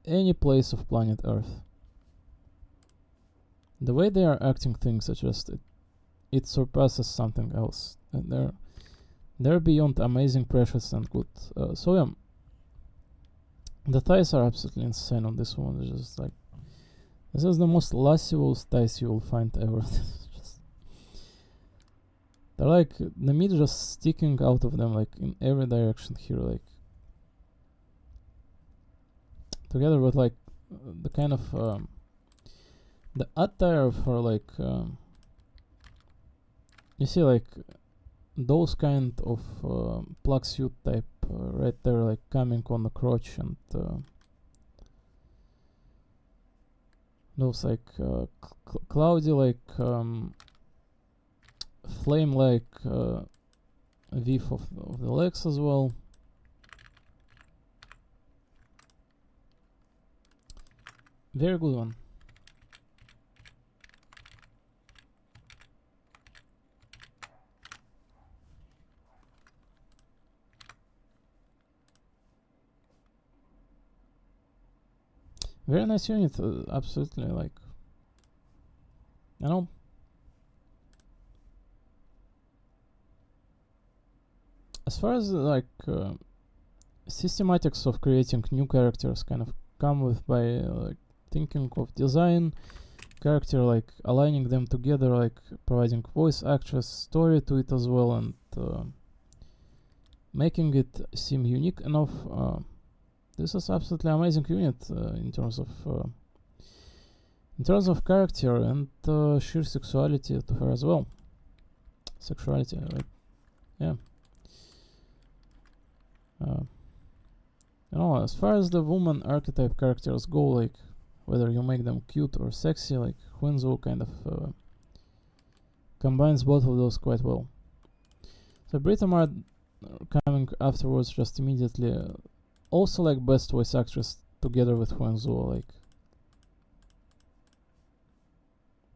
any place of planet Earth. The way they are acting things are just it surpasses something else, and they're beyond amazing, precious, and good. So yeah, the thighs are absolutely insane on this one. It's just like, this is the most lascivious thighs you will find ever. They're like the meat just sticking out of them like in every direction here, like together with like the kind of the attire of her, like you see like those kind of plug suit type right there, like coming on the crotch, and those like cloudy like flame like weave of the legs as well. Very good one. Very nice unit, absolutely, like, you know, as far as like systematics of creating new characters kind of come with by like thinking of design, character, like aligning them together, like providing voice actress story to it as well, and making it seem unique enough. This is absolutely amazing unit in terms of character and sheer sexuality to her as well. Sexuality, like, yeah. You know, as far as the woman archetype characters go, like whether you make them cute or sexy, like Huinzu kind of combines both of those quite well. So Britomart coming afterwards just immediately, also like best voice actress together with Huinzu. Like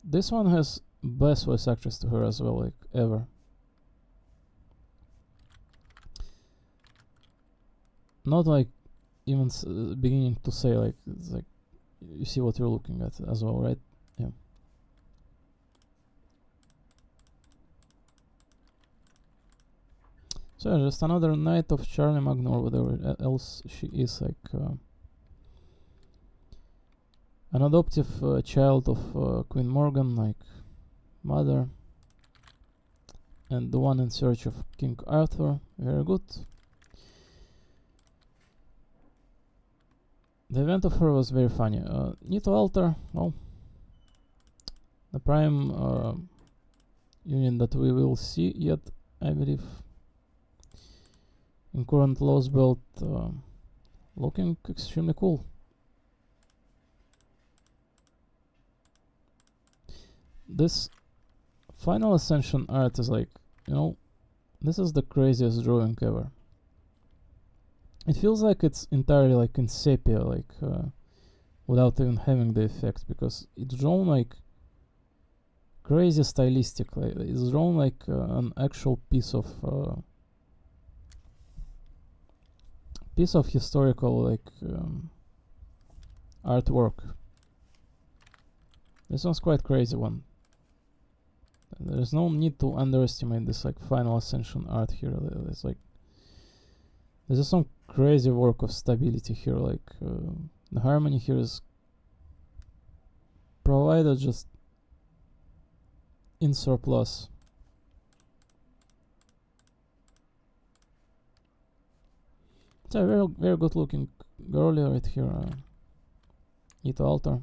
this one has best voice actress to her as well, like ever. Not like even beginning to say like it's like you see what you're looking at as well, right? Yeah. So just another night of Charlie Magno or whatever else she is, like an adoptive child of Queen Morgan, like mother, and the one in search of King Arthur. Very good. The event of her was very funny. Nito Alter, well, the prime union that we will see yet, I believe. In current Lost Belt, looking extremely cool. This Final Ascension art is like, you know, this is the craziest drawing ever. It feels like it's entirely like in sepia, like without even having the effect, because it's drawn like crazy stylistic. Like it's drawn like an actual piece of historical like artwork. This one's quite crazy one. There's no need to underestimate this like Final Ascension art here. It's like there's some crazy work of stability here. Like the harmony here is provided just in surplus. It's a very, very good looking girlie right here, Nito Alter.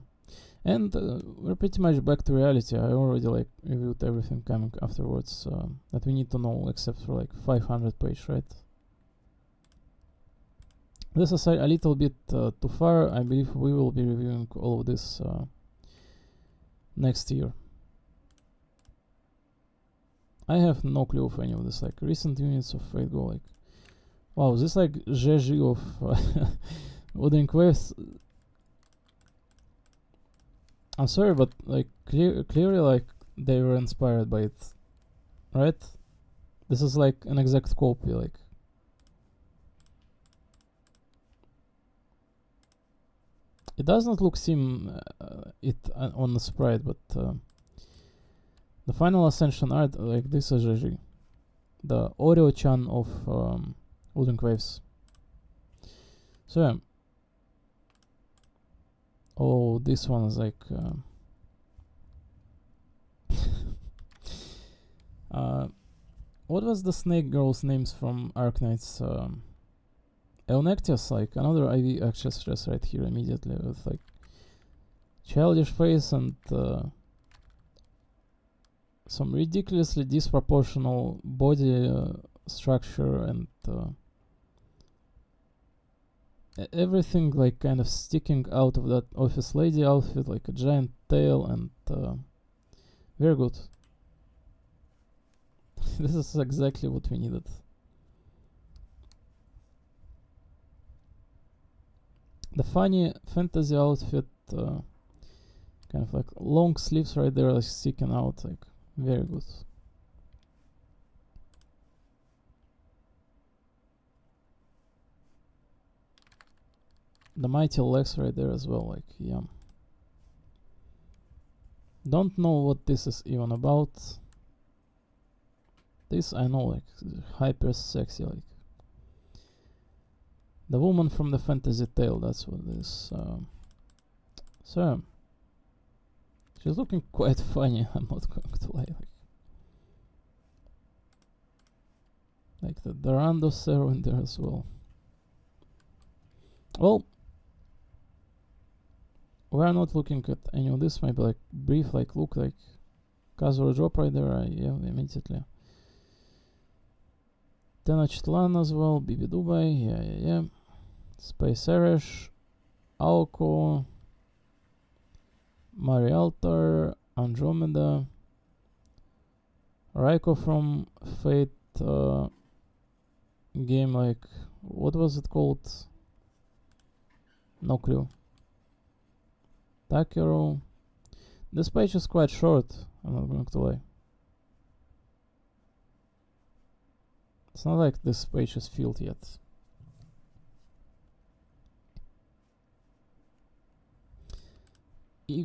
And we're pretty much back to reality. I already like reviewed everything coming afterwards that we need to know, except for like 500 page, right? This is a little bit too far. I believe we will be reviewing all of this next year. I have no clue of any of this, like recent units of Fate Go, like wow, this like GG of Wuthering Waves. I'm sorry, but like clearly like they were inspired by it, right? This is like an exact copy, like it does not look it on the sprite, but the Final Ascension art, like this is GG. The Oreo-chan of Wuthering Waves. So yeah. Oh, this one is like what was the snake girl's names from Arknights? Eunectius, like another IV actress right here immediately with like childish face and some ridiculously disproportional body structure and everything like kind of sticking out of that office lady outfit, like a giant tail, and very good. This is exactly what we needed. The funny fantasy outfit, kind of like long sleeves right there, like sticking out, like very good. The mighty legs right there as well, like yeah. Don't know what this is even about. This I know, like hyper sexy, like the woman from the Fantasy Tale. That's what it is. So she's looking quite funny. I'm not going to lie. Like the Dorandos are in there as well. Well, we are not looking at any of this. Maybe like brief, like look like Kazuo drop right there. Yeah, immediately. Tenochtitlan as well. Bibi Dubai. Yeah. Space Arash. Aoko. Mario Altar, Andromeda, Raiko from Fate game, like, what was it called? No clue. Takeru. This page is quite short, I'm not going to lie. It's not like this page is filled yet.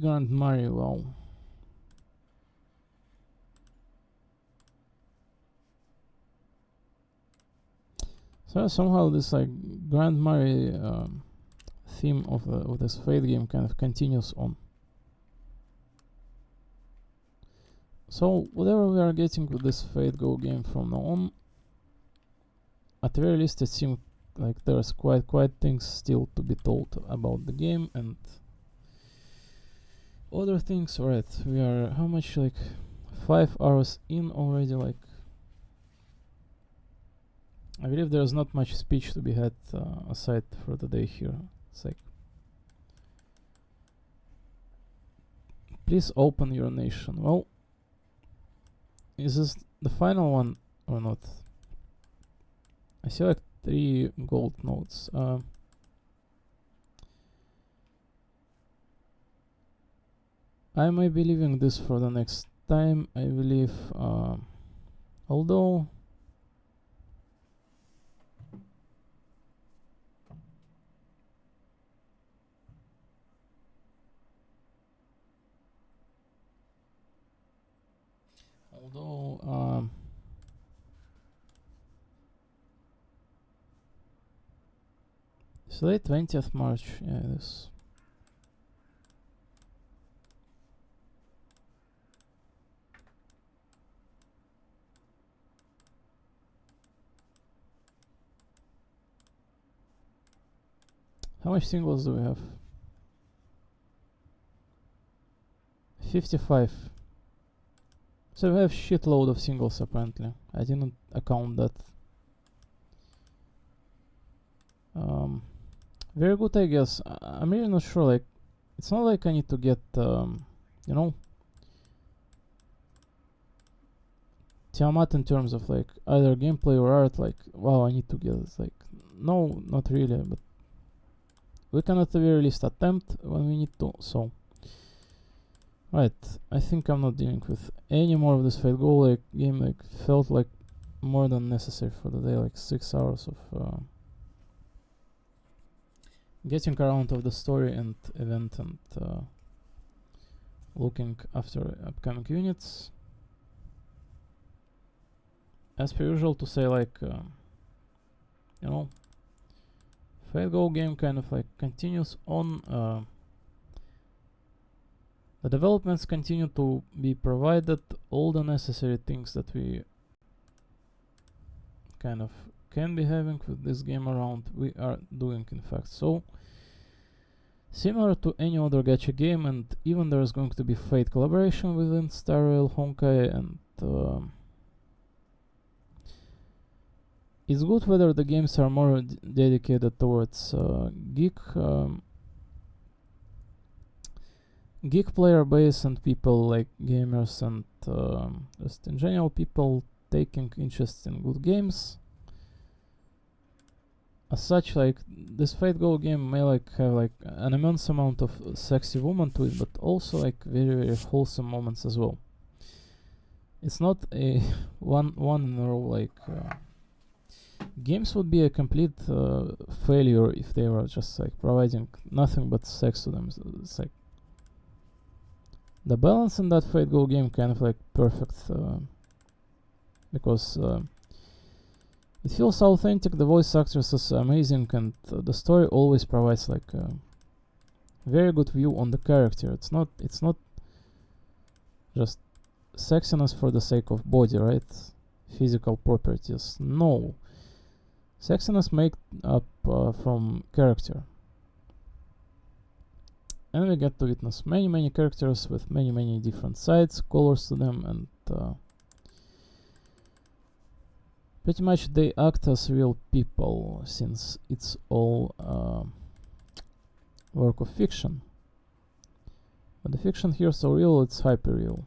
Grand Mario, wow. So somehow this like Grand Mario theme of this Fate game kind of continues on. So whatever we are getting with this Fate Go game from now on, at the very least it seems like there's quite things still to be told about the game and other things. Right, we are how much, like 5 hours in already. Like I believe there's not much speech to be had aside for the day here. It's like, please open your nation. Well, is this the final one or not? I see like 3 gold notes. I might be leaving this for the next time, I believe. Although it's late 20th March, yeah, it is. How much singles do we have? 55. So we have shitload of singles apparently. I didn't account that. Very good, I guess. I'm really not sure, like, it's not like I need to get, you know, Tiamat in terms of like either gameplay or art, like, wow, I need to get it. Like, no, not really, but we can at the very least attempt when we need to, so. Right, I think I'm not dealing with any more of this Fate Go like game. Like, felt like more than necessary for the day, like 6 hours of getting around of the story and event and looking after upcoming units. As per usual, to say like, you know, Fate Go game kind of like continues on. The developments continue to be provided, all the necessary things that we kind of can be having with this game around, we are doing in fact. So, similar to any other gacha game, and even there is going to be Fate collaboration within Star Rail, Honkai, and it's good whether the games are more dedicated towards geek player base and people like gamers and just in general people taking interest in good games. As such, like, this Fate Go game may like have like an immense amount of sexy woman to it, but also like very wholesome moments as well. It's not a one in a row. Like, games would be a complete failure if they were just like providing nothing but sex to them. So it's like the balance in that Fate Go game kind of like perfect, because it feels authentic, the voice actors is amazing, and the story always provides like a very good view on the character. It's not just sexiness for the sake of body, right? Physical properties. No. Sexiness made up from character. And we get to witness many characters with many different sides, colors to them, and pretty much they act as real people, since it's all work of fiction. But the fiction here is so real, it's hyper real.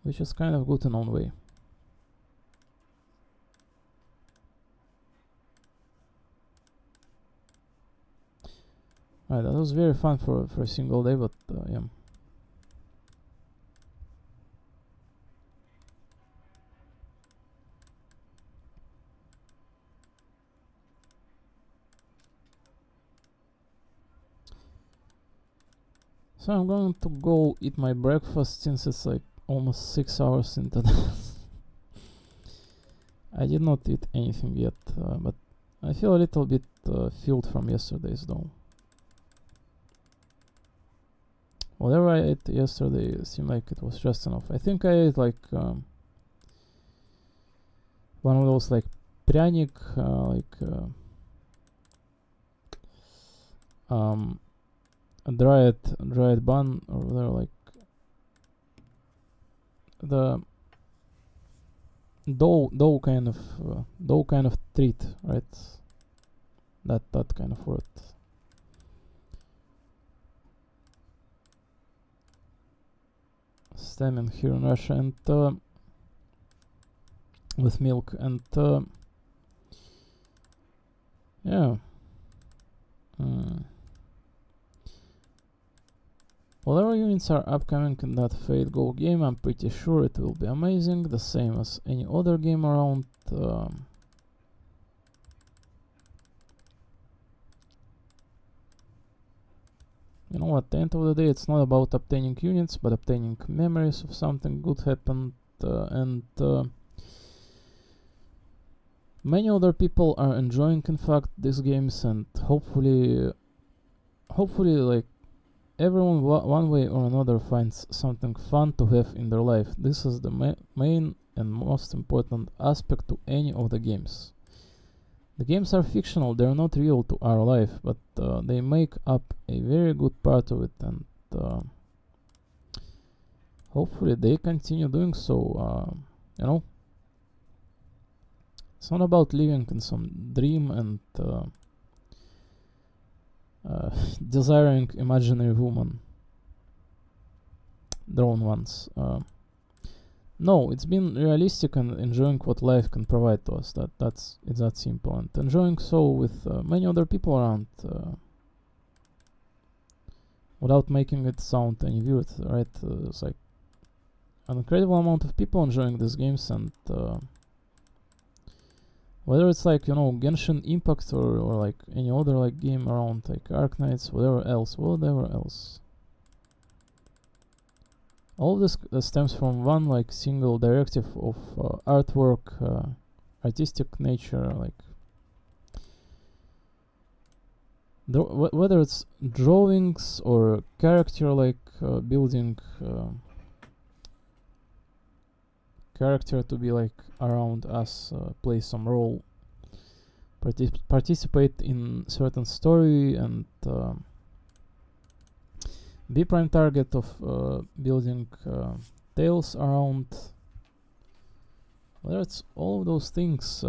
Which is kind of good in own way. Alright, that was very fun for a single day, but yeah. So I'm going to go eat my breakfast since it's like almost 6 hours into this. I did not eat anything yet, but I feel a little bit filled from yesterday's though. Whatever I ate yesterday seemed like it was just enough. I think I ate like one of those like pryanik, a dried bun or whatever, like the dough kind of treat, right? That kind of word. Stemming here in Russia, and with milk, and yeah. Whatever units are upcoming in that Fate Go game, I'm pretty sure it will be amazing, the same as any other game around. You know, at the end of the day, it's not about obtaining units, but obtaining memories of something good happened, and many other people are enjoying, in fact, these games, and hopefully, like, everyone one way or another finds something fun to have in their life. This is the main and most important aspect to any of the games. The games are fictional, they're not real to our life, but they make up a very good part of it, and hopefully they continue doing so. You know, it's not about living in some dream and desiring imaginary woman, drawn ones. No, it's been realistic and enjoying what life can provide to us. It's that simple, and enjoying so with many other people around, without making it sound any weird, right? It's like an incredible amount of people enjoying these games, and whether it's like, you know, Genshin Impact or like any other like game around, like Arknights, whatever else. All of this stems from one like single directive of artwork, artistic nature, like whether it's drawings or character like building, character to be like around us, play some role, participate in certain story, and be prime target of building tales around. Whether it's all of those things,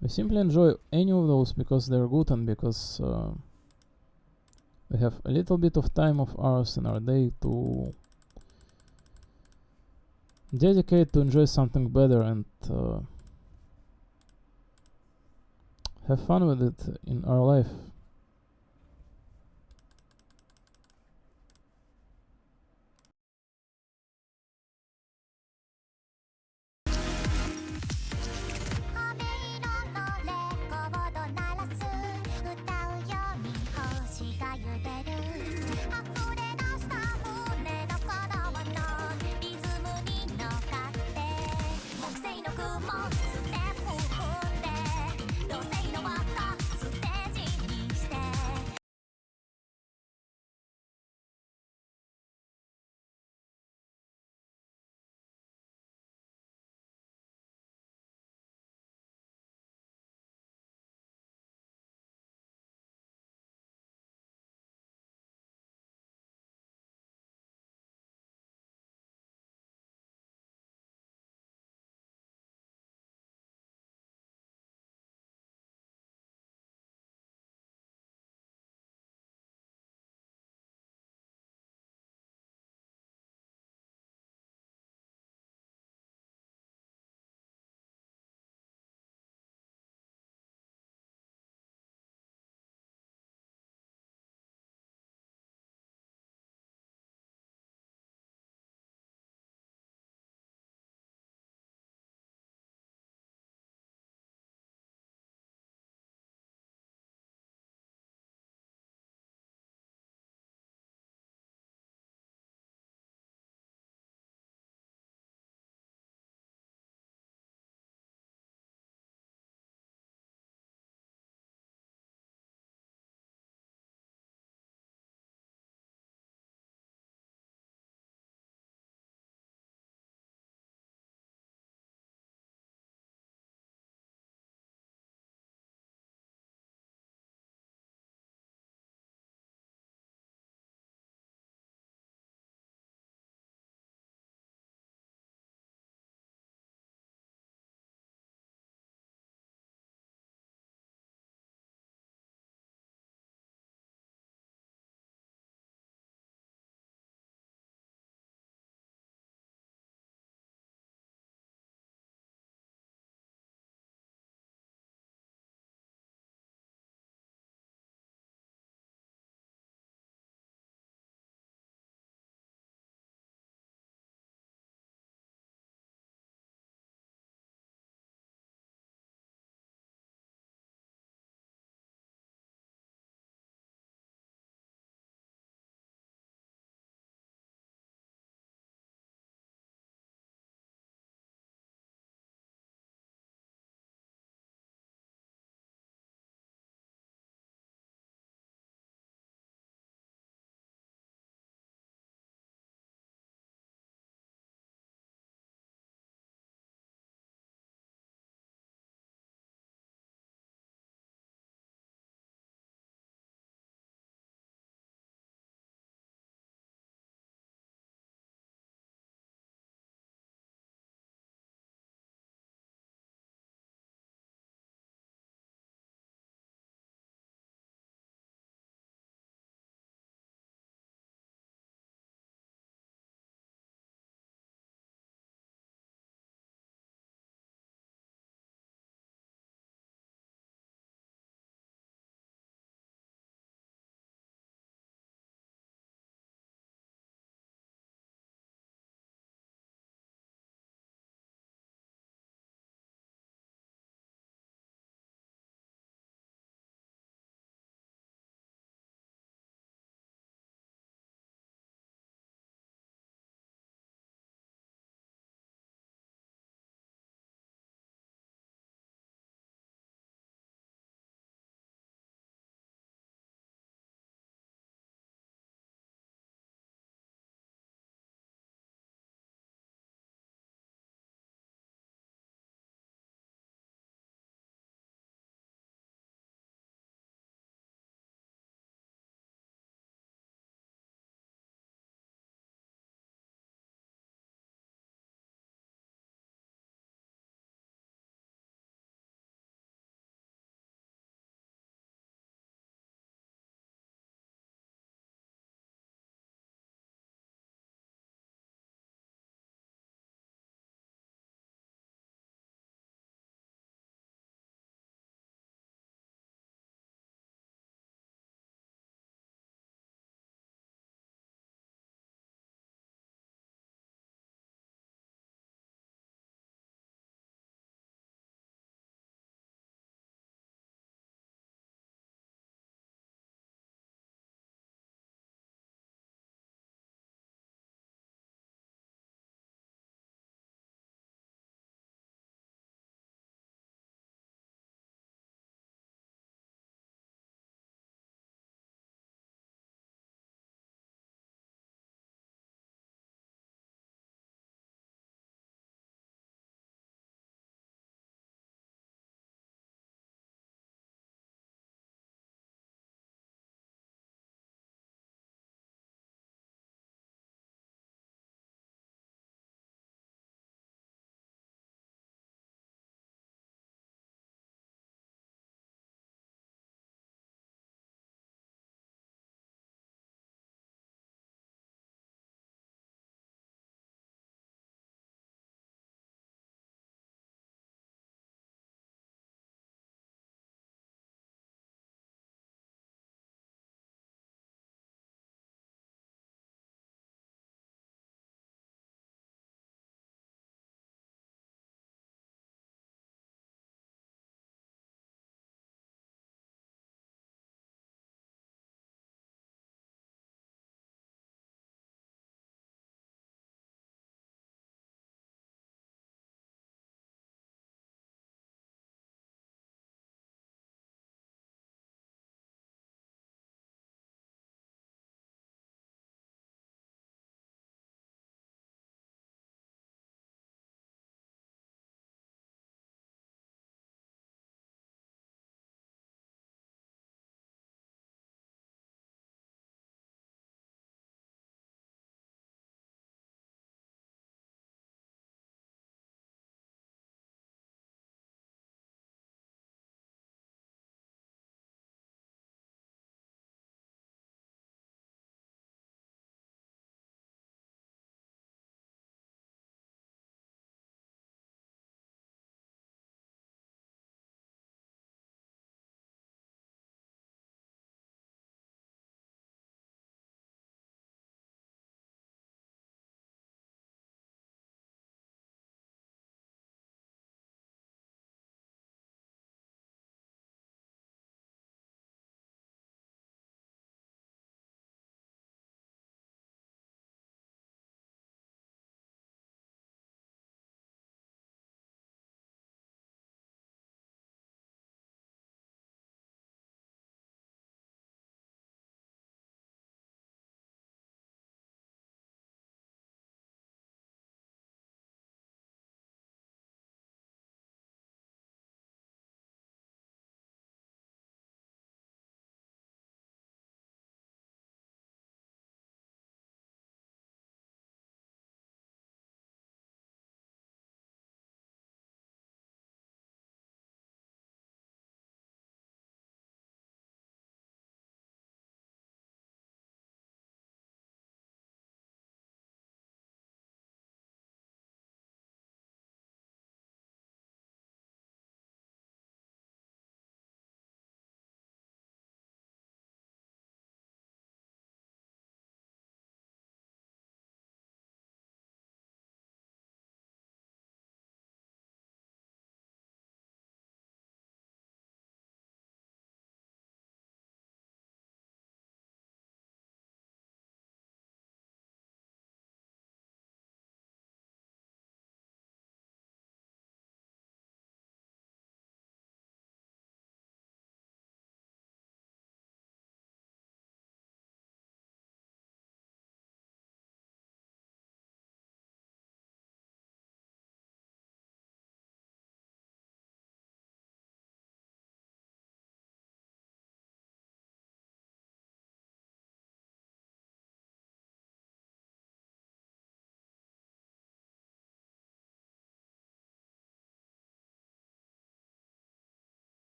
we simply enjoy any of those because they're good, and because we have a little bit of time of ours in our day to dedicate to enjoy something better, and have fun with it in our life.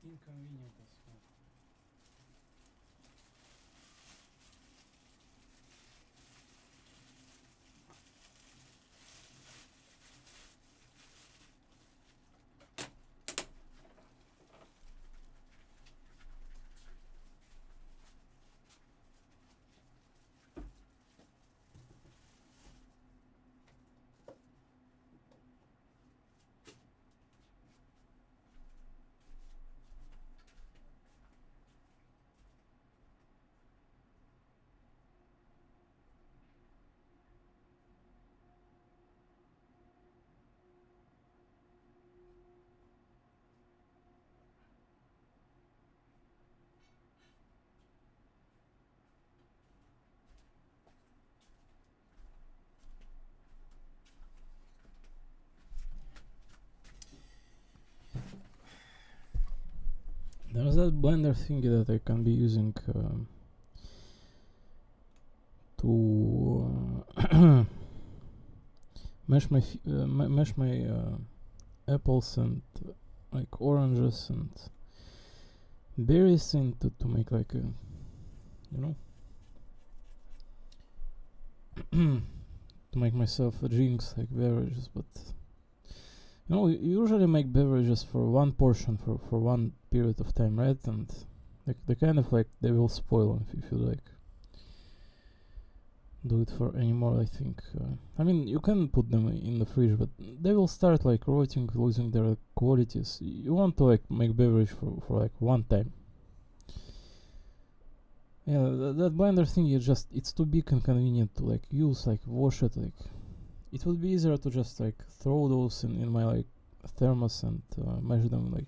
inconvenient as hell. There's that blender thingy that I can be using to mash my apples and like oranges and berries into to make like a, you know, to make myself drinks like beverages. But you know, you usually make beverages for one portion for one period of time, right? And like they kind of like they will spoil if you like do it for anymore. I think I mean you can put them in the fridge, but they will start like rotting, losing their qualities. You want to like make beverage for like one time. Yeah, that blender thing is just, it's too big and convenient to like use, like wash it. Like it would be easier to just like throw those in my like thermos and measure them, like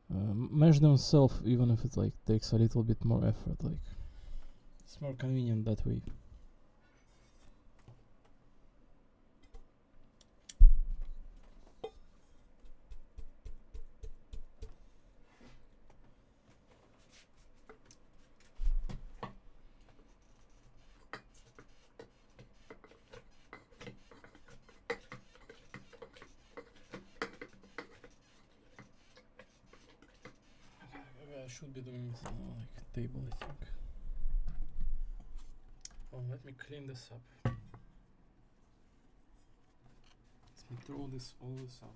measure them self, even if it like takes a little bit more effort. Like it's more convenient that way. I should be doing this on like a table, I think. Oh, let me clean this up. Let me throw all this out.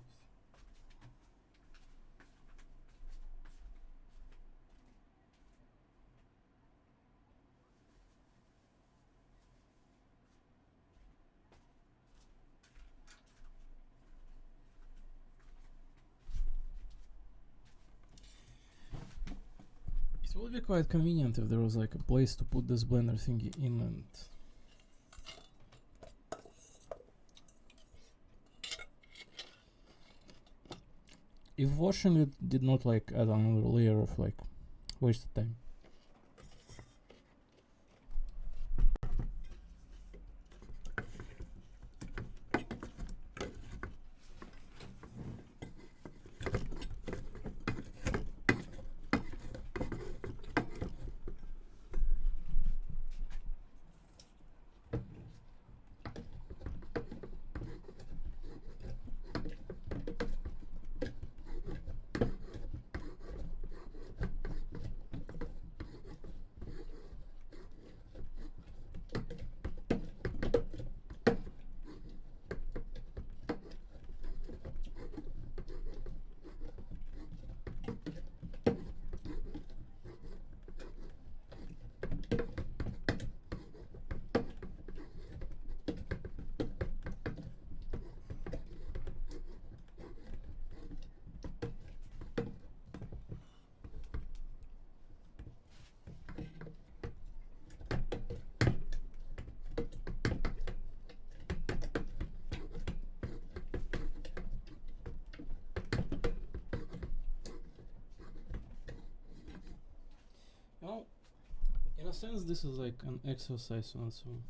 It would be quite convenient if there was like a place to put this blender thingy in, and if washing it did not like add another layer of like wasted time. Well, in a sense, this is like an exercise on its own.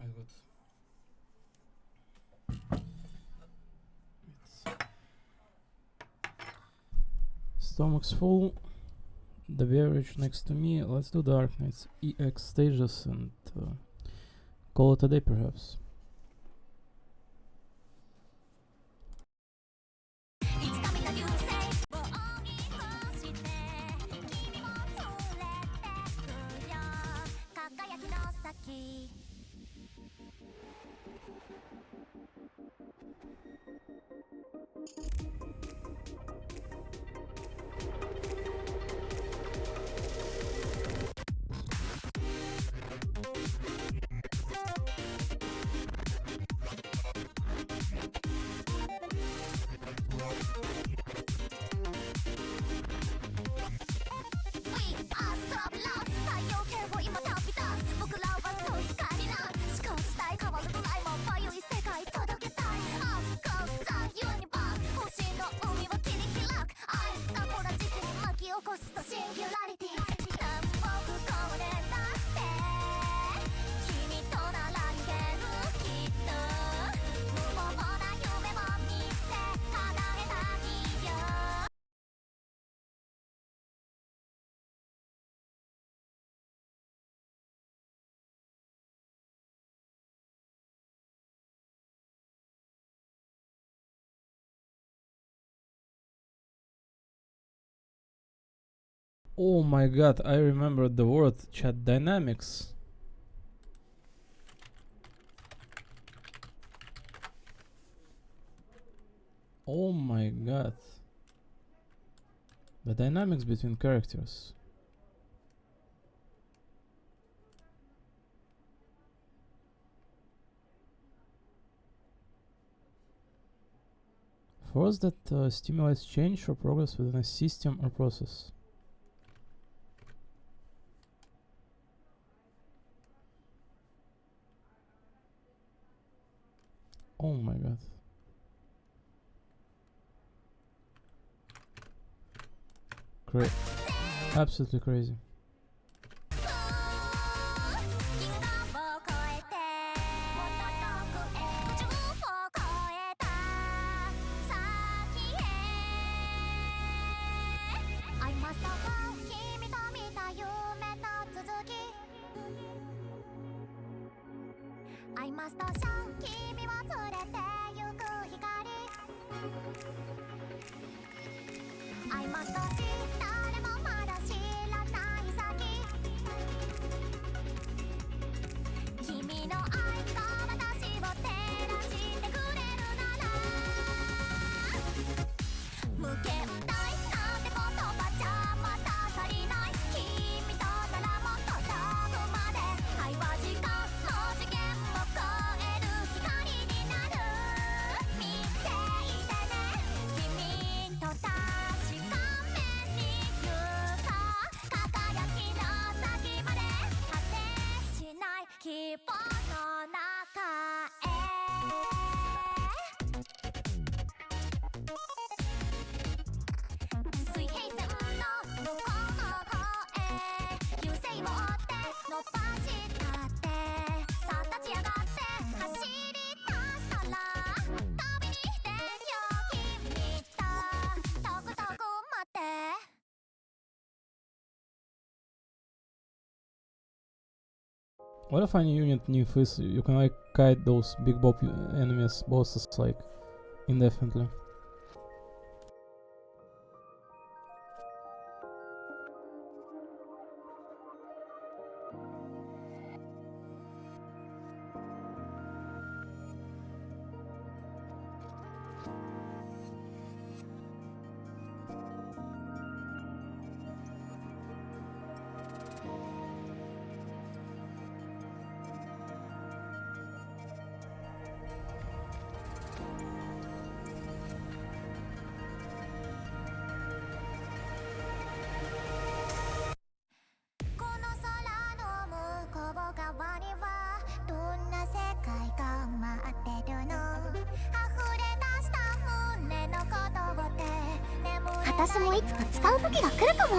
I got stomach's full. The beverage next to me. Let's do Dark Knights EX stages and call it a day, perhaps. いつかみんな流星を追い越して君も連れてくよ輝きの先Oh my god, I remembered the word chat dynamics. Oh my god. The dynamics between characters. Force that stimulates change or progress within a system or process. Oh my god. Great. Absolutely crazy. I must shine 君を連れてゆく光 I must see 誰もまだ知らない先君の愛が私を照らしてくれるなら無限大なんて言葉じゃまだ足りない君とならもっと遠くまで愛は時間も次元も超える光になる見ていてね君と確かめて What if I unit new fizz? You can like kite those big bob enemies bosses like indefinitely.私もいつか使う時が来るかも。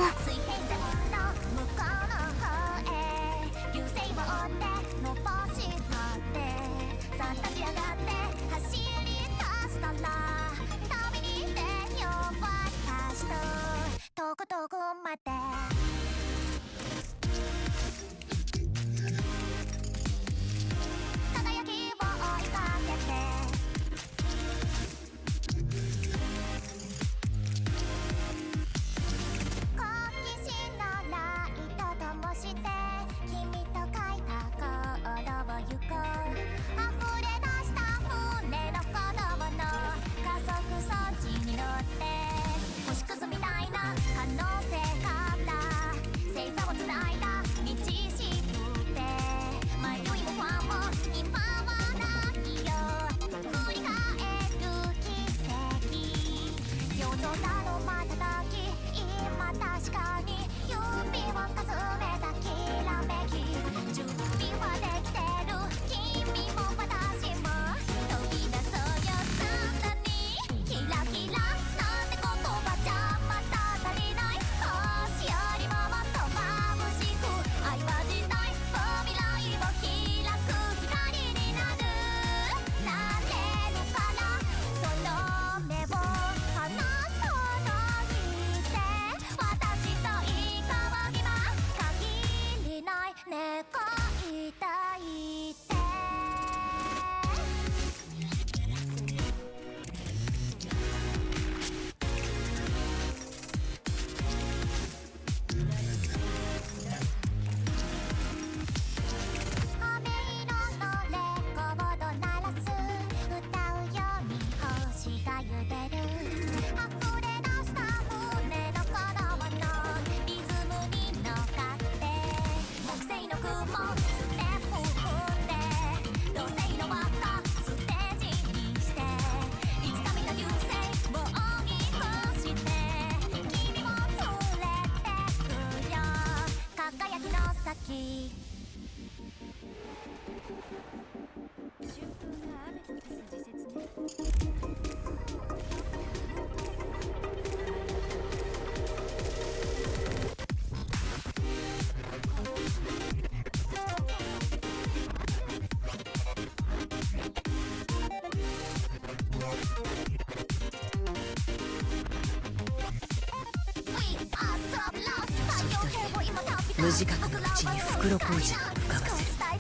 無自覚のうちに袋小路を浮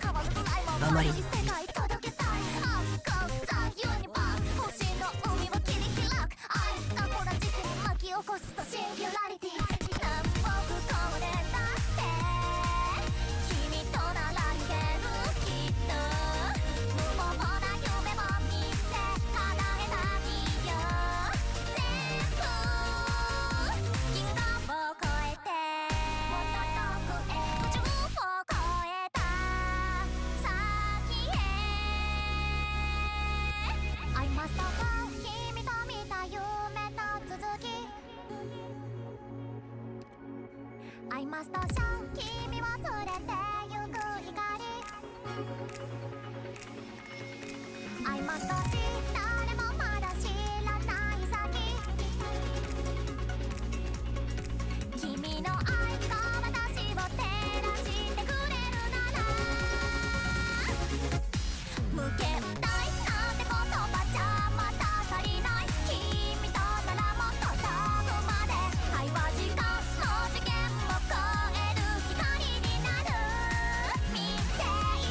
かばせる。あまりにアイマストシャン君を連れてゆく光アイマストし誰もまだ知らない先君の愛が私を照らしてくれるなら無限大なんて言葉じゃまた足りない君とならもっと遠くまで愛は時間の次元も超える光になる見てい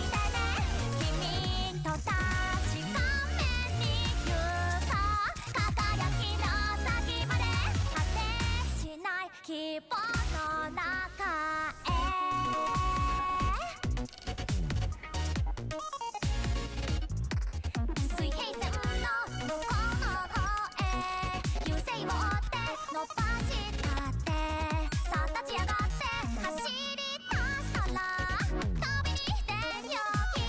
希望の中へ水平線の向こうの方へ流星を追って伸ばしたってさあ立ち上がって走り出したら飛びに出よう君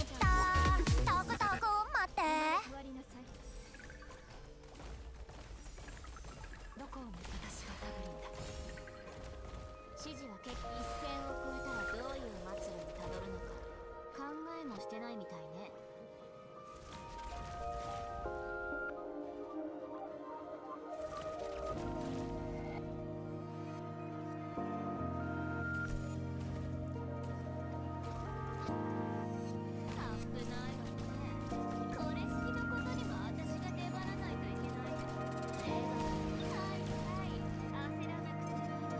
ととことこ待って座りなさい。どこを私がたぐるんだ。指示は一線を越えたらどういう末路にたどるのか考えもしてないみたいね。危ないわね。これ好きのことにも私が出張らないといけないけど。はいはい、焦らなくていいの。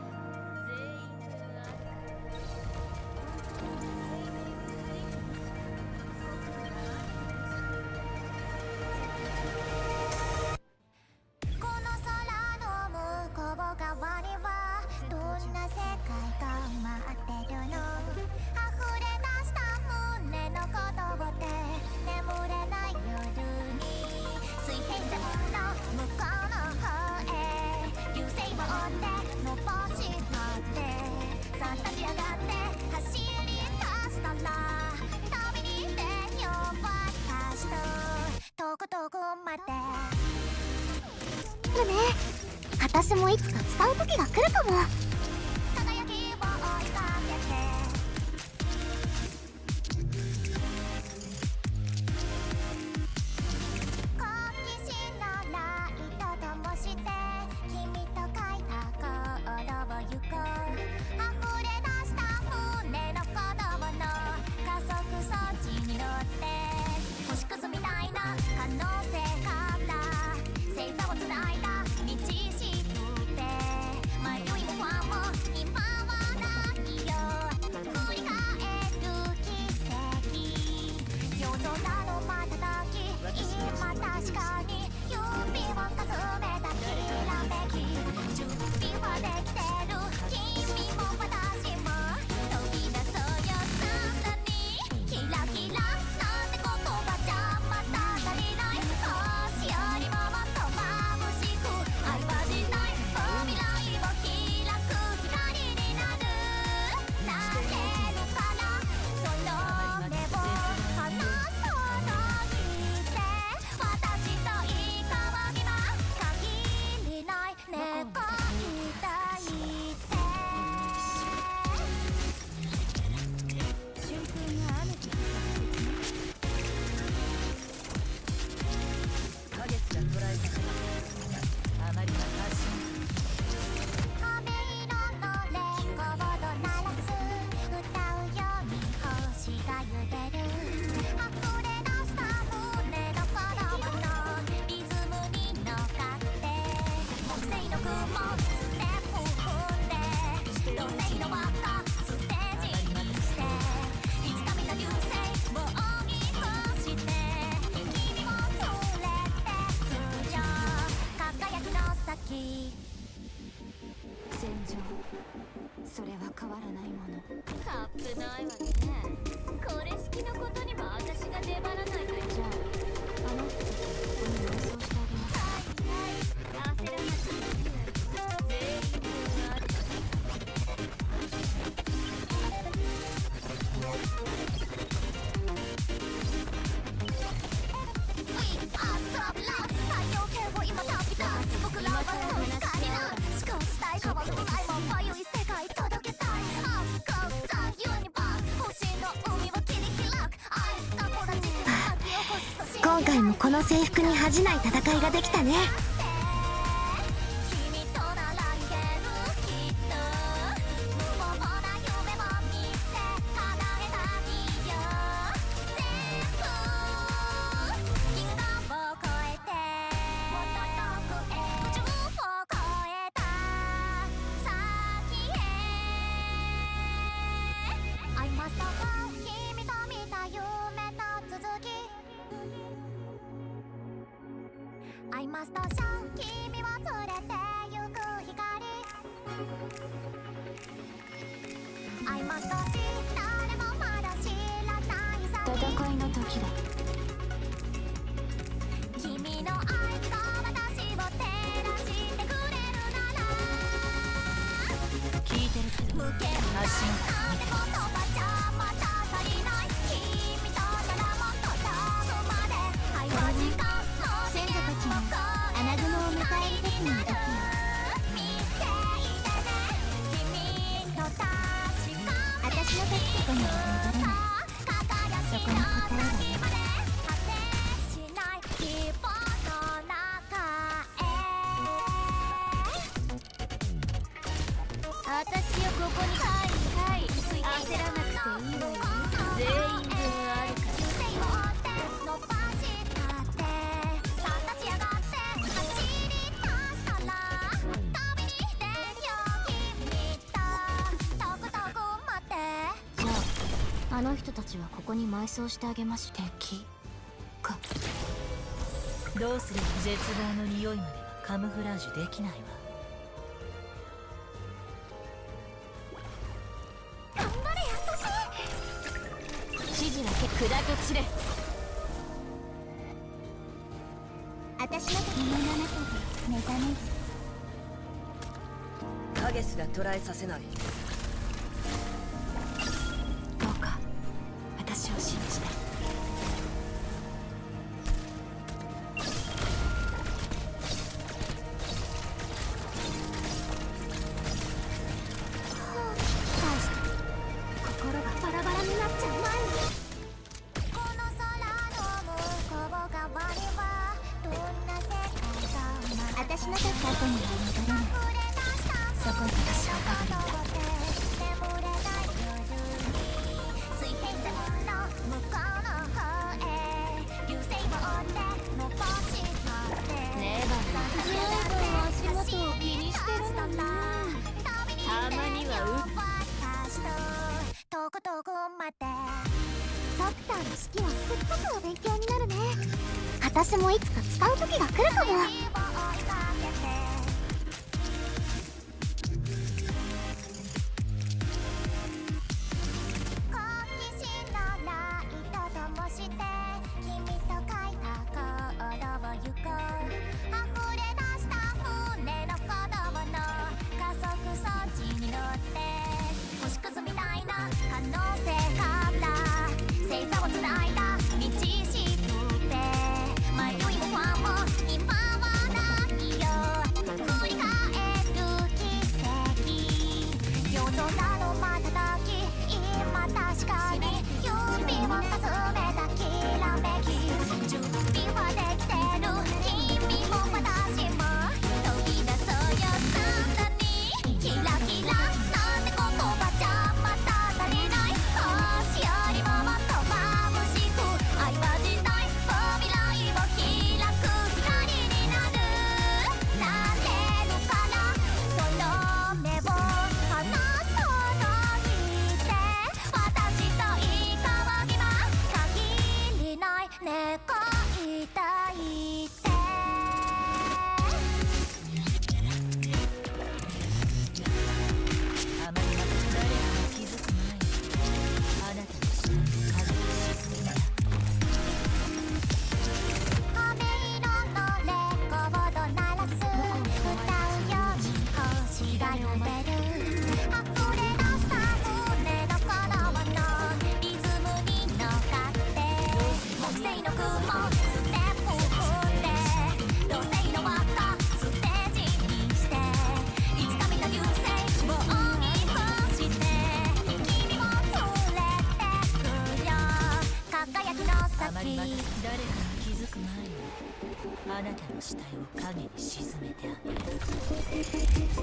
全員分あるから。この空の向こう側にはどんな世界が待ってるの溢れ出した胸の言葉で眠れない夜に水平線の向こうの方へ流星を追って伸ばしたってさあ立ち上がって走り出したら飛びに出よう私ととことこ待ってるね。私もいつか使う時が来るかも。輝きを追いかけて好奇心のライトともして君と書いたコードを行こう。溢れ出した胸の子供の加速装置に乗って星屑みたいな可能性から星座をつないだ道しるべ迷いも不安も今はないよ振り返る奇跡夜空の瞬き今確かに指をかすめたきらめき準備はできてる君も私も飛び出そうよさらにキラキラなんて言葉じゃまた足りない星よりももっと眩しく愛はしない未来を開く光になるなれるからその目を離さないで私といい顔には限りない願いたいって瞬間が雨と影すら捉えたからあまりは発信飴色のレコード鳴らす歌うように星が揺れる溢れ出した胸の子供のリズムに乗っかって木星の雲ステップ踏んで土星の輪っかステージにしていつか見た流星を追い越して君も連れてくよ輝きの先戦場それは変わらないもの。危ないわね。これ式のことにも私が出張らないといけない。あの人たちにここに瞑想してあげます。焦らなくていいの。全員分あるから。太陽系を今旅立つ僕らはその光な思考伝え変わる未来も迷い世界届けたいアッコースターユニバース星の海を切り開く愛がこらじて巻き起こすと信じ今回もこの制服に恥じない戦いができたね。君とならいけるきっと無謀な夢も見て叶えたいよ全部銀河を越えてもっと遠くへ宇宙を越えた先へ I must go 君と見た夢の続きI must show 君を連れて行く光きだ。君の愛が私を照らしてくれるなら聞いてるけど無限な足元なんて言葉じゃまた足りない。君とならもっと遠くまで愛は時間の先祖たちも穴雲を迎える時の時よ。見ていてね君の確か私の助け子には戻らない。そこに答えがある。私をここに焦らなくていいわよ。全員分あるから。じゃああの人たちはここに埋葬してあげまし。敵か。どうすれば絶望の匂いまではカムフラージュできないわ。頑張れ指示は砕け散れ。私の夢の中で目覚める。影すら捕らえさせない。どうか私を信じて。大して心がバラバラになっちゃう前に。この空の向こう側にはどんな世界が私の立った後には戻れない。そこに私はかかるんだ。眠れない夜に水平線の向こうの方へ流星を追って伸ばしたってねえバナ、ずいぶん足元を気にしてるのね。たまには遠く遠くまでドクターの式はすっごくお勉強になるね。私もいつか使う時が来るかも。好奇心のライト灯して君と書いたコードを行こう。溢れ出した船の子供の加速装置に乗って星屑みたいな可能性から星座をつないだ道しるべ。迷いも不安も今はないよ。振り返る奇跡夜空の瞬き今確かに指をかすめたきらめき。準備はできてる君も私も飛び出そうよサンダに。キラキラなんて言葉じゃまた足りない。星よりももっと眩しく愛は時代未来を開く光になる。なれるからその目を離そうとして私といいかぎは限りない猫いたいってあまりまた誰かに気づく前にあなたの下に影を沈めた。飴色のレコード鳴らす歌うように星が揺れる。溢れ出した船の子供のリズムに乗っかって木星の雲ステップ踏んで土星の輪っかステージにしていつか見た流星を追い越して君も連れてくよ輝きのあまりまた先。誰かに気づく前にあなたの死体を影に沈めてあげる。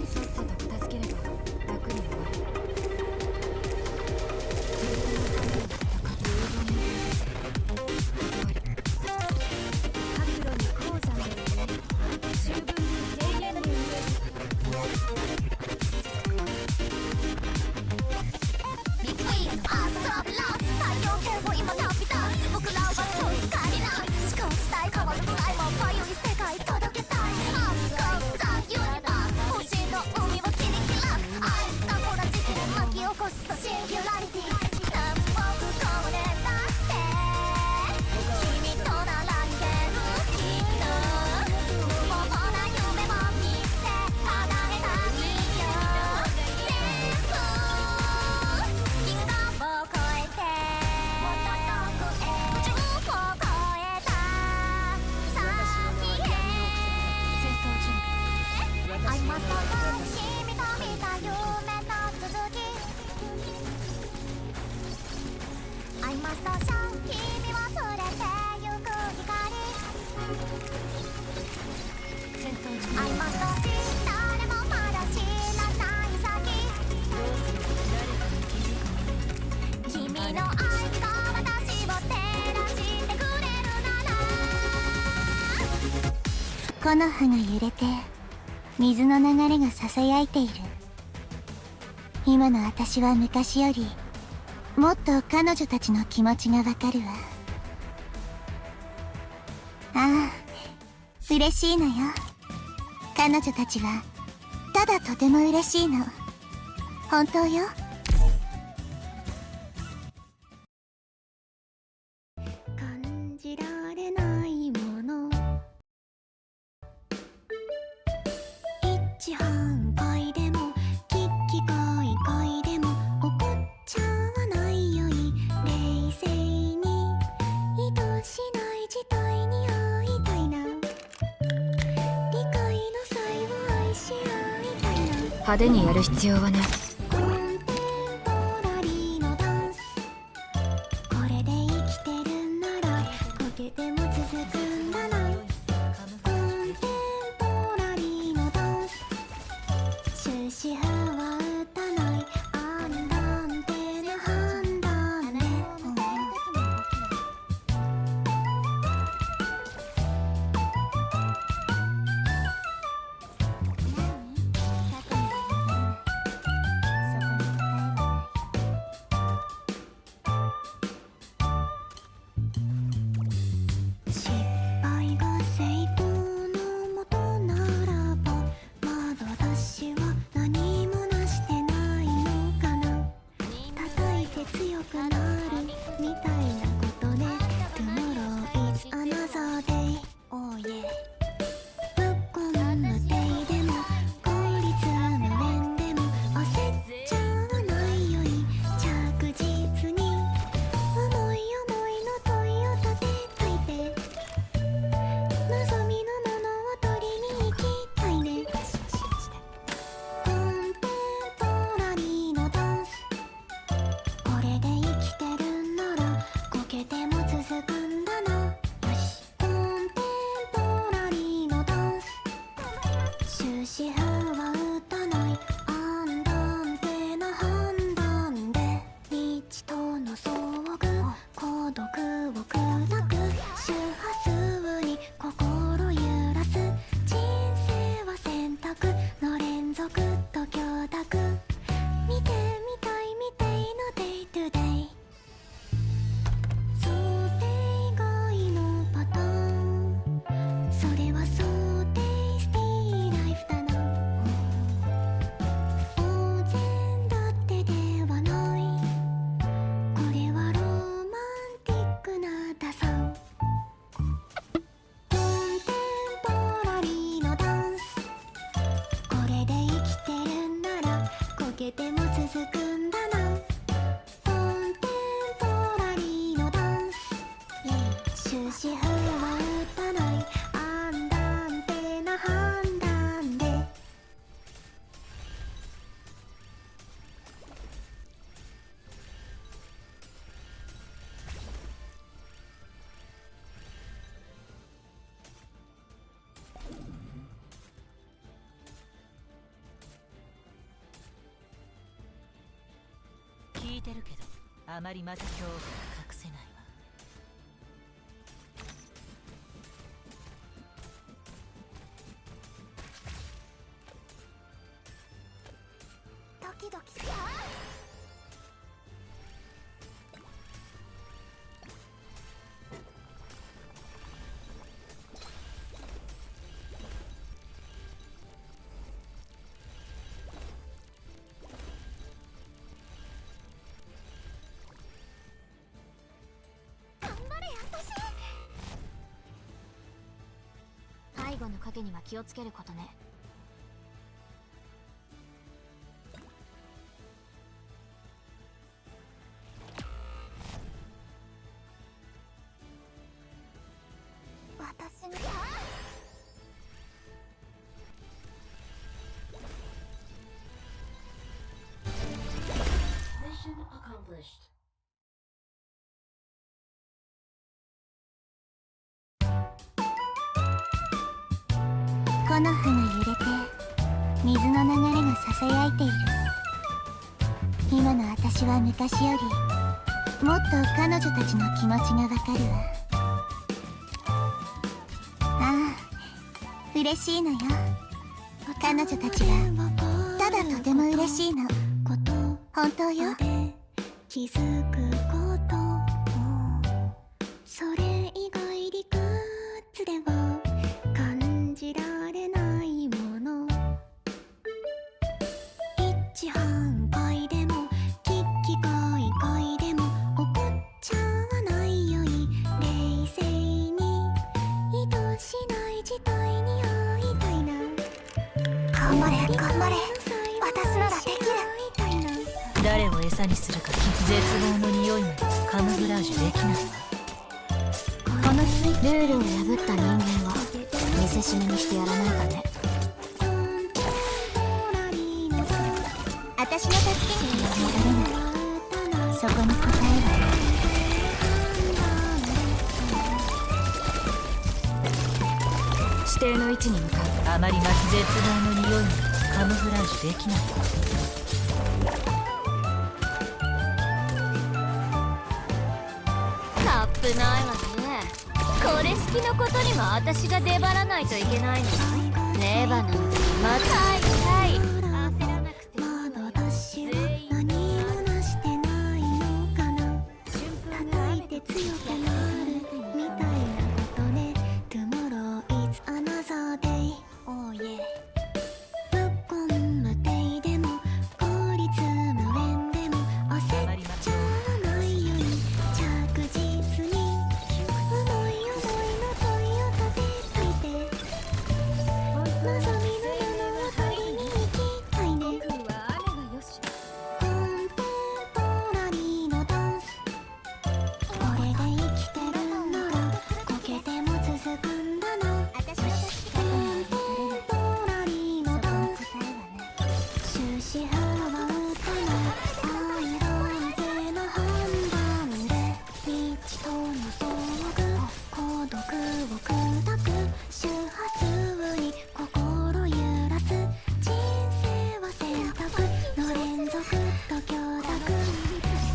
さっさと片付ければ楽に終わる。角度に鉱山ですね。十分に経験にビッグインアーストラベラー太陽系を今旅立つ僕らはそういう光な思考したい変わる不愛も迷い世界届けたい。アップゴーザユニバース星の海を切り開く愛がほら時期で巻き起こすとシンギュラリティ南北こねだってストション君を連れてゆく光戦闘中アイマストし誰もまだ知らない先君の愛が私を照らしてくれるなら木の葉が揺れて水の流れがささやいている。今の私は昔よりもっと彼女たちの気持ちがわかるわ。ああ、嬉しいのよ。彼女たちはただとても嬉しいの。本当よ。感じられないもの一半回でもキッキカイカイでも怒っちゃわないよい冷静に意図しない事態に会いたいな理解の際は愛し合いたいな派手にやる必要はない。コンテンポラリーのダンスこれで生きてるならこけても続くんだなコンテンポラリーのダンス終止符は打たないアンダンテな判断で失敗が成功のもとならばまだ私は何もなしてないのかな叩いて強くなるみたいなことね Tomorrow is another day Oh yeah ぶっこん無定でも効率無縁でも焦っちゃわないよい着実に思い思いの問いを立てといて望みのものを取りに行きたいねコンテンポラリーのダンスこれで生きてるならこけても続くんだなよしコンテンポラリーのダンス終止符は打たないアンダンテな判断で未知との遭遇孤独を砕く周波数に心揺らす人生は選択の連続と許諾見てみたいみたいのデイトゥデイ想定外のパターンそれは想定していライフだな当然だってではないこれはロマンティックなダサンコンテンポラリーのダンスこれで生きてるならこけても続くんだなコンテンポラリーのダンス終止符は打たないアンダンテな判断で聞いてるけどあまりまず恐怖が隠せないわ。ドキドキした頑張れ私背後の影には気をつけることね私に Mission accomplished. 木の葉が揺れて水の流れがささやいている。今の私は昔よりもっと彼女たちの気持ちがわかるわ。ああ、嬉しいのよ。彼女たちはただとても嬉しいの。本当よ。気づくことそれ以外理屈では感じられないもの。一半回でも危機開会でも怒っちゃわないよい。冷静に意図しない事態に会いたいな。頑張れ頑張れ、私ならできる。誰を餌にするか絶望の匂いまでカムフラージュできないわ。このルールを破った人間は見せしめにしてやらないかね。私の助けには見られない。そこに答えは指定の位置に向かう。あまり絶望の匂いまでカムフラージュできないわ。カップないわね。これ式のことにも私が出張らないといけないの。レバなんてまた痛い。焦らなくていいわよ。私は何もなしてないのかな。叩いて強くなるみたいなことね。Tomorrow is another day. Oh yeah. 無根無底でも効率無縁でも焦っちゃわないように着実に思い思いの問いを立てといて望みの物を取りに行きたいね。コンテンポラリーのダンスこれで生きてるんならこけても続くんだな。コンテンポラリーのダンス終止符は打たない愛なんての判断で未知との遭遇孤独を砕く周波数に心揺らす人生は選択の連続と許諾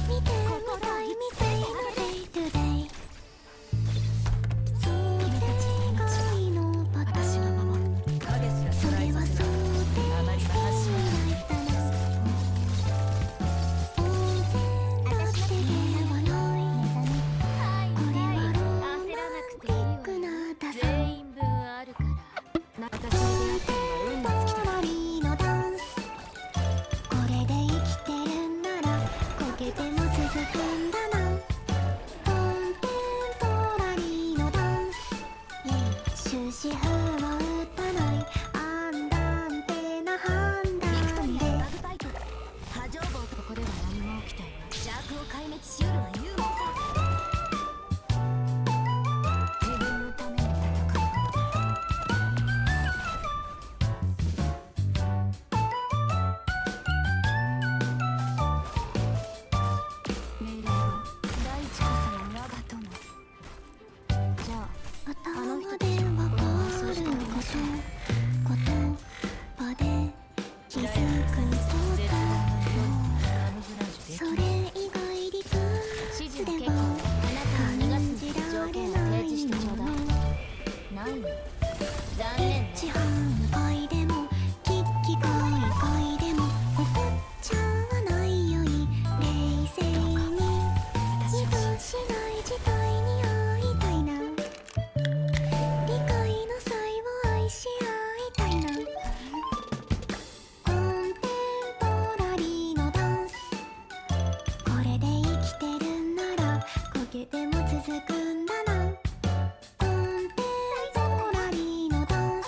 見てみたいみたいの Day to Day 想定外のパターンそれは想定していないだな。大勢だってではないこれはロマンティックなダサ全員分あるから。私に出会ったのは運が尽きた。ポラリーのダンスこれで生きてるんならこけても続くんだな。コンテンポラリーのダンス終止符は打たないアンダンテな判断でバグバイト波状棒。ここでは何も起きていない。邪悪を壊滅しよるは勇猛さ。自分のために戦う。命令は第一こそが我が友。じゃあ頭でわかること言葉で気づくことそれ以外理指示屈での結果、あなはたを逃がす感じら条れ件を提ない示してちょうだい。もの。ないの。残念ね。一半回でも危機開会でも怒っちゃわないよい。冷静に意図しない事態に会いたいな。理解の際を愛し合いたいな。コンテンポラリーのダンスこれで生きてるんならこけても続くんだな。コンテンポラリーのダンス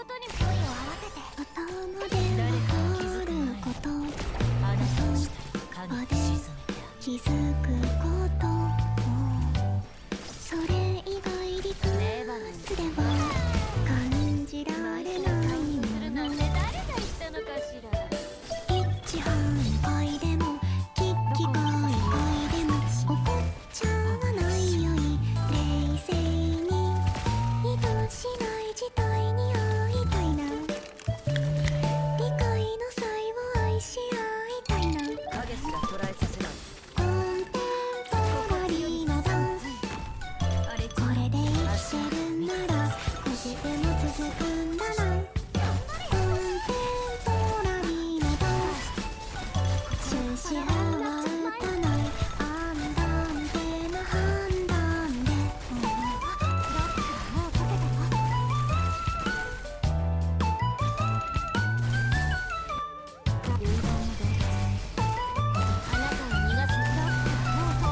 ことに声を合わせて頭でわかることあなたの下に影を沈めて気づくことそれ以外理屈では感じられないもするなんて誰が言ったのかしら。一致反対でも危機開会でも怒っちゃわないよい冷静に意図しない事態に会いたいな理解の際を愛し合いたいな影すら捉えさせない。コンテンポラリーなダンスこれで生きてるんならこけても続くんだなコンテンポラリーなダンス終止符は打たないアンダンテな判断で遺言のあなたを逃がすんだ。もう解けたよ。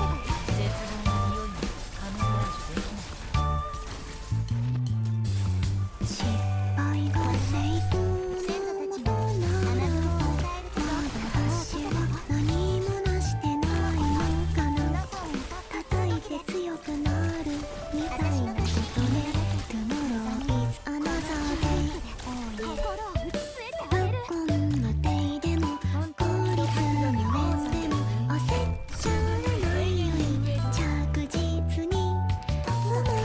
絶望の匂いにカムフラージュできない。失敗が成功のもとならば私は何もなしてないのかな叩いて強くなるみたいなことね Tomorrow is another day 心を打ち据えてあげる。こんなデイでも効率の面でも焦っちゃわないよい着実に思い思い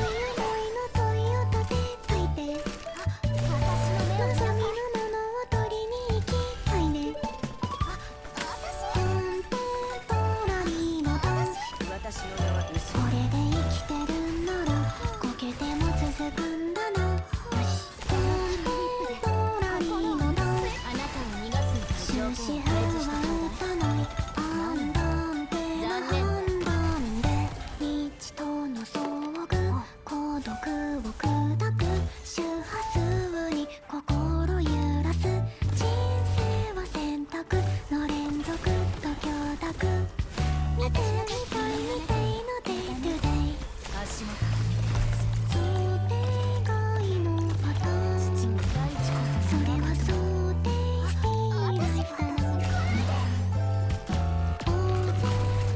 の問いを立てといて望みのものを取りに行きたいねコンテンポラリーのダンス私の名は薄これで生きてるんならこけても続くんだなコンテンポラリーのダンスあなたを逃がすんだ。終止符は打たないアンダンテな判断で未知との遭遇孤独を砕く周波数に心揺らす人生は選択の連続と許諾見てみたい見ていの Day to Day 足元想定外のパターンそれは想定していないライフだな当然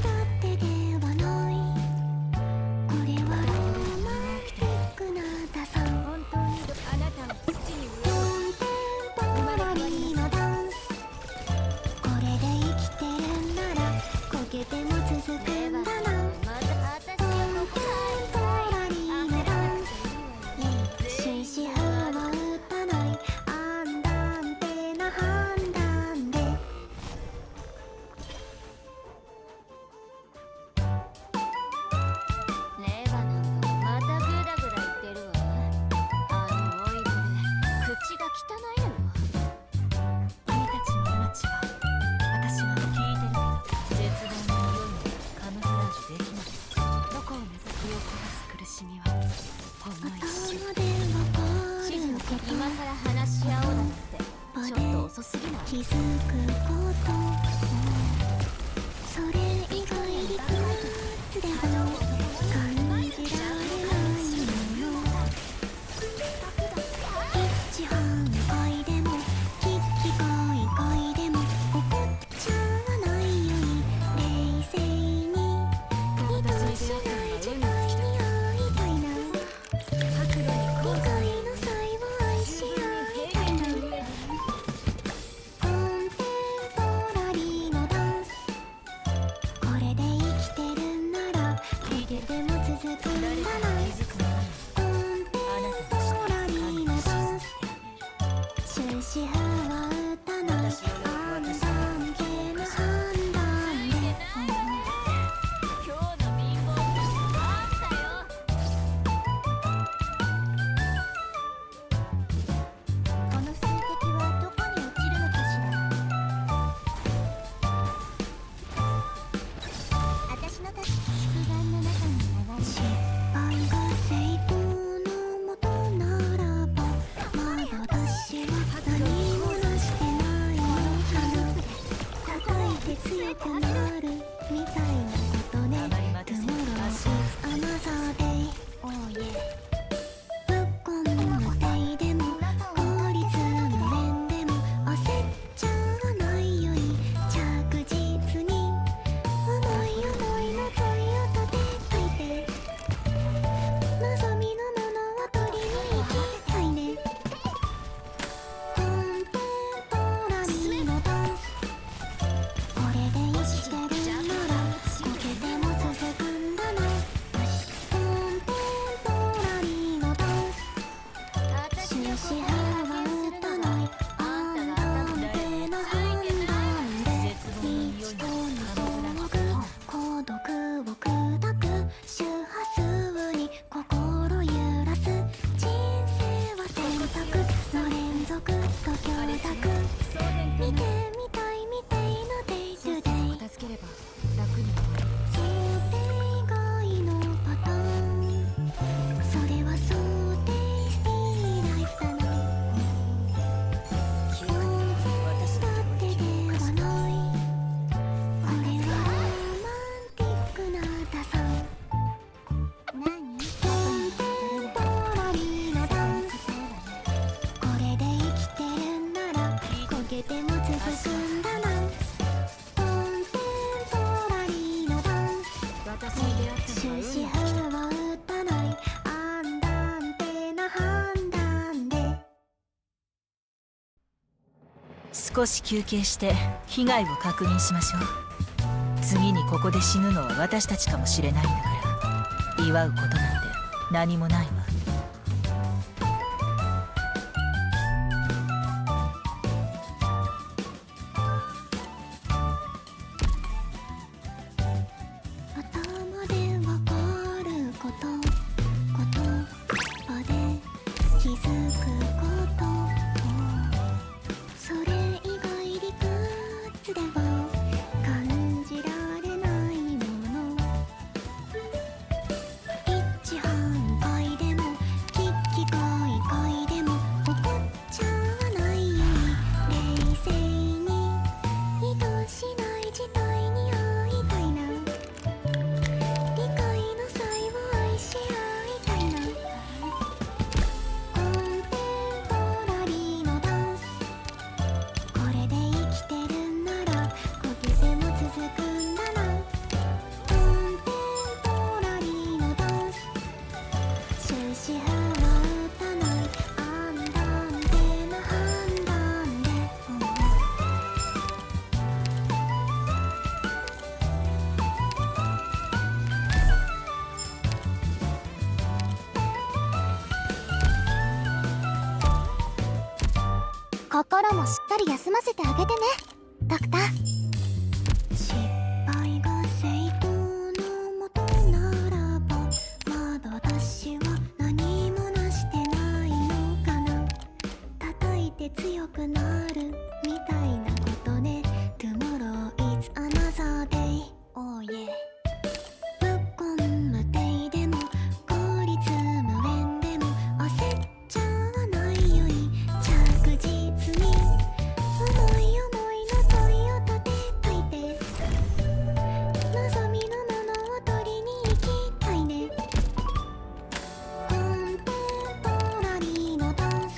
だってではないこれはロマンティックな打算本当にあなたを土に植コンテンポラリーなダンスこれで生きてるんならこけても続くんだなまた私をコンテンポラリーなダンス終止符は打たないアンダンテな判断でレバなんかまたグダグダ言ってるわ。あのオイルで口が汚いのよ。君たちの命は私は聞いてるけど絶望の匂いにカムフラージュできない。どこを目指す身を焦らす苦しみはほんの一瞬。頭でわか指示のること今さら話し合おうだなんてちょっと遅すぎない？気づくことそれ以外理屈では感じられないもの一致反対でも危機開会でも怒っちゃわないよい冷静に意図しない事態に会いたいな理解の際を愛し合いたいなコンテンポラリーのダンスこれで生きてるんなら止符は打たない判断での判断で一との遭遇孤独を砕く周波数に心揺らす人生は選択の連続と許諾見てみたいみたいのデイトゥデイ片付ければ楽になる。想定外のパターンそれは想定していライフだな当然だってではないこれはロマンティックな打算コンテンポラリーなダンスこれで生きてるんならこけても続くんだなコンテンポラリーなダンス私に出会った終のは止符は打たない判断でな判断で少し休憩して被害を確認しましょう。次にここで死ぬのは私たちかもしれないんだから祝うことなんて何もないわ。頭でわかること言葉で気づくことそれ以外理屈では感じられないもの一致反対でも危機開会でも怒っちゃわないように冷静に意図しない事態に会いたいな理解の際は愛し合いたいなコンテンポラリーのダンスこれで生きてるんならこけても続くんだなコンテンポラリーのダンス終止符は打たない判断でな判断で心もしっかり休ませてあげてね、ドクター。失敗が正当のもとならばまだ私は何もなしてないのかな叩いて強くなるみたいなことね Tomorrow is another day Oh yeah 無根無底でも効率無縁でも焦っちゃわないように着実に思い思いの問いを立てといて望みのものを取りに行きたいねコンテンポラリーのダンス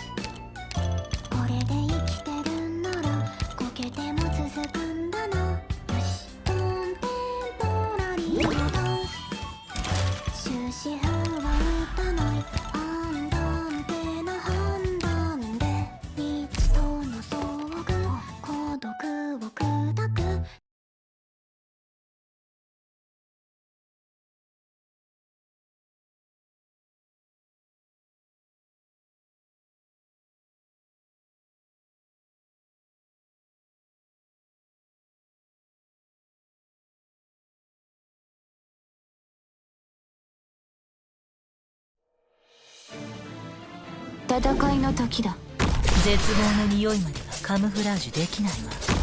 これで生きてるんならこけても続くんだなよしコンテンポラリーのダンス終止符は打たない判断でな判断で一との遭遇孤独を砕く戦いの時だ。絶望の匂いまではカムフラージュできないわ。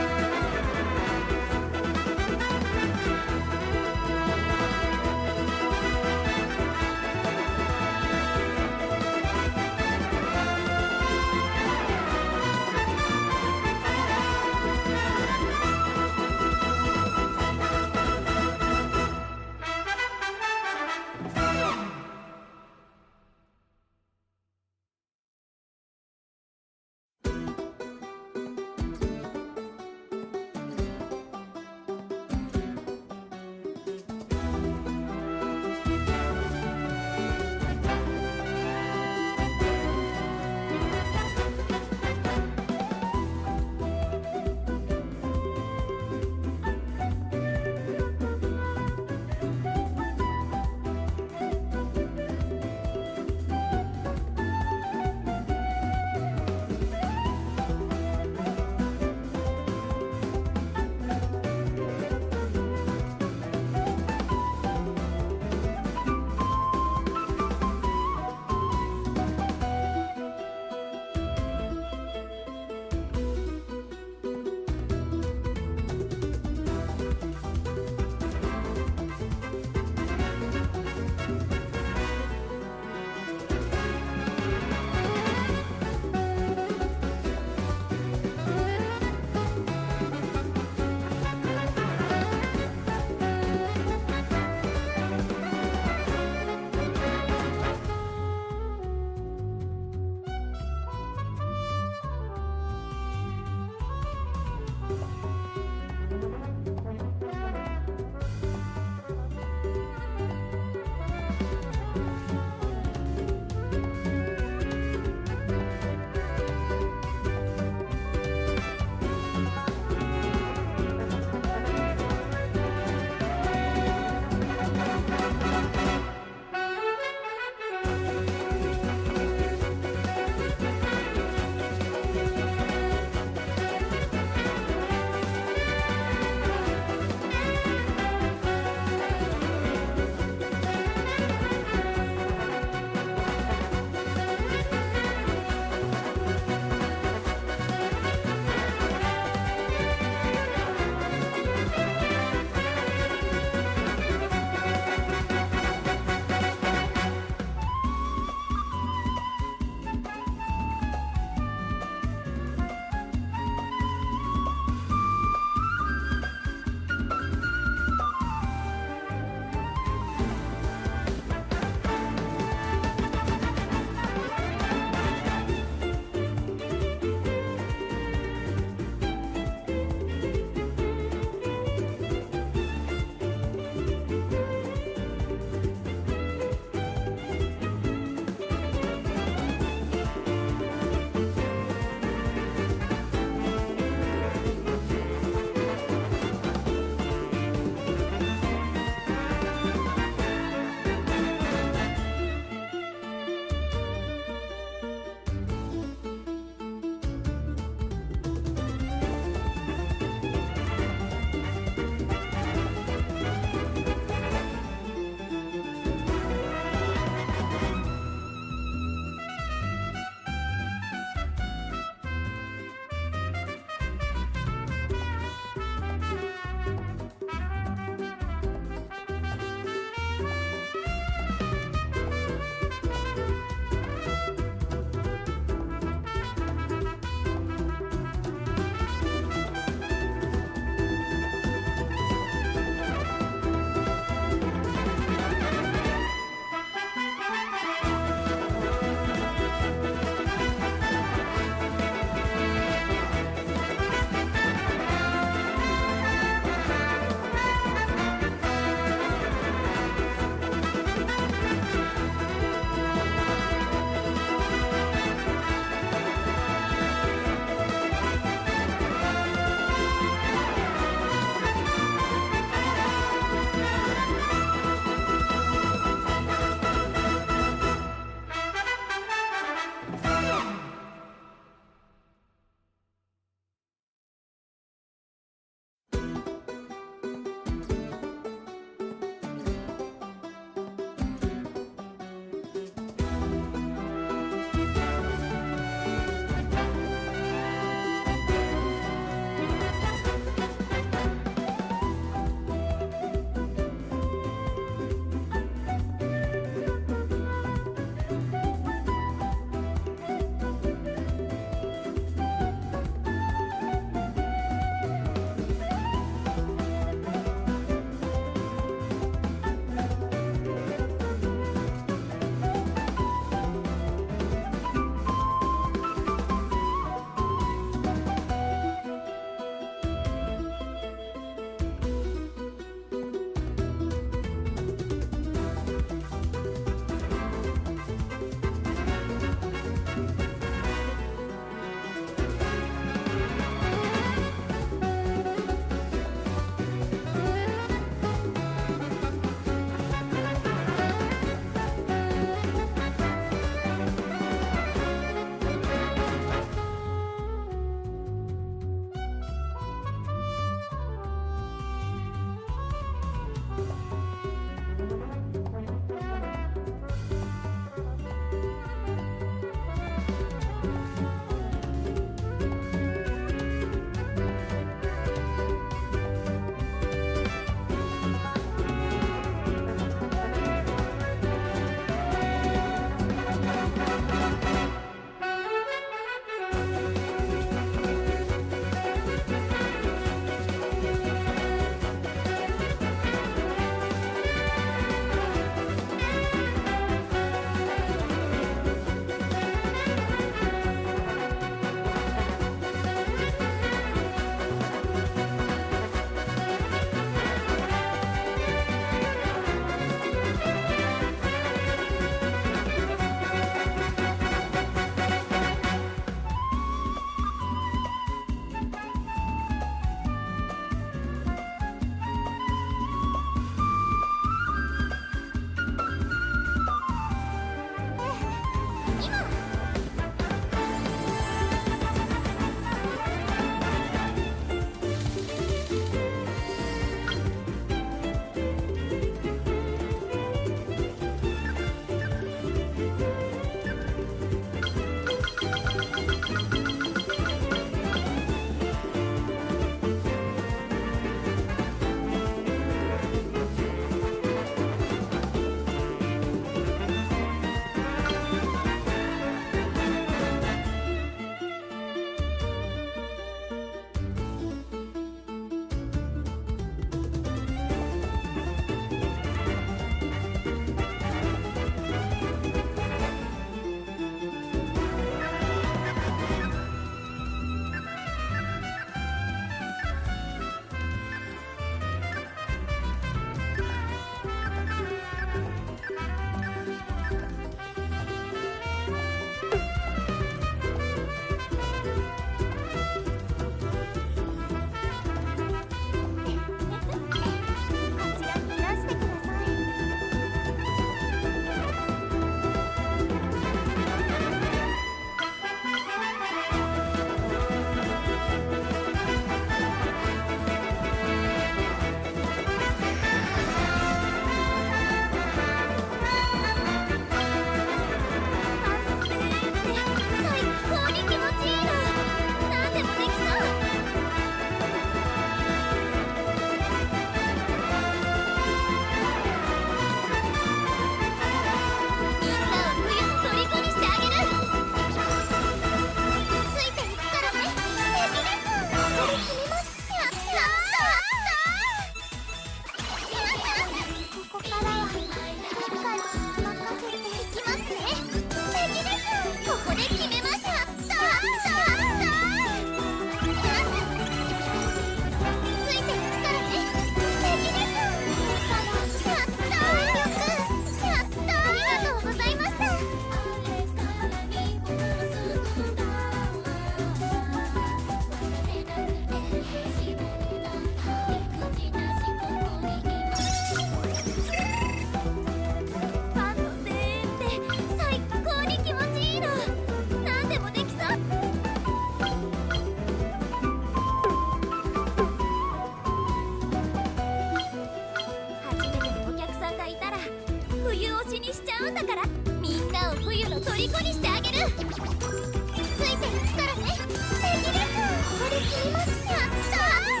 を虜にしてあげる。ついていくからね。素敵です。ここで切ります。やったー。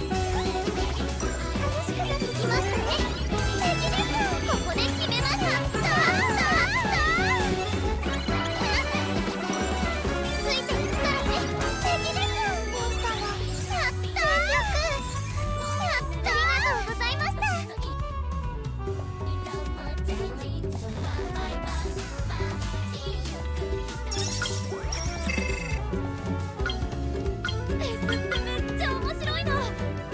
楽しくなってきましたね。素敵です。ここで決めます。ついていくからね。素敵です。やったー。やったー。ありがとうございました。フェスってめっちゃ面白いの。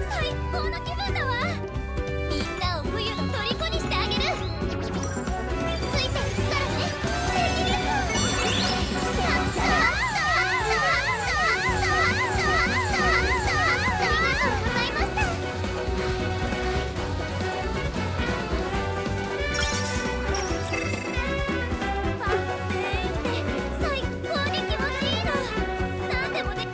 最高の気分だわ。みんなを冬の虜にしてあげる。ついていくからね。素敵です。やったー。ありがとうございました。パンセーって最高に気持ちいいの。なんでもでき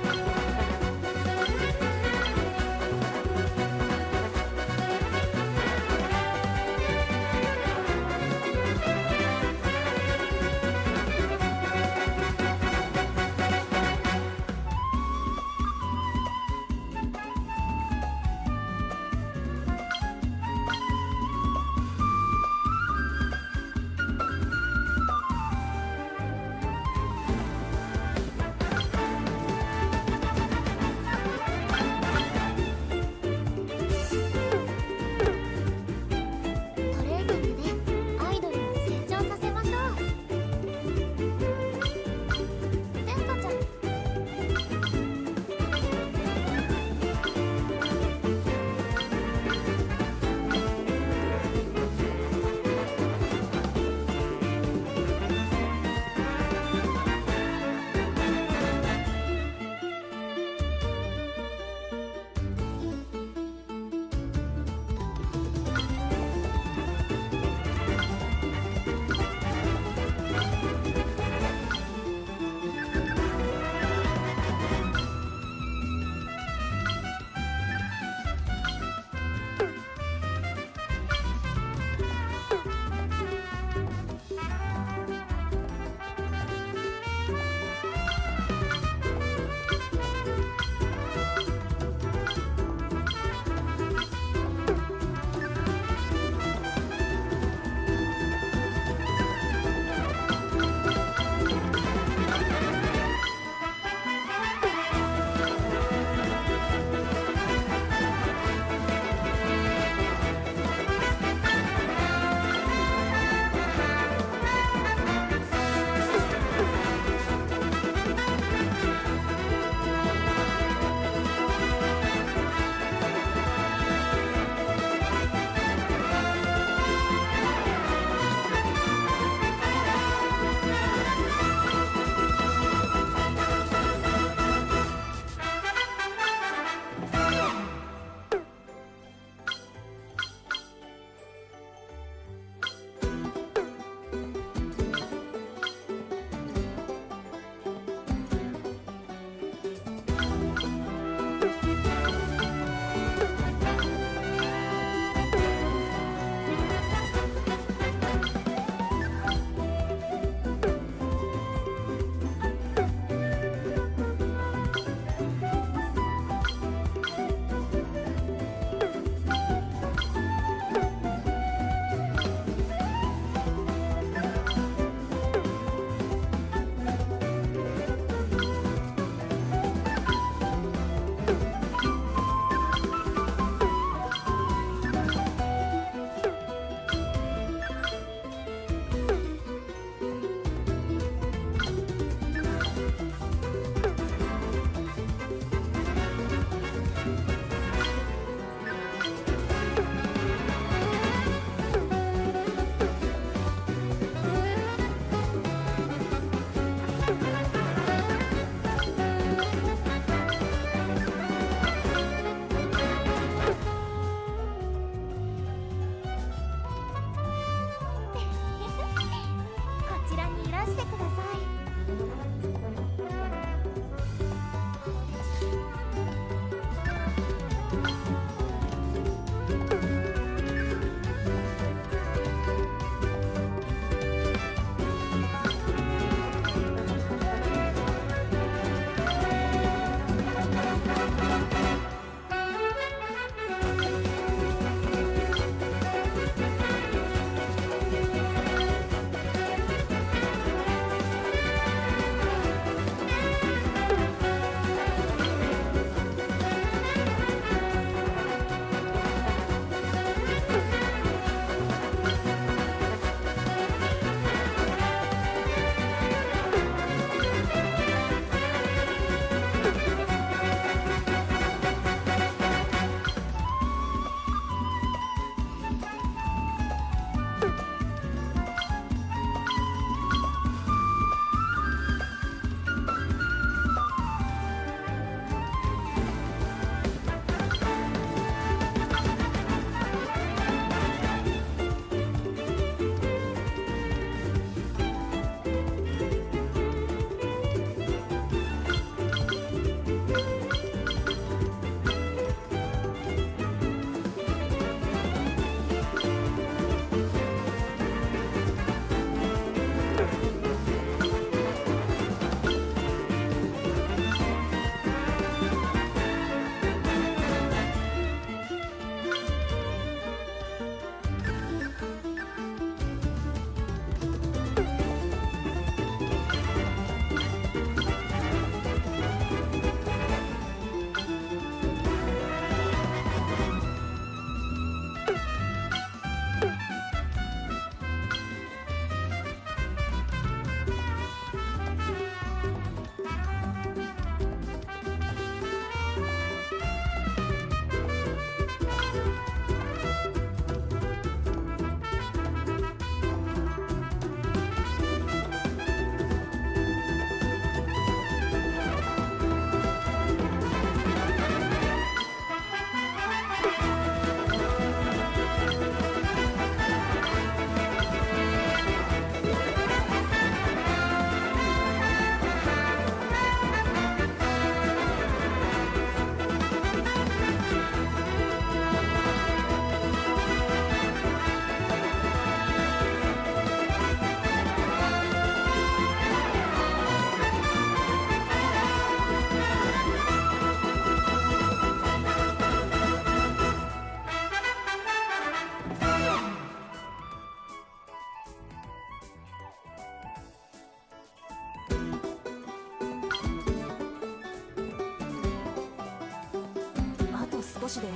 しで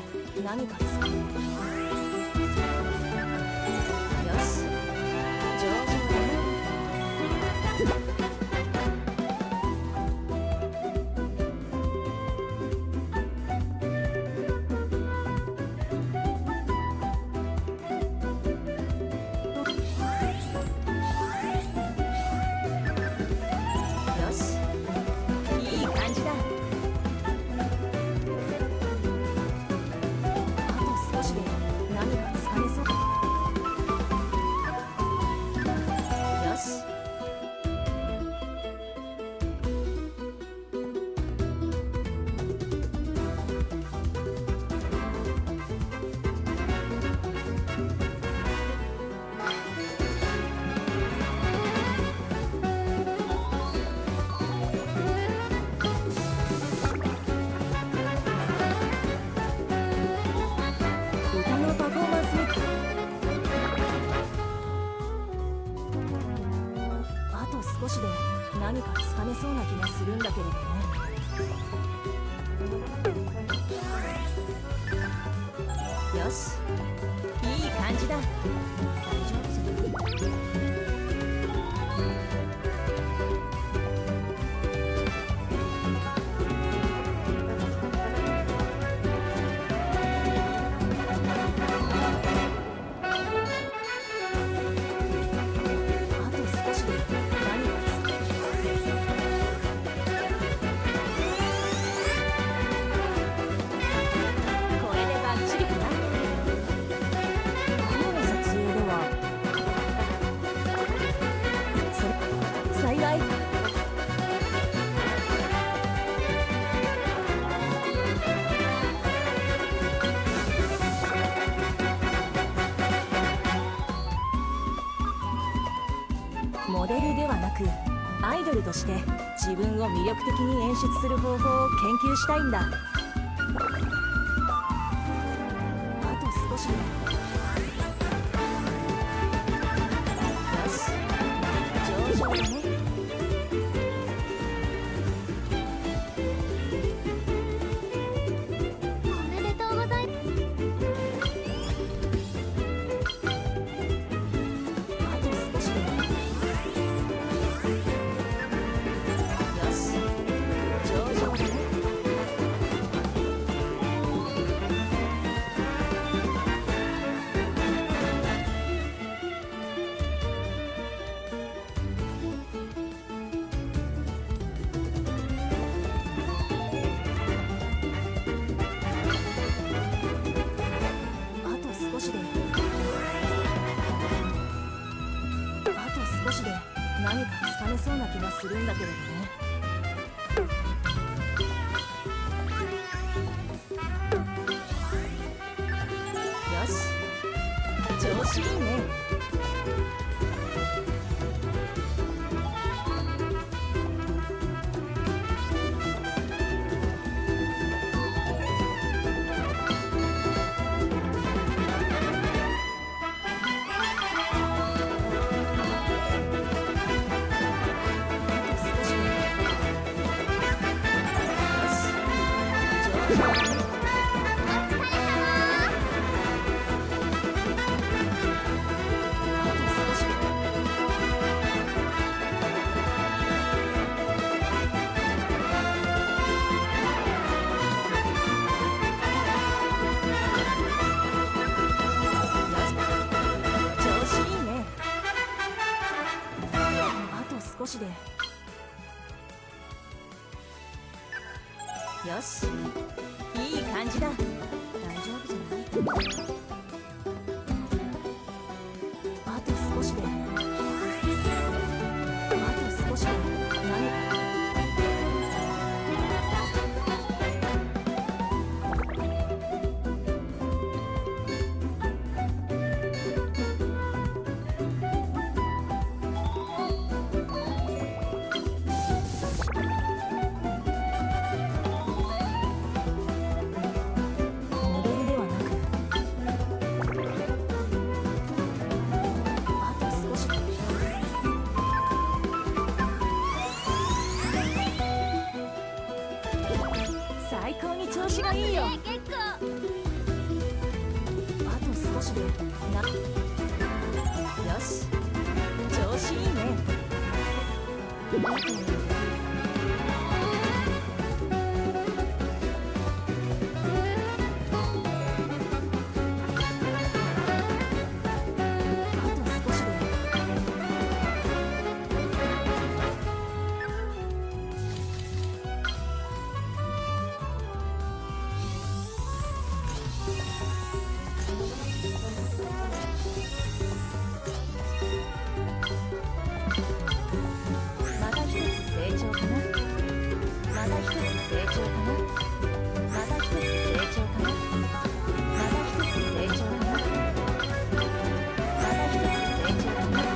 何かつかむ。よし、上々だね。よし、いい感じだ。あと少しで何かつかめそうだ。よし。歌のパフォーマンスにあと少しで何かつかめそうな気がするんだけれどね。よし、いい感じだ。大丈夫じゃない？あと少しで何かつかこれでバッチリかな。今の撮影では幸い。モデルではなくアイドルとして自分を魅力的に演出する方法を研究したいんだ。あと少しで。よし、上々だね。おめでとうございます。あと少しで。よし、上々だね。あと少しで。あと少しで何かつかめそうな気がするんだけれどね。よし、調子いいね。あと少しで。よし、上々だね。あと少しで。調子いいね。あと少しで。よし、いい感じだ。大丈夫じゃない？あと少しで。あと少しで何か。モデルではなくよし調子いいね。あと少しで。また一つ成長かな。また一つ成長かな。また一つ成長かな。また一つ成長かな。また一つ成長かな。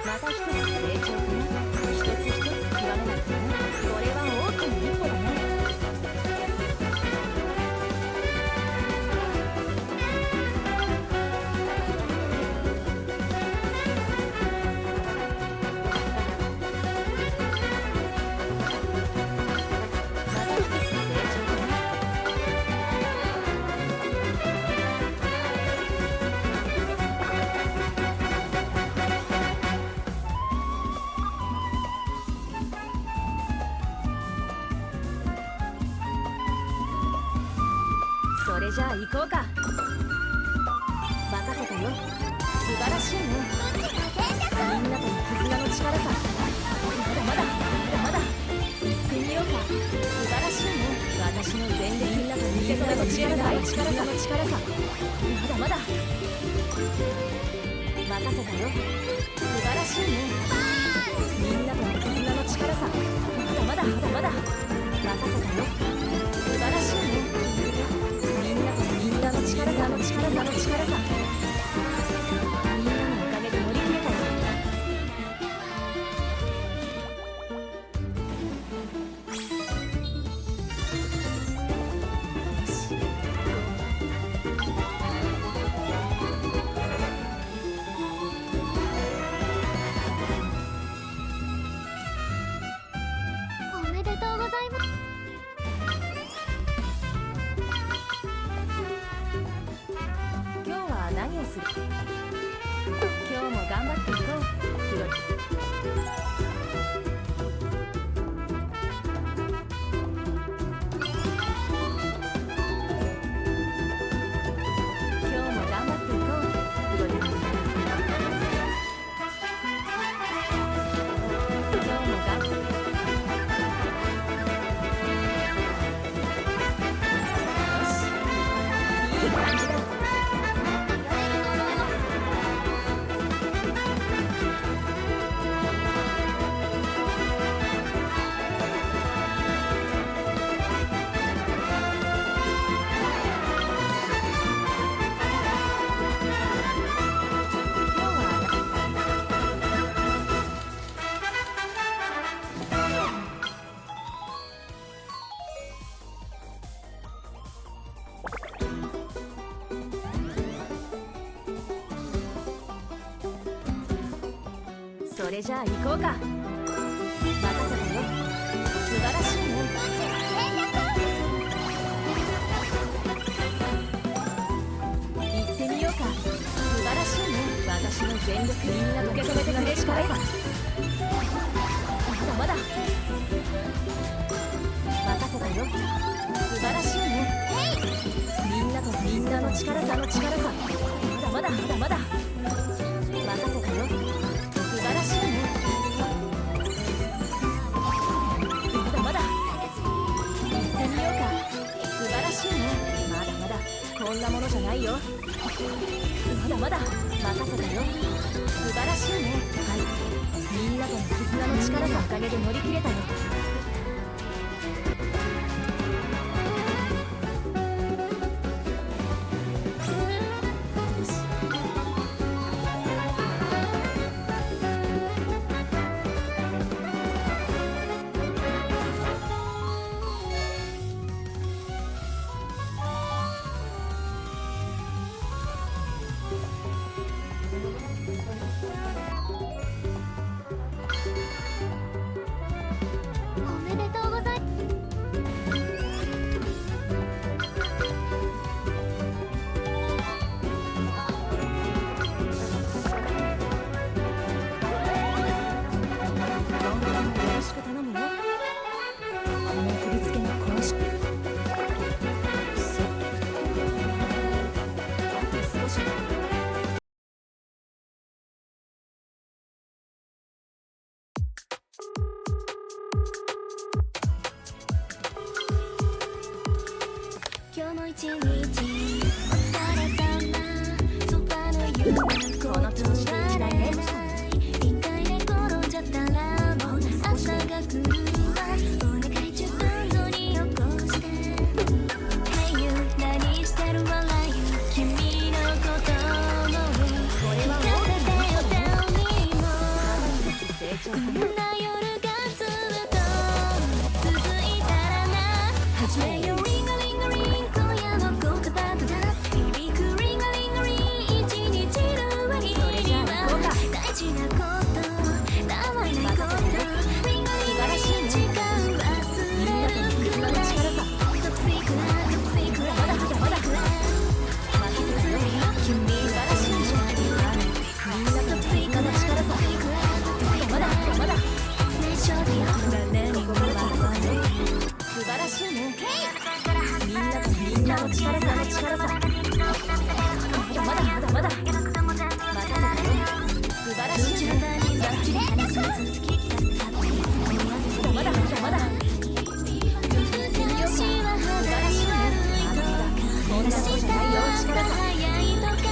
また一つ成長かな。一つ一つ極めなくてね。これは大きな一歩だね。また一つ成長かな。それじゃあ行こうか。任せたよ。素晴らしいね。みんなとの絆の力さ。まだまだまだまだ行ってみようか。素晴らしいね。私の全力。みんなとの絆の力さ。力さ。まだまだ任せたよ。素晴らしいね。みんなとの絆の力さ。まだまだ任せたよ。素晴らしいね。みんなとの絆の力さ。みんなのおかげで乗り切れたよ。おめでとうございます。今日は何をする？今日も頑張っていこう。フロリ。今日も頑張っていこう。フロリ。今日も頑張って。よし、いい感じだ。それじゃあ行こうか。任せたよ。素晴らしいね。行ってみようか。素晴らしいね。私の全力。みんな受け止めてくれるからさ。まだまだ任せたよ。素晴らしいね。みんなとみんなの力さ。まだまだ任せたよ。素晴らしいね。まだまだ行ってみようか。素晴らしいね。まだまだこんなものじゃないよ。まだまだ任せたよ。素晴らしいね。はい、みんなとの絆の力さ。おかげで乗り切れたよ。今日も一日お疲れ様そばの夕方この調子でいきなりね一回寝転んじゃったらもう朝が来るわお願い10分後に起こして Hey you 何してる笑い君のこともこれは聞かせてよ Tell me more こんな夜がずっと続いたらな始めようリンガリンガリン今夜も言葉と出す響くリンガリンガリン一日の終わりには大事なことたまらないことリンガリンガリン時間忘れるくらいトクシクラトクシクラトクシクラ君がらしいじゃ言わないみんなトクシクラトクシクラトクシクラまだまだ内緒でよ誰にもわからない素晴らしいねみんなの力さまだまだ任せてよ素晴らしいね話の続き聞かせてまだ君よしは肌に悪いとかこんなことじゃないよ早いとか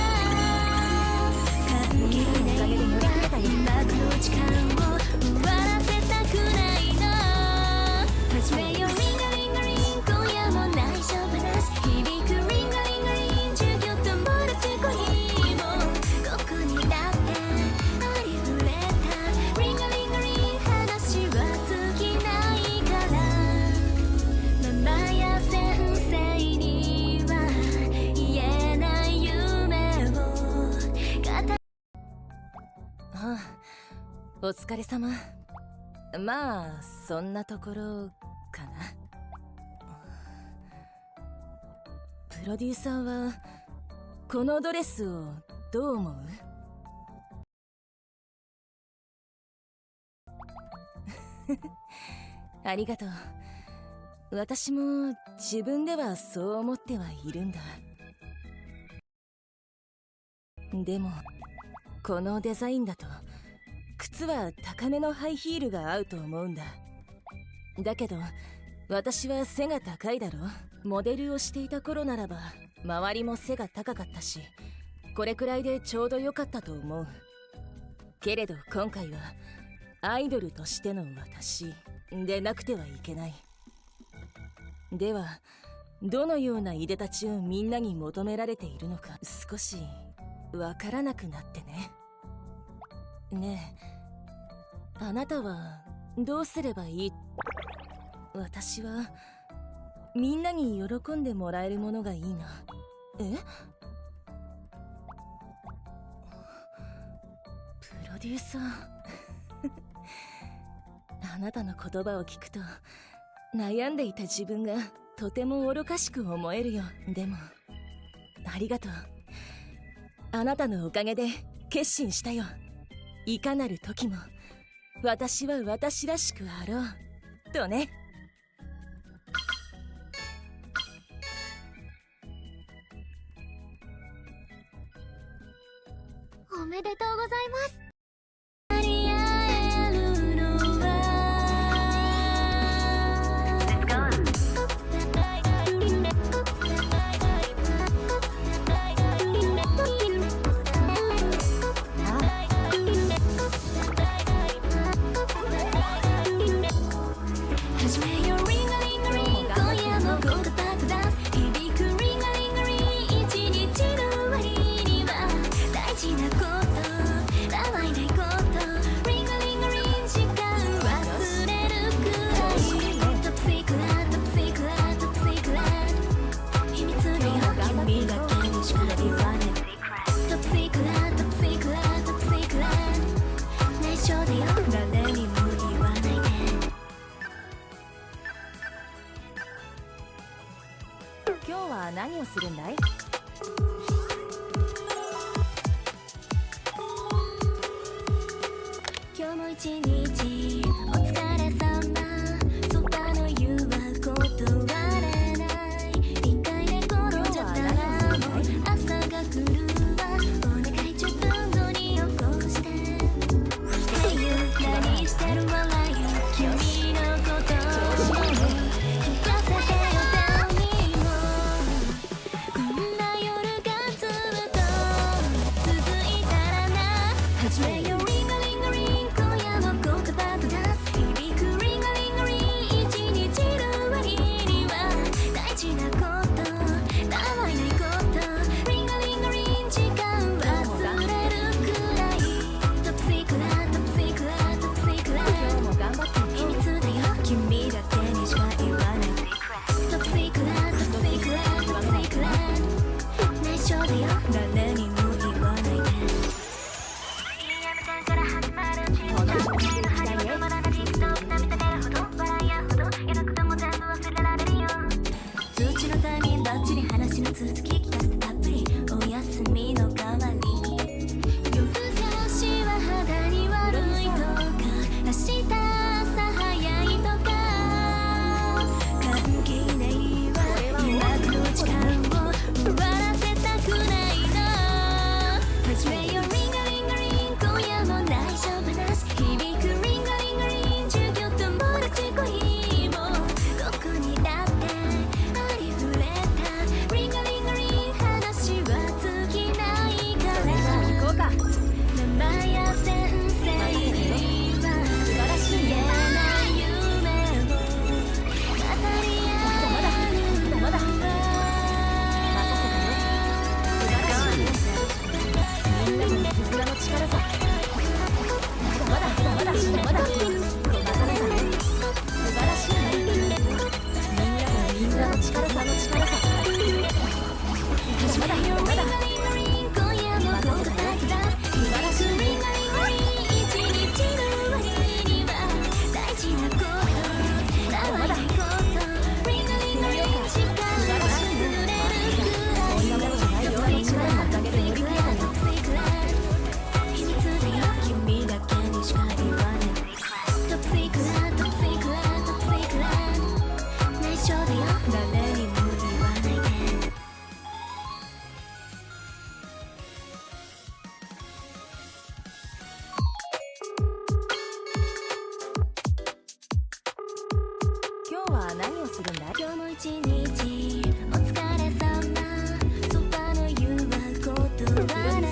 関係ない今の時間を終わらせたくないの始めようリンガリンガリン今夜も内緒話響くリンガリンガリン授業友達恋もどこにだってありふれたリンガリンガリン話は尽きないからママや先生には言えない夢を語るああ、お疲れ様。まあそんなところかな。プロデューサーはこのドレスをどう思う？ありがとう。私も自分ではそう思ってはいるんだ。でもこのデザインだと靴は高めのハイヒールが合うと思うんだ。だけど私は背が高いだろ。モデルをしていた頃ならば周りも背が高かったし、これくらいでちょうど良かったと思う。けれど今回はアイドルとしての私でなくてはいけない。ではどのようないでたちをみんなに求められているのか少しわからなくなってね。ねえ、あなたはどうすればいい？私はみんなに喜んでもらえるものがいいな。え？プロデューサーあなたの言葉を聞くと悩んでいた自分がとても愚かしく思えるよ。でもありがとう。あなたのおかげで決心したよ。いかなる時も私は私らしくあろうとね。おめでとうございます。始めようリンガリンガリン今夜もゴールパークダンス響くリンガリンガリン一日の終わりには大事なことたわいないことリンガリンガリン時間忘れるくらいトップシークレットトップシークレットトップシークレット秘密だよ君だけにしか言わないトップシークレットトップシークレットトップシークレット内緒だよ誰にも言わないで。今日は何をするんだい？今日も一日お疲れ様そばの湯は断れない一回で転んじゃったらもう朝が来るわお願い10分後に起こして Hey you 何してる笑い誰にも言わないで通知のタイミングバッチリ話の続き聞かせてたっぷりお休みの代わりに夜更かしは肌に悪いとか明日朝早いとか関係ないわ今の時間を終わらせたくないの始めよリンガリンガリン今夜も内緒話響くリンガリンガリン授業友達恋もどこにだってありふれたリンガリンガリン話は尽きないから行こうか生や先生には言えない夢を語り合えるのはみんなの絆の力さまだまだまだまだ任せ素晴らしいみんなの絆の力さまだまだ今夜もこのバクだ素晴らしいリンガリンガリン一日の終わりには大事なことまだリンガリンガリン時間忘れるくらいこんなものじゃないよ力さだけで乗り切れたよ秘密だよ君だけにしか言わないトップシークレットトップシークレットトップシークレット内緒だよ誰にも言わないで今日は何をするんだい？今日も一日お疲れ様そばの言うことはらない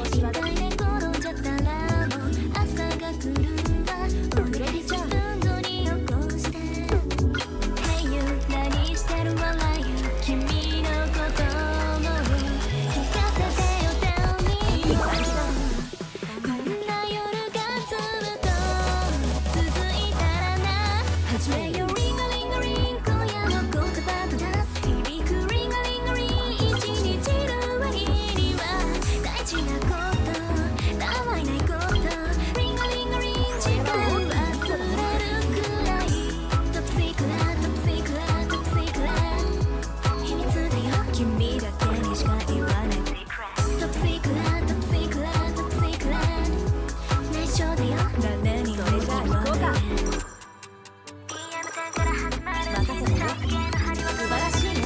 一回で転んじゃったらもう朝が来るわお願い10分後に起こして Hey you 何してる笑いよ君のことも聞かせてよ Tell me こんな夜がずっと続いたらな始めよリンガリンガリン今夜も言葉と出す響くリンガリンガリン一日の終わりには大事なことたわいないことリンガリンガリン時間忘れるくらいトップシークレットトップシークレットトップシークレット秘密だよ君だけにしか言わないトップシークレットトップシークレットトップシークレット内緒だよ誰にも言わない任せて素晴らしいね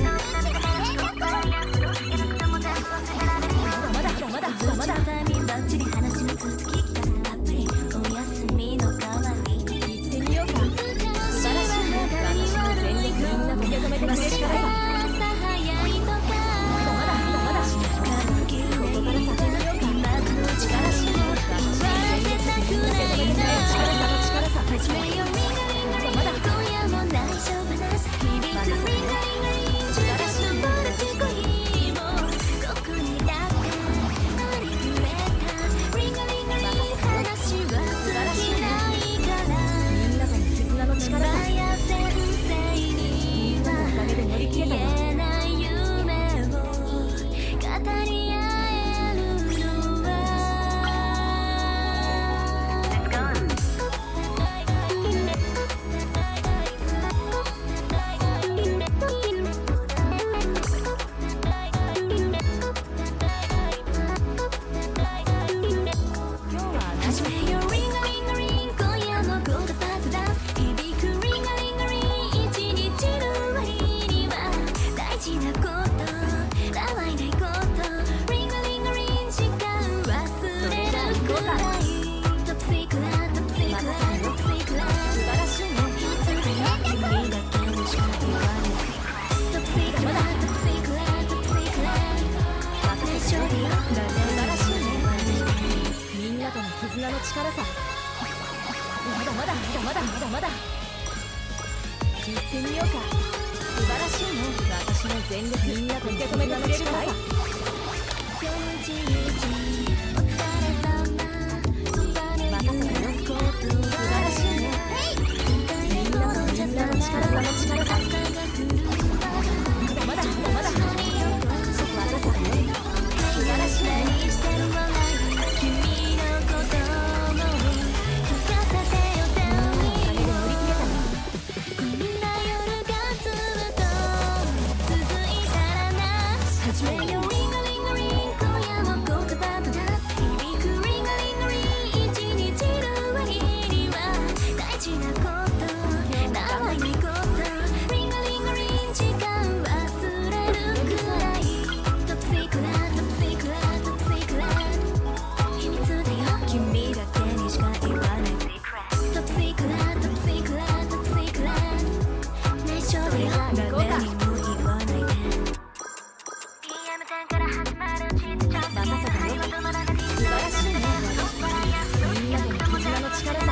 まだタイミングバッチリ話の続き聞かせてたっぷりお休みの代わりに行ってみようか素晴らしいね私の全力みんな受け止めてくれるからさ朝早いとかまだ関係ないここから先見ようか今の力しも終わらせたくないの力さ始めよリンガリンガリン今夜も内緒話響くリンガリンガリン中学の友達恋もここにだってありふれたリンガリンガリン話は尽きないからみんなとの絆の力さ生や先生にはおかげで乗り切れたよ言えない夢を語り合えるのは今日は始めよリンガリンガリン今夜もゴールパートダンス響くリンガリンガリン一日の終わりには大事なことたわいないことリンガリンガリン時間忘れるくらいトップシークレットトップシークレットトップシークレット素晴らしいね秘密だよ君だけにしか言わないトップシークレットトップシークレットトップシークレット内緒だよ素晴らしいねみんなとの絆の力さまだ行ってみようか素晴らしいね私の全力みんなと受け止めてくれるかい今日一日お疲れ様そばに言うこと素晴らしいねみんなと絆の力さ朝が来るまだそこは朝さめよリンゴリンゴリン今夜も言葉と出す響くリンゴリンゴリン一日の終わりには大事なこと名前ないことリンゴリンゴリン時間忘れるくらいトップシークレットトップシークレットトップシークレット秘密だよ君だけにしか言わないトップシークレットトップシークレットトップシークレット内緒だよ誰にも言わないで PM10 から始まる地図ちゃんと任せたよは止まらない素晴らしいねみんなでの絆の力さ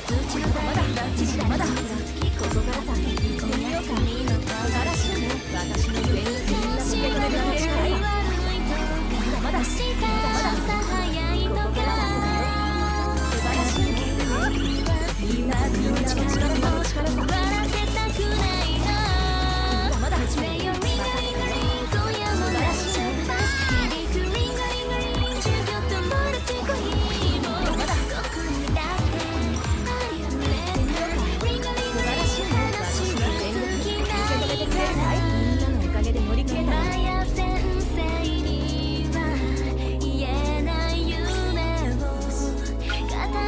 通知のまだ1時だまだここからさ行ってみようか素晴らしいね私の全員みんな受け止めてくれるからまだまだここからさ素晴らしいねみんなの力さ笑わせたくないなまだ始めよリンゴリンゴリン今夜もラッシュ響くリンゴリンゴリン授業友達コーヒーもどこにだってありふれたリンゴリンゴリン話が尽きないからみんなのおかげで乗り切れた今や先生には言えない夢を語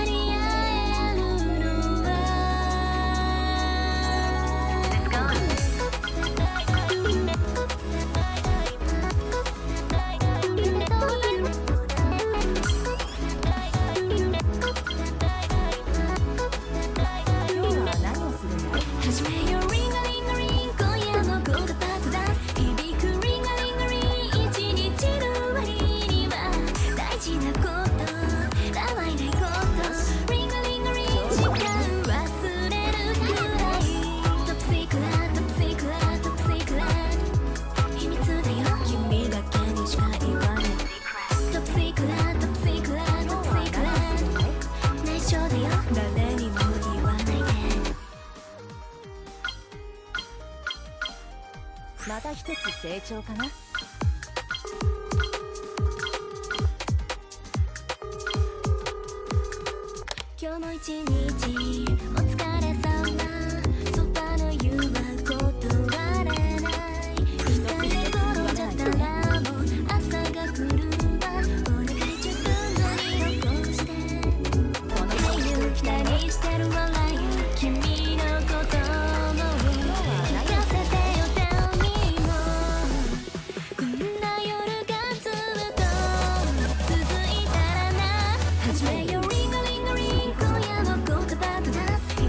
り合えるのは今日は何をするんだ始めよリンゴリンゴリン今夜も言葉と出す響くリンゴリンゴリン一日の終わりには大事なことたわいないことリンゴリンゴリン時間忘れるくらいトップシークレットトップシークレットトップシークレット秘密だよ君だけにしか言わないトップシークレットトップシークレットトップシークレット内緒だよ誰にも言わないでまた一つ成長かな今日も一日お疲れ様そばの言うは断れない一人で転んじゃったらもう朝が来るわお願い10分後に起こしてこの冬期待してる笑い君のことも聞かせてよ Tell me more こんな夜がずっと続いたらな始めよリンゴリンゴリン今夜も言葉と出す響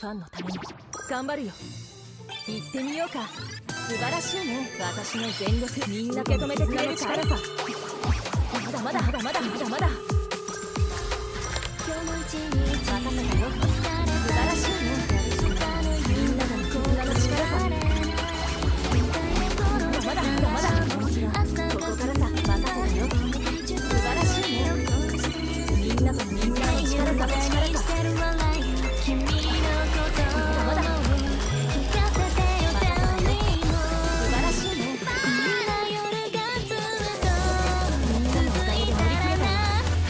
ファンのために頑張るよ。行ってみようか。素晴らしいね。私の全力みんな受け止めてくれる力さ。まだまだまだまだまだまだ。今日も一日任せたよ。素晴らしいね。みんなの絆の力さ。まだまだまだ。ここからさ。任せたよ。素晴らしいね。みんなとみんなの力さ。力さ。君のことまだまだ。聞かせてよ。素晴らしいね。夜がずっとみんなのおかげで乗り切れた。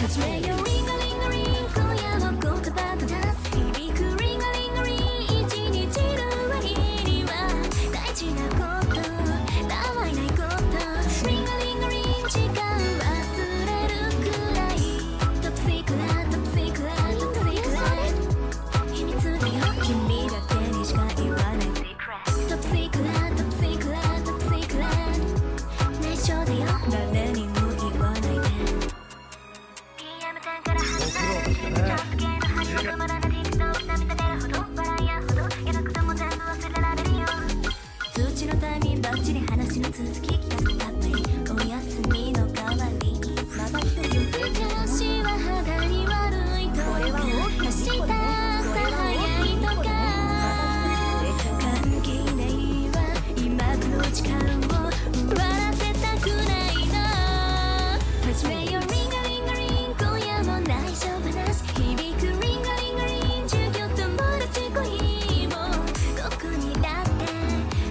始めよう。リンガリンガリン今夜も言葉とダンス響くリンガリンガリン一日の終わりには大事なことたわいないことリンガリンガリン時間忘れるくらいトップシークレットトップシークレットトップシークレット秘密だよ君だけにしか言わないトップシークレットトップシークレットトップシークレット内緒だよ誰にも言わないで通知のタイミングバッチリ話の続き聞かせたっぷりお休みの代わりにまた一つ足は肌に悪いと明日朝早いとか関係ないわ今の時間を終わらせたくないな始めようリンガリンガリン今夜も内緒話響くリンガリンガリン授業友達恋もどこにだって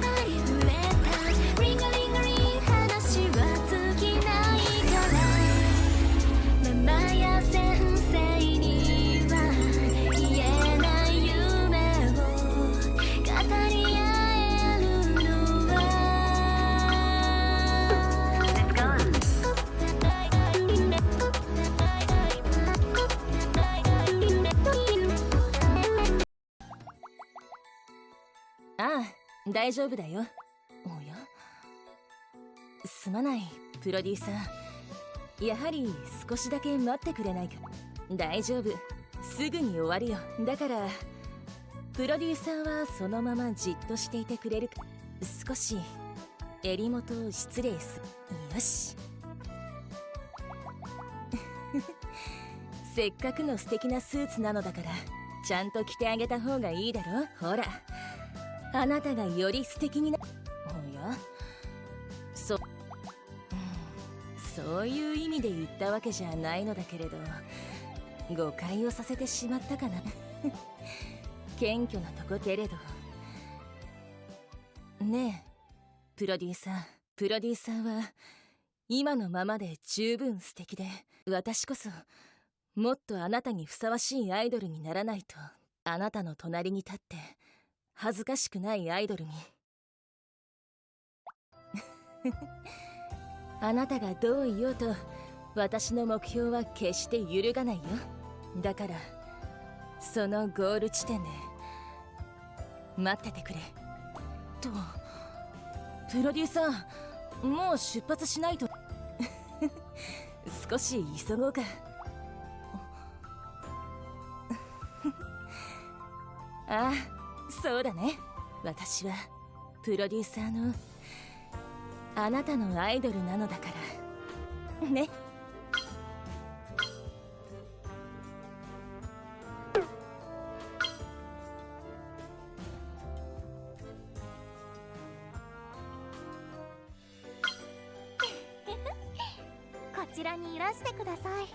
ありふれたリンガリンガリン話は尽きないからママや先生には言えない夢を語り合えるのはああ、大丈夫だよ。おや？すまない、プロデューサー。やはり少しだけ待ってくれないか。大丈夫、すぐに終わるよ。だから、プロデューサーはそのままじっとしていてくれるか。少し、襟元を失礼する。よし。せっかくの素敵なスーツなのだから、ちゃんと着てあげた方がいいだろ。ほら。あなたがより素敵にな。おや、そういう意味で言ったわけじゃないのだけれど、誤解をさせてしまったかな。謙虚なとこけれど。ねえ、プロデューサーは今のままで十分素敵で、私こそもっとあなたにふさわしいアイドルにならないと。あなたの隣に立って恥ずかしくないアイドルに。あなたがどう言おうと私の目標は決して揺るがないよ。だからそのゴール地点で待っててくれ。と、プロデューサー、もう出発しないと。少し急ごうか。ああ、そうだね。私はプロデューサーのあなたのアイドルなのだからね。こちらにいらしてください。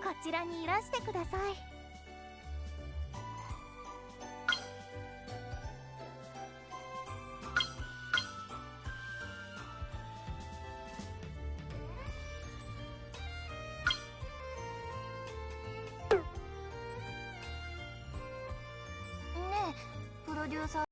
こちらにいらしてください。ロデューサー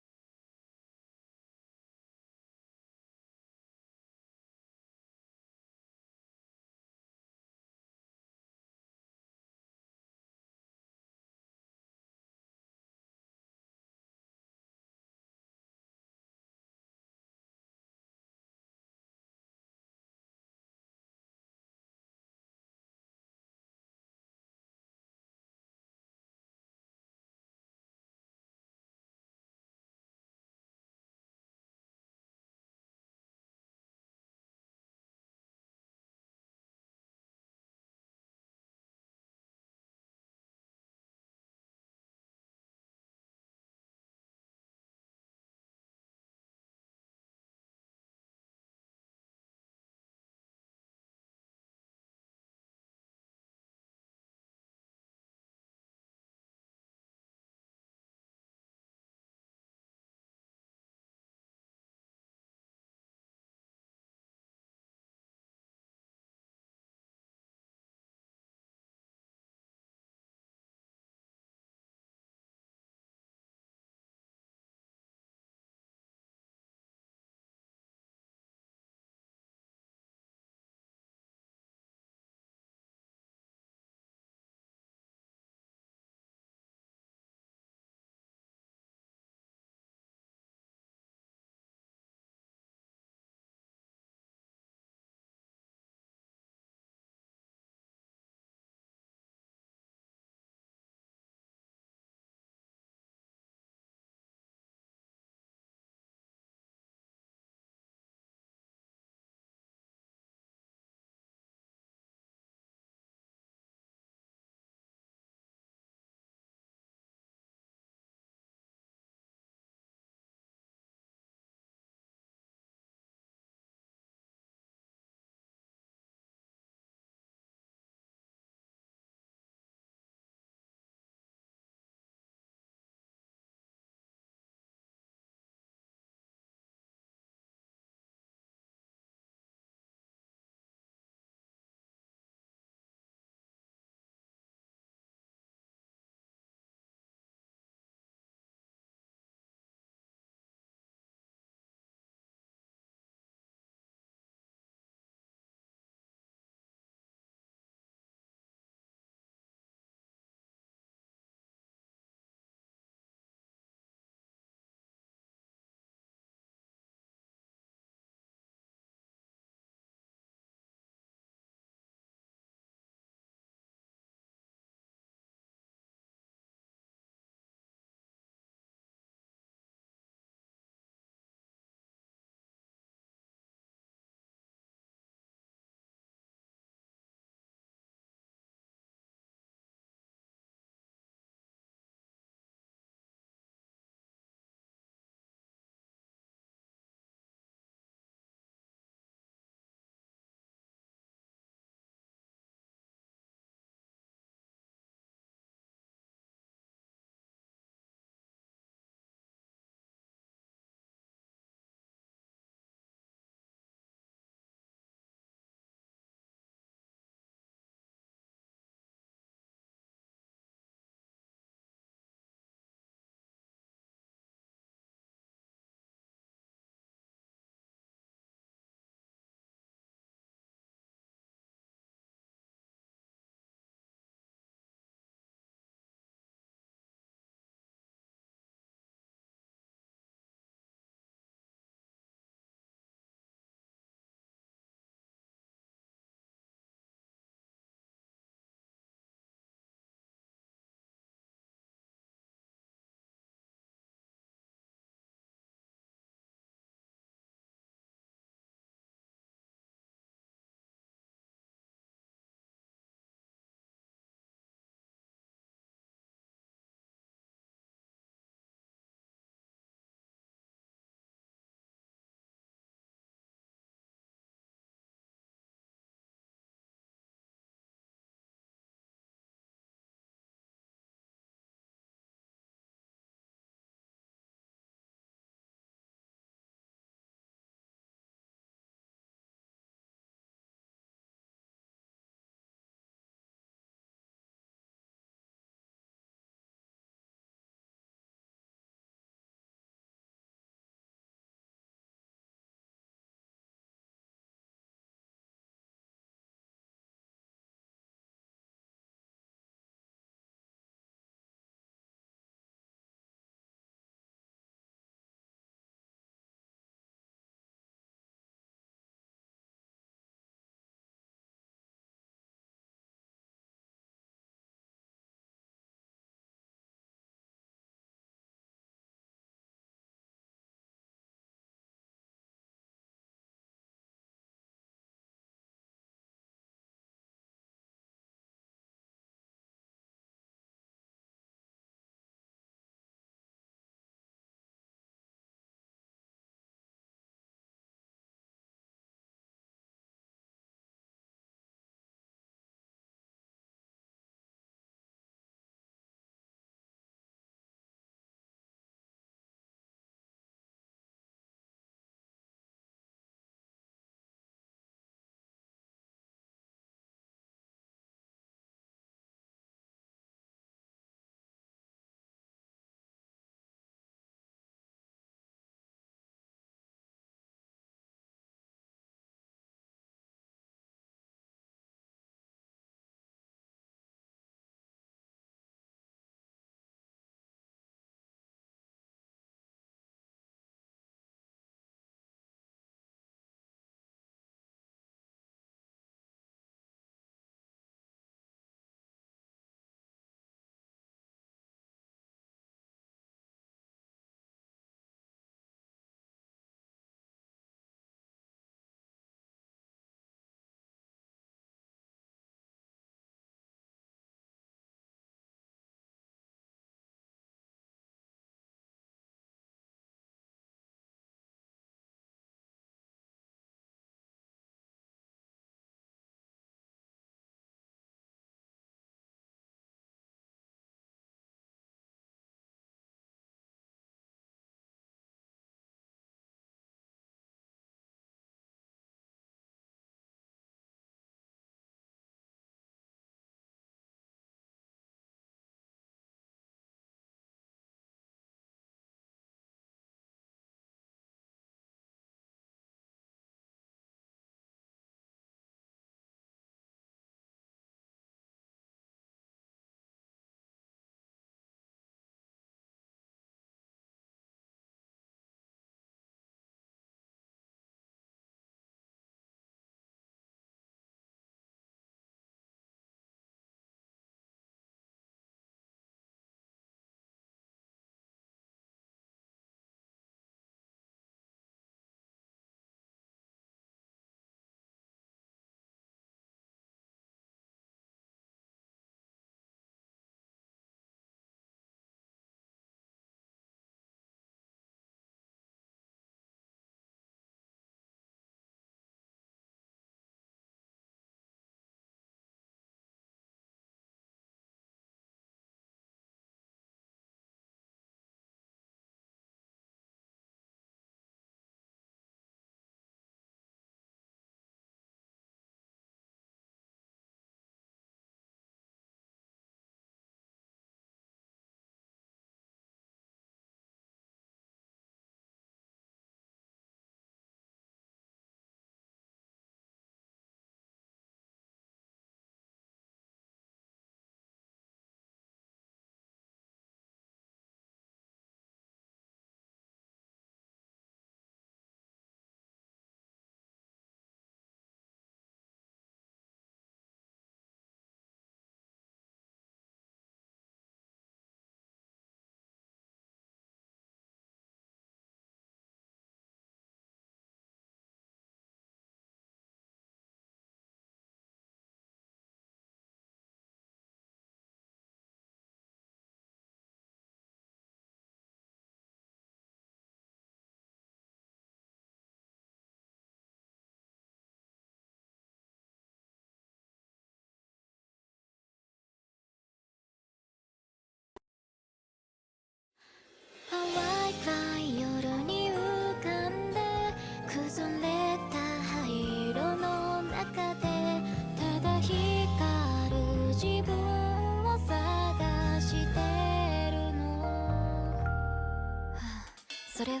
それは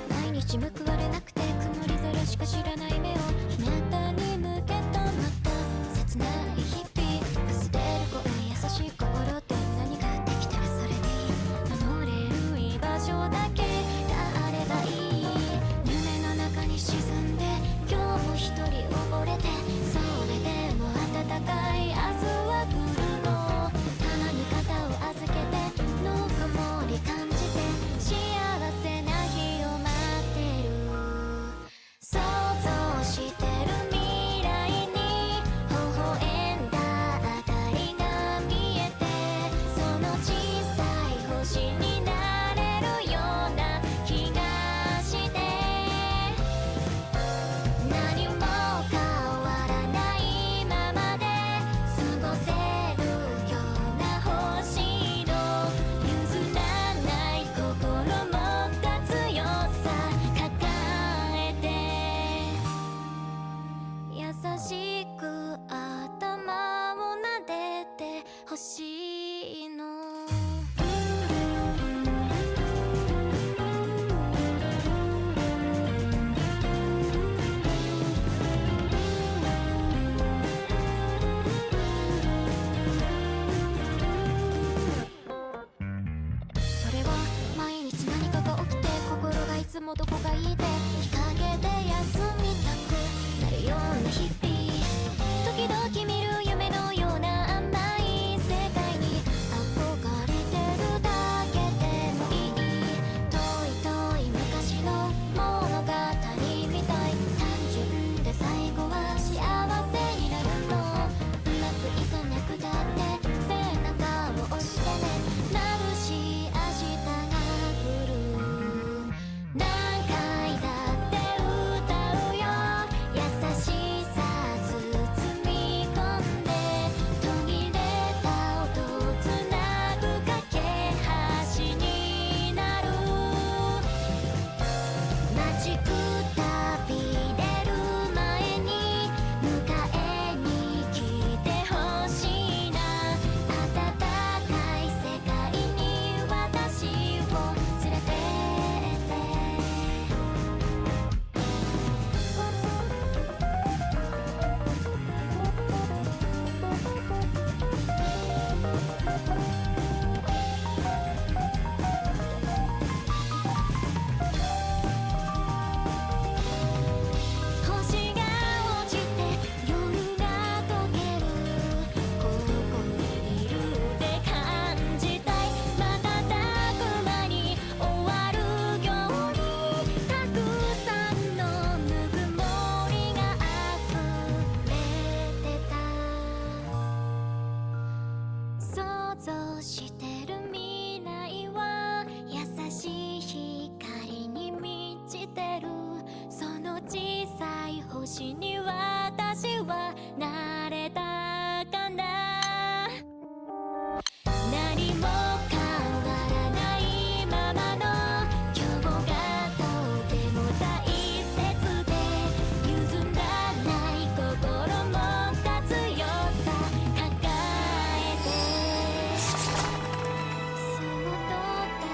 毎日報われなくて曇り空しか知らない目を日向に向けたまた切ない日々薄れる声優しい心って何ができたらそれでいい守れる居場所だけがあればいい夢の中に沈んで今日も一人溺れてそれでも暖かい明日は来るの鼻に肩を預けてぬくもり感じて幸せな日を待ってる想像してる未来に微笑んだ明かりが見えてその小さい星になれるような気がして何も変わらないままで過ごせるような星の譲らない心持った強さ抱えて優しく頭を撫でてほしいのそれは毎日何かが起きて心がいつもどこかいて日陰で休みたくなるような日々時々見る夢のような甘い世界に憧れてるだけでもいい遠い遠い昔の物語みたい単純で最後は幸せになるのうまくいかなくたって背中を押してね眩しい明日が来る何回だって歌うよ優しさ包み込んで途切れた音つなぐ架け橋になる待ちくたびれる前に迎えに来てほしいな暖かい世界に私を連れてって星が落ちて夜が溶けるここにいるって感じたい瞬く間に終わるようにたくさんのぬくもりが溢れてた想像してる未来は優しい光に満ちてるその小さい星に私はなれたかな何も変わらないままの今日がとても大切で譲らない心持った強さ抱えてそっと抱き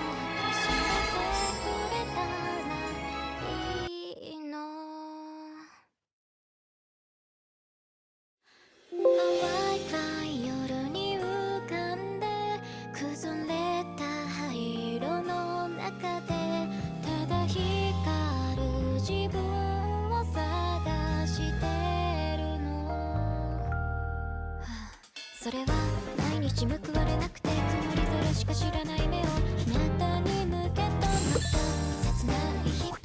しめてくれたらいいの淡い夜に浮かんで崩れた灰色の中でただ光る自分を探してるの、それは毎日報われなくて曇り空しか知らない目を日向に向けたまた切ない日々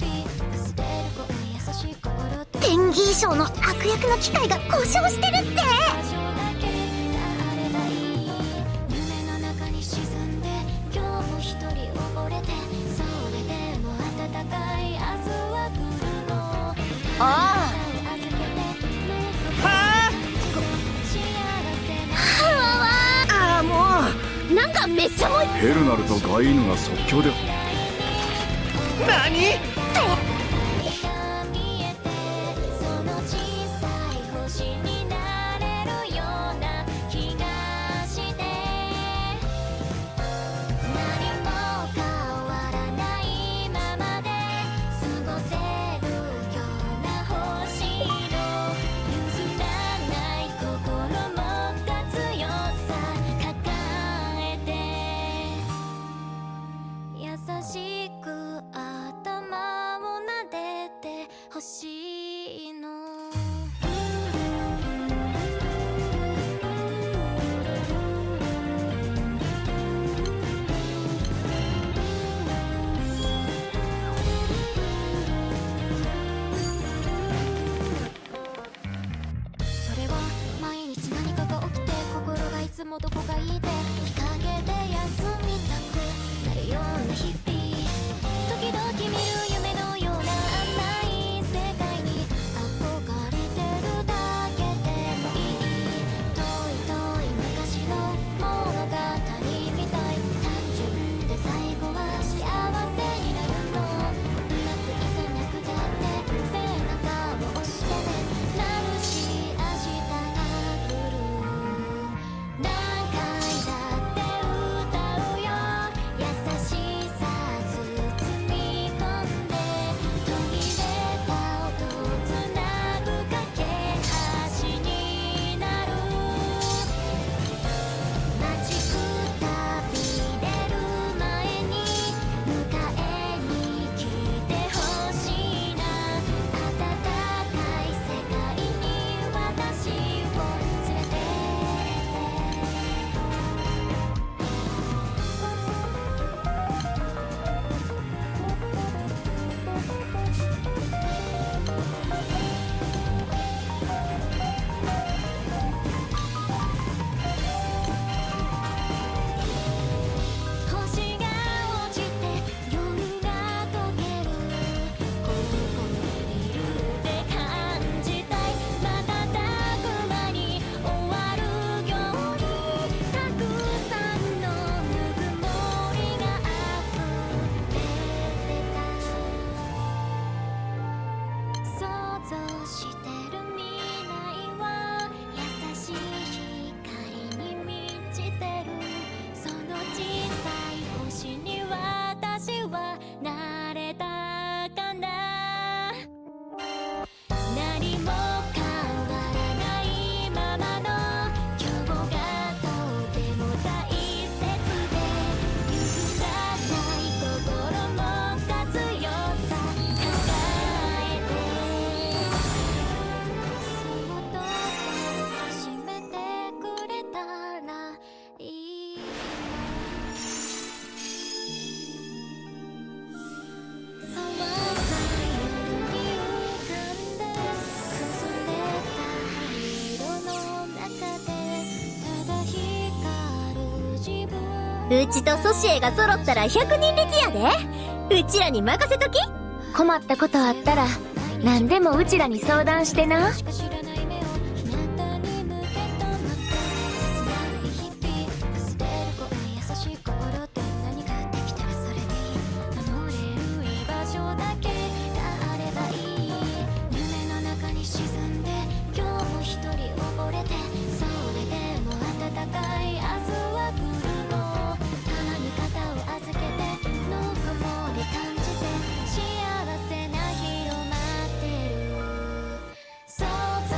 薄れる声優しい心って天儀賞の悪役の機械が故障してるって場所だけがあればいい夢の中に沈んで今日も一人溺れてそれでも暖かい明日は来るのあ預けては幸せなああもうなんかめっちゃもうヘルナルとガイーヌが即興で何見えてその小さい星になれるような気がして何も変わらないままで欲しいの。それは毎日何かが起きて心がいつもどこかいて日陰で休みたくなるような日々、時々見る夢のような甘い世界に憧れてるだけでもいい。遠い遠い昔の物語みたい、単純で最後は幸せになるの。うまくいかなくたって背中を押してね、なるし明日が来る。何回だって歌うよ、優しさ包み込んで途切れた音つなぐ架け橋になる。待ちくたびれる前に迎えに来てほしいな。暖かい世界に私を連れてって。星が落ちて夜が溶ける、ここにいるって感じたい。瞬く間に終わるようにたくさんのぬくもりが溢れてた。想像してる未来は優しい光に満ちてる。その小さい星に私はなれたかな。何も変わらないままの今日がとても大切で、譲らない心もが強さ抱えて、そっと抱きしめてくれたらいいの。淡い夜に浮かんで崩れた灰色の中でただ光る自分。うちとソシエが揃ったら100人力やで。うちらに任せとき。困ったことあったら何でもうちらに相談してな。しか知らない目をあなたに向けとなって、切ない日々崩れる声、優しい心って何かできたらそれでいい。守れる居場所だけがあればいい。夢の中に沈んで今日も一人溺れて、それでも暖かい明日は来るの。たまに肩を預けてぬくもり感じて、幸せな日を待ってる。想像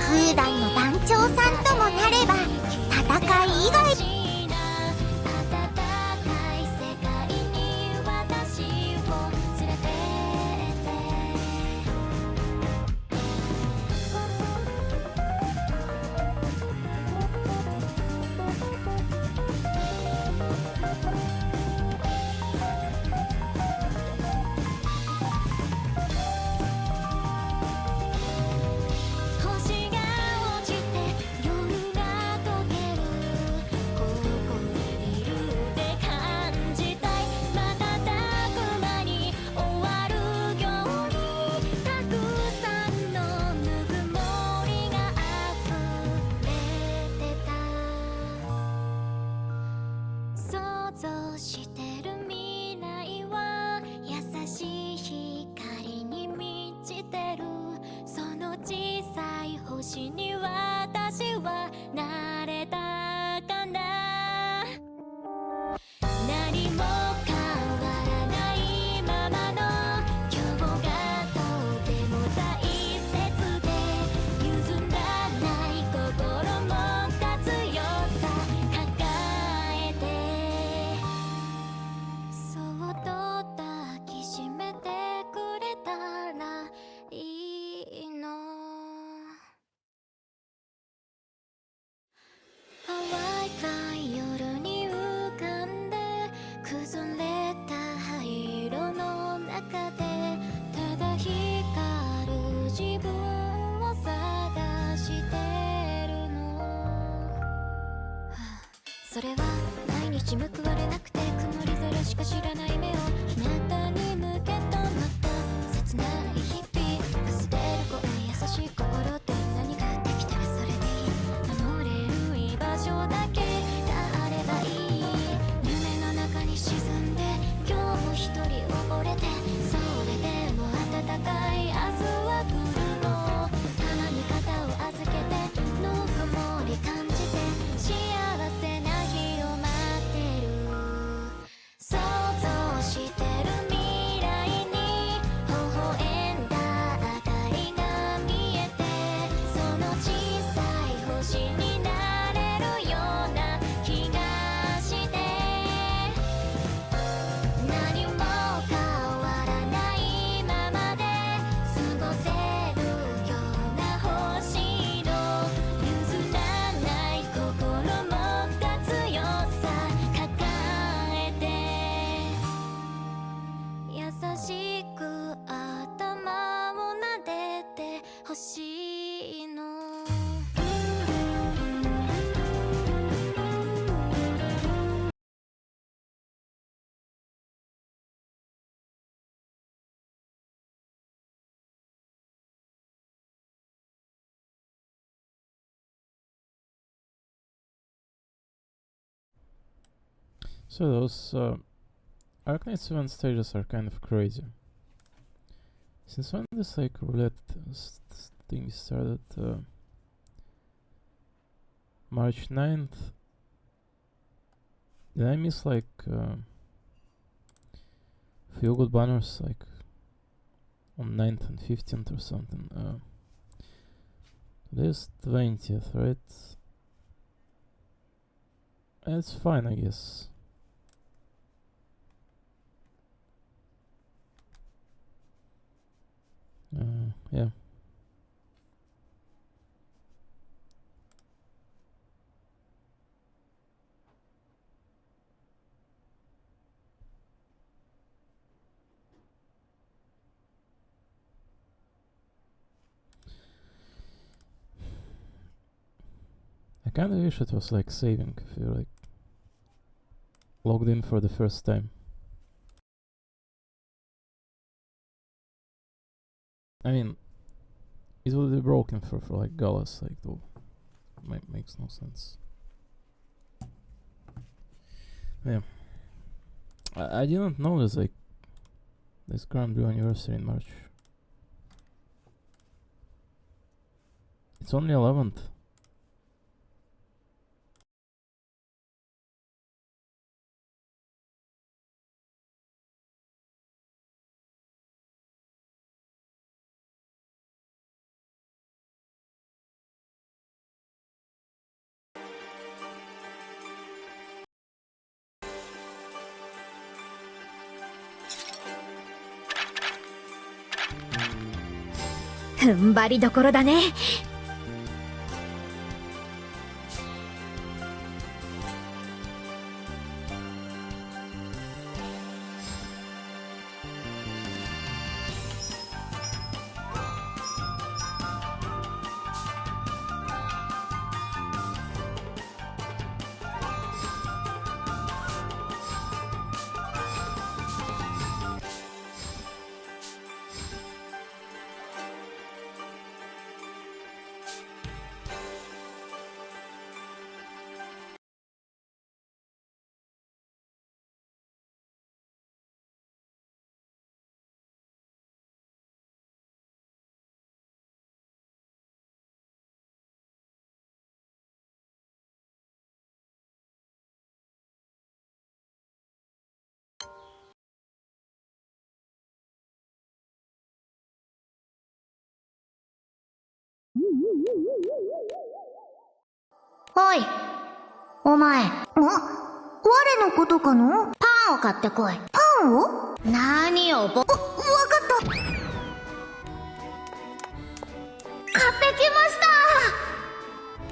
空団の団長さんともなれば戦い以外星が落ちて夜が溶けるここにいるって感じたい瞬く間に終わるようにたくさんのぬくもりが溢れてた想像してる未来は優しい光に満ちてるその小さい星に私はなれたかな何も変わらないままの今日がとても大切で譲らない心も強さ抱えてそっと抱きしめてくれたらいいの淡い暗い夜に浮かんで崩れた灰色の中でただ光る自分を探してるの、はあそれは毎日報われなくて曇り空しか知らない目を日向に向けたまた切ない日々崩れる声優しい心って何ができたらそれでいい守れる居場所だけがあればいい夢の中に沈んで今日も一人溺れてそれでも暖かい明日は来るのたまに肩を預けてぬくもり感じて幸せな日を待ってる想像してる未来に微笑んだ明かりが見えてその小さい星になれるような気がして何も変わらないままで過ごせるような星の譲らない心もが強さ抱えて優しく頭を撫でてほしいのSo those Arknight 7 stages are kind of crazy. Since when this like roulette thing started? March 9th. Did I miss like few good banners like on 9th and 15th or something? Today is 20th, right? It's fine, I guess. Yeah. I kinda wish it was like saving if you're like logged in for the first time. I mean, it would be broken for like Gallus, like though. Makes no sense. Yeah. I didn't know there's like this Grand Blue anniversary in March. It's only 11th. 踏ん張りどころだね。おい、お前。我のことかの？パンを買ってこい。パンを？何をわかった。買ってきまし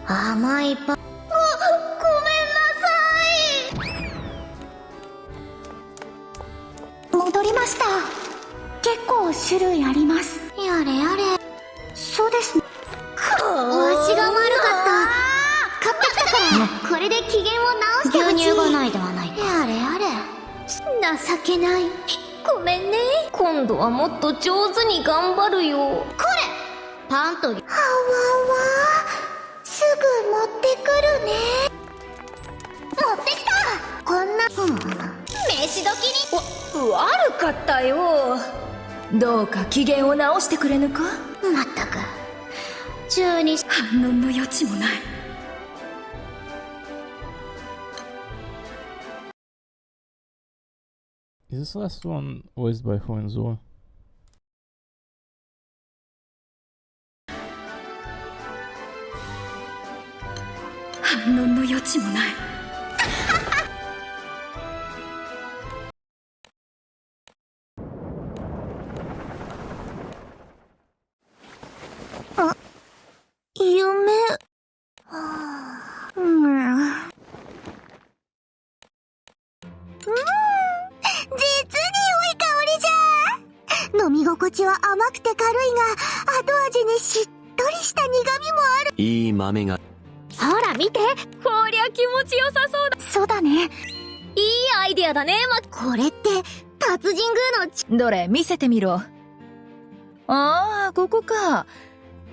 た。甘いパン。ごめんなさい。戻りました。結構種類あります。やれやれ。そうですね。わしが悪かった。買ってきたからこれで機嫌を直してほしい。牛乳がないではないか。やれやれ。情けない。ごめんね。今度はもっと上手に頑張るよ。これパンとはわわすぐ持ってくるね。持ってきた。こんな飯時に悪かったよ。どうか機嫌を直してくれぬか。まったく12反論の余地もない。Is this last one voiced by Hohenzollern? 反論の余地もない。夢。実に良い香りじゃ。飲み心地は甘くて軽いが、後味にしっとりした苦味もある。いい豆が。ほら見て、こりゃ気持ちよさそうだ。そうだね。いいアイデアだね。これって達人宮のどれ見せてみろ。ああ、ここか。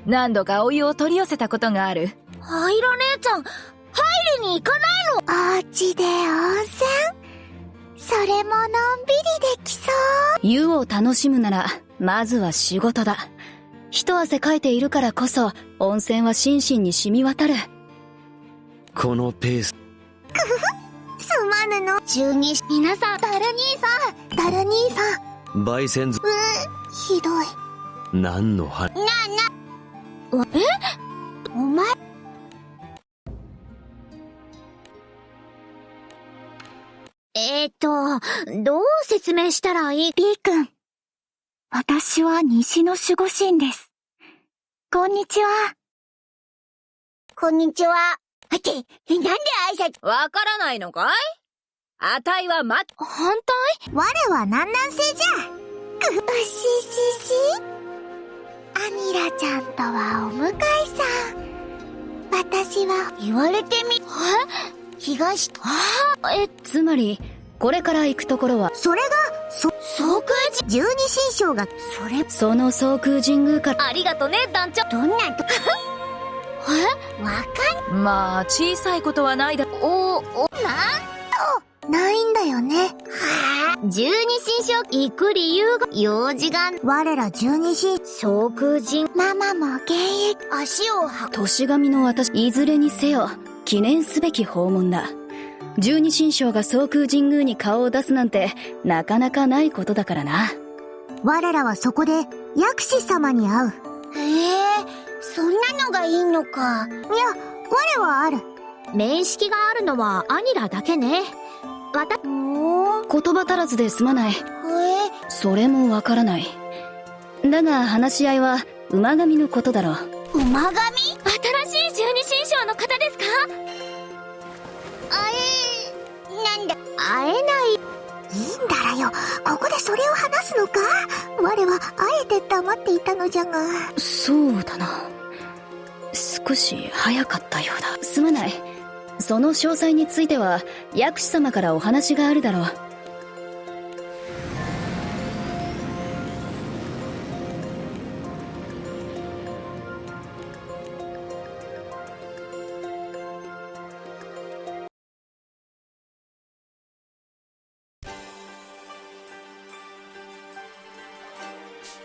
何度かお湯を取り寄せたことがある。アイラ姉ちゃん、入りに行かないの？お家で温泉？それものんびりできそう。湯を楽しむならまずは仕事だ。一汗かいているからこそ温泉は心身に染み渡る。このペース。すまぬの。12皆さん、ダル兄さん。焙煎ひどい。何の話？お前。どう説明したらいい？リー君。私は西の守護神です。こんにちは。こんにちは。なんで挨拶？わからないのかい？あたいは反対？我は南南西じゃ。アニラちゃんとはお向かいさん。私は言われてみ。東。つまりこれから行くところはそれが総空寺十二神将がその総空神宮から。ありがとね、団長。どんなとわかん。まあ小さいことはないだ。なんとないんだよね。十二神将行く理由が用事が。我ら十二神総空神ママも現役足を年神の私、いずれにせよ記念すべき訪問だ。十二神将が総空神宮に顔を出すなんてなかなかないことだからな。我らはそこで薬師様に会う。そんなのがいいのか。いや、我はある。面識があるのはアニラだけね。言葉足らずですまない。それもわからない。だが話し合いは馬神のことだろう。馬神？新しい十二神将の方ですか？なんだ、会えない。いいんだらよ、ここでそれを話すのか？我はあえて黙っていたのじゃが。そうだな。少し早かったようだ。すまない。その詳細については薬師様からお話があるだろう。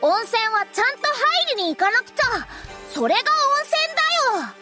温泉はちゃんと入りに行かなくちゃ。それが温泉だよ。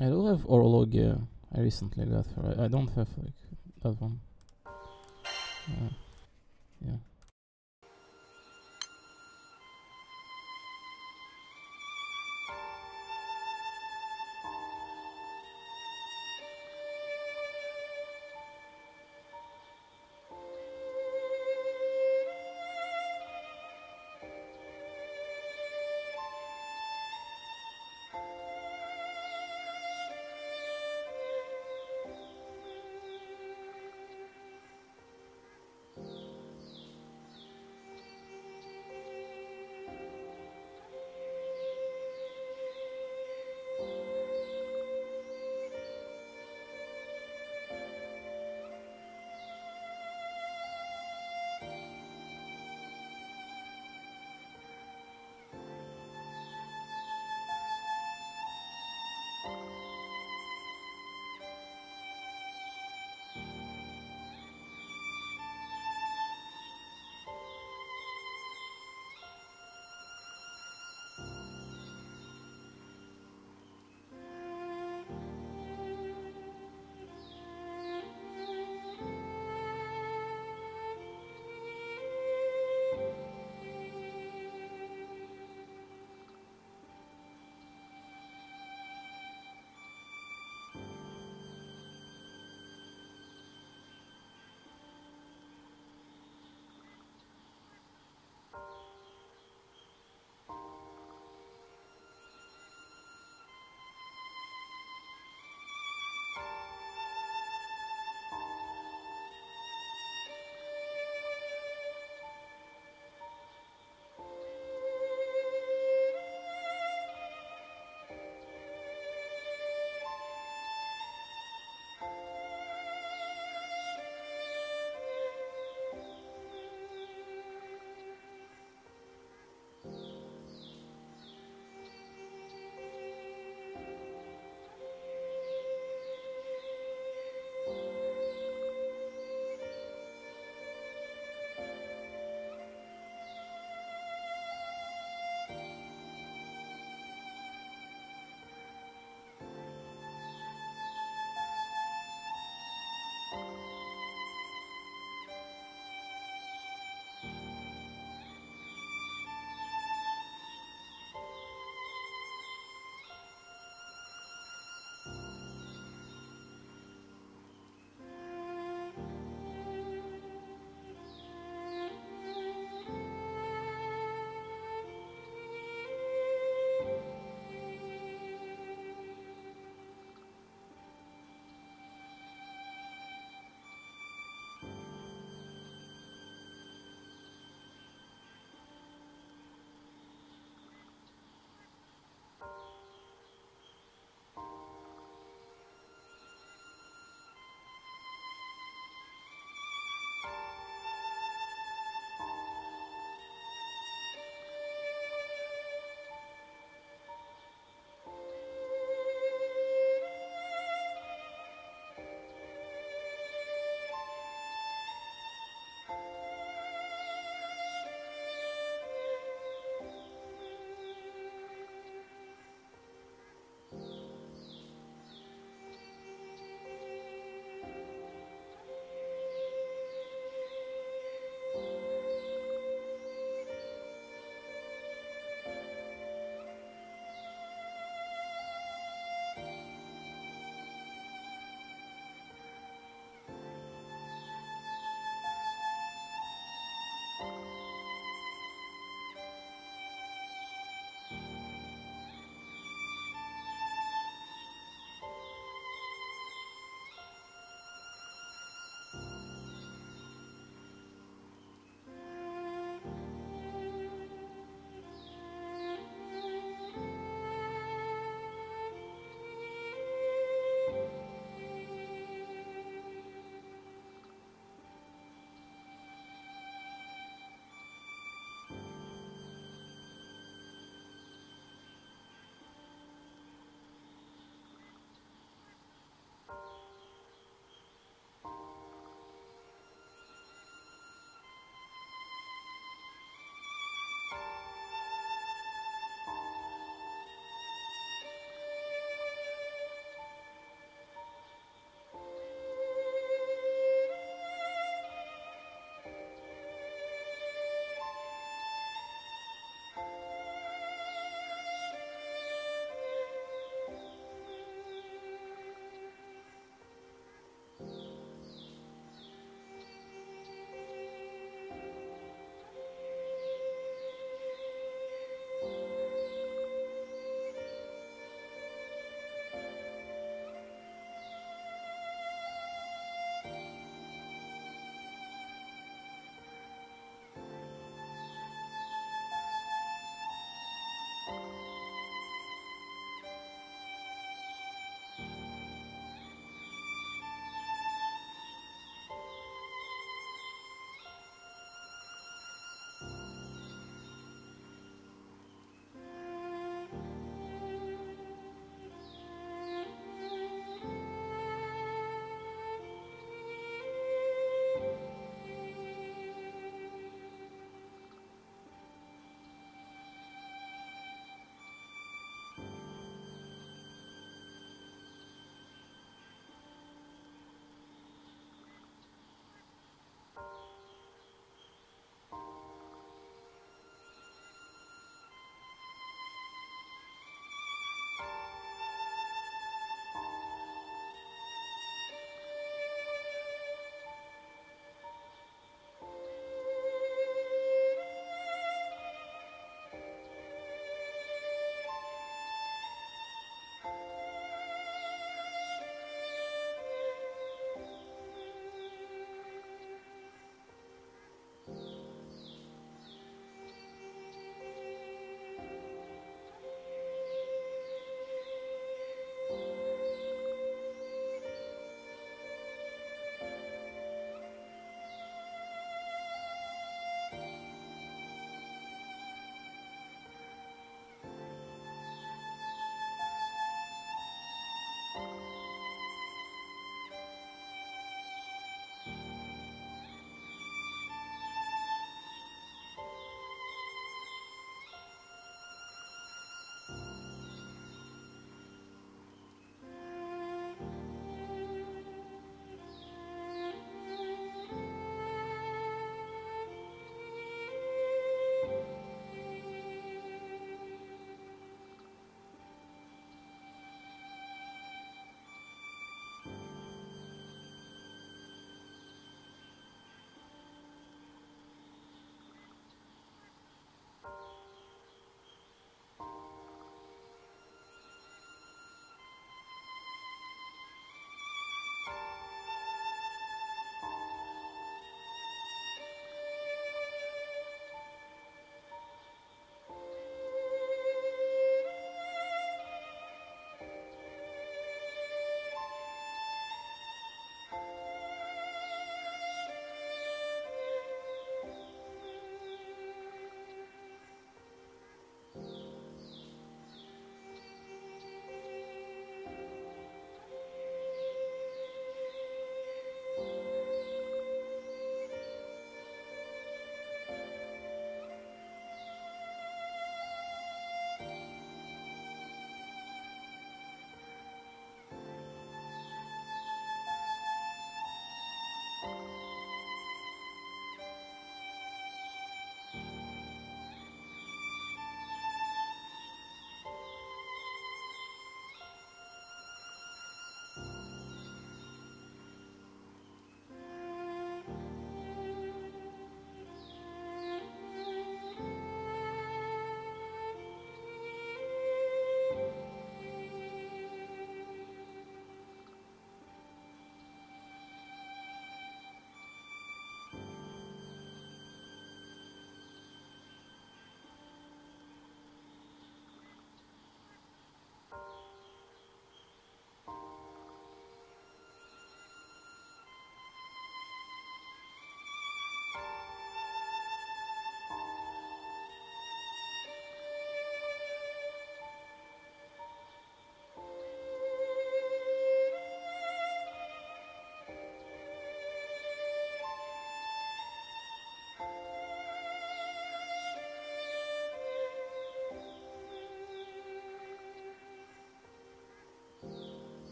I do have Orologia. I recently got her. I don't have like that one. Yeah.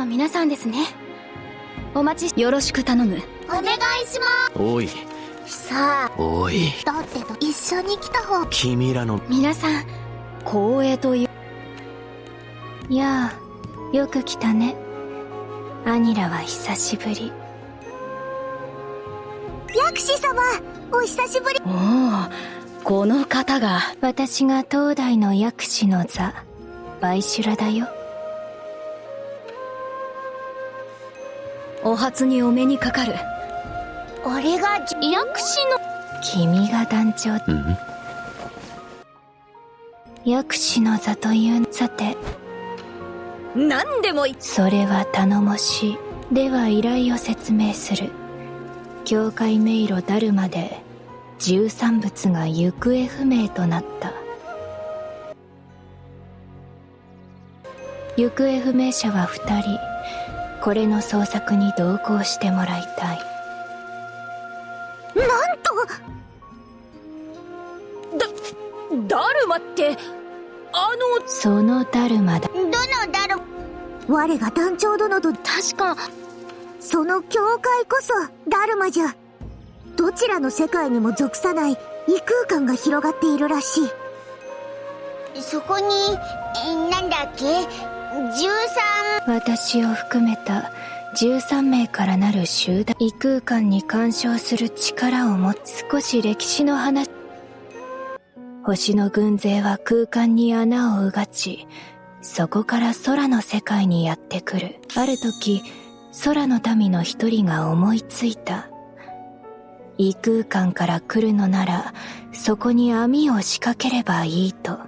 皆さんですね。お待ちよろしく頼む。お願いしまおいす。さあ、おい、だってと一緒に来た方。君らの皆さん光栄という。やあ、よく来たね。アニラは久しぶり。薬師様、お久しぶり。おお、この方が。私が当代の薬師の座バイシュラだよ。お初にお目にかかる。俺が薬師の。君が団長。薬師の座という。さて、何でもいい。それは頼もしい。では依頼を説明する。境界迷路ダルマで13物が行方不明となった。行方不明者は2人。これの捜索に同行してもらいたい。なんと。ダルマってそのダルマだ。どのダルマ。我が団長殿と。確かその境界こそダルマじゃ。どちらの世界にも属さない異空間が広がっているらしい。そこになんだっけ、私を含めた13名からなる集団。異空間に干渉する力を持つ。少し歴史の話。星の軍勢は空間に穴をうがち、そこから空の世界にやってくる。ある時、空の民の一人が思いついた。異空間から来るのなら、そこに網を仕掛ければいいと。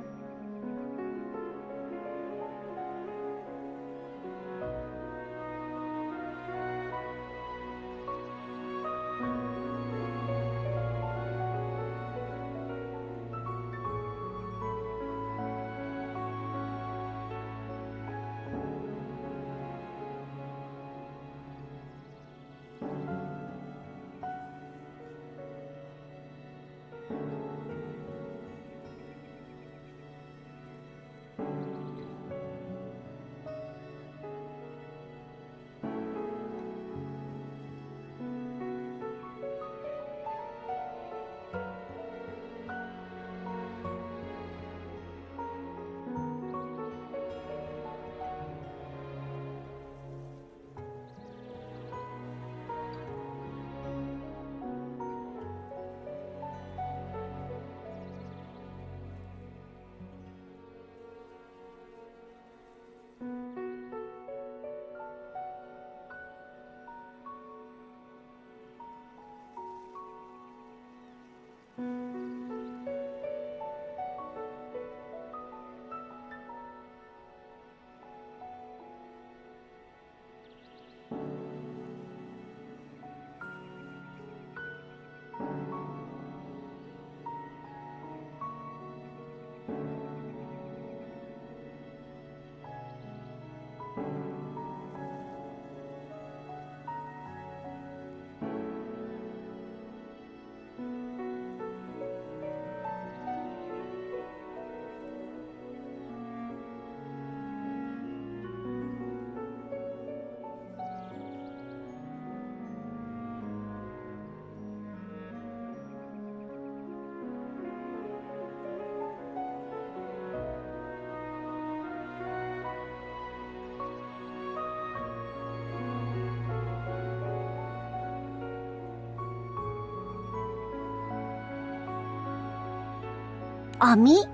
網？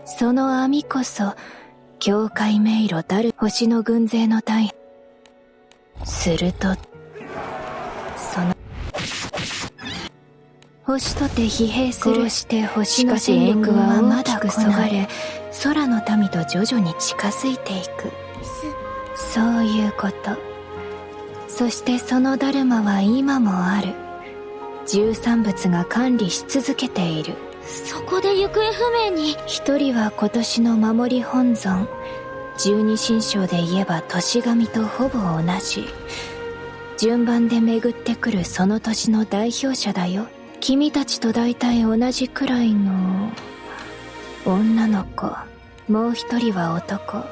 その網こそ境界迷路ダル星の軍勢の隊。するとその星とて疲弊する。こうして星の戦力は大きくそがれ、空の民と徐々に近づいていく。そういうこと。そしてそのダルマは今もある。13物が管理し続けている。そこで行方不明に。一人は今年の守り本尊。12神将で言えば年神とほぼ同じ。順番で巡ってくるその年の代表者だよ。君たちと大体同じくらいの女の子。もう一人は男。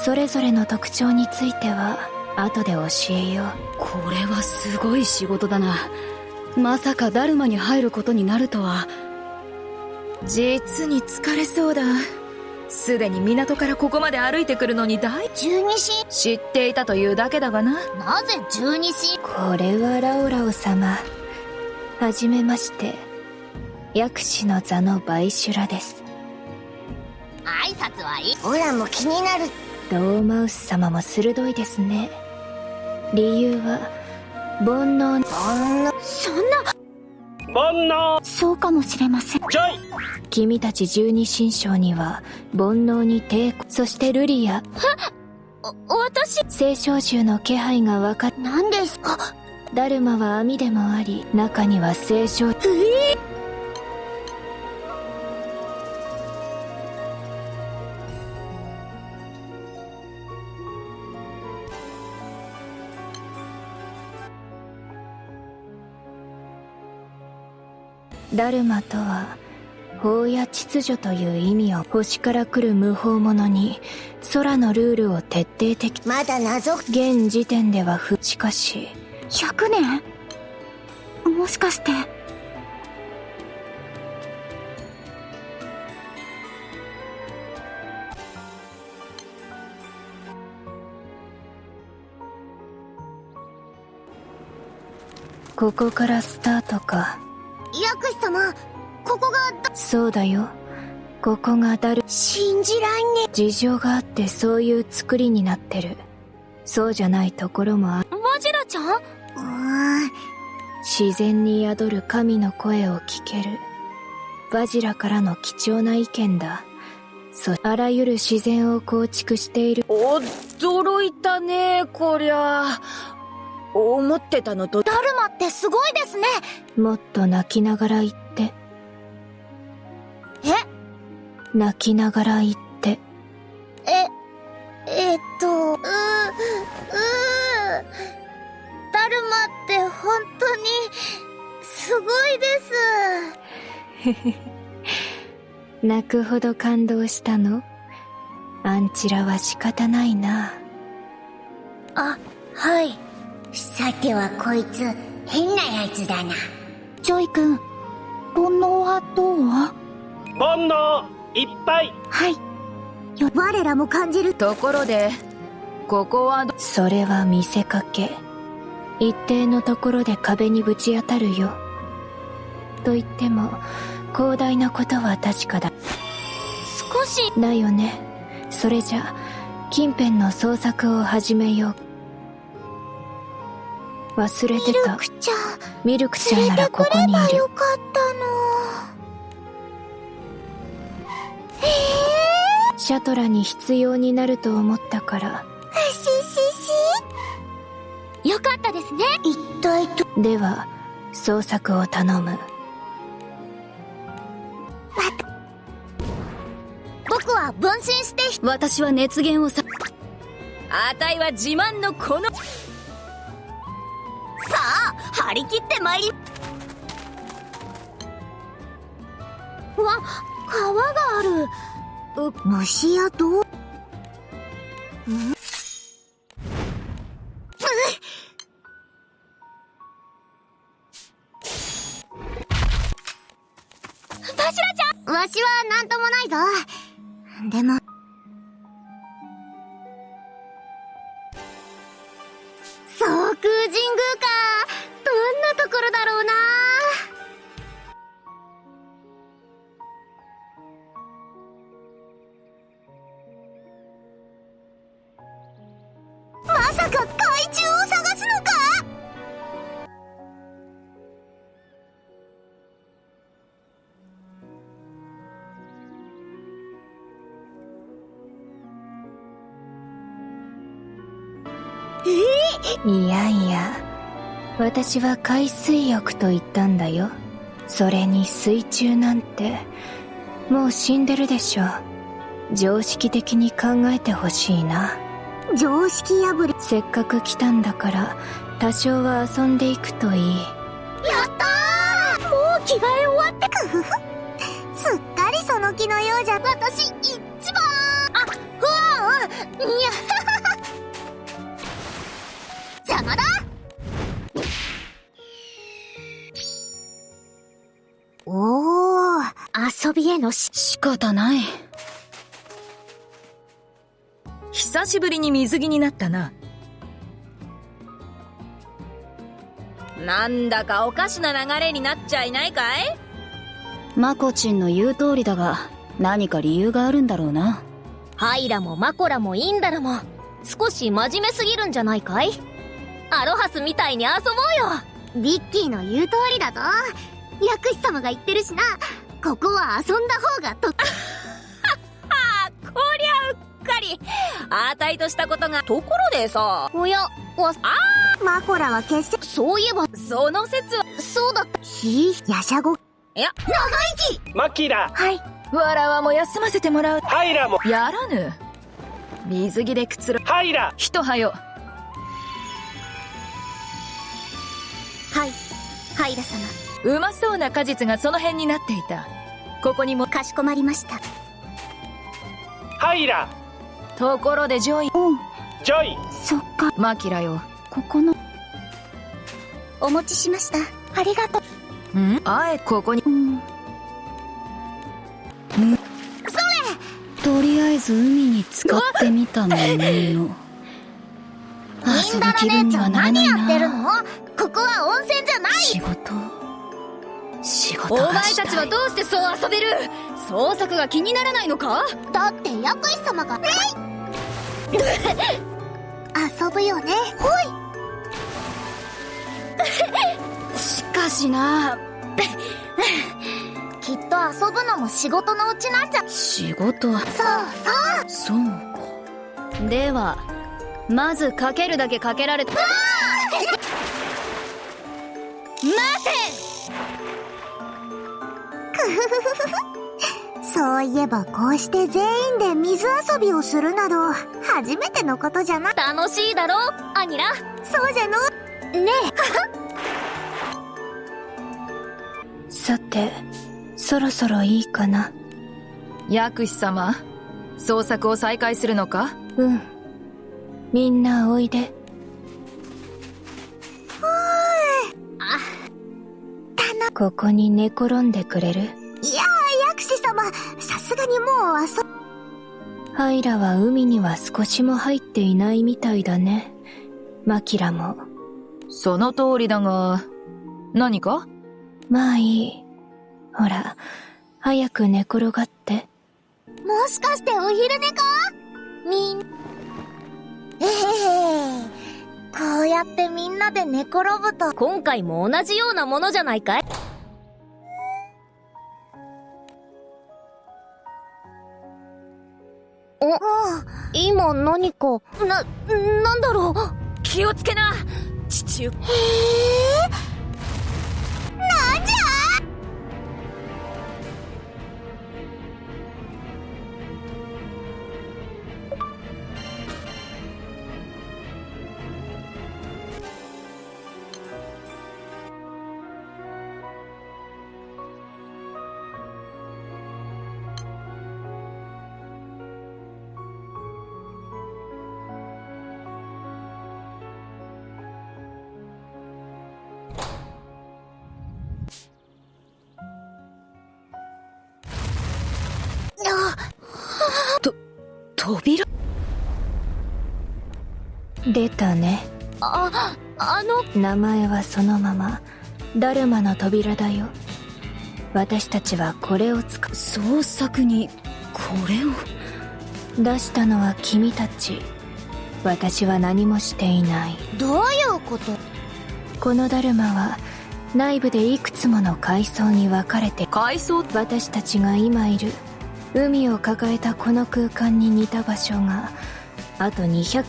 それぞれの特徴については後で教えよう。これはすごい仕事だな。まさかダルマに入ることになるとは。実に疲れそうだ。すでに港からここまで歩いてくるのに十二神知っていたというだけだがな。なぜ十二神。これはラオラオ様、はじめまして。薬師の座のバイシュラです。挨拶はいい。オラも気になる。ドーマウス様も鋭いですね。理由は煩悩。そんな。煩悩。そうかもしれません。ジョイ。君たち十二神将には煩悩に抵抗。そしてルリア。私。青少獣の気配がわかる。何ですか。ダルマは網でもあり、中には青少。ダルマとは法や秩序という意味を、星から来る無法者に空のルールを徹底的。まだ謎。現時点ではしかし100年。もしかして。ここからスタートか。薬師様、ここが。そうだよ、ここが信じらんね。事情があってそういう作りになってる。そうじゃないところもある。バジラちゃん。自然に宿る神の声を聞けるバジラからの貴重な意見だ。あらゆる自然を構築している。驚いたねこりゃ。思ってたのと。ダルマってすごいですね。もっと泣きながら言って。泣きながら言って。ダルマって本当にすごいです。泣くほど感動したの？アンチラは仕方ないな。はい。さてはこいつ変なやつだな。ジョイ君、煩悩はどう？煩悩いっぱい。はい。我らも感じる。ところでここはそれは見せかけ。一定のところで壁にぶち当たるよ。と言っても広大なことは確かだ。少しだよね。それじゃ近辺の捜索を始めよう。忘れてた。ミルクちゃんならここにいる。よかったの。シャトラに必要になると思ったから。よかったですね。一体では捜索を頼む。僕は分身して。私は熱源をあたいは自慢のこの。さあ張り切って参り。川がある。虫やどう。バジラちゃん。わしはなんともないぞ。でも総空神宮か。どんなところだろうな。まさか怪獣を探すのか。いやいや、私は海水浴と言ったんだよ。それに水中なんてもう死んでるでしょ。常識的に考えてほしいな。常識破り。せっかく来たんだから多少は遊んでいくといい。やったー。もう着替え終わってく。すっかりその気のようじゃ。私一番。ふわー。いやの仕方ない。久しぶりに水着になったな。なんだかおかしな流れになっちゃいないかい？マコチンの言う通りだが、何か理由があるんだろうな。ハイラもマコラもインダラも少し真面目すぎるんじゃないかい？アロハスみたいに遊ぼうよ。ビッキーの言う通りだぞ。薬師様が言ってるしな。ここは遊んだ方がと。こりゃうっかり。あたいとしたことが。ところでさ。おや、マコラは決して。そういえば、その説は。そうだった。ヤシャゴ。いや、長生き。マキラ。はい。わらわも休ませてもらう。ハイラも。やらぬ。水着でくつろ。ハイラ。ひとはよ。はい、ハイラ様。うまそうな果実がその辺になっていた。ここにも。かしこまりました。ハイラ。ところでジョイ。ジョイ。そっか。マキラよ。ここの。お持ちしました。ありがとう。あえここに。それ。とりあえず海に浸かってみたのにの。インダラ姉ちゃん何やってるの？ここは温泉じゃない。仕事お前たちはどうしてそう遊べる？創作が気にならないのか？だって薬師様が遊ぶよね。ほい。しかしな。きっと遊ぶのも仕事のうちなんじゃ。仕事は。そうか。ではまずかけるだけかけられた。待て。そういえばこうして全員で水遊びをするなど初めてのことじゃな。楽しいだろアニラ。そうじゃのねえ。さてそろそろいいかな。薬師様、捜索を再開するのか？みんなおいで。ここに寝転んでくれる？いや薬師様、さすがにもうハイラは海には少しも入っていないみたいだね。マキラも。その通りだが、何か？まあいい。ほら、早く寝転がって。もしかしてお昼寝か？こうやってみんなで寝転ぶと。今回も同じようなものじゃないかい？今何か。なんだろう。気をつけな、父上。なんじゃ？扉？出たね。名前はそのままダルマの扉だよ。私たちはこれを使う。創作にこれを出したのは君たち。私は何もしていない。どういうこと？このダルマは内部でいくつもの階層に分かれて。階層？私たちが今いる海を抱えたこの空間に似た場所があと200。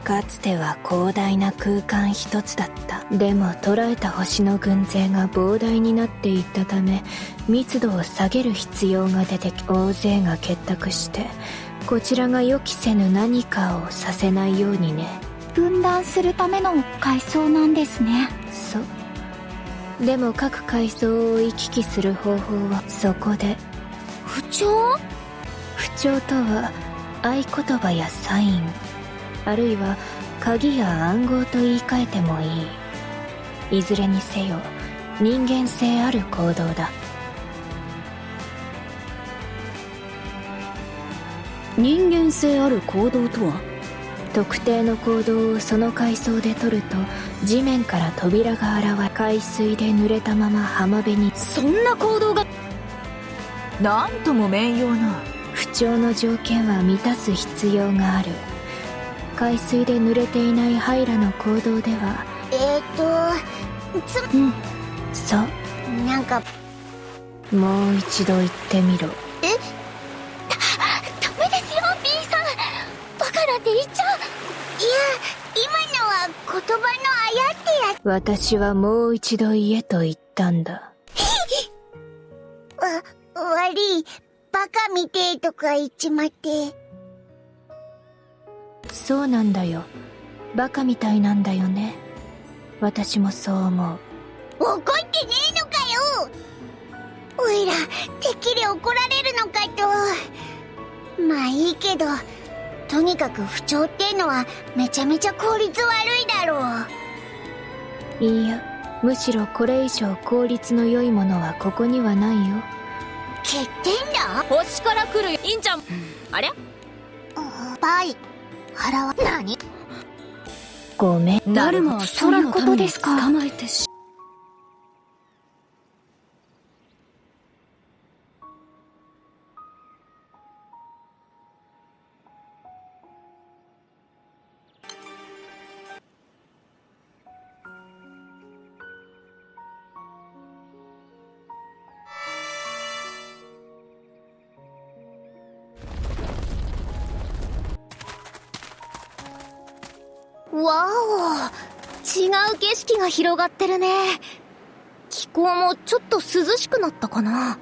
かつては広大な空間一つだった。でも捉えた星の軍勢が膨大になっていったため密度を下げる必要が出てき、大勢が結託してこちらが予期せぬ何かをさせないようにね。分断するための階層なんですね。そう。でも各階層を行き来する方法はそこで。不調？不調とは合言葉やサイン、あるいは鍵や暗号と言い換えてもいい。いずれにせよ人間性ある行動だ。人間性ある行動とは？特定の行動をその階層で取ると地面から扉が現れ、海水で濡れたまま浜辺に。そんな行動が。なんとも名誉な。不調の条件は満たす必要がある。海水で濡れていないハイラの行動ではそう。なんかもう一度言ってみろ。ダメですよ B さん、バカなんて言っちゃう。いや、今のは言葉のあやってや。私はもう一度言えと言ったんだ。悪い、バカみてえとか言っちまって。そうなんだよ、バカみたいなんだよね。私もそう思う。怒ってねえのかよ。おいらてっきり怒られるのかと。まあいいけど、とにかく不調ってのはめちゃめちゃ効率悪いだろう。いいや、むしろこれ以上効率の良いものはここにはないよ。欠点だ。星から来るインちゃん、あれバイ腹は何。ごめん。ダルマは空の民に捕まえてし。わお、違う景色が広がってるね。気候もちょっと涼しくなったかな。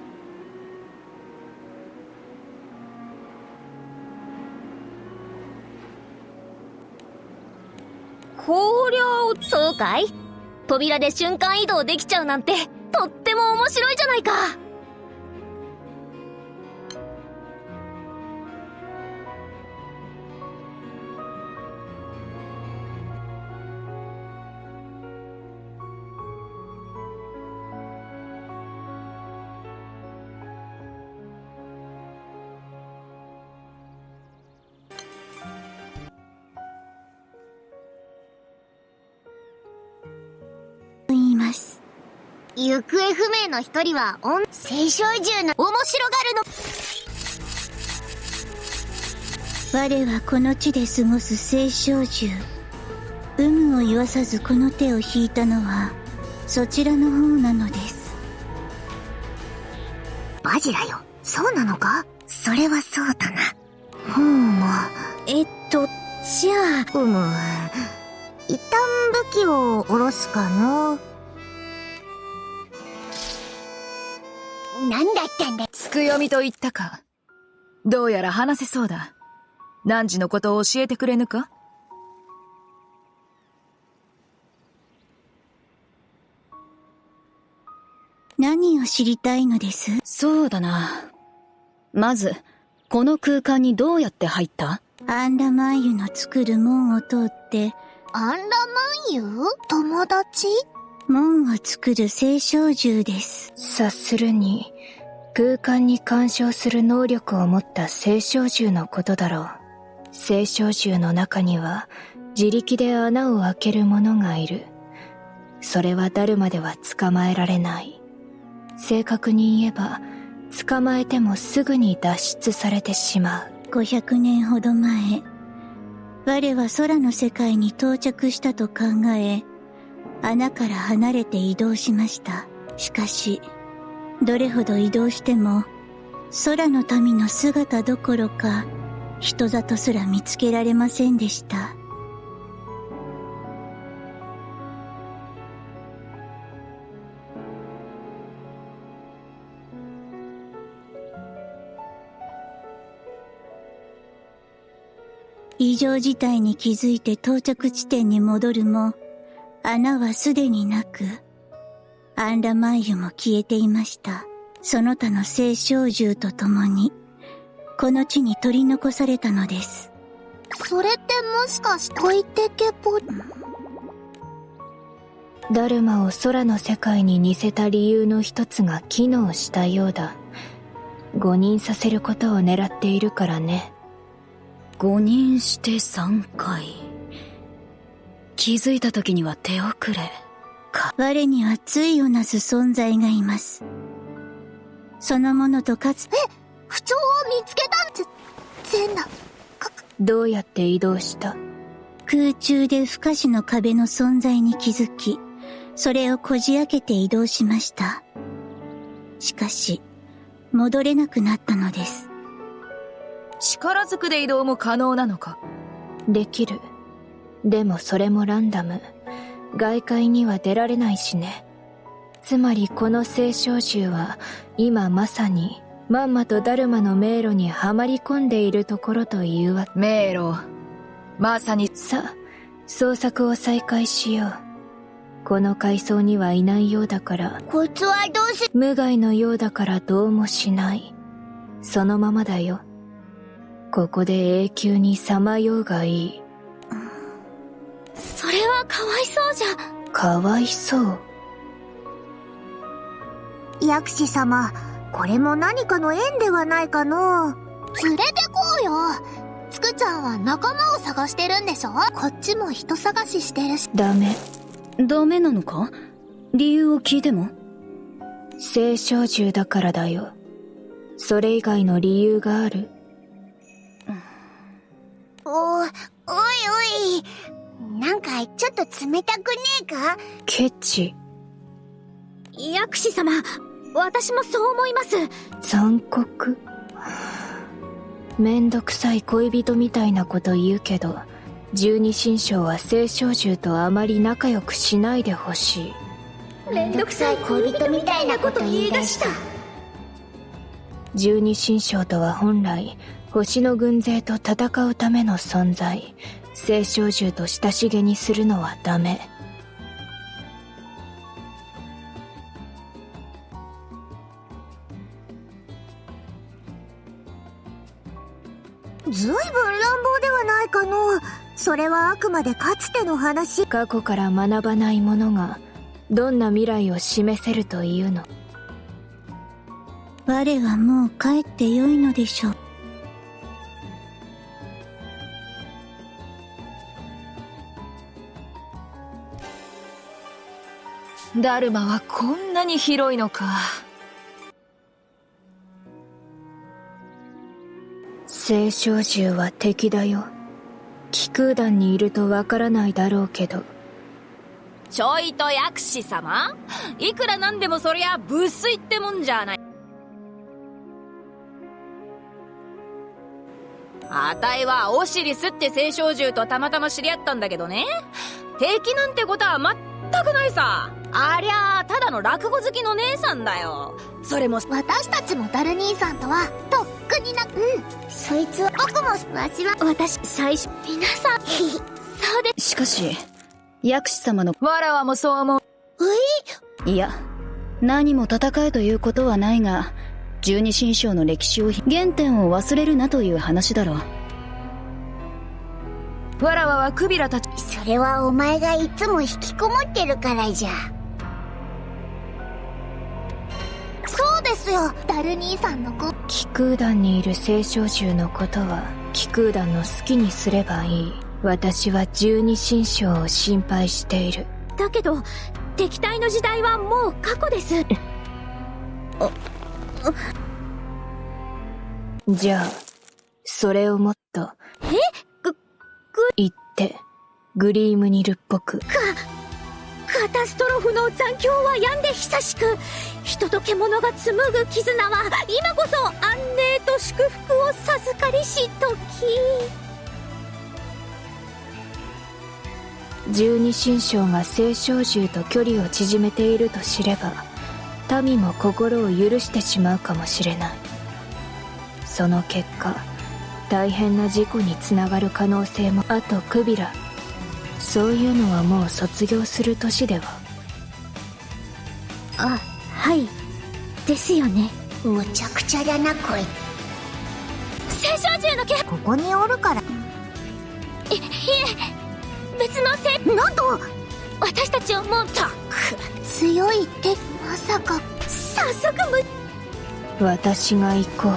こりゃそうかい。扉で瞬間移動できちゃうなんてとっても面白いじゃないか。行方不明の一人は青少獣の面白がるの。我はこの地で過ごす青少獣。有無を言わさずこの手を引いたのはそちらの方なのです。バジラよ、そうなのか。それはそうだな。じゃあ一旦武器を下ろすかの。何だったんだ。つくよみと言ったか。どうやら話せそうだ。汝のことを教えてくれぬか。何を知りたいのです？そうだな。まずこの空間にどうやって入った？アンダマン湯の作る門を通って。アンダマン湯？友達？門を作る青少獣です。察するに空間に干渉する能力を持った青少獣のことだろう。青少獣の中には自力で穴を開ける者がいる。それはダルマでは捕まえられない。正確に言えば捕まえてもすぐに脱出されてしまう。500年ほど前、我は空の世界に到着したと考え、穴から離れて移動しました。しかしどれほど移動しても空の民の姿どころか人里すら見つけられませんでした。異常事態に気づいて到着地点に戻るも、穴はすでになく、アンラマン湯も消えていました。その他の青少獣と共に、この地に取り残されたのです。それってもしかして置いてけぼり？ダルマを空の世界に似せた理由の一つが機能したようだ。誤認させることを狙っているからね。誤認して3回。気づいた時には手遅れか。我には対をなす存在がいます。そのものとかつ不調を見つけた。全裸。どうやって移動した？空中で不可視の壁の存在に気づき、それをこじ開けて移動しました。しかし、戻れなくなったのです。力ずくで移動も可能なのか？できる。でもそれもランダム。外界には出られないしね。つまりこの青少獣は今まさにまんまとダルマの迷路にはまり込んでいるところというわけ。迷路。まさに。さあ、捜索を再開しよう。この階層にはいないようだから。こいつはどうし。無害のようだからどうもしない。そのままだよ。ここで永久にさまようがいい。それはかわいそうじゃ。かわいそう。薬師様、これも何かの縁ではないかの。連れてこうよ。つくちゃんは仲間を探してるんでしょ。こっちも人探ししてるし。ダメなのか？理由を聞いても？青少獣だからだよ。それ以外の理由がある？おいおい、なんかちょっと冷たくねえか？ケチ。薬師様、私もそう思います。残酷。めんどくさい恋人みたいなこと言うけど、十二神将は青少獣とあまり仲良くしないでほしい。めんどくさい恋人みたいなこと言い出した。十二神将とは本来星の軍勢と戦うための存在。青少獣と親しげにするのはダメ。ずいぶん乱暴ではないかの。それはあくまでかつての話。過去から学ばないものがどんな未来を示せるというの？我はもう帰ってよいのでしょう。ダルマはこんなに広いのか。青少獣は敵だよ。気空団にいるとわからないだろうけど。ちょいと薬師様、いくらなんでもそりゃ無粋ってもんじゃない。あたいはオシリスって青少獣とたまたま知り合ったんだけどね、敵なんてことは全くないさ。ありゃあただの落語好きの姉さんだよ。それも私たちもダル兄さんとはとっくにな。そいつは僕も。わしは私最初皆さんそうで。しかし薬師様のわらわもそう思う。いや、何も戦えということはないが、十二神将の歴史を原点を忘れるなという話だろう。わらわはクビラたち。それはお前がいつも引きこもってるからじゃ。そうですよ、ダル兄さんの子。気空団にいる青少獣のことは気空団の好きにすればいい。私は十二神将を心配している。だけど敵対の時代はもう過去です。じゃあそれをもっと言ってグリームニルっぽく。カタストロフの残響は止んで久しく、人と獣が紡ぐ絆は今こそ安寧と祝福を授かりし時。十二神将が青少獣と距離を縮めていると知れば、民も心を許してしまうかもしれない。その結果大変な事故につながる可能性も。あとクビラ、そういうのはもう卒業する年では。あ、はいですよね。むちゃくちゃだなこい。青少獣の気配ここにおるから。いえ別のなんと私たちをもうたく強いってまさか。早速私が行こう。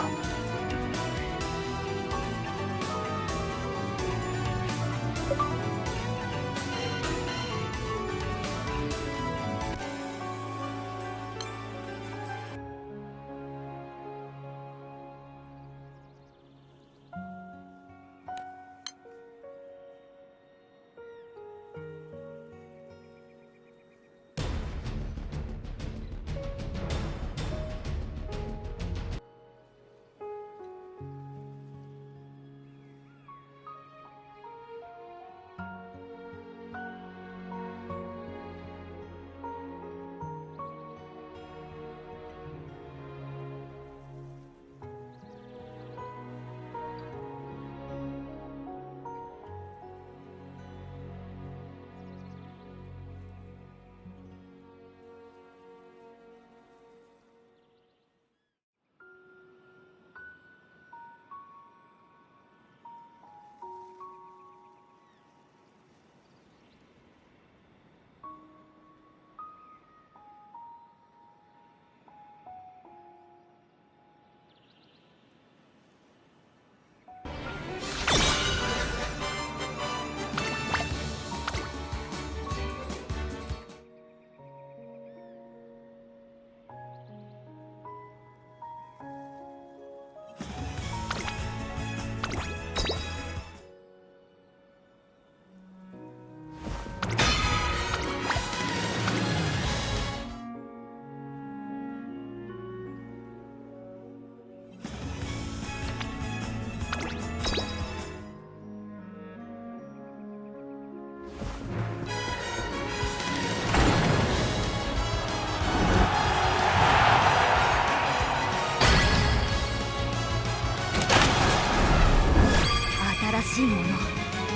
新しいもの、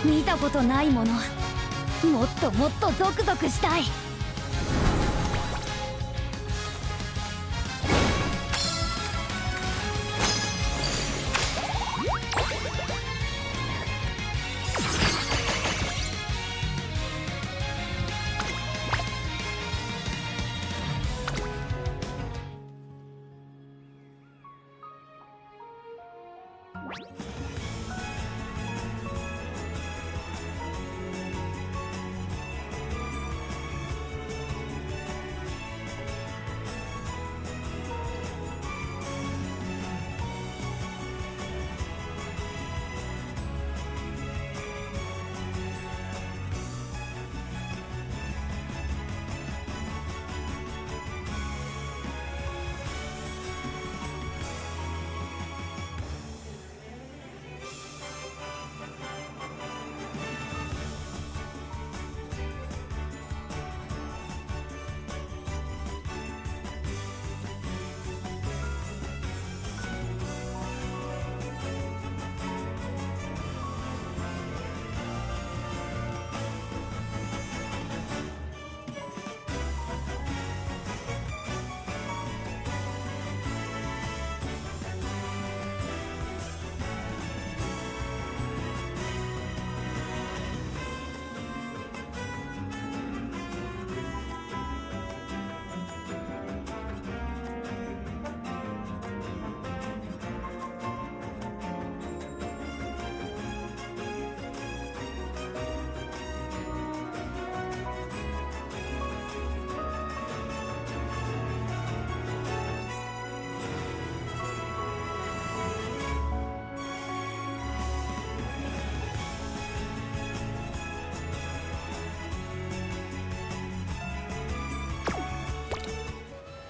見たことないもの、もっともっとゾクゾクしたい。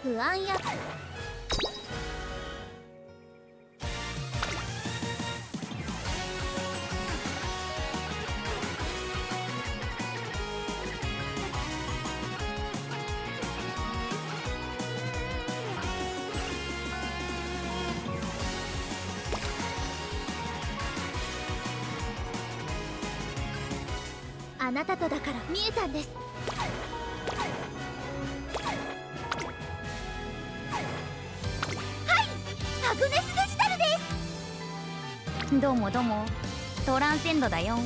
不安やあなたとだから見えたんです。アグネスデジタルです。どうもどうも、トランセンドだよ。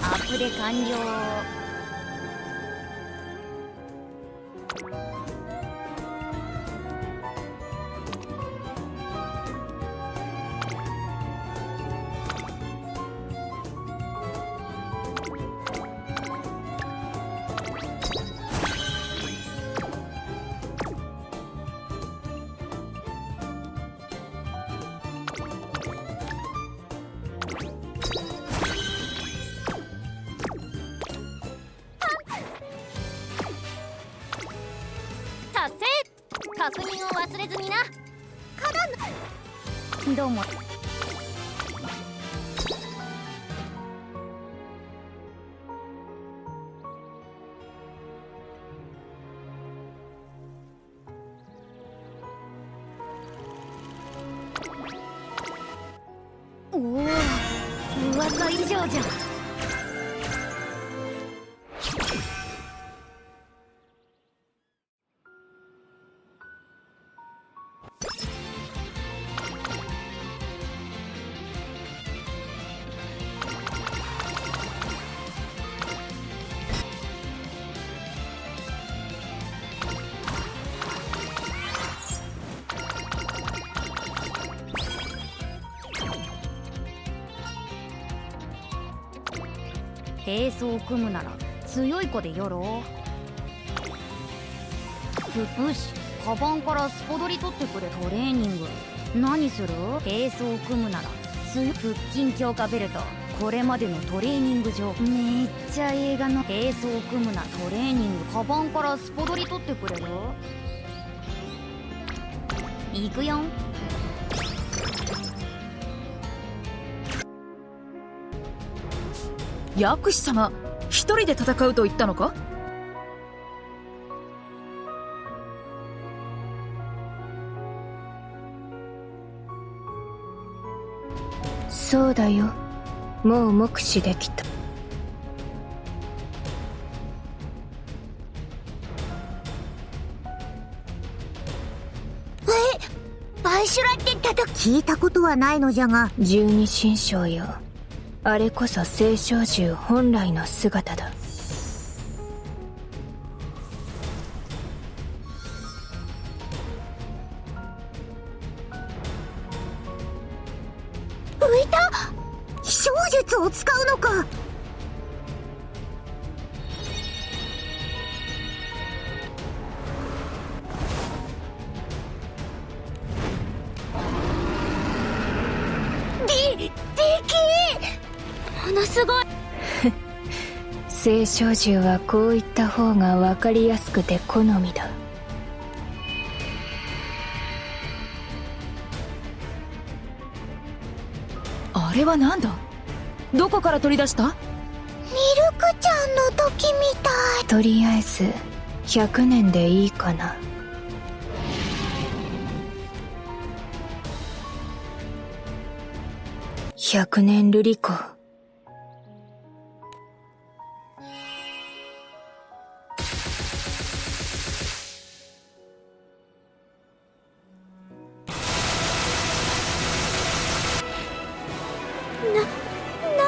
アップデ完了。確認を忘れずにな。どうも。おお、噂以上じゃん。並走を組むなら強い子でよろ。プシ、カバンからスポドリ取ってくれ。トレーニング何する？並走を組むなら腹筋強化ベルト。これまでのトレーニング上めっちゃ映画の。並走を組むならトレーニング。カバンからスポドリ取ってくれる？行くよ。薬師様、一人で戦うと言ったのか？そうだよ、もう目視できた。バイシュラって聞いたことはないのじゃが。十二神将よ、あれこそ青少獣本来の姿だ。浮いた！飛翔術を使うのか。でけえ！ものすごい。青少獣はこういった方が分かりやすくて好みだ。あれはなんだ？どこから取り出した？ミルクちゃんの時みたい。とりあえず100年でいいかな。100年瑠璃子。な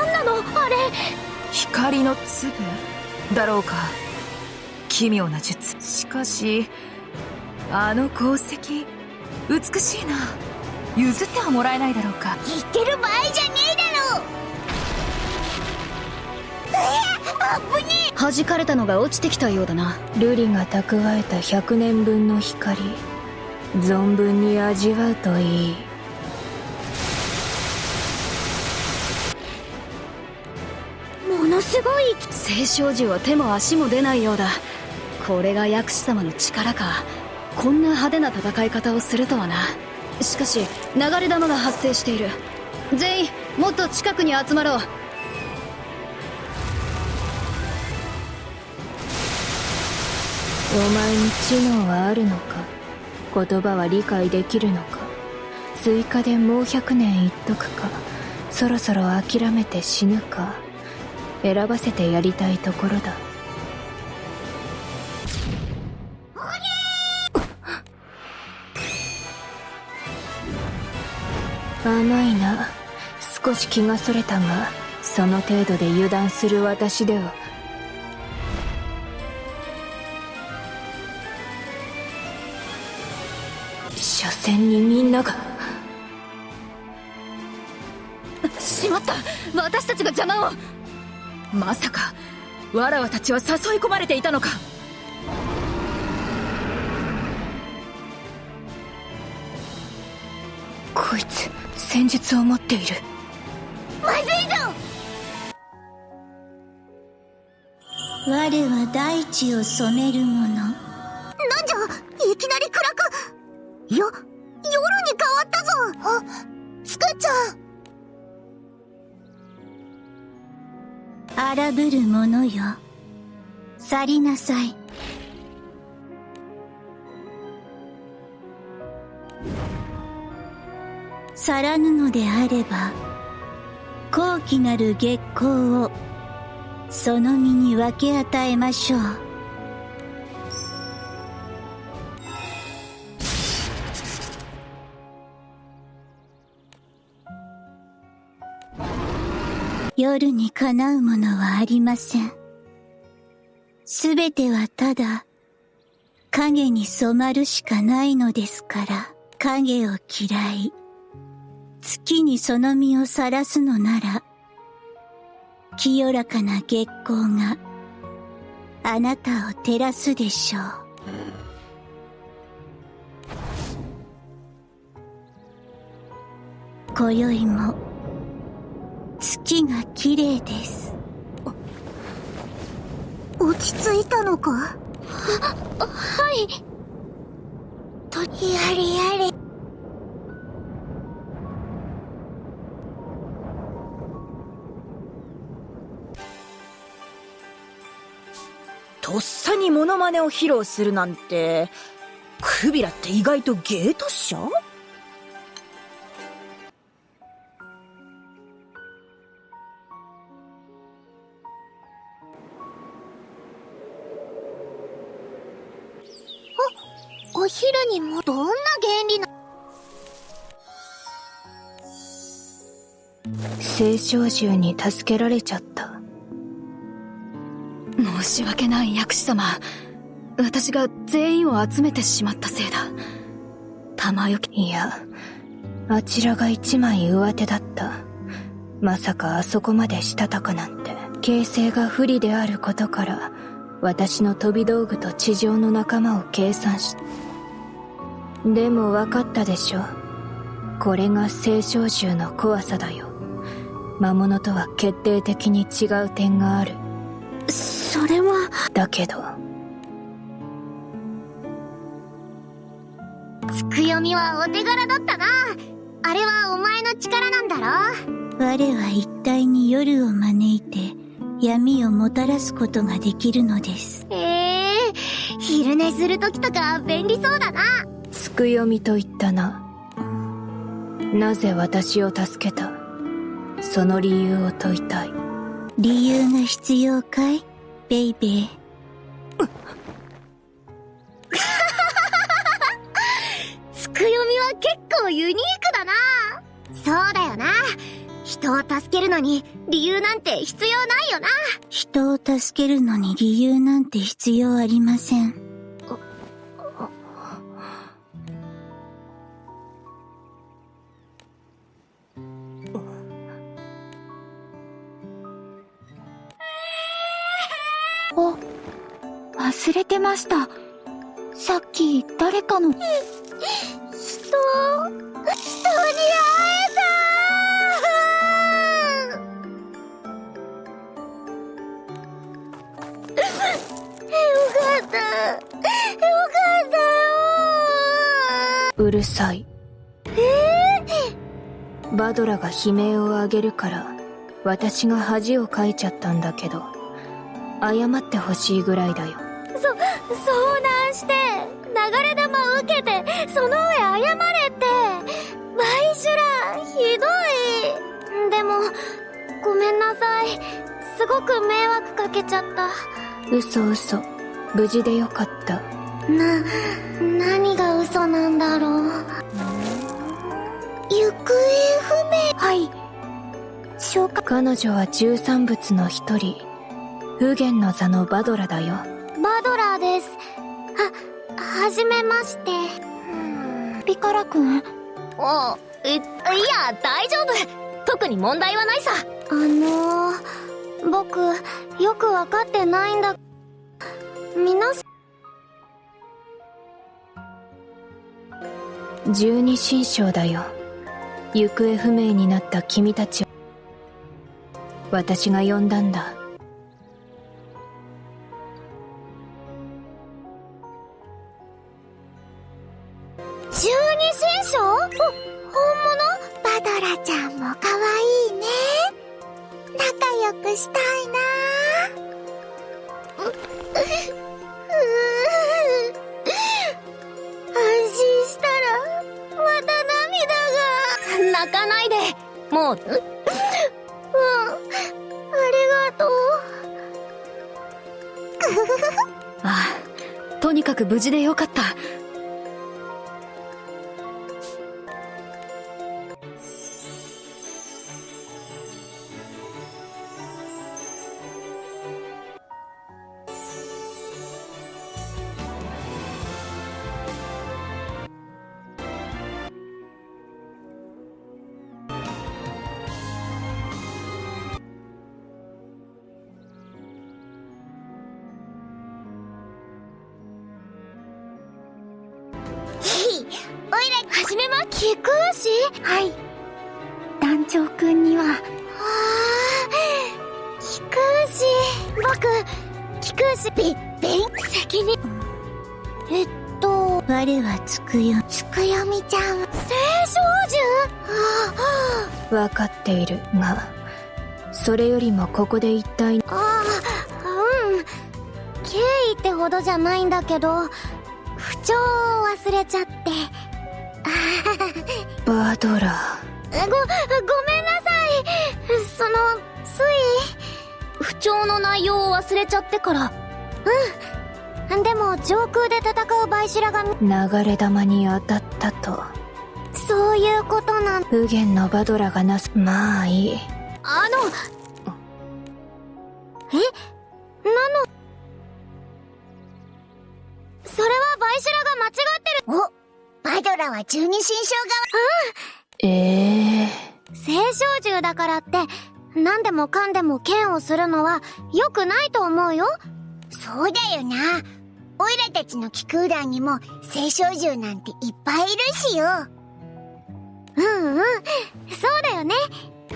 んなのあれ。光の粒だろうか。奇妙な術。しかしあの功績美しいな。譲ってはもらえないだろうか。言ってる場合じゃねえだろ。あぶねえ。弾かれたのが落ちてきたようだな。瑠璃が蓄えた100年分の光、存分に味わうといい。ものすごい。青少獣は手も足も出ないようだ。これが薬師様の力か。こんな派手な戦い方をするとはな。しかし流れ弾が発生している。全員もっと近くに集まろう。お前に知能はあるのか。言葉は理解できるのか。追加でもう100年言っとくか、そろそろ諦めて死ぬか、選ばせてやりたいところだ。甘いな。少し気がそれたが、その程度で油断する私では。車線にみんなが。しまった、私たちが邪魔を。まさかわらわたちは誘い込まれていたのか。こいつ戦術を持っている。まずいぞ。我は大地を染めるもの。なんじゃ、いきなり暗く。夜に変わったぞ。あ、つくちゃん。荒ぶるものよ、去りなさい。去らぬのであれば、高貴なる月光をその身に分け与えましょう。夜にかなうものはありません。すべてはただ影に染まるしかないのですから。影を嫌い、月にその身を晒すのなら、清らかな月光があなたを照らすでしょう。今宵も月が綺麗です。落ち着いたのか？はい。やれやれ。とっさにモノマネを披露するなんて、クビラって意外と芸達者？お昼にもどんな原理な。青少獣に助けられちゃった。申し訳ない薬師様。私が全員を集めてしまったせいだ。玉よけ。いや、あちらが一枚上手だった。まさかあそこまでしたたかなんて。形勢が不利であることから、私の飛び道具と地上の仲間を計算し。でも分かったでしょ。これが青少獣の怖さだよ。魔物とは決定的に違う点がある。それは。だけどつくよみはお手柄だったな。あれはお前の力なんだろ。我は一体に夜を招いて闇をもたらすことができるのです。昼寝するときとか便利そうだな。つくよみと言ったな。なぜ私を助けた？その理由を問いたい。理由が必要かい？ベイベー。つくよみは結構ユニークだな。そうだよな。人を助けるのに理由なんて必要ないよな。人を助けるのに理由なんて必要ありません。忘れてました。さっき誰かの人に会えた。よかったよ。うるさい。バドラが悲鳴を上げるから私が恥をかいちゃったんだけど、謝ってほしいぐらいだよ。遭難して流れ弾を受けてその上謝れって。ワイシュラひどい。でもごめんなさい。すごく迷惑かけちゃった。嘘。無事でよかった。何が嘘なんだろう。行方不明。はい。彼女は13仏の一人、不言の座のバドラだよ。バドラーです。はじめまして。ピカラ君？いや、大丈夫。特に問題はないさ。僕、よくわかってないんだ。皆さん。十二神将だよ。行方不明になった君たちを私が呼んだんだ。十二神将？本物？バドラちゃんも可愛いね。仲良くしたいな。安心したらまた涙が。泣かないで。もう。ありがとう。ああ、とにかく無事でよかった。おいらはじめま菊牛。はい。団長くんには。菊牛。僕、菊牛。べ責任。我はつくよみちゃん。青少獣。わかっているが、それよりもここで一体。敬意ってほどじゃないんだけど、不調を忘れちゃって。バドラ。ごめんなさい。つい不調の内容を忘れちゃってから。でも上空で戦うバイシュラが流れ弾に当たったと。そういうことなん。右舷のバドラがなす。まあいい。それはバイシュラが間違ってる。バドラは十二神将側。青少獣だからって何でもかんでも剣をするのは良くないと思うよ。そうだよな。オイラたちの気空団にも青少獣なんていっぱいいるしよ。そうだよね。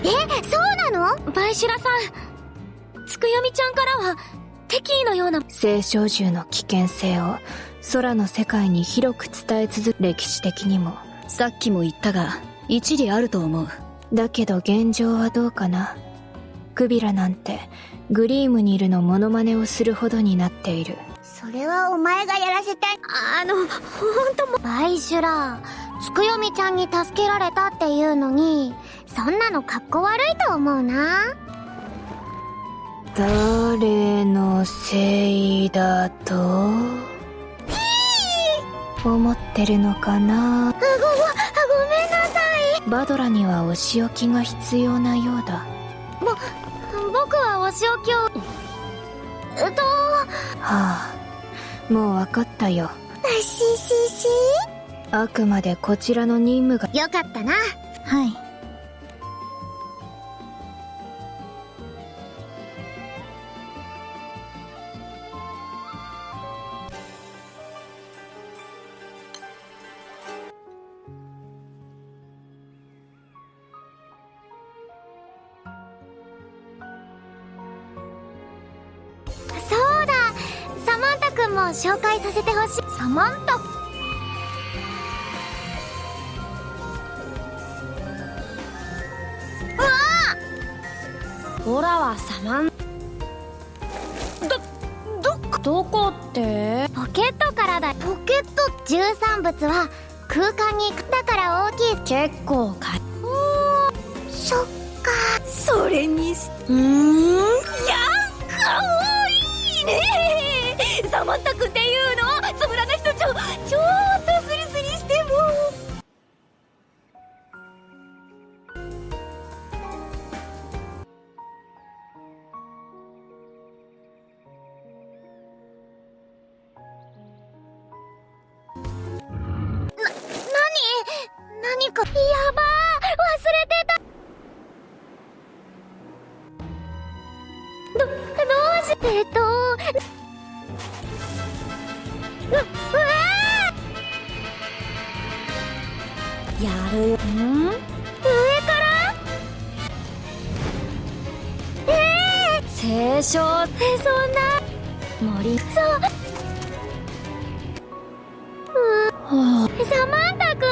そうなの？バイシュラさん、つくよみちゃんからは敵意のような。青少獣の危険性を空の世界に広く伝え続け、歴史的にも。さっきも言ったが一理あると思う。だけど現状はどうかな。クビラなんてグリームニルのモノマネをするほどになっている。それはお前がやらせたい。ほんとも。バイシュラ、つくよみちゃんに助けられたっていうのに、そんなのかっこ悪いと思うな。誰のせいだと思ってるのかな。ごめんなさい。バドラにはお仕置きが必要なようだ。僕はお仕置きをはあ、もう分かったよ。あくまでこちらの任務が。よかったな。はい。そうだ、サマンタ君も紹介させてほしい。サマンタ。オラはサマン。どこって？ポケットからだ。ポケット。13物は空間にだから大きい。結構か。そっか。それにし。かわいいね。サマンタ君っていうの？つぶらな人ちょっとスリスリしても。何か。やばー、忘れてた。どうしてやるよ。上から青少。そんな森。そう。サマンタ君、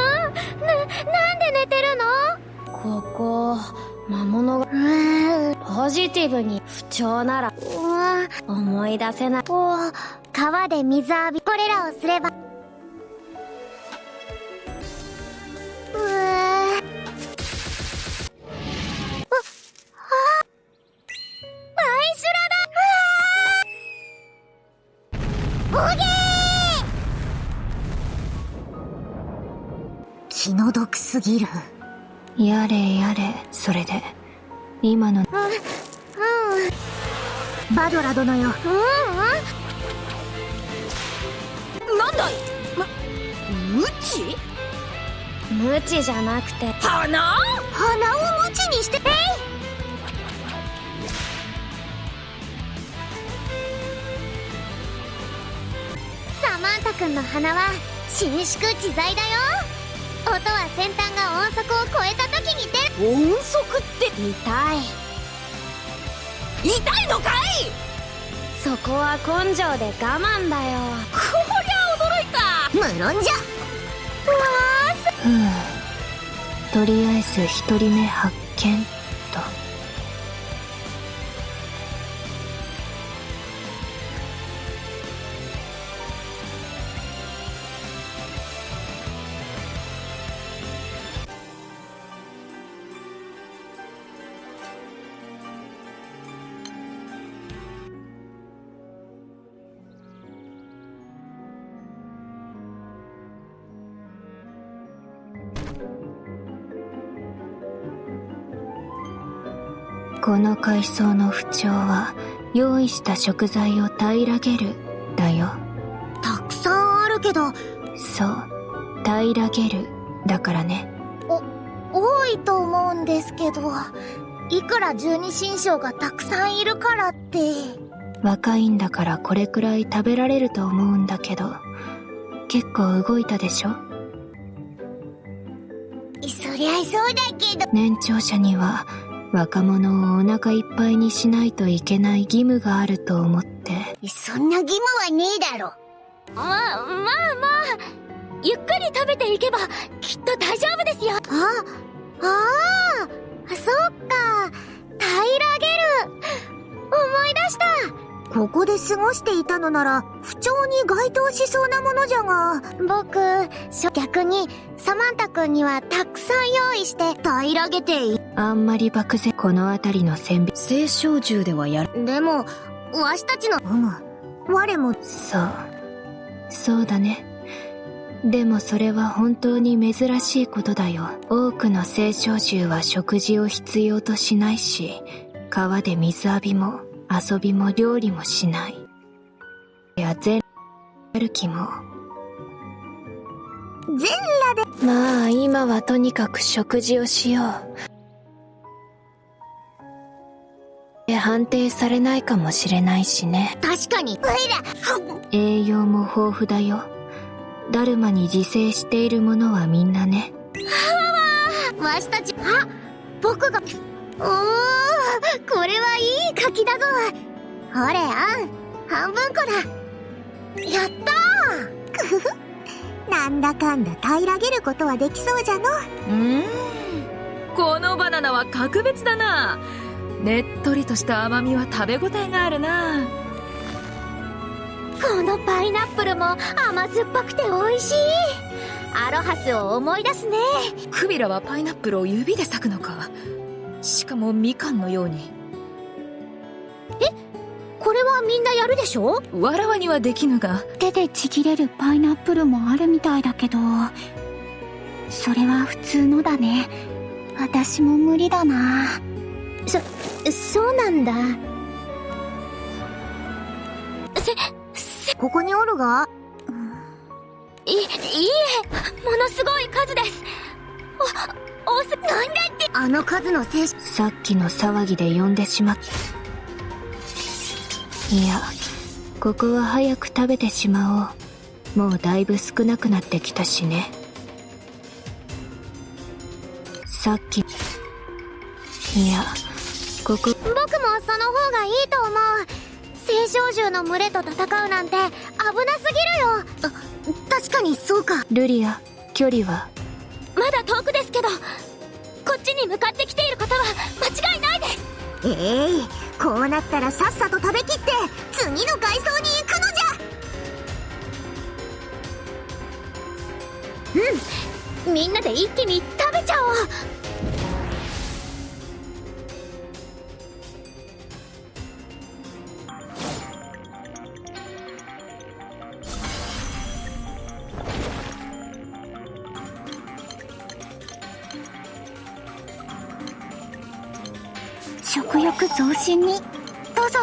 なんで寝てるの？ここ魔物がポジティブに不調なら思い出せない。川で水浴び、これらをすれば。バイシュラだ。おげー。気の毒すぎる。やれやれ。それで今の。バドラ殿よ。なんだい。無知？無知じゃなくて鼻を無知にしてサマンタ君の鼻は伸縮自在だよ。音は先端が音速を超えた時に出る。音速って痛い。痛いのかい。そこは根性で我慢だよ。こりゃ驚いた。無論じゃ。とりあえず1人目発見と。この階層の不調は用意した食材を平らげるだよ。たくさんあるけど。そう、平らげるだからね。多いと思うんですけど、いくら十二神将がたくさんいるからって。若いんだからこれくらい食べられると思うんだけど、結構動いたでしょ。そりゃそうだけど。年長者には若者をお腹いっぱいにしないといけない義務があると思って。そんな義務はねえだろ。まあゆっくり食べていけばきっと大丈夫ですよ。そっか、平らげる。思い出した。ここで過ごしていたのなら不調に該当しそうなものじゃが。僕、逆にサマンタ君にはたくさん用意して平らげていい。あんまり漠然。この辺りの線引青少銃ではやる。でもわしたちの我も。そうだね。でもそれは本当に珍しいことだよ。多くの青少獣は食事を必要としないし、川で水浴びも遊びも料理もしない。全歩きも全裸で。まあ今はとにかく食事をしよう。判定されないかもしれないしね。確かに。栄養も豊富だよ。ダルマに自生しているものはみんなね。わしたち。僕が。これはいい柿だぞ。ほれ、半分こだ。やったー。なんだかんだ平らげることはできそうじゃの。このバナナは格別だな。ねっとりとした甘みは食べ応えがあるな。このパイナップルも甘酸っぱくて美味しい。アロハスを思い出すね。クビラはパイナップルを指で裂くのか。しかもみかんのように。これはみんなやるでしょ。わらわにはできぬが。手でちぎれるパイナップルもあるみたいだけど、それは普通のだね。私も無理だな。そうなんだ。ここにおるが。いいえ、ものすごい数です。なんだって。あの数の精子。さっきの騒ぎで呼んでしまった。いや、ここは早く食べてしまおう。もうだいぶ少なくなってきたしね。さっき。いや、ここ。僕もその方がいいと思う。青少獣の群れと戦うなんて危なすぎるよ。確かにそうか。ルリア、距離はまだ遠くですけど、こっちに向かってきていることは間違いないです。こうなったらさっさと食べきって次の階層に行くのじゃ。みんなで一気に食べちゃおう。食欲増進にどうぞ。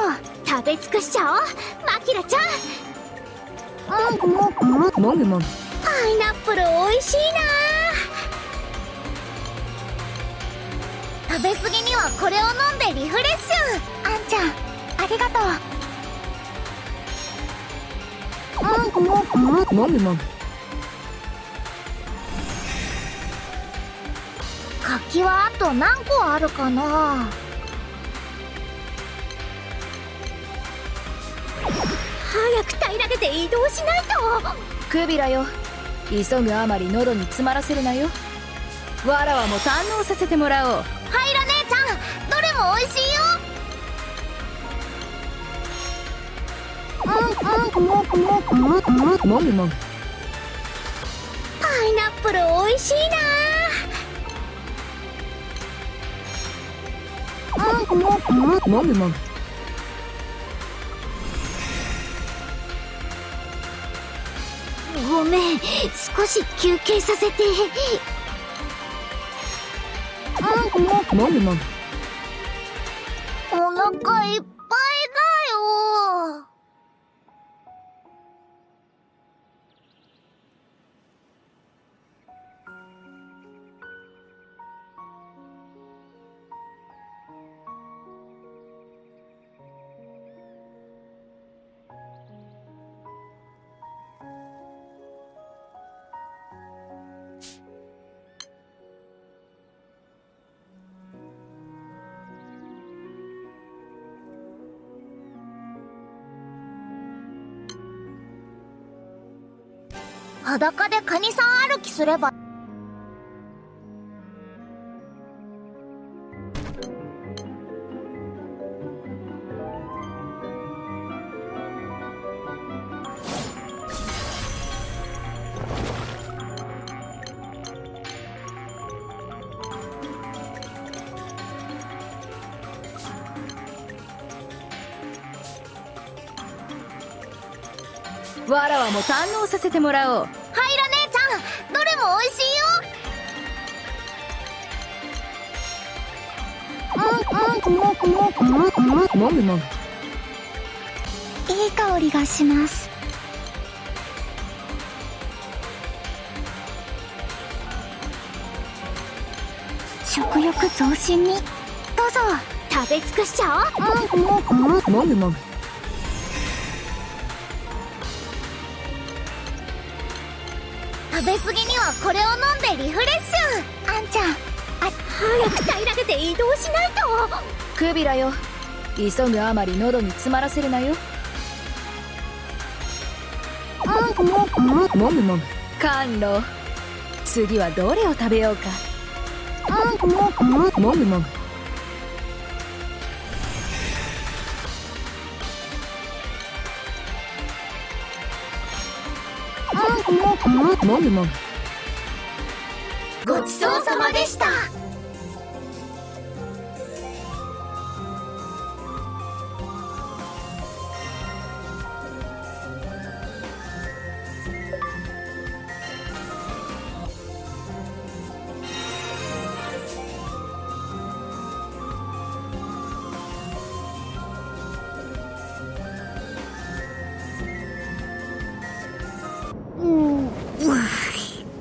食べ尽くしちゃおう、マキラちゃん。もぐもぐ。パイナップル美味しいな。食べ過ぎにはこれを飲んでリフレッシュ。あんちゃん、ありがとう。もぐもぐ。活気はあと何個あるかな。早く平らげて移動しないと。クビラよ、急ぐあまり喉に詰まらせるなよ。わらわも堪能させてもらおう。ハイラ姉ちゃん、どれも美味しいよ。もぐもぐ。パイナップル美味しいな。もぐもぐ。ごめん、少し休憩させて。もぐもぐ。お腹いっぱいだよ。裸でカニさん歩きすれば。わらわも堪能させてもらおう。ハイラ姉ちゃん、どれも美味しいよ。もぐもぐ。いい香りがします。食欲増進にどうぞ。食べ尽くしちゃおう。もぐもぐ。食べ過ぎにはこれを飲んでリフレッシュ。あんちゃん、早く平らげて移動しないと。クビラよ、急ぐあまり喉に詰まらせるなよ。もぐもぐ。甘露。次はどれを食べようか。もぐもぐ。もぐもぐ。ごちそうさまでした。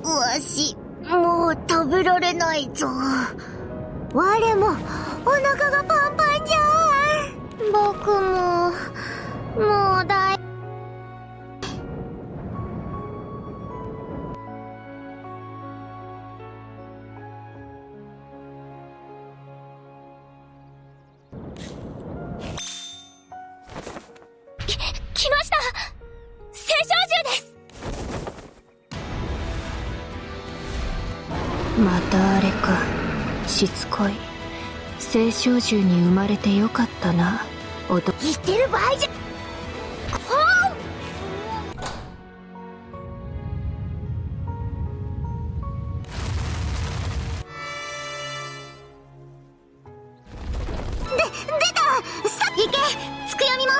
わし、もう食べられないぞ。我もお腹がパンパンじゃ。僕ももう来ました。青少獣です。またあれか。しつこい。青少獣に生まれてよかったな。言ってる場合じゃ。出た。さあ行け、つくよみも。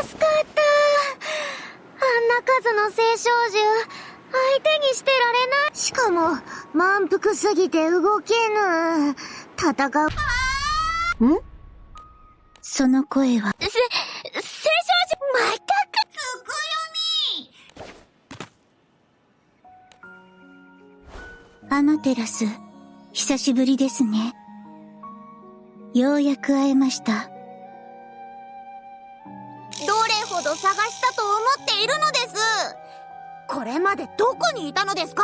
助かった。あんな数の青少獣相手にしてられない。しかも満腹すぎて動けぬ。戦う。ん？その声は。青少獣、またか。つくよみ。アマテラス、久しぶりですね。ようやく会えました。どれほど探したと思っているのです。これまでどこにいたのですか？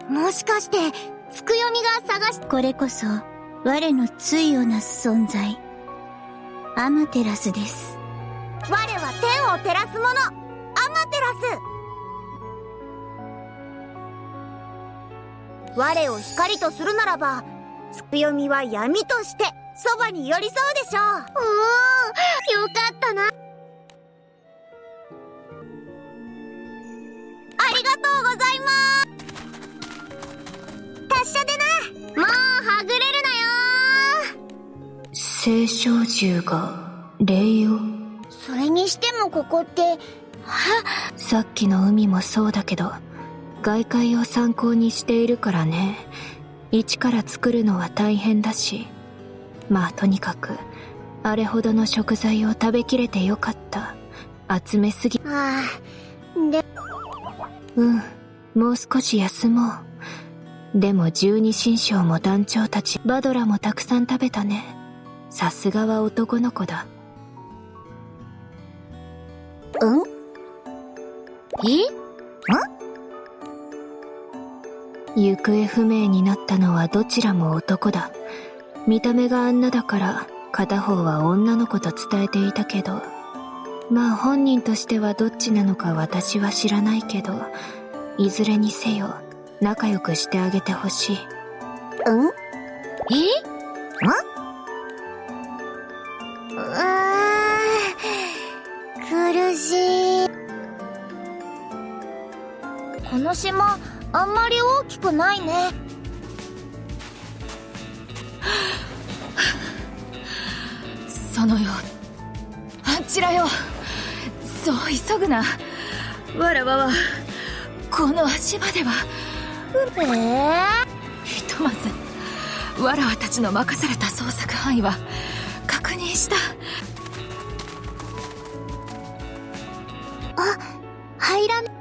もしかして、つくよみが探し、これこそ、我の対をなす存在、アマテラスです。我は天を照らす者、アマテラス。我を光とするならば、つくよみは闇として、そばに寄り添うでしょう。よかったな。ありがとうございます。達者でな。もうはぐれるなよ。青少獣が霊よ。それにしてもここって、さっきの海もそうだけど、外界を参考にしているからね。一から作るのは大変だし。まあとにかく、あれほどの食材を食べきれてよかった。集めすぎ。もう少し休もう。でも十二神将も団長たち、バドラもたくさん食べたね。さすがは男の子だ。行方不明になったのはどちらも男だ。見た目があんなだから片方は女の子と伝えていたけど、まあ本人としてはどっちなのか私は知らないけど、いずれにせよ仲良くしてあげてほしい。苦しい。この島あんまり大きくないね。そのよ、あちらよ。そう急ぐな。わらわはこの足場ではひとまずわらわたちの任された捜索範囲は確認した。入らん。こ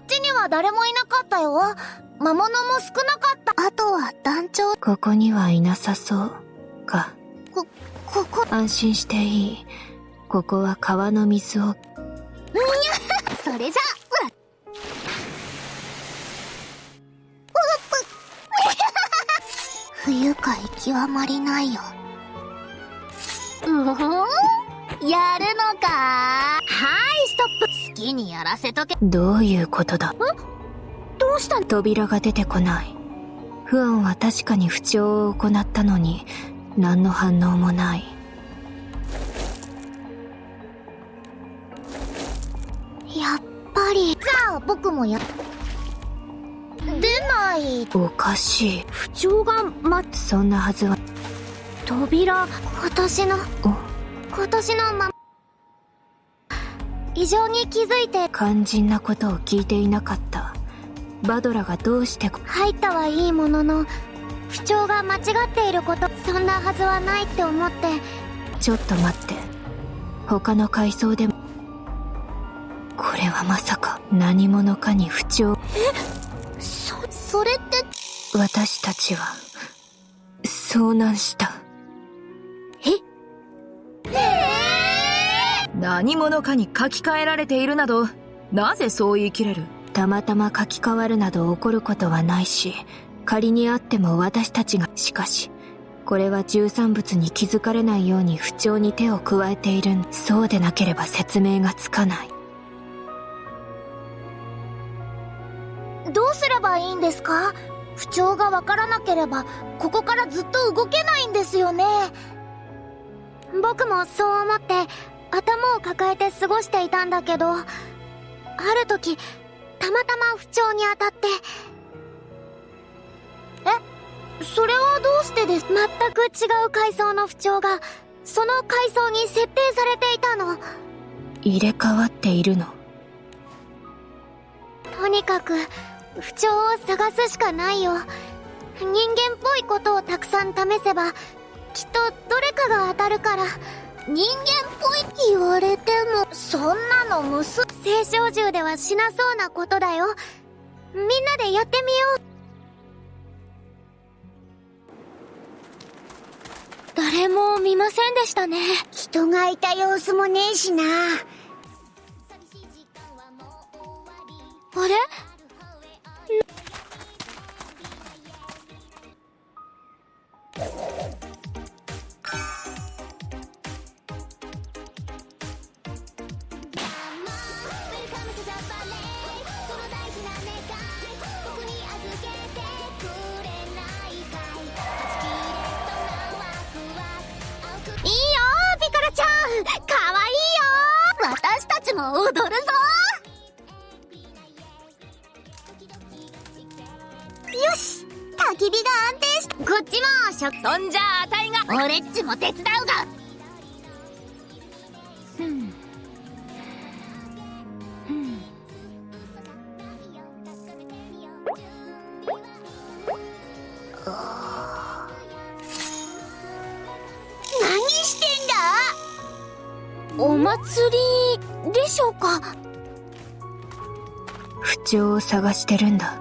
っちには誰もいなかったよ。魔物も少なかった。あとは団長。ここにはいなさそうか。ここ安心していい。ここは川の水を。それじゃ不愉快極まりないよ。やるのか？はい、ストップ。好きにやらせとけ。どういうことだ？どうしたの？扉が出てこない。フアンは確かに不調を行ったのに何の反応もない。やっぱり。じゃあ僕も出ない。おかしい。不調がそんなはずは。扉、今年の異常に気づいて肝心なことを聞いていなかった。バドラがどうして入ったはいいものの、不調が間違っていること、そんなはずはないって思って。ちょっと待って、他の階層でも。これはまさか何者かに不調。それって。私たちは遭難した。何者かに書き換えられているなど、なぜそう言い切れる？たまたま書き換わるなど起こることはないし、仮にあっても私たちが。しかしこれは13物に気づかれないように不調に手を加えている。そうでなければ説明がつかない。どうすればいいんですか？不調がわからなければここからずっと動けないんですよね。僕もそう思って頭を抱えて過ごしていたんだけど、ある時たまたま不調に当たって。それはどうしてです？全く違う階層の不調がその階層に設定されていたの。入れ替わっているの？とにかく不調を探すしかないよ。人間っぽいことをたくさん試せばきっとどれかが当たるから。人間っぽいって言われても、そんなの青少獣ではしなそうなことだよ。みんなでやってみよう。誰も見ませんでしたね。人がいた様子もねえしな。あれ？いいよピカラちゃん、かわいいよ。私たちも踊るぞ。よし、焚き火が安定し、こっちもそんじゃああたいが。俺っちも手伝うが。何してんだ？お祭りでしょうか？不調を探してるんだ。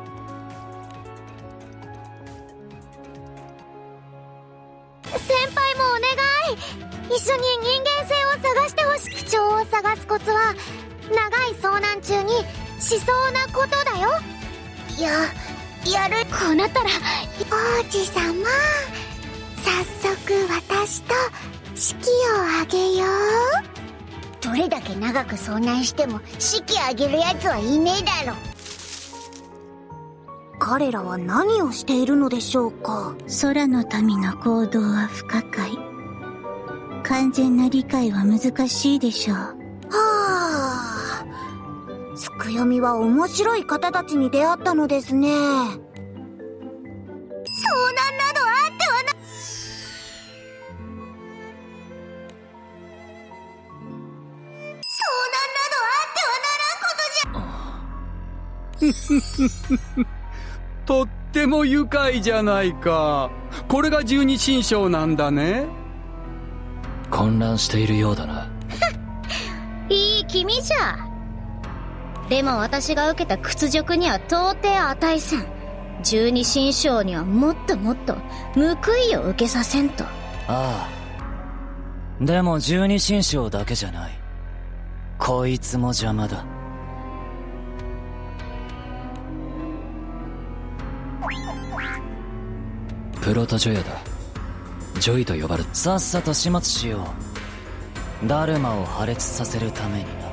先輩もお願い。一緒に人間性を探してほしい。不調を探すコツは長い遭難中にしそうなことだよ。やる。こうなったら王子様、早速私と式をあげよう。どれだけ長く遭難しても式あげるやつはいねえだろ。彼らは何をしているのでしょうか。空の民の行動は不可解。完全な理解は難しいでしょう。はあ、つくよみは面白い方たちに出会ったのですね。遭難などあってはな。遭難などあってはならんことじゃ。とっても愉快じゃないか。これが十二神将なんだね。混乱しているようだな。いい君じゃ。でも私が受けた屈辱には到底値せん。十二神将にはもっともっと報いを受けさせんと。ああ。でも十二神将だけじゃない。こいつも邪魔だ。プロトジョヤだ。ジョイと呼ばれ、さっさと始末しよう。ダルマを破裂させるためにな。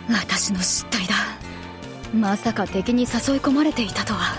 私の失態だ。まさか敵に誘い込まれていたとは。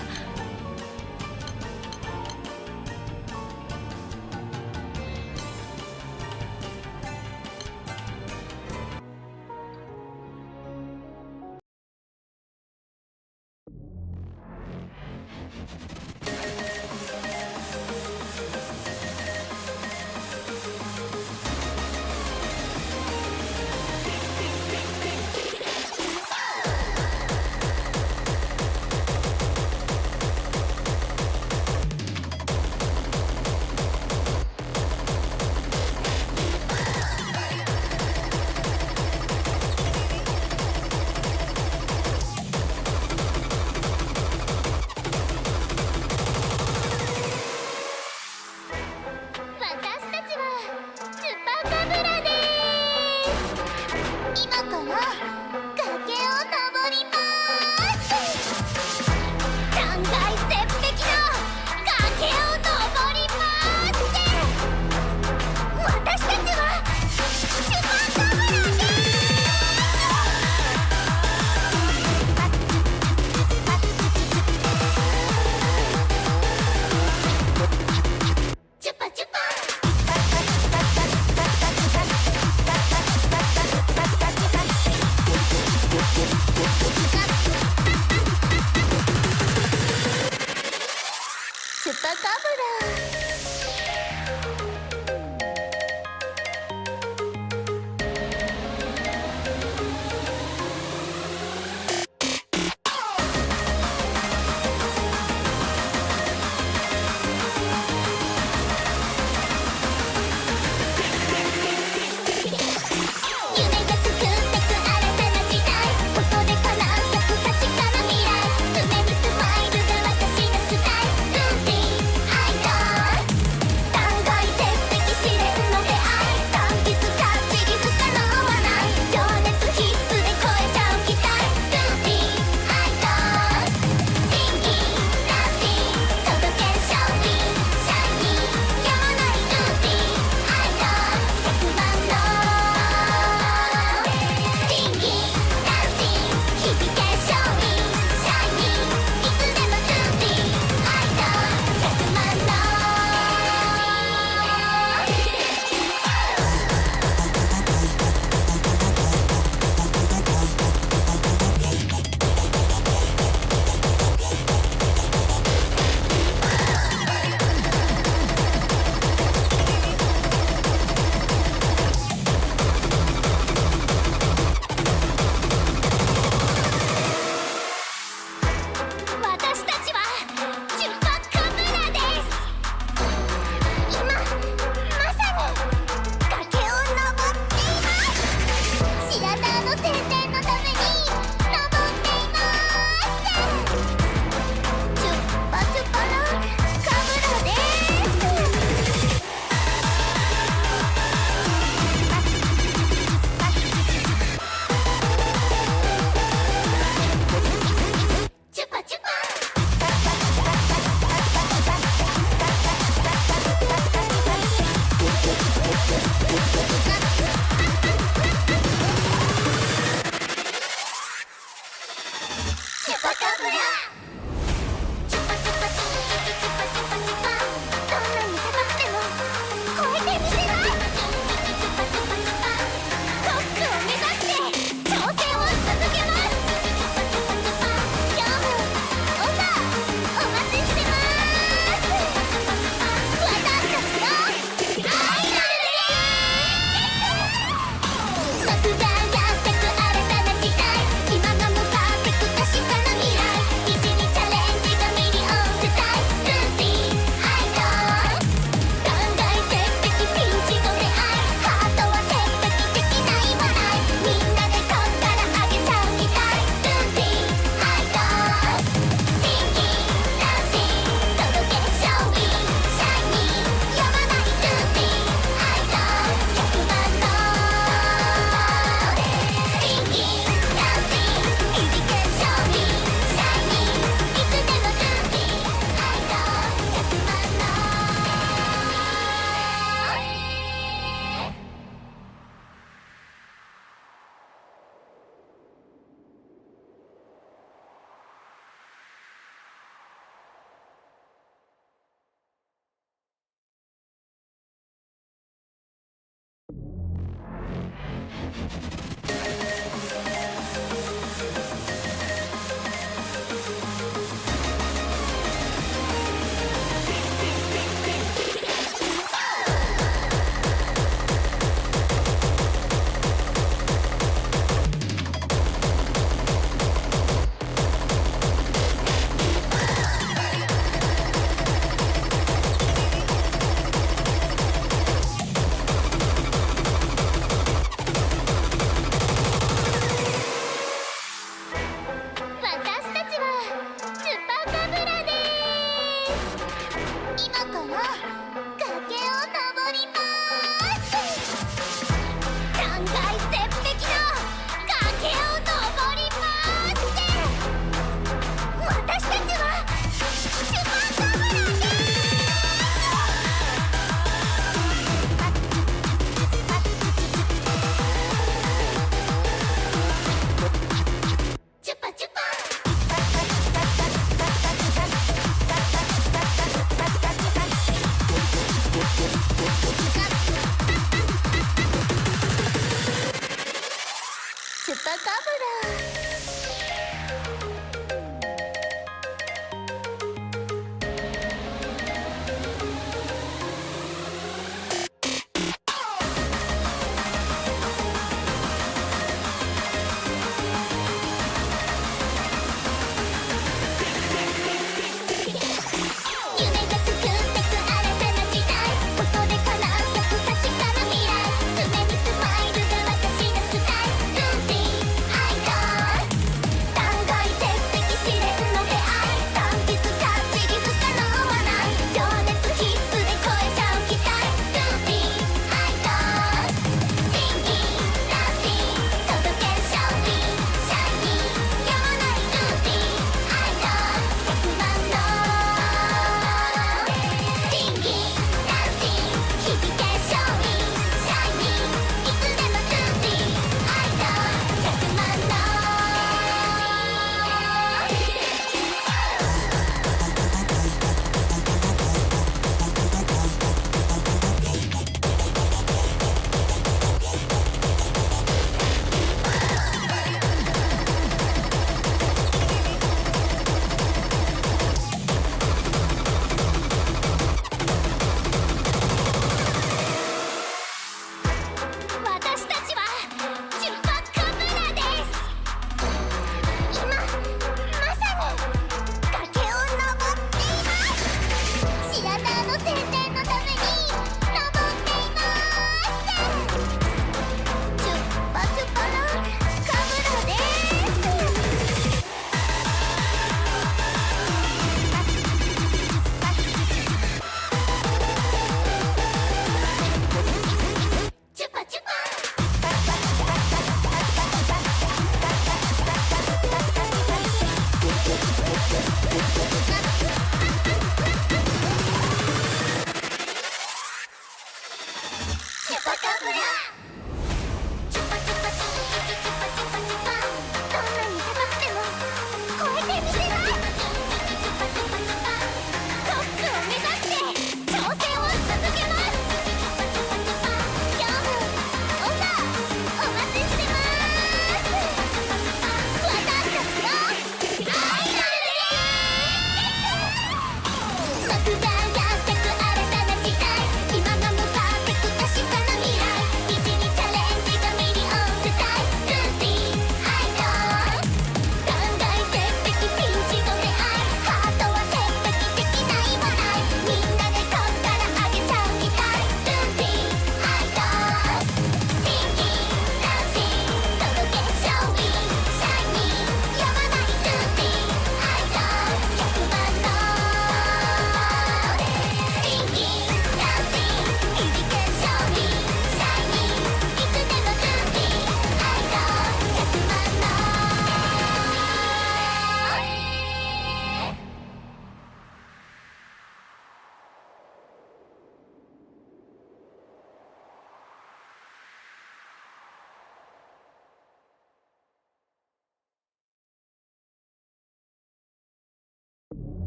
「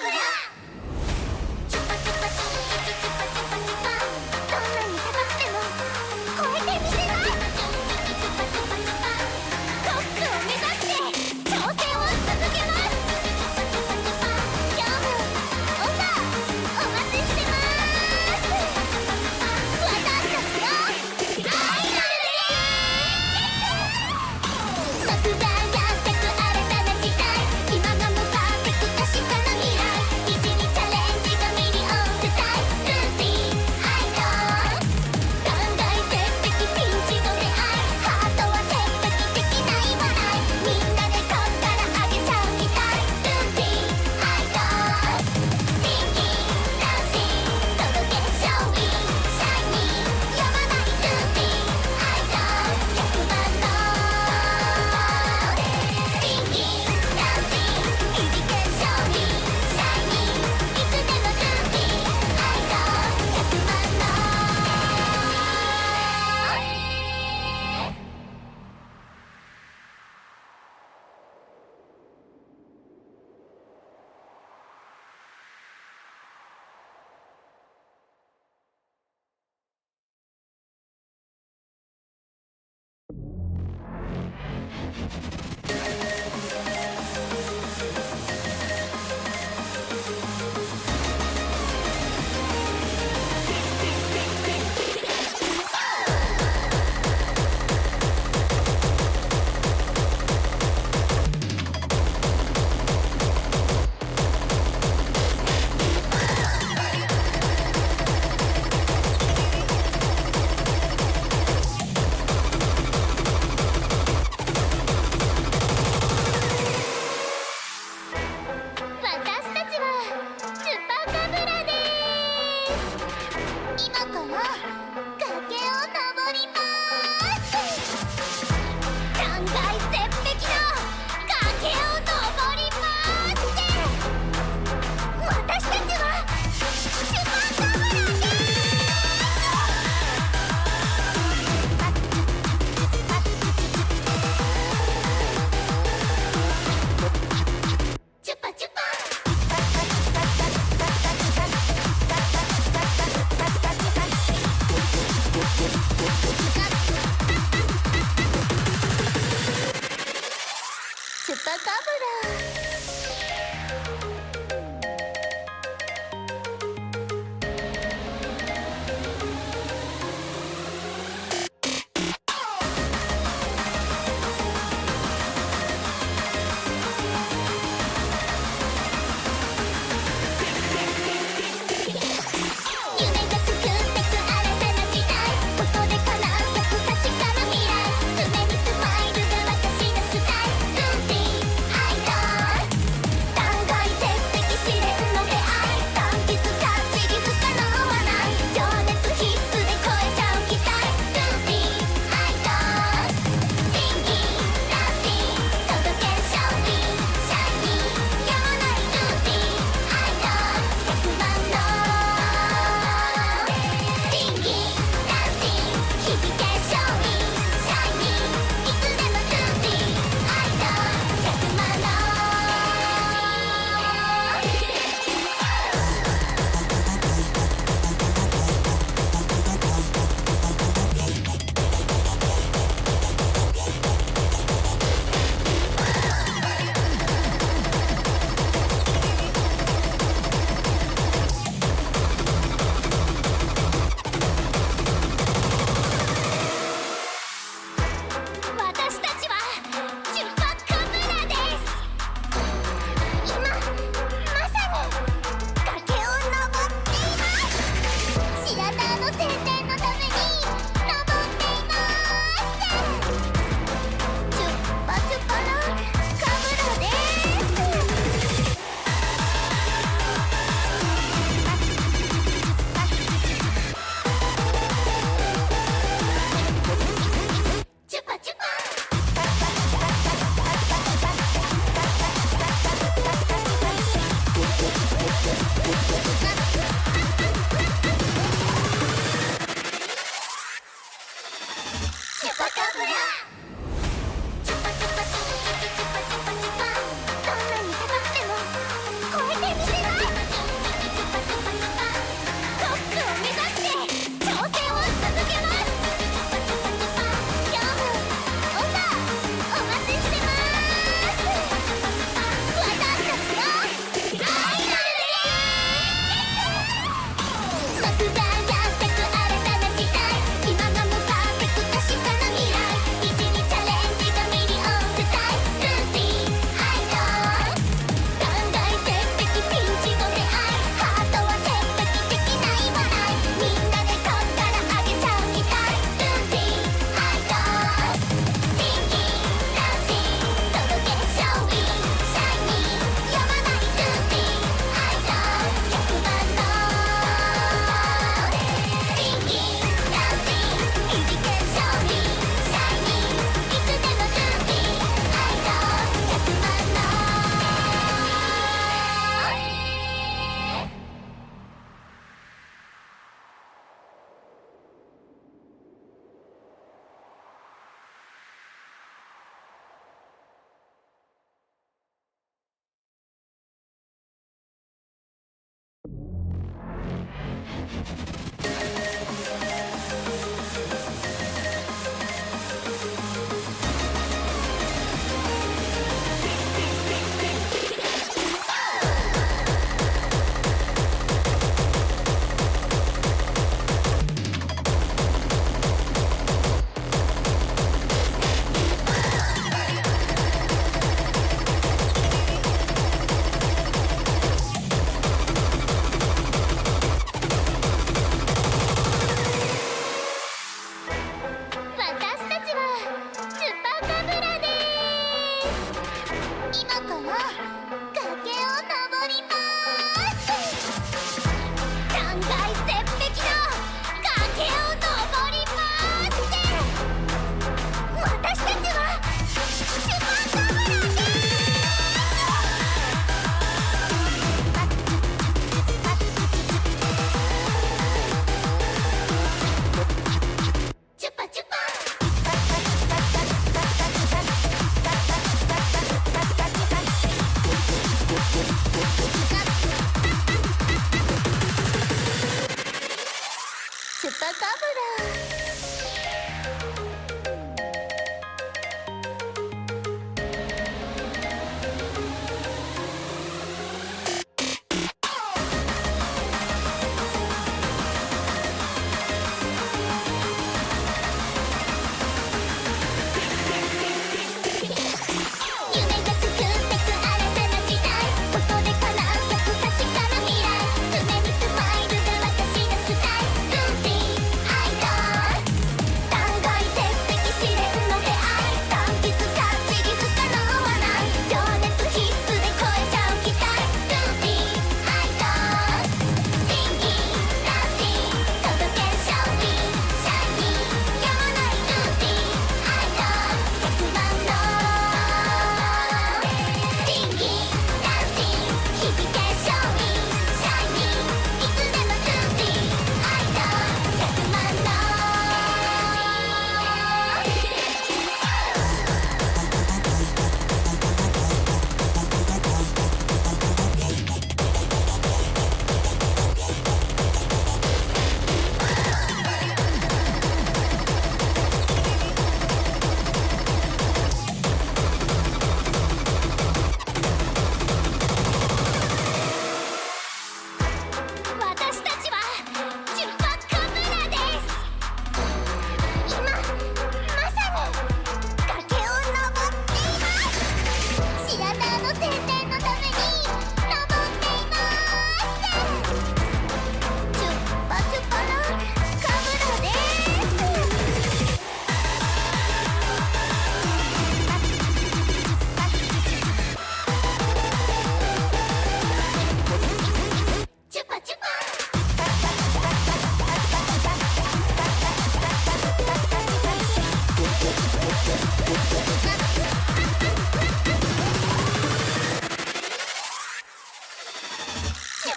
チュパチュパチュパチュパチュパチュパどんなに高くても超えてみせます。トップを目指して挑戦を続けます。今日もオファーお待ちしてます。私たちのアイドルです。僕がやってく新たな時代、今がもパーフェクト確かな未来、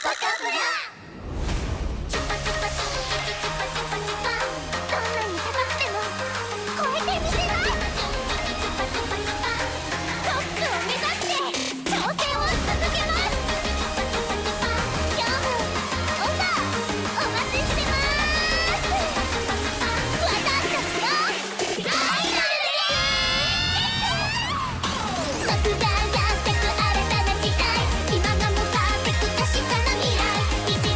バカフラチュパチュパチュチュパチュパチュパ、どんなに高くても超えてみせます。チュパチュパチュパ、トップを目指して挑戦を続けます。チュパチュパチュパ、今日もオファーお待ちしてます。私たちのアイドルです。僕がやってく新たな時代、今がもうパーフェクトしたな未来、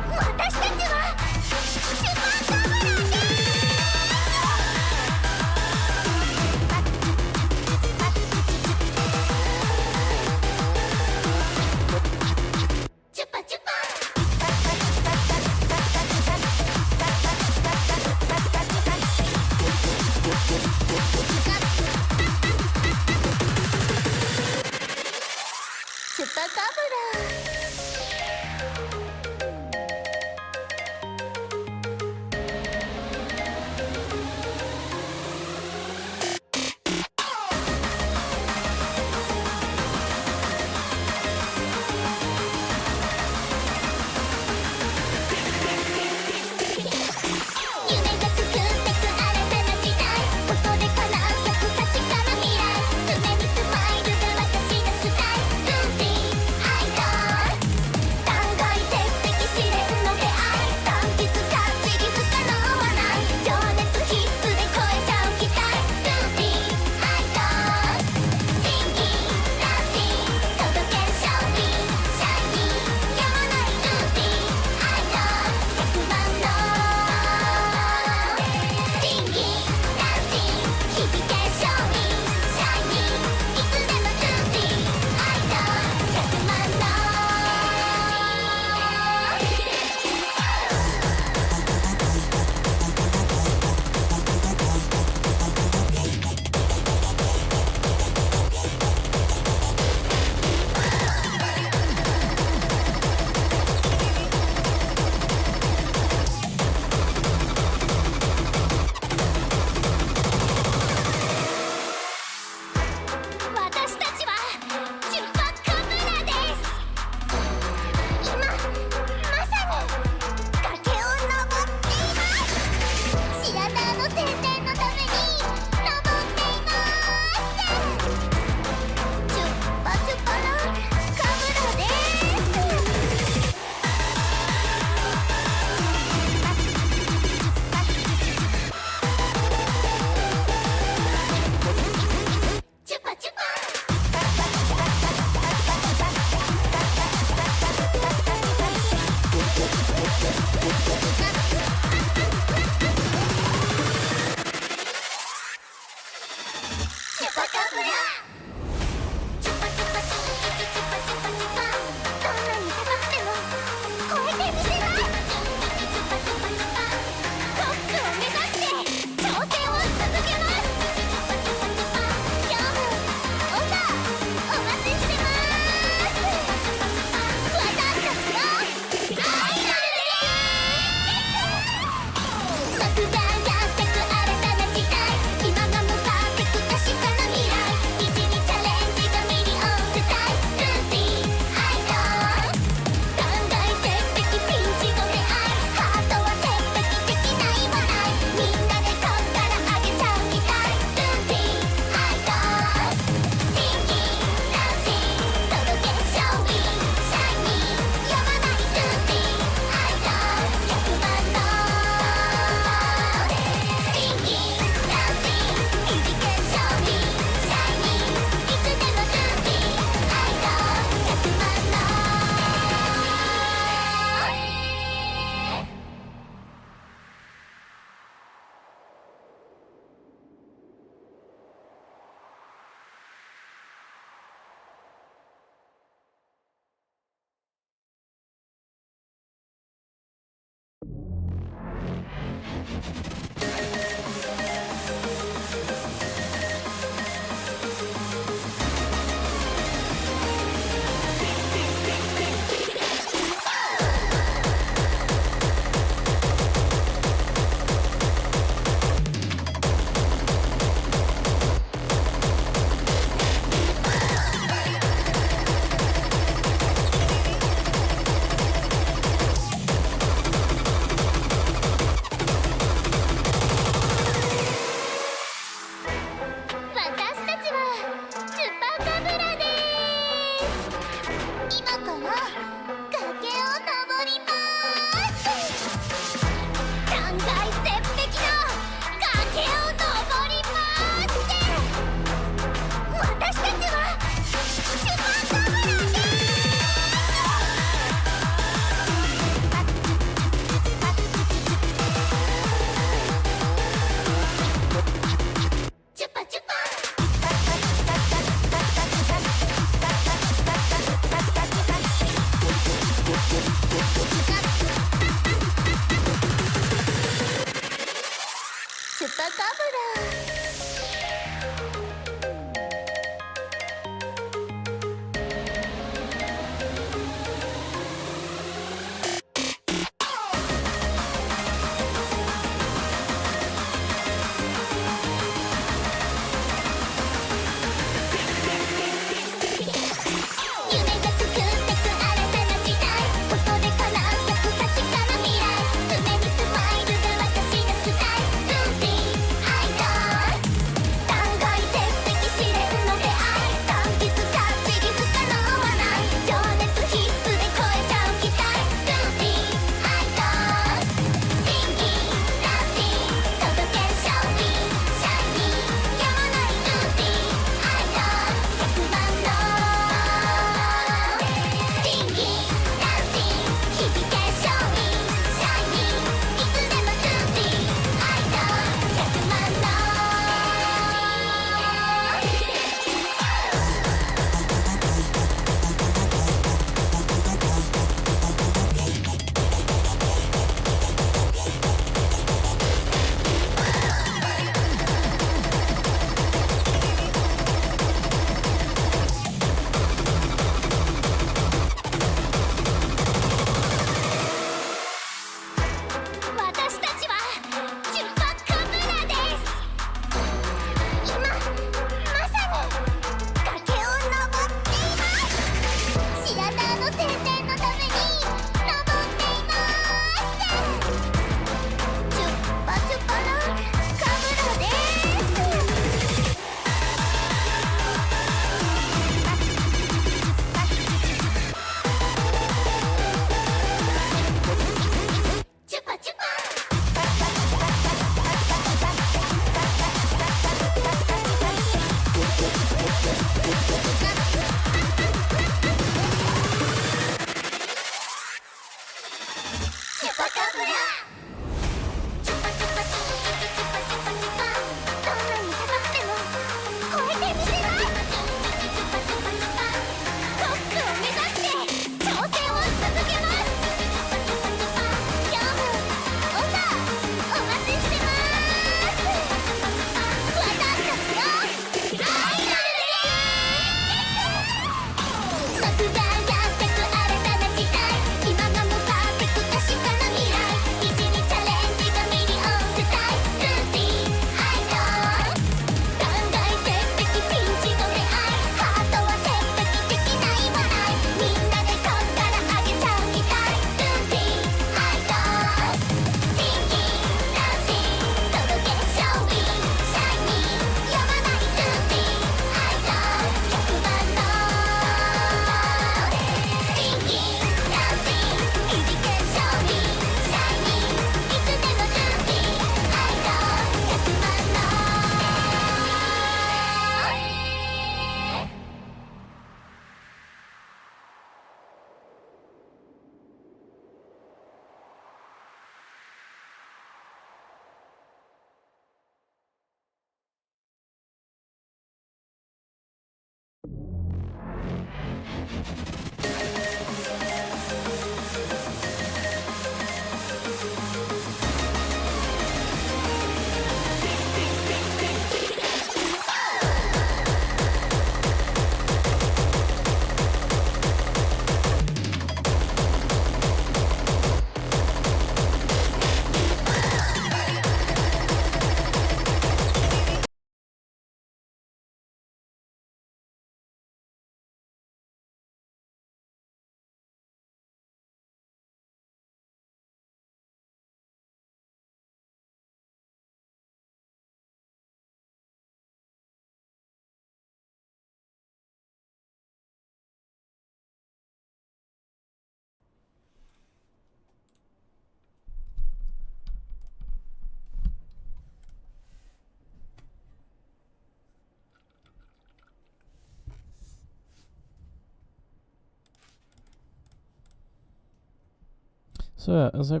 So yeah, as I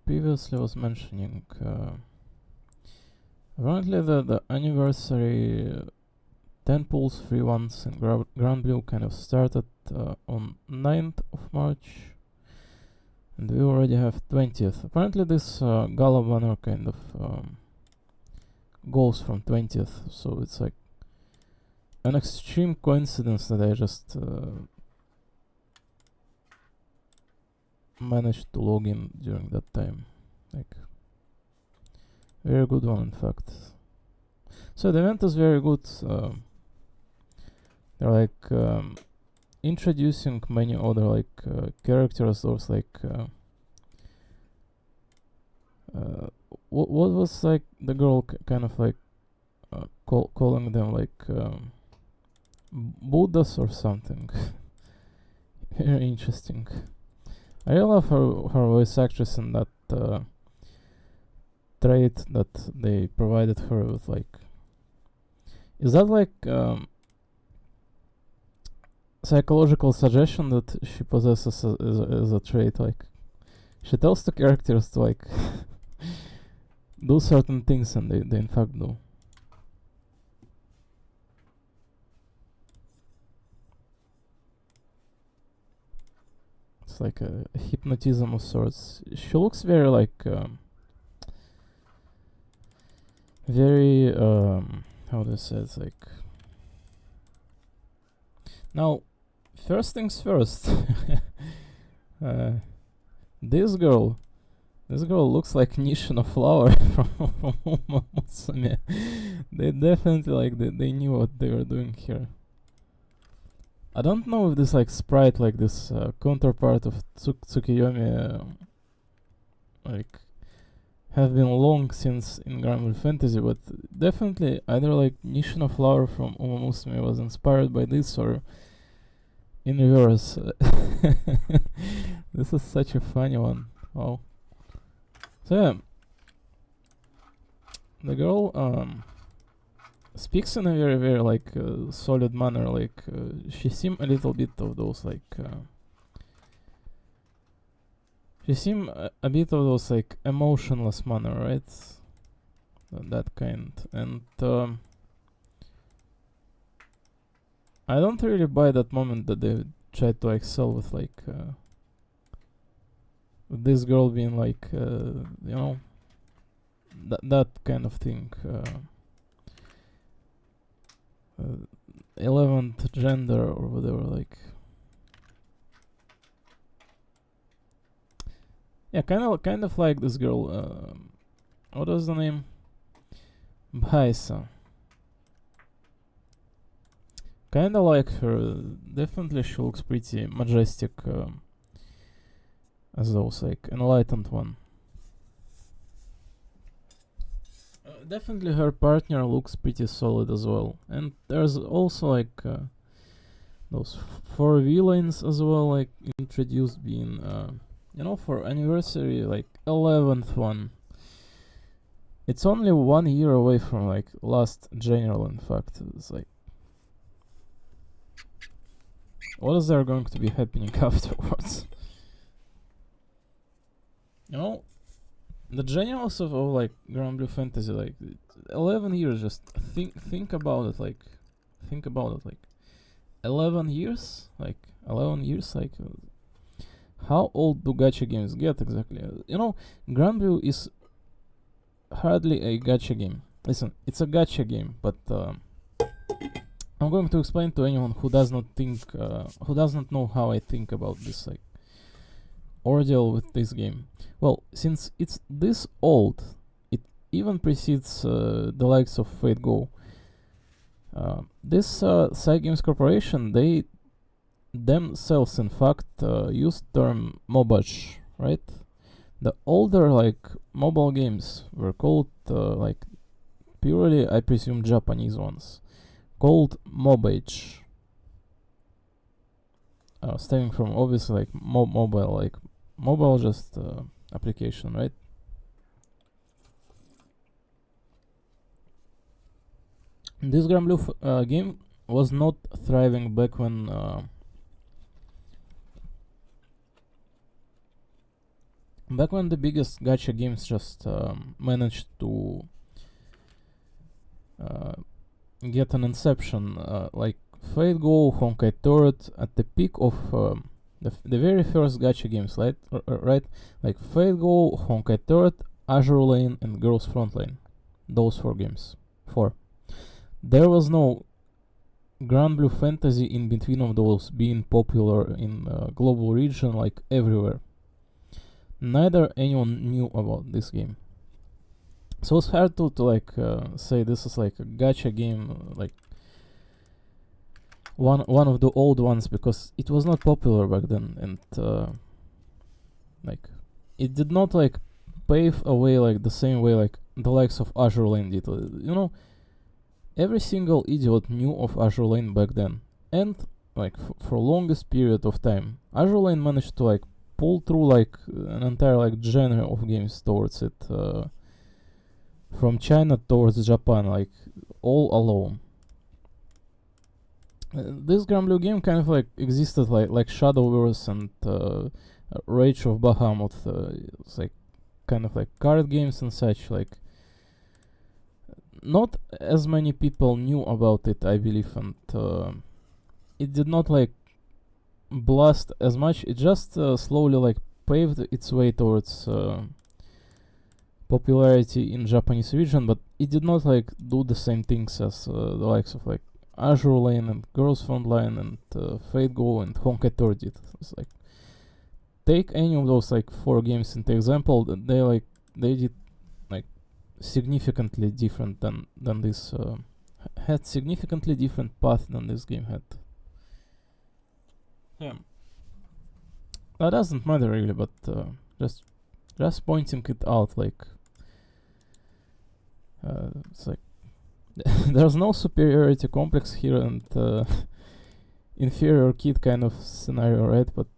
previously was mentioning, apparently the anniversary 10 pulls free ones in Grand Blue kind of started on 9th of March, and we already have 20th. Apparently this Gala banner kind of goes from 20th, so it's like an extreme coincidence that I just managed to log in during that time. Like, very good one, in fact. So the event is very good. They're like introducing many other like characters. Those like what was like the girl kind of like calling them like Buddhas or something. Very interesting. I really love her voice actress and that trait that they provided her with. Like, is that like psychological suggestion that she possesses as a trait? Like, she tells the characters to like do certain things, and they in fact do. It's like a hypnotism of sorts. She looks very like very how do you say it? Like, now, first things first. This girl looks like Nishino Flower from Musume. They definitely like they knew what they were doing here. I don't know if this like sprite, like this counterpart of Tsukiyomi, like have been long since in Granblue Fantasy, but definitely either like Nishino Flower from Uma Musume was inspired by this, or in reverse. This is such a funny one. Wow. So yeah, the girl speaks in a very, very like solid manner. Like she seemed a little bit of those like she seemed a bit of those like emotionless manner, right? That kind. And I don't really buy that moment that they tried to excel with like with this girl being like you know, that kind of thing. 11th gender or whatever, like, yeah, kind of like this girl. What was the name? Baisa. Kinda like her. Definitely she looks pretty majestic as those like enlightened one. Definitely her partner looks pretty solid as well. And there's also like those 4 villains as well, like introduced, being you know, for anniversary, like 11th one. It's only 1 year away from like last general, in fact. It's like, what is there going to be happening afterwards? You know, the generals of like Granblue Fantasy, like 11 years. Just think about it. Like, think about it. Like 11 years. Like 11 years. Like, how old do gacha games get exactly? You know, Granblue is hardly a gacha game. Listen, it's a gacha game, but I'm going to explain to anyone who does not think, who does not know how I think about this like ordeal with this game. Well, since it's this old, it even precedes the likes of Fate Go. This Cygames Corporation, they themselves in fact use term mobage, right? The older like mobile games were called like purely, I presume, Japanese ones, called mobage, stemming from obviously like mobile, like mobile just application, right? This Granblue game was not thriving back when the biggest gacha games just managed to get an inception, like Fate Go, Honkai Turret, at the peak of the very first gacha games, right? Right, like Fate Go, Honkai Turret, Azure Lane, and Girls Frontline. those 4 games. 4. There was no Grand Blue Fantasy in between of those being popular in global region like everywhere. Neither anyone knew about this game. So it's hard to like say this is like a gacha game, like one of the old ones, because it was not popular back then, and like it did not like pave a way like the same way like the likes of Azure Lane did. You know, every single idiot knew of Azure Lane back then, and like for longest period of time, Azure Lane managed to like pull through like an entire like genre of games towards it, from China towards Japan, like all alone. This Grand Blue game kind of like existed like Shadowverse and Rage of Bahamut. It's like kind of like card games and such. Like not as many people knew about it, I believe, and it did not like blast as much. It just slowly like paved its way towards popularity in Japanese region, but it did not like do the same things as the likes of like Azure Lane and Girls Frontline and Fate Go and Honkai Tour did. It's like take any of those like 4 games into example, they did like significantly different than this had significantly different path than this game had. Yeah, that doesn't matter really, but just pointing it out, like it's like there's no superiority complex here and inferior kid kind of scenario, right? But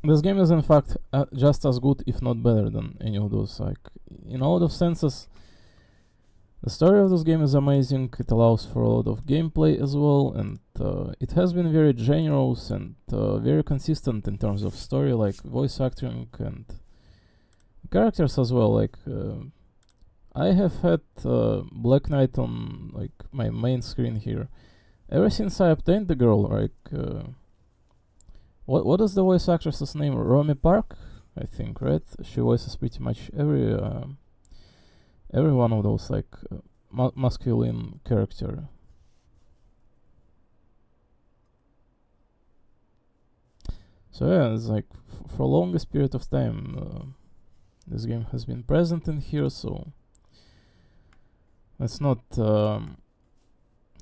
this game is in fact just as good, if not better, than any of those. Like in a lot of senses, the story of this game is amazing. It allows for a lot of gameplay as well, and it has been very generous and very consistent in terms of story, like voice acting and characters as well. Like I have had Black Knight on like my main screen here ever since I obtained the girl. Like what is the voice actress's name? Romy Park, I think, right? She voices pretty much every one of those like masculine character. So yeah, it's like for longest period of time this game has been present in here, so let's not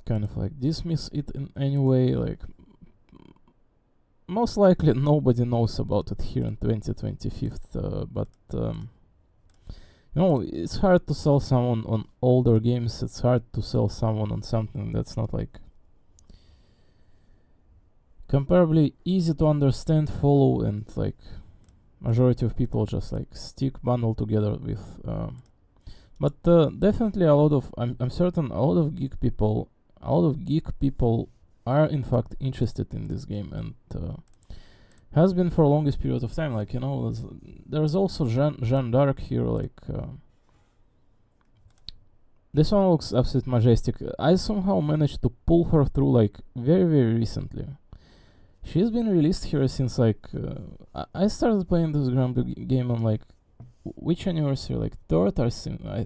kind of like dismiss it in any way. Like most likely nobody knows about it here in 2025, but you know, it's hard to sell someone on older games. It's hard to sell someone on something that's not like comparably easy to understand, follow, and like majority of people just like bundle together with. But definitely a lot of I'm certain a lot of geek people are in fact interested in this game, and has been for longest period of time. Like, you know, there's also Jeanne d'Arc here. Like this one looks absolutely majestic. I somehow managed to pull her through like very, very recently. She's been released here since like I started playing this Grand Blue game on like which anniversary, like third or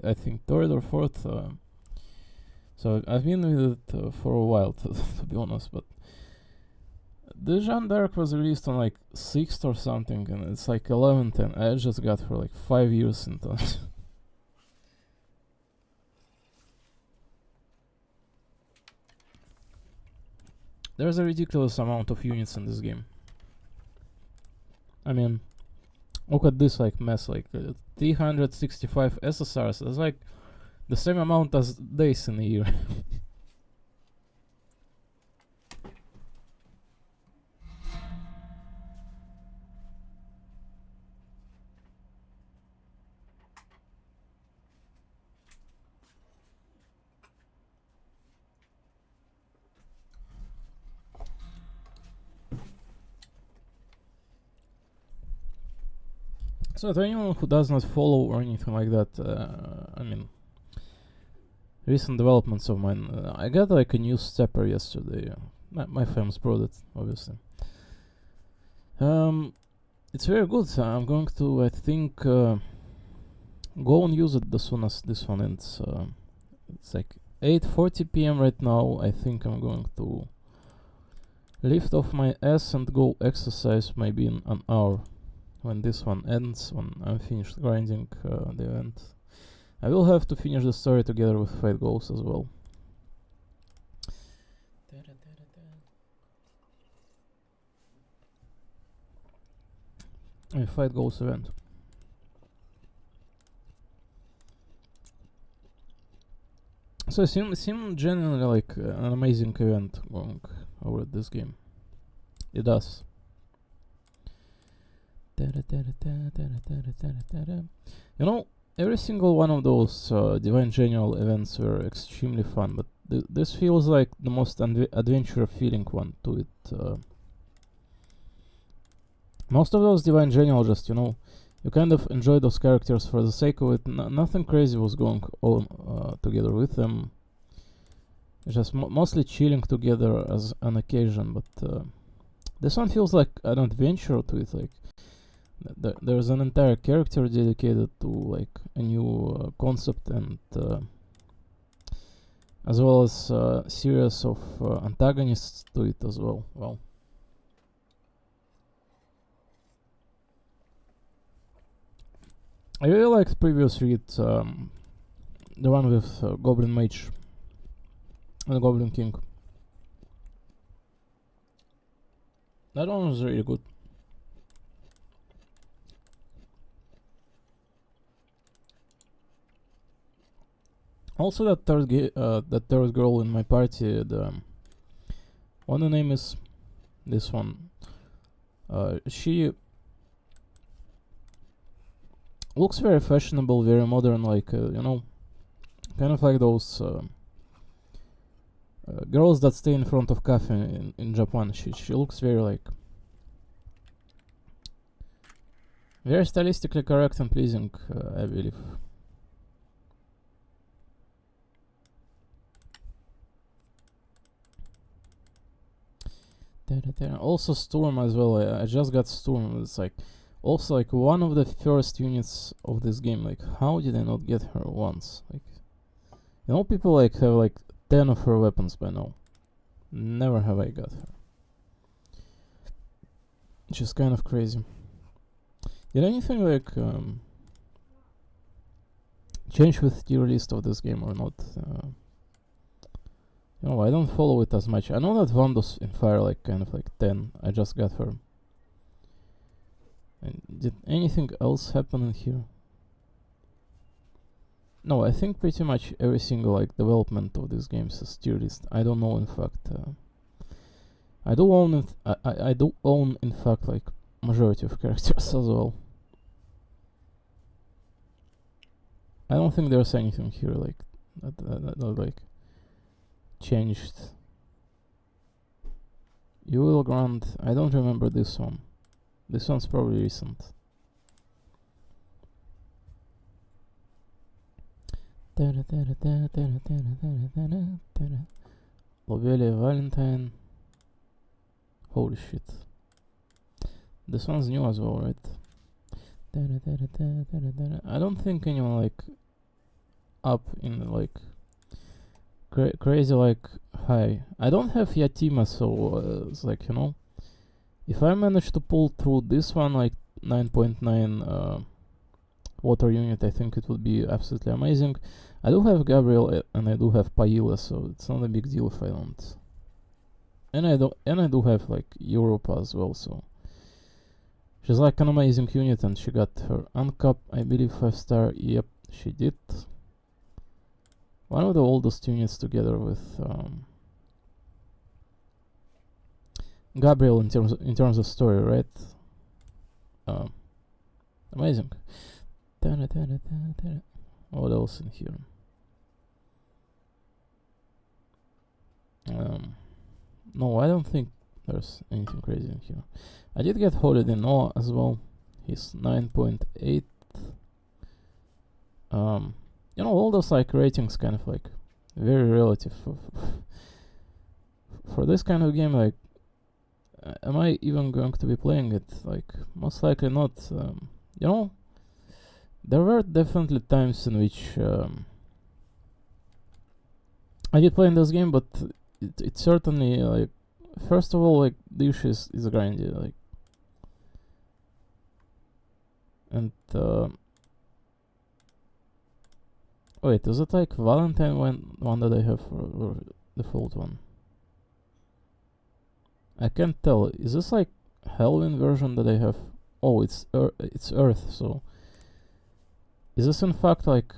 I think third or fourth. So I've been with it for a while, to be honest. But the Jeanne d'Arc was released on like 6th or something, and it's like 11th, and I just got for like 5 years into it. There's a ridiculous amount of units in this game. I mean, look at this like mess, like 365 SSRs. That's like the same amount as days in a year. So to anyone who does not follow or anything like that, I mean, recent developments of mine, I got like a new stepper yesterday. My famous product, obviously. It's very good. I'm going to, I think, go and use it as soon as this one ends. It's like 8:40 p.m. right now. I think I'm going to lift off my ass and go exercise maybe in an hour. When this one ends, when I'm finished grinding the event. I will have to finish the story together with Fate Goals as well. A Fate Goals event. So it seems genuinely like an amazing event going over this game. It does. You know, every single one of those Divine General events were extremely fun, but this feels like the most adventure feeling one to it. Most of those Divine General just, you know, you kind of enjoy those characters for the sake of it. Nothing crazy was going on together with them. Just mostly chilling together as an occasion, but this one feels like an adventure to it. Like there's an entire character dedicated to like a new concept, and as well as a series of antagonists to it as well. Well, I really liked previous read, the one with Goblin Mage and Goblin King. That one was really good. Also, that third girl in my party, what the name is? This one. She looks very fashionable, very modern, like you know, kind of like those girls that stay in front of cafe in Japan. She looks very like very stylistically correct and pleasing, I believe. Also Storm as well. I just got Storm. It's like also like one of the first units of this game. Like, how did I not get her once? Like, you know, people like have like 10 of her weapons by now. Never have I got her. Which is kind of crazy. Did anything like change with tier list of this game or not? No, I don't follow it as much. I know that Vandos in Fire like kind of like 10. I just got her. And did anything else happen in here? No, I think pretty much every single like development of these games is tier list. I don't know, in fact. I do own it. I do own, in fact, like majority of characters as well. I don't think there's anything here like that like changed. You will grant. I don't remember this one. This one's probably recent. Lobelia Valentine. Holy shit. This one's new as well, right? I don't think anyone like up in like crazy like high. I don't have Yatima, so it's like, you know, if I manage to pull through this one like 9.9 water unit, I think it would be absolutely amazing. I do have Gabriel and I do have Paila, so it's not a big deal if I don't. And I do have like Europa as well, so she's like an amazing unit, and she got her uncap, I believe, 5-star. Yep, she did. One of the oldest units together with Gabriel in terms of story, right? Amazing. What else in here? No, I don't think there's anything crazy in here. I did get Holiday Noah as well. He's 9.8. You know, all those like ratings kind of like very relative for this kind of game. Like, am I even going to be playing it? Like, most likely not. You know, There were definitely times in which I did play in this game, but it certainly, like, first of all, like, the issue is grindy, like, and wait, is it like Valentine one that I have, or default one? I can't tell. Is this like Halloween version that I have? Oh, it's Earth. So is this in fact like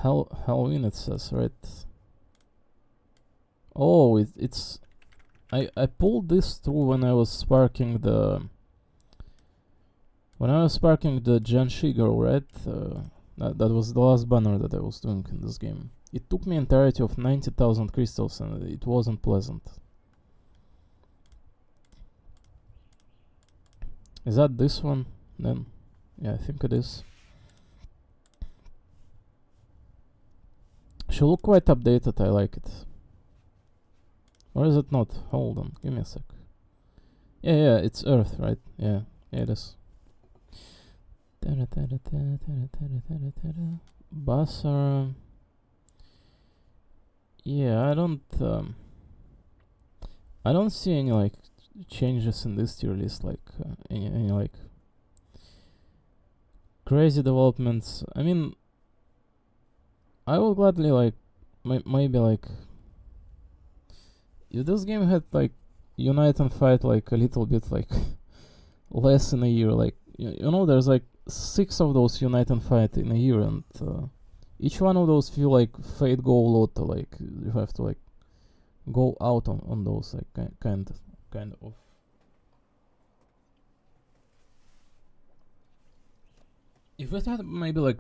Halloween? It says, right? Oh, it's. I pulled this through when I was sparking the. When I was sparking the Janshi girl, right? That was the last banner that I was doing in this game. It took me an entirety of 90,000 crystals and it wasn't pleasant. Is that this one then? Yeah, I think it is. She look quite updated, I like it. Or is it not? Hold on, give me a sec. Yeah, it's Earth, right? Yeah, it is. Basar. Yeah, I don't see any like changes in this tier list, like any like crazy developments. I mean, I would gladly like maybe like if this game had like Unite and Fight like a little bit like less in a year, like you know, there's like 6 of those Unite and Fight in a year, and each one of those feel like Fate Go Lotto, like you have to like go out on those, like kind of. If it had maybe like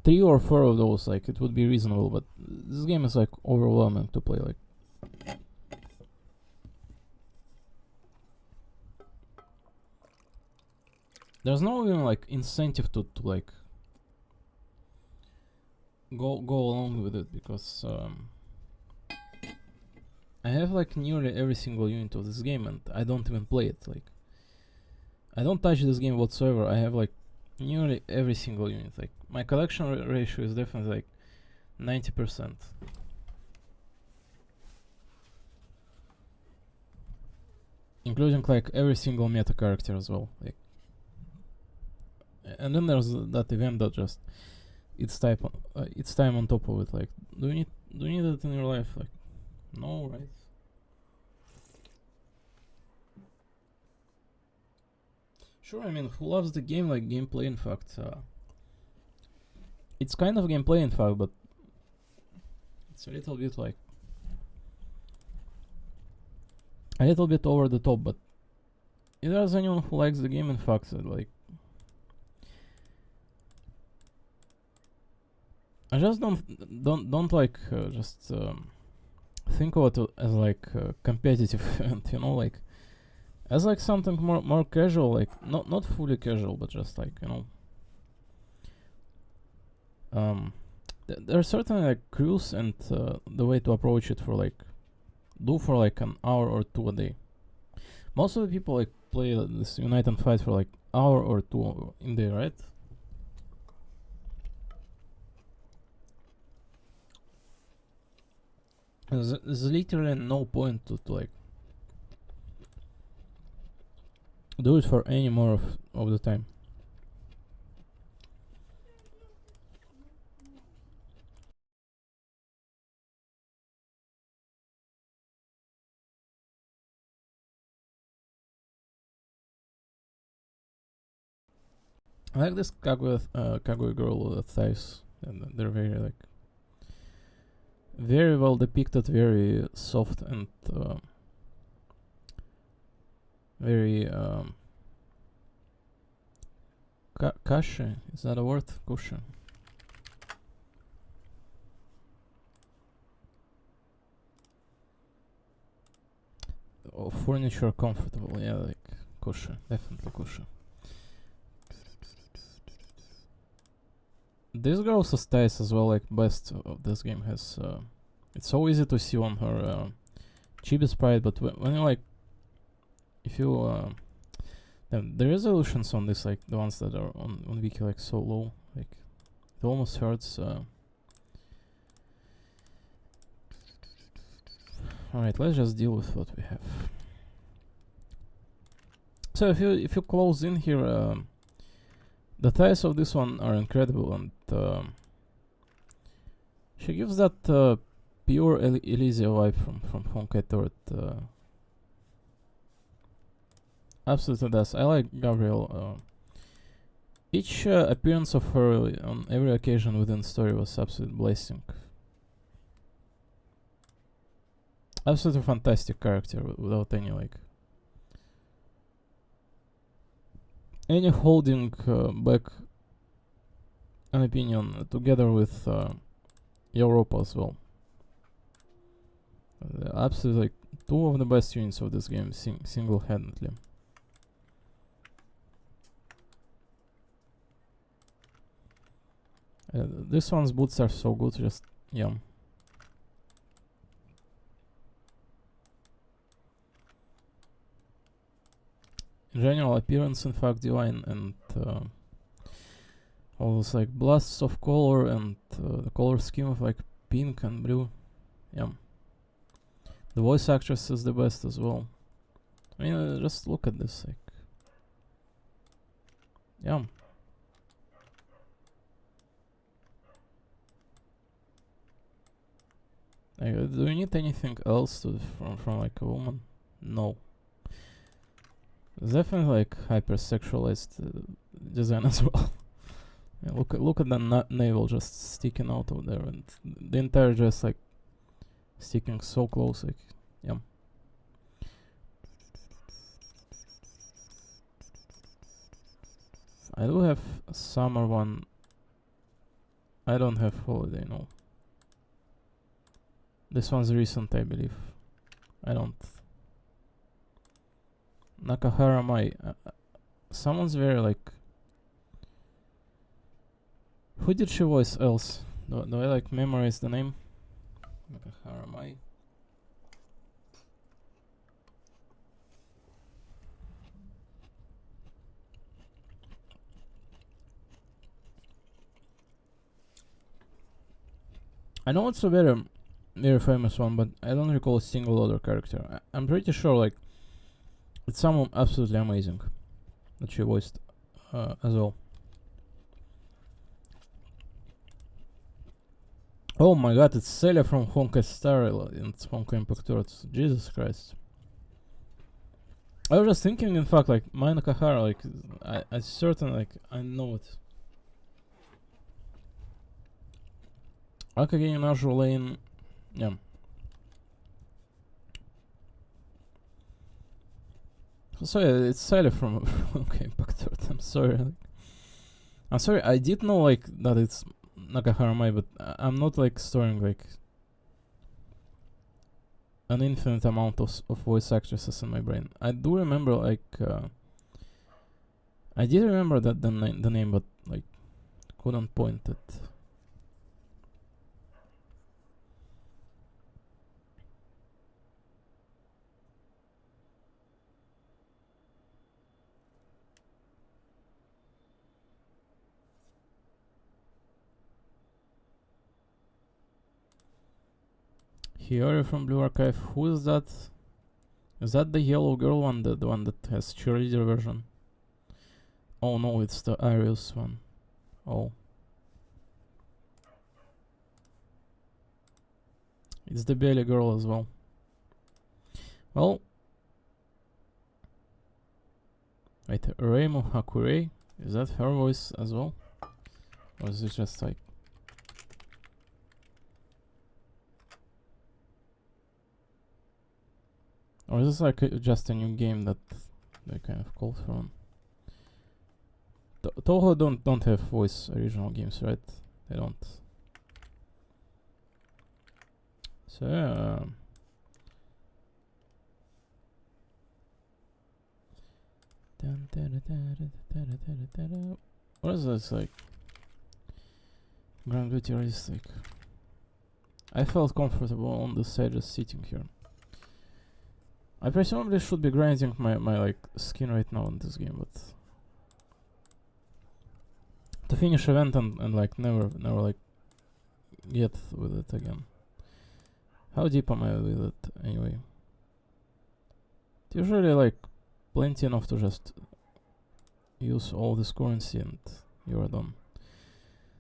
3 or 4 of those, like it would be reasonable, but this game is like overwhelming to play, like. There's no even like incentive to like go along with it, because I have like nearly every single unit of this game and I don't even play it. Like I don't touch this game whatsoever. I have like nearly every single unit. Like my collection ratio is definitely like 90%. Including like every single meta character as well. Like, and then there's that event that just it's time on top of it. Like, do you need it in your life? Like, no, right? Sure, I mean, who loves the game? Like gameplay, in fact, it's kind of gameplay, in fact, but it's a little bit like a little bit over the top. But if there's anyone who likes the game, in fact, like. I just don't like just think of it as like competitive event, you know, like as like something more casual, like not fully casual, but just like, you know, there are certainly like crews and the way to approach it for like for like an hour or 2 a day. Most of the people like play this Unite and Fight for like hour or 2 in day, right? There's literally no point to like do it for any more of the time. I like this Kaguya girl with thighs, and they're very like very well depicted, very soft and very kashi, is that a word? Kushi. Oh, furniture comfortable, yeah, like kushi, definitely kushi. This girl's thighs as well, like best of this game has. It's so easy to see on her chibi sprite, but when you like, if you The resolutions on this, like the ones that are on Wiki, like so low, like it almost hurts. Alright, let's just deal with what we have. So if you close in here, the ties of this one are incredible, and she gives that pure Elysia vibe from Honkai Turret. Absolutely does. I like Gabrielle. Each appearance of her on every occasion within the story was absolute blessing. Absolutely fantastic character without any like any holding back an opinion, together with Europa as well. Absolutely like two of the best units of this game single-handedly. This one's boots are so good, just yum. General appearance, in fact, divine, and all those like blasts of color and the color scheme of like pink and blue. Yum. The voice actress is the best as well. I mean, just look at this, like, yum. Like, do you need anything else from like a woman? No. It's definitely like hyper-sexualized design as well. Yeah, look at the navel just sticking out of there, and the entire dress like sticking so close, like, yeah. I do have a summer one. I don't have holiday, no. This one's recent, I believe. I don't. Nakahara Mai. Someone's very like. Who did she voice else? Do I like memorize the name? Nakahara Mai. I know it's a very famous one, but I don't recall a single other character. I'm pretty sure like it's someone absolutely amazing that she voiced as well. Oh my god, it's Celia from Honkai Star and Honkai Impact Turret. Jesus Christ. I was just thinking, in fact, like, Mai Nakahara, like, I certain, like, I know it. Akagi in Azure Lane, yeah. So yeah, it's Celia from Honkai Impact Turret. I'm sorry. I'm sorry, I did know, like, that it's Nakahara Mai, but I'm not like storing like an infinite amount of voice actresses in my brain. I do remember like I did remember that the name, but like couldn't point it. Hiyori from Blue Archive. Who is that? Is that the yellow girl one? The one that has cheerleader version? Oh no, it's the Arius one. Oh. It's the Belly girl as well. Well. Wait, Reimu Hakurei? Is that her voice as well? Or is it just like... Or is this like just a new game that they kind of called from? Toho don't have voice original games, right? They don't. So yeah. What is this like? Grand Beauty is like. I felt comfortable on the side just sitting here. I presumably should be grinding my like skin right now in this game, but to finish event and like never like get with it again. How deep am I with it anyway? It's usually like plenty enough to just use all this currency and you're done.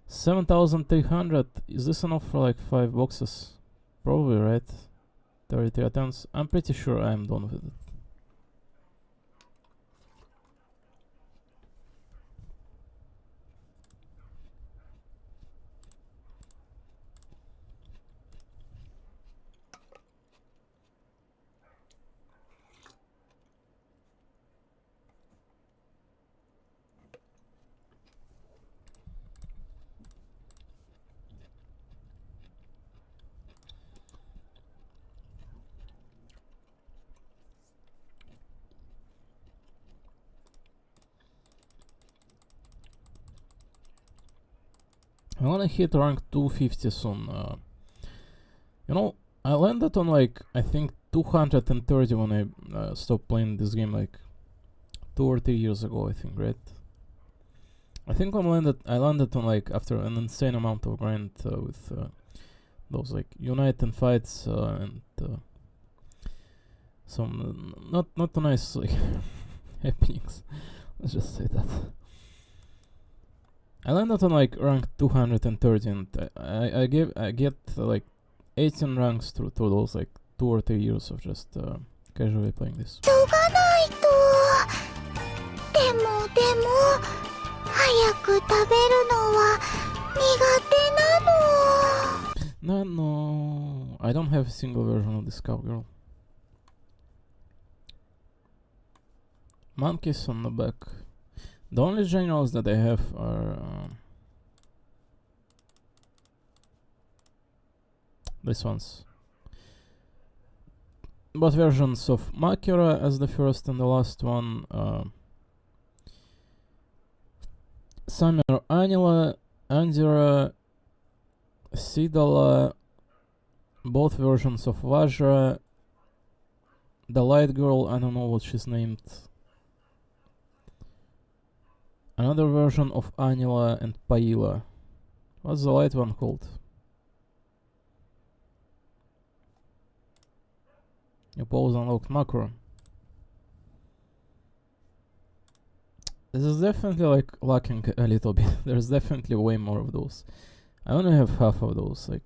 7,300. Is this enough for like 5 boxes? Probably, right? 33 attempts. I'm pretty sure I'm done with it. I wanna hit rank 250 soon. You know, I landed on like I think 230 when I stopped playing this game like 2 or 3 years ago. I think, right? I think I landed on like after an insane amount of grind with those like unite and fights and some not nice like happenings. Let's just say that. I landed on like rank 230 and I get like 18 ranks through those like 2 or 3 years of just casually playing this. しょうがないと。でも早く食べるのは苦手なの。 No, I don't have a single version of this cowgirl. Monkeys on the back. The only generals that I have are these ones. Both versions of Makura as the first and the last one. Summer Anila, Andira, Sidala, both versions of Vajra, the light girl, I don't know what she's named. Another version of Anila and Paila. What's the light one called? Oppose unlocked macro. This is definitely like lacking a little bit. There's definitely way more of those. I only have half of those. Like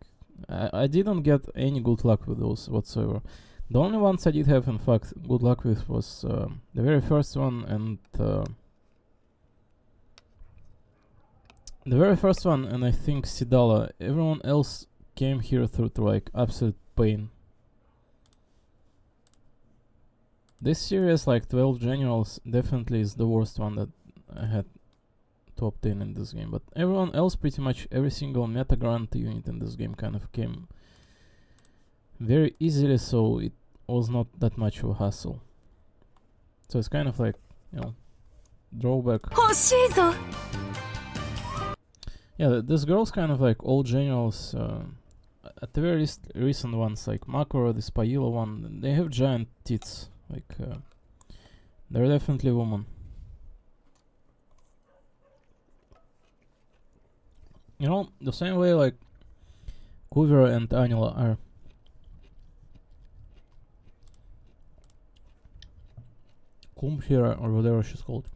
I didn't get any good luck with those whatsoever. The only ones I did have, in fact, good luck with was the very first one and I think Sidala. Everyone else came here through like absolute pain. This series, like 12 generals, definitely is the worst one that I had to obtain in this game. But everyone else, pretty much every single meta grant unit in this game kind of came very easily, so it was not that much of a hassle. So it's kind of like, you know, drawback. Yeah, this girl's kind of like old generals. At the very least, recent ones like Makura, this Paila one, they have giant tits. Like, they're definitely women. You know, the same way like Kuvira and Anila are. Kumhira or whatever she's called.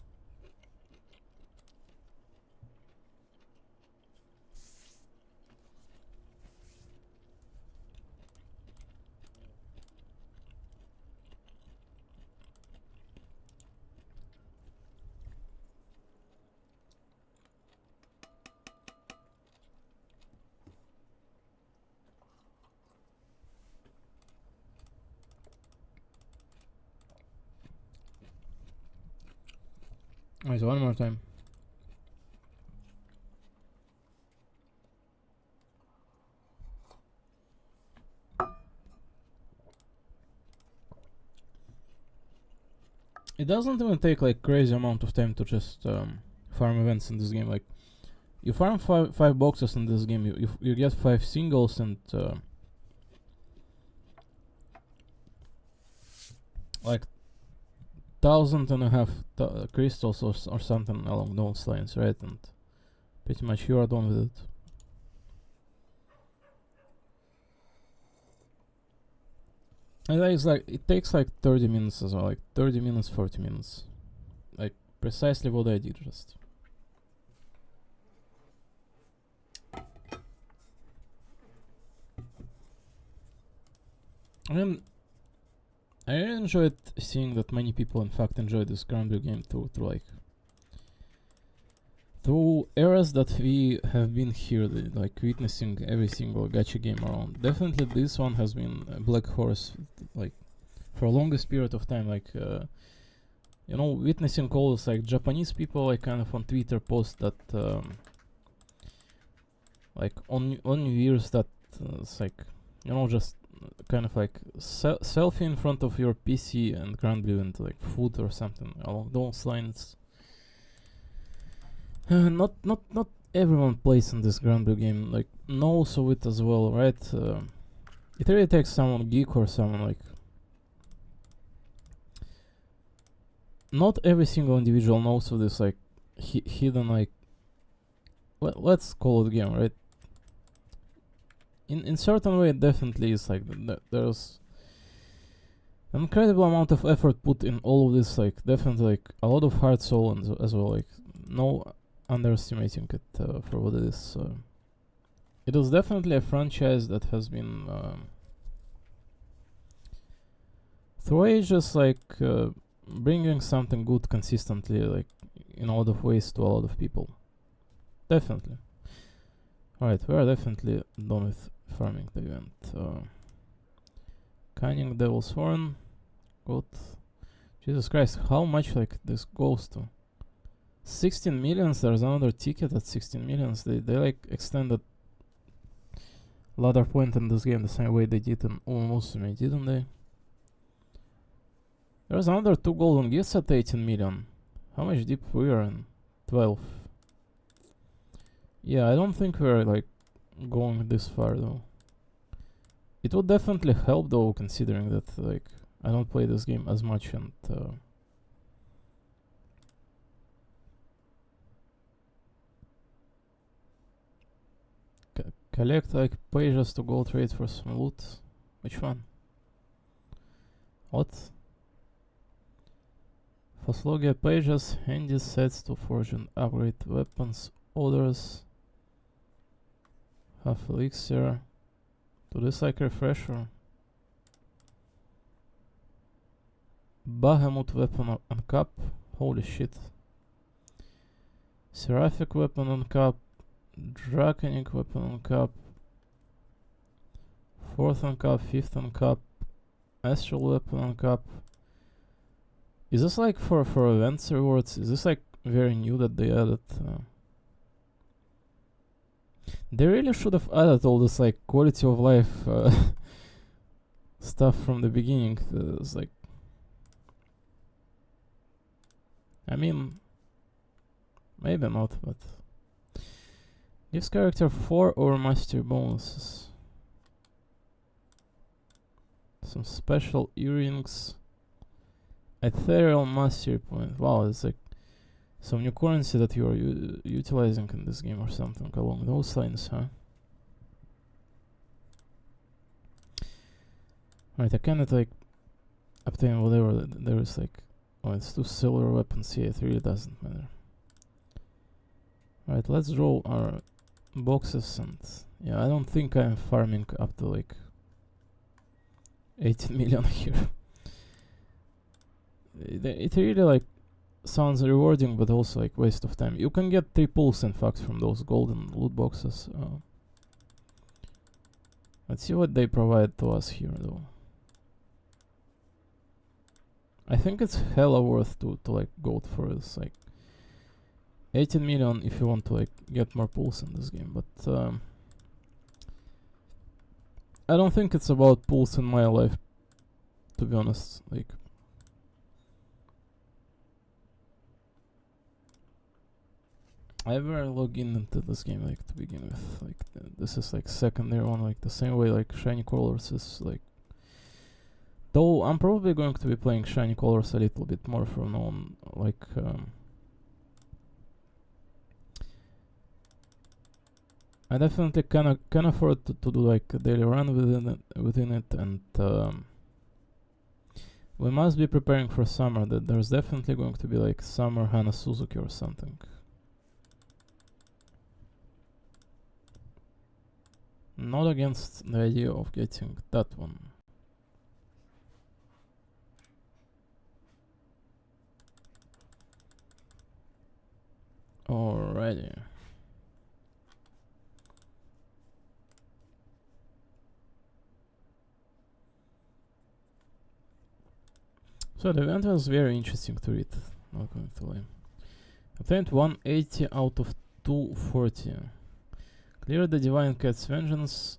Alright, so one more time. It doesn't even take like crazy amount of time to just farm events in this game. Like, you farm five boxes in this game, you get 5 singles, and like 1,500 crystals or something along those lines, right? And pretty much you are done with it. And it's like it takes like 30 minutes as well, like 30 minutes, 40 minutes, like precisely what I did just. I mean, I really enjoyed seeing that many people in fact enjoy this Granblue game through eras that we have been here, like witnessing every single gacha game around. Definitely this one has been a black horse, like for a longest period of time, like you know, witnessing all this, like Japanese people like kind of on Twitter post that like on New Year's that it's like, you know, just kind of like selfie in front of your PC and Granblue and like food or something along those lines. Not everyone plays in this Granblue game, like knows of it as well, right? It really takes someone geek or someone like. Not every single individual knows of this like hidden like. Let's call it game, right? In certain way, it definitely is like there's an incredible amount of effort put in all of this. Like definitely like a lot of heart, soul, and as well. Like no underestimating it for what it is. It is definitely a franchise that has been through ages like bringing something good consistently, like in a lot of ways to a lot of people. Definitely. Alright, we are definitely done with farming the event. Cunning Devil's Horn. Good. Jesus Christ, how much like this goes to? 16 millions, there's another ticket at 16 millions. They like extended ladder point in this game the same way they did in Umusume, didn't they? There's another 2 golden gifts at 18 million. How much deep we are in? 12. Yeah, I don't think we're like going this far though. It would definitely help though, considering that like I don't play this game as much and collect like pages to go trade for some loot. Which one? What? Phoslogia pages, handy sets to forge and upgrade weapons, orders, half elixir. Do this like refresher. Bahamut weapon on cap. Holy shit. Seraphic weapon on cap. Draconic weapon on cap. 4th on cap, 5th on cap. Astral weapon on cap. Is this like for events rewards? Is this like very new that they added? They really should have added all this like quality of life stuff from the beginning. It's like, I mean, maybe not, but gives character 4 or mastery bonuses. Some special earrings. Ethereal mastery point. Wow, it's like some new currency that you are utilizing in this game or something along those lines, huh? Right, I cannot like obtain whatever there is like. Oh, it's 2 silver weapons here. It really doesn't matter. Right, let's draw our boxes and yeah, I don't think I'm farming up to like 18 million here. It really like sounds rewarding, but also like waste of time. You can get 3 pulls in fact from those golden loot boxes. Let's see what they provide to us here though. I think it's hella worth to like go for this, like 18 million if you want to like get more pulls in this game, but I don't think it's about pulls in my life, to be honest. Like I ever log into this game like to begin with, like this is like secondary one, like the same way like Shiny Crawlers is like Though I'm probably going to be playing Shiny Colors a little bit more from now on, like I definitely can afford to do like a daily run within it, and we must be preparing for summer. That there's definitely going to be like summer Hana Suzuki or something. Not against the idea of getting that one. Alrighty. So the event was very interesting to read, not going to lie. Obtained 180 out of 240. Clear the Divine Cat's Vengeance.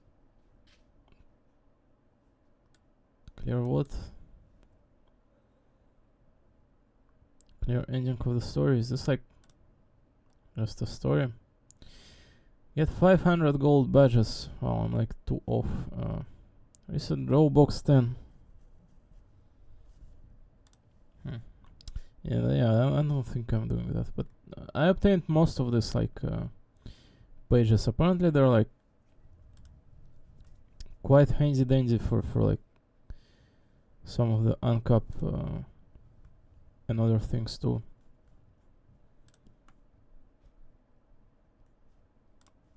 Clear what? Clear ending of the story. Is this like just a story? Get 500 gold badges. Wow, I'm like 2 off. Reset draw box 10. Yeah, I don't think I'm doing that, but I obtained most of this like pages. Apparently they're like quite handy dandy for like some of the uncap and other things too.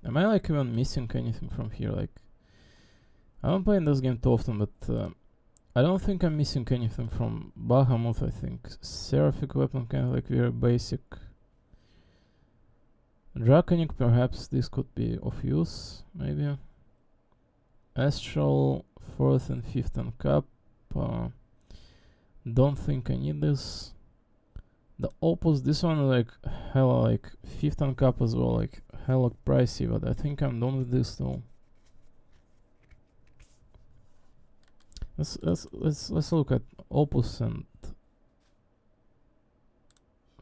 Am I like even missing anything from here? Like, I don't play in this game too often, but I don't think I'm missing anything from Bahamut. I think Seraphic weapon, kind of like very basic. Draconic, perhaps this could be of use, maybe. Astral, 4th and 5th uncap. Don't think I need this. The Opus, this one like hella like 5th uncap as well, like hella pricey, but I think I'm done with this though. Let's look at Opus and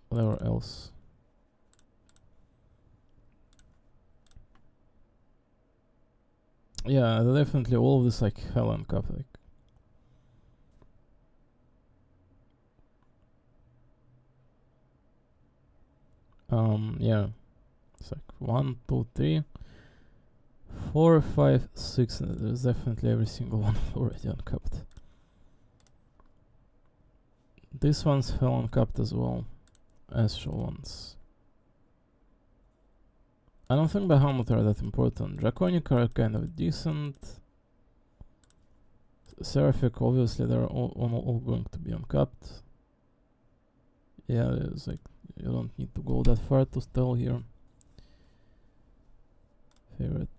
whatever else. Yeah, definitely all of this like hell and cup like. Yeah, it's like 1, 2, 3, 4, 5, 6. There's definitely every single one already uncapped. This one's hell uncapped as well. Astral ones. I don't think Bahamut are that important. Draconic are kind of decent. Seraphic, obviously, they're all going to be uncapped. Yeah, it's like you don't need to go that far to tell here. Favorite.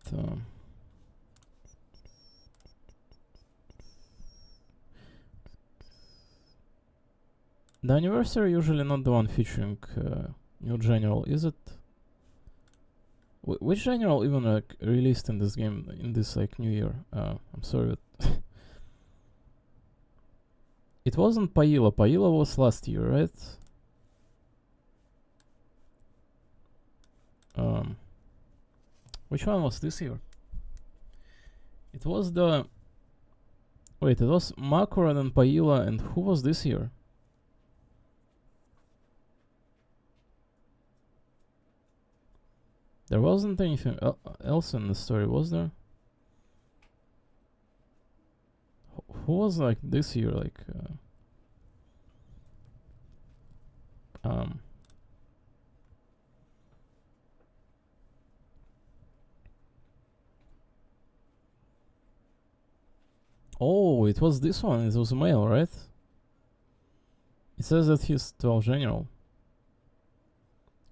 The anniversary usually not the one featuring new general, is it? Which general even like released in this game in this like new year? I'm sorry, but it wasn't Paila. Paila was last year, right? Which one was this year? It was the... Wait, it was Makura and Paila, and who was this year? There wasn't anything else in the story, was there? Who was like this year, like... Oh, it was this one. It was a male, right? It says that he's 12 general.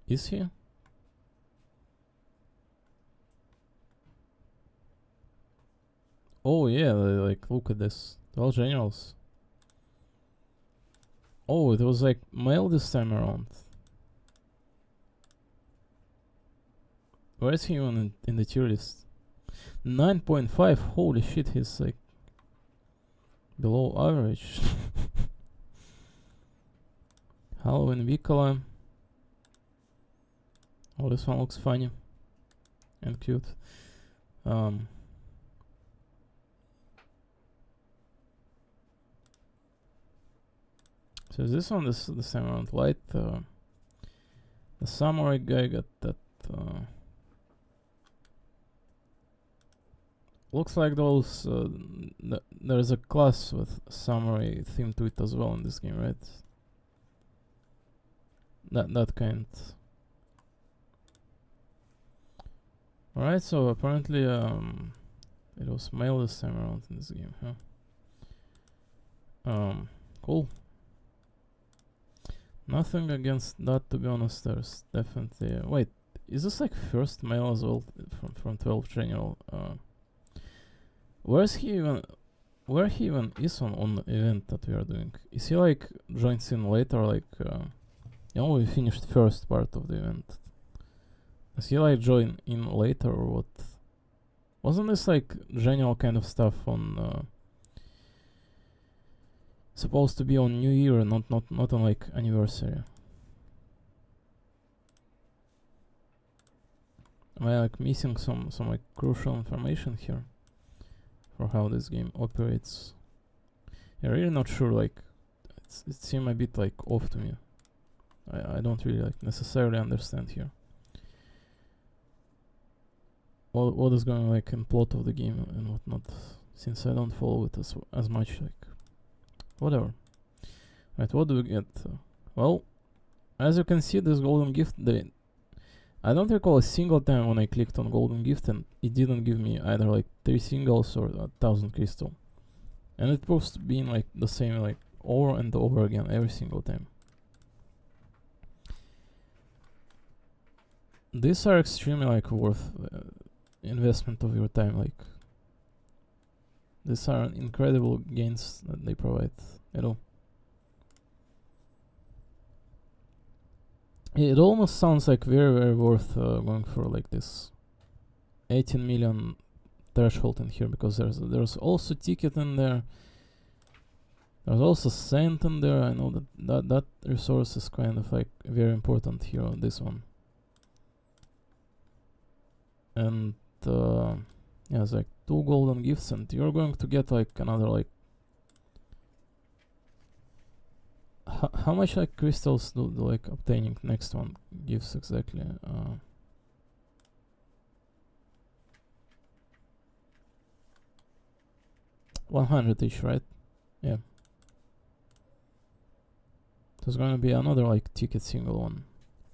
Is he? Oh yeah, like look at this. 12 generals. Oh, it was like male this time around. Where is he even in the tier list? 9.5. Holy shit, he's like below average. Halloween Vicola. Oh, this one looks funny and cute. So this one is the same amount light. The samurai guy got that. Looks like those. There's a class with samurai theme to it as well in this game, right? That kind. Alright, so apparently it was male this time around in this game, huh? Cool. Nothing against that, to be honest. There's definitely wait, is this like first male as well from 12th General? Where he even is on the event that we are doing? Is he like joins in later, like we finished first part of the event? Does he like join in later or what? Wasn't this like general kind of stuff on supposed to be on New Year, not on like anniversary? Am I like missing some like crucial information here for how this game operates? I'm really not sure. Like it seemed a bit like off to me. I don't really like necessarily understand here what is going like in plot of the game and whatnot, since I don't follow it as much. Like whatever. Right, what do we get? Well, as you can see, this golden gift, I don't recall a single time when I clicked on golden gift and it didn't give me either like 3 singles or 1,000 crystal, and it proves to be like the same like over and over again every single time. These are extremely like worth investment of your time. Like these are incredible gains that they provide, you know. It almost sounds like very worth going for like this 18 million threshold in here, because there's also ticket in there. There's also cent in there. I know that resource is kind of like very important here on this one. And yeah, it's like 2 golden gifts, and you're going to get like another like how much like crystals do like obtaining next one gives exactly? 100 each, right? Yeah. There's gonna be another like ticket single one.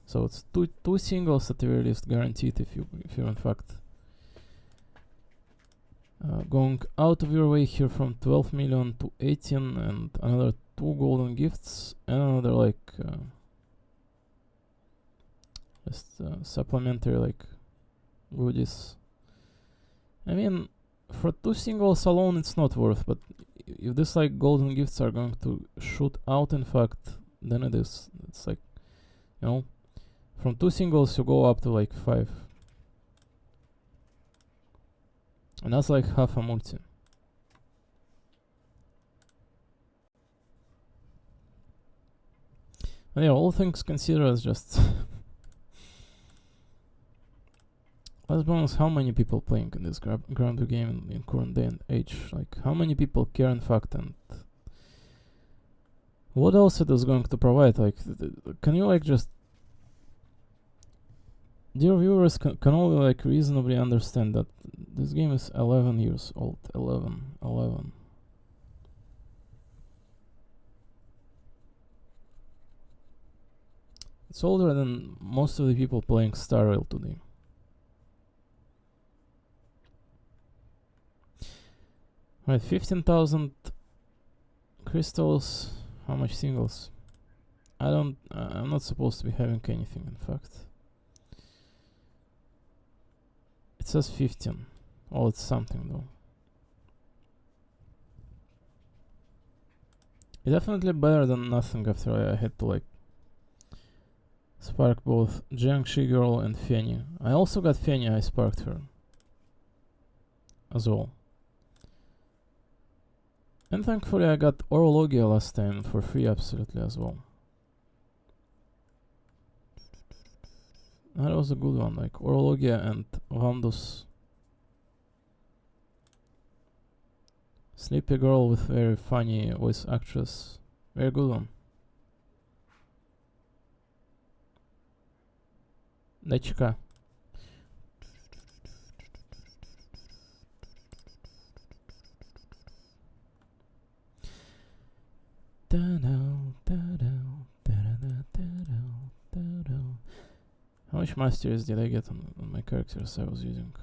So it's two singles at the very least guaranteed if you're in fact going out of your way here from 12 million to 18, and another 2 golden gifts and another like just supplementary like goodies. I mean, for 2 singles alone it's not worth, but if this like golden gifts are going to shoot out in fact, then it is. It's like, you know, from 2 singles you go up to like 5, and that's like half a multi. But yeah, all things considered, it's just let's be honest, how many people playing in this Granblue game in current day and age? Like, how many people care in fact, and what else it is going to provide? Like, can you like just, dear viewers, can only like reasonably understand that this game is 11 years old. 11. It's older than most of the people playing Star Rail today. Right, 15,000 crystals. How much singles? I'm not supposed to be having anything, in fact. It says 15. Oh, it's something though. It's definitely better than nothing after I had to like spark both Jiangxi Girl and Fanny. I also got Fanny, I sparked her as well. And thankfully I got Orologia last time for free absolutely as well. That was a good one, like Orologia and Vandus. Sleepy Girl with very funny voice actress. Very good one. Дай-ка. How much masteries did I get on my characters I was using?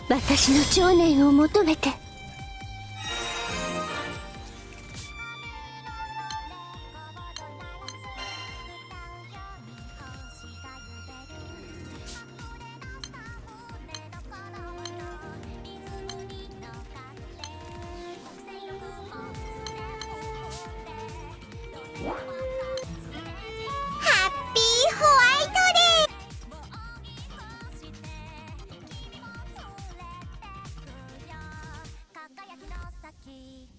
私の情念を求めて。ハッピーホワイトデー。輝きの先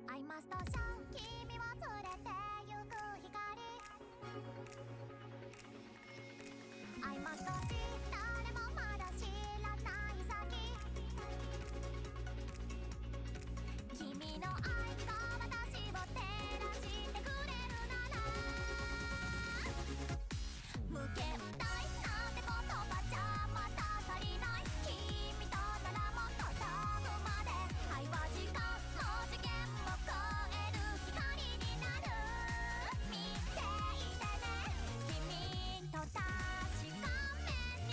アイマストシャン君を連れてゆく光アイマストシ誰もまだ知らない先君の愛が私を照らしてくれるなら無限大なんて言葉じゃまだ足りない君とならもっと遠くまで愛は時間の次元を超える光になる見ていてね君と確かめて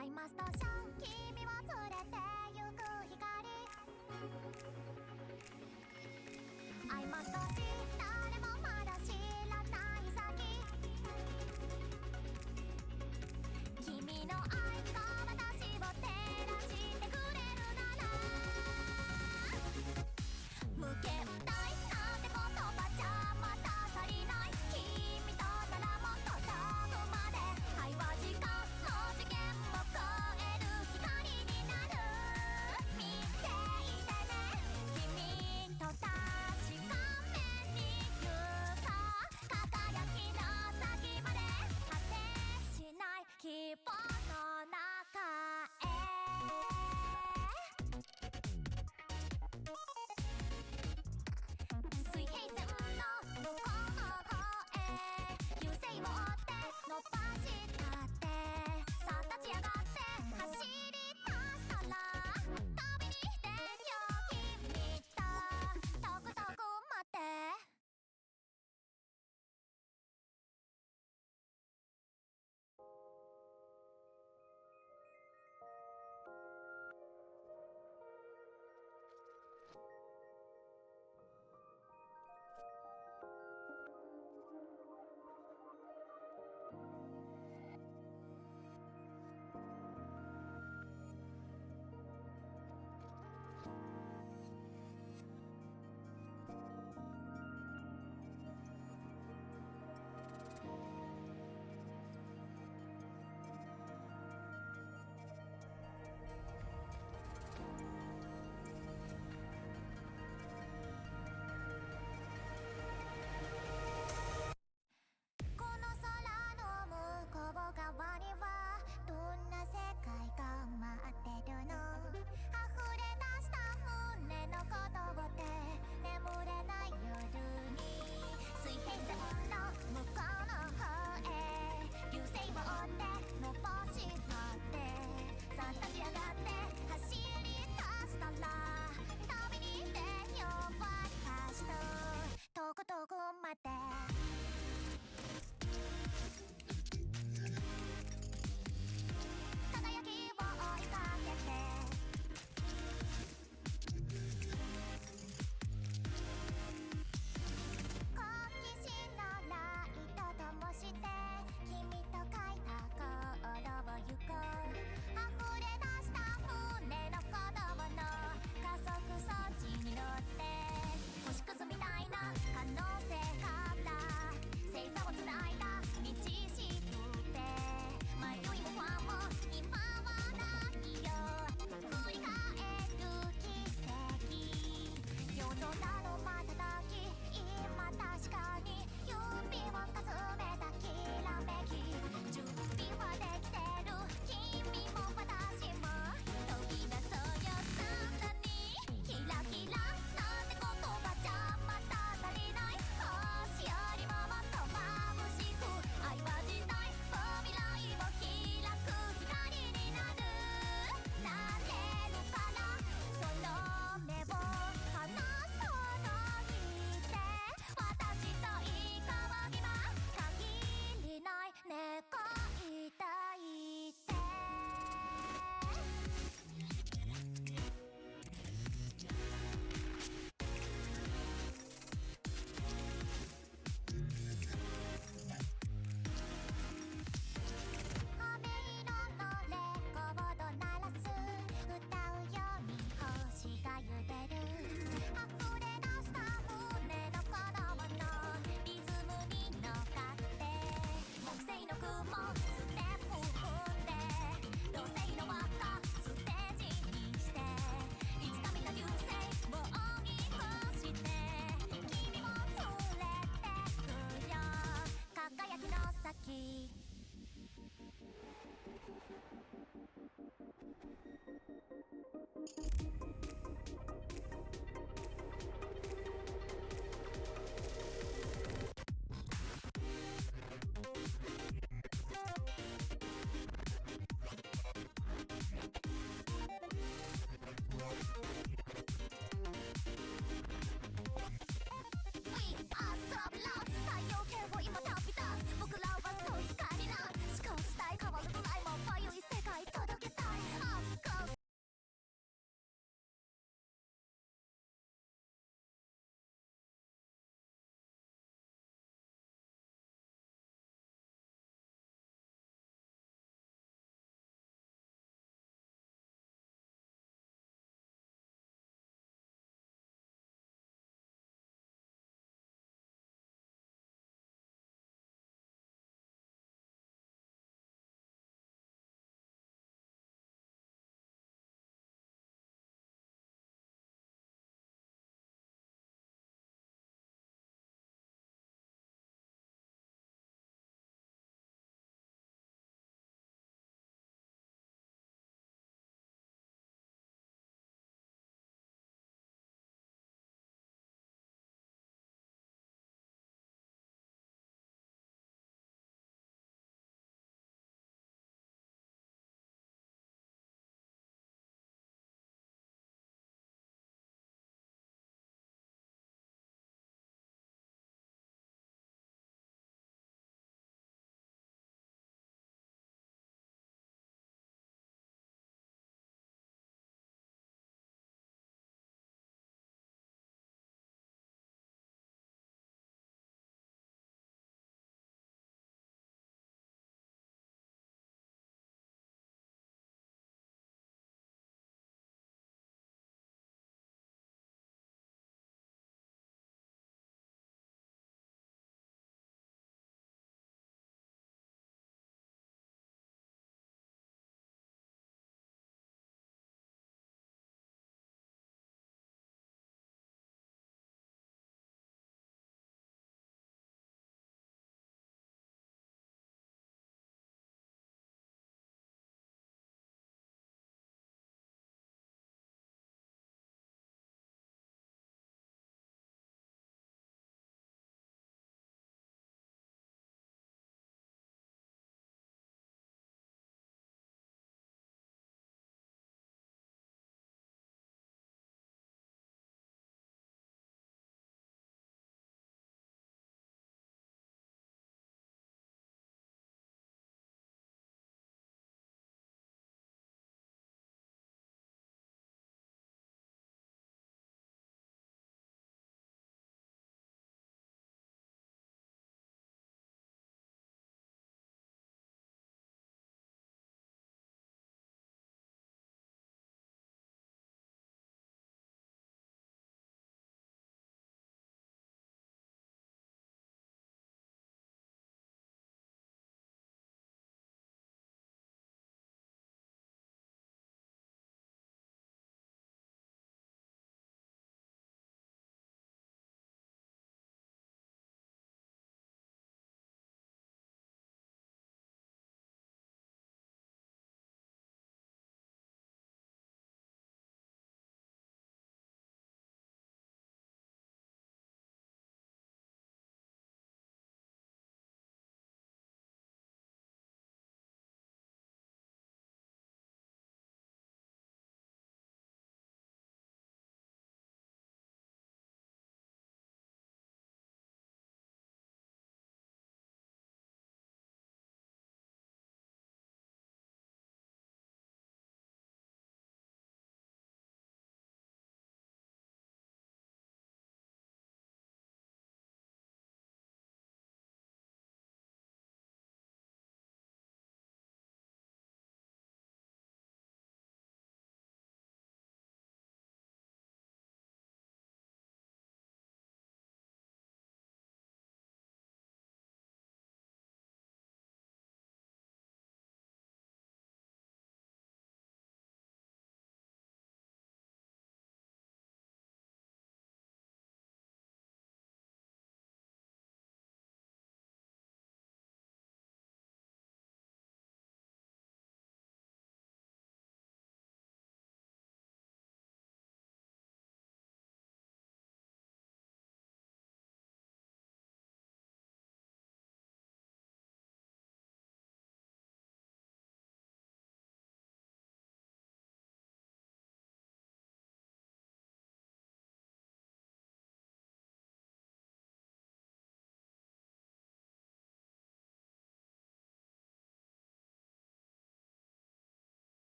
アイマストション君を連れてゆく光アイマストシ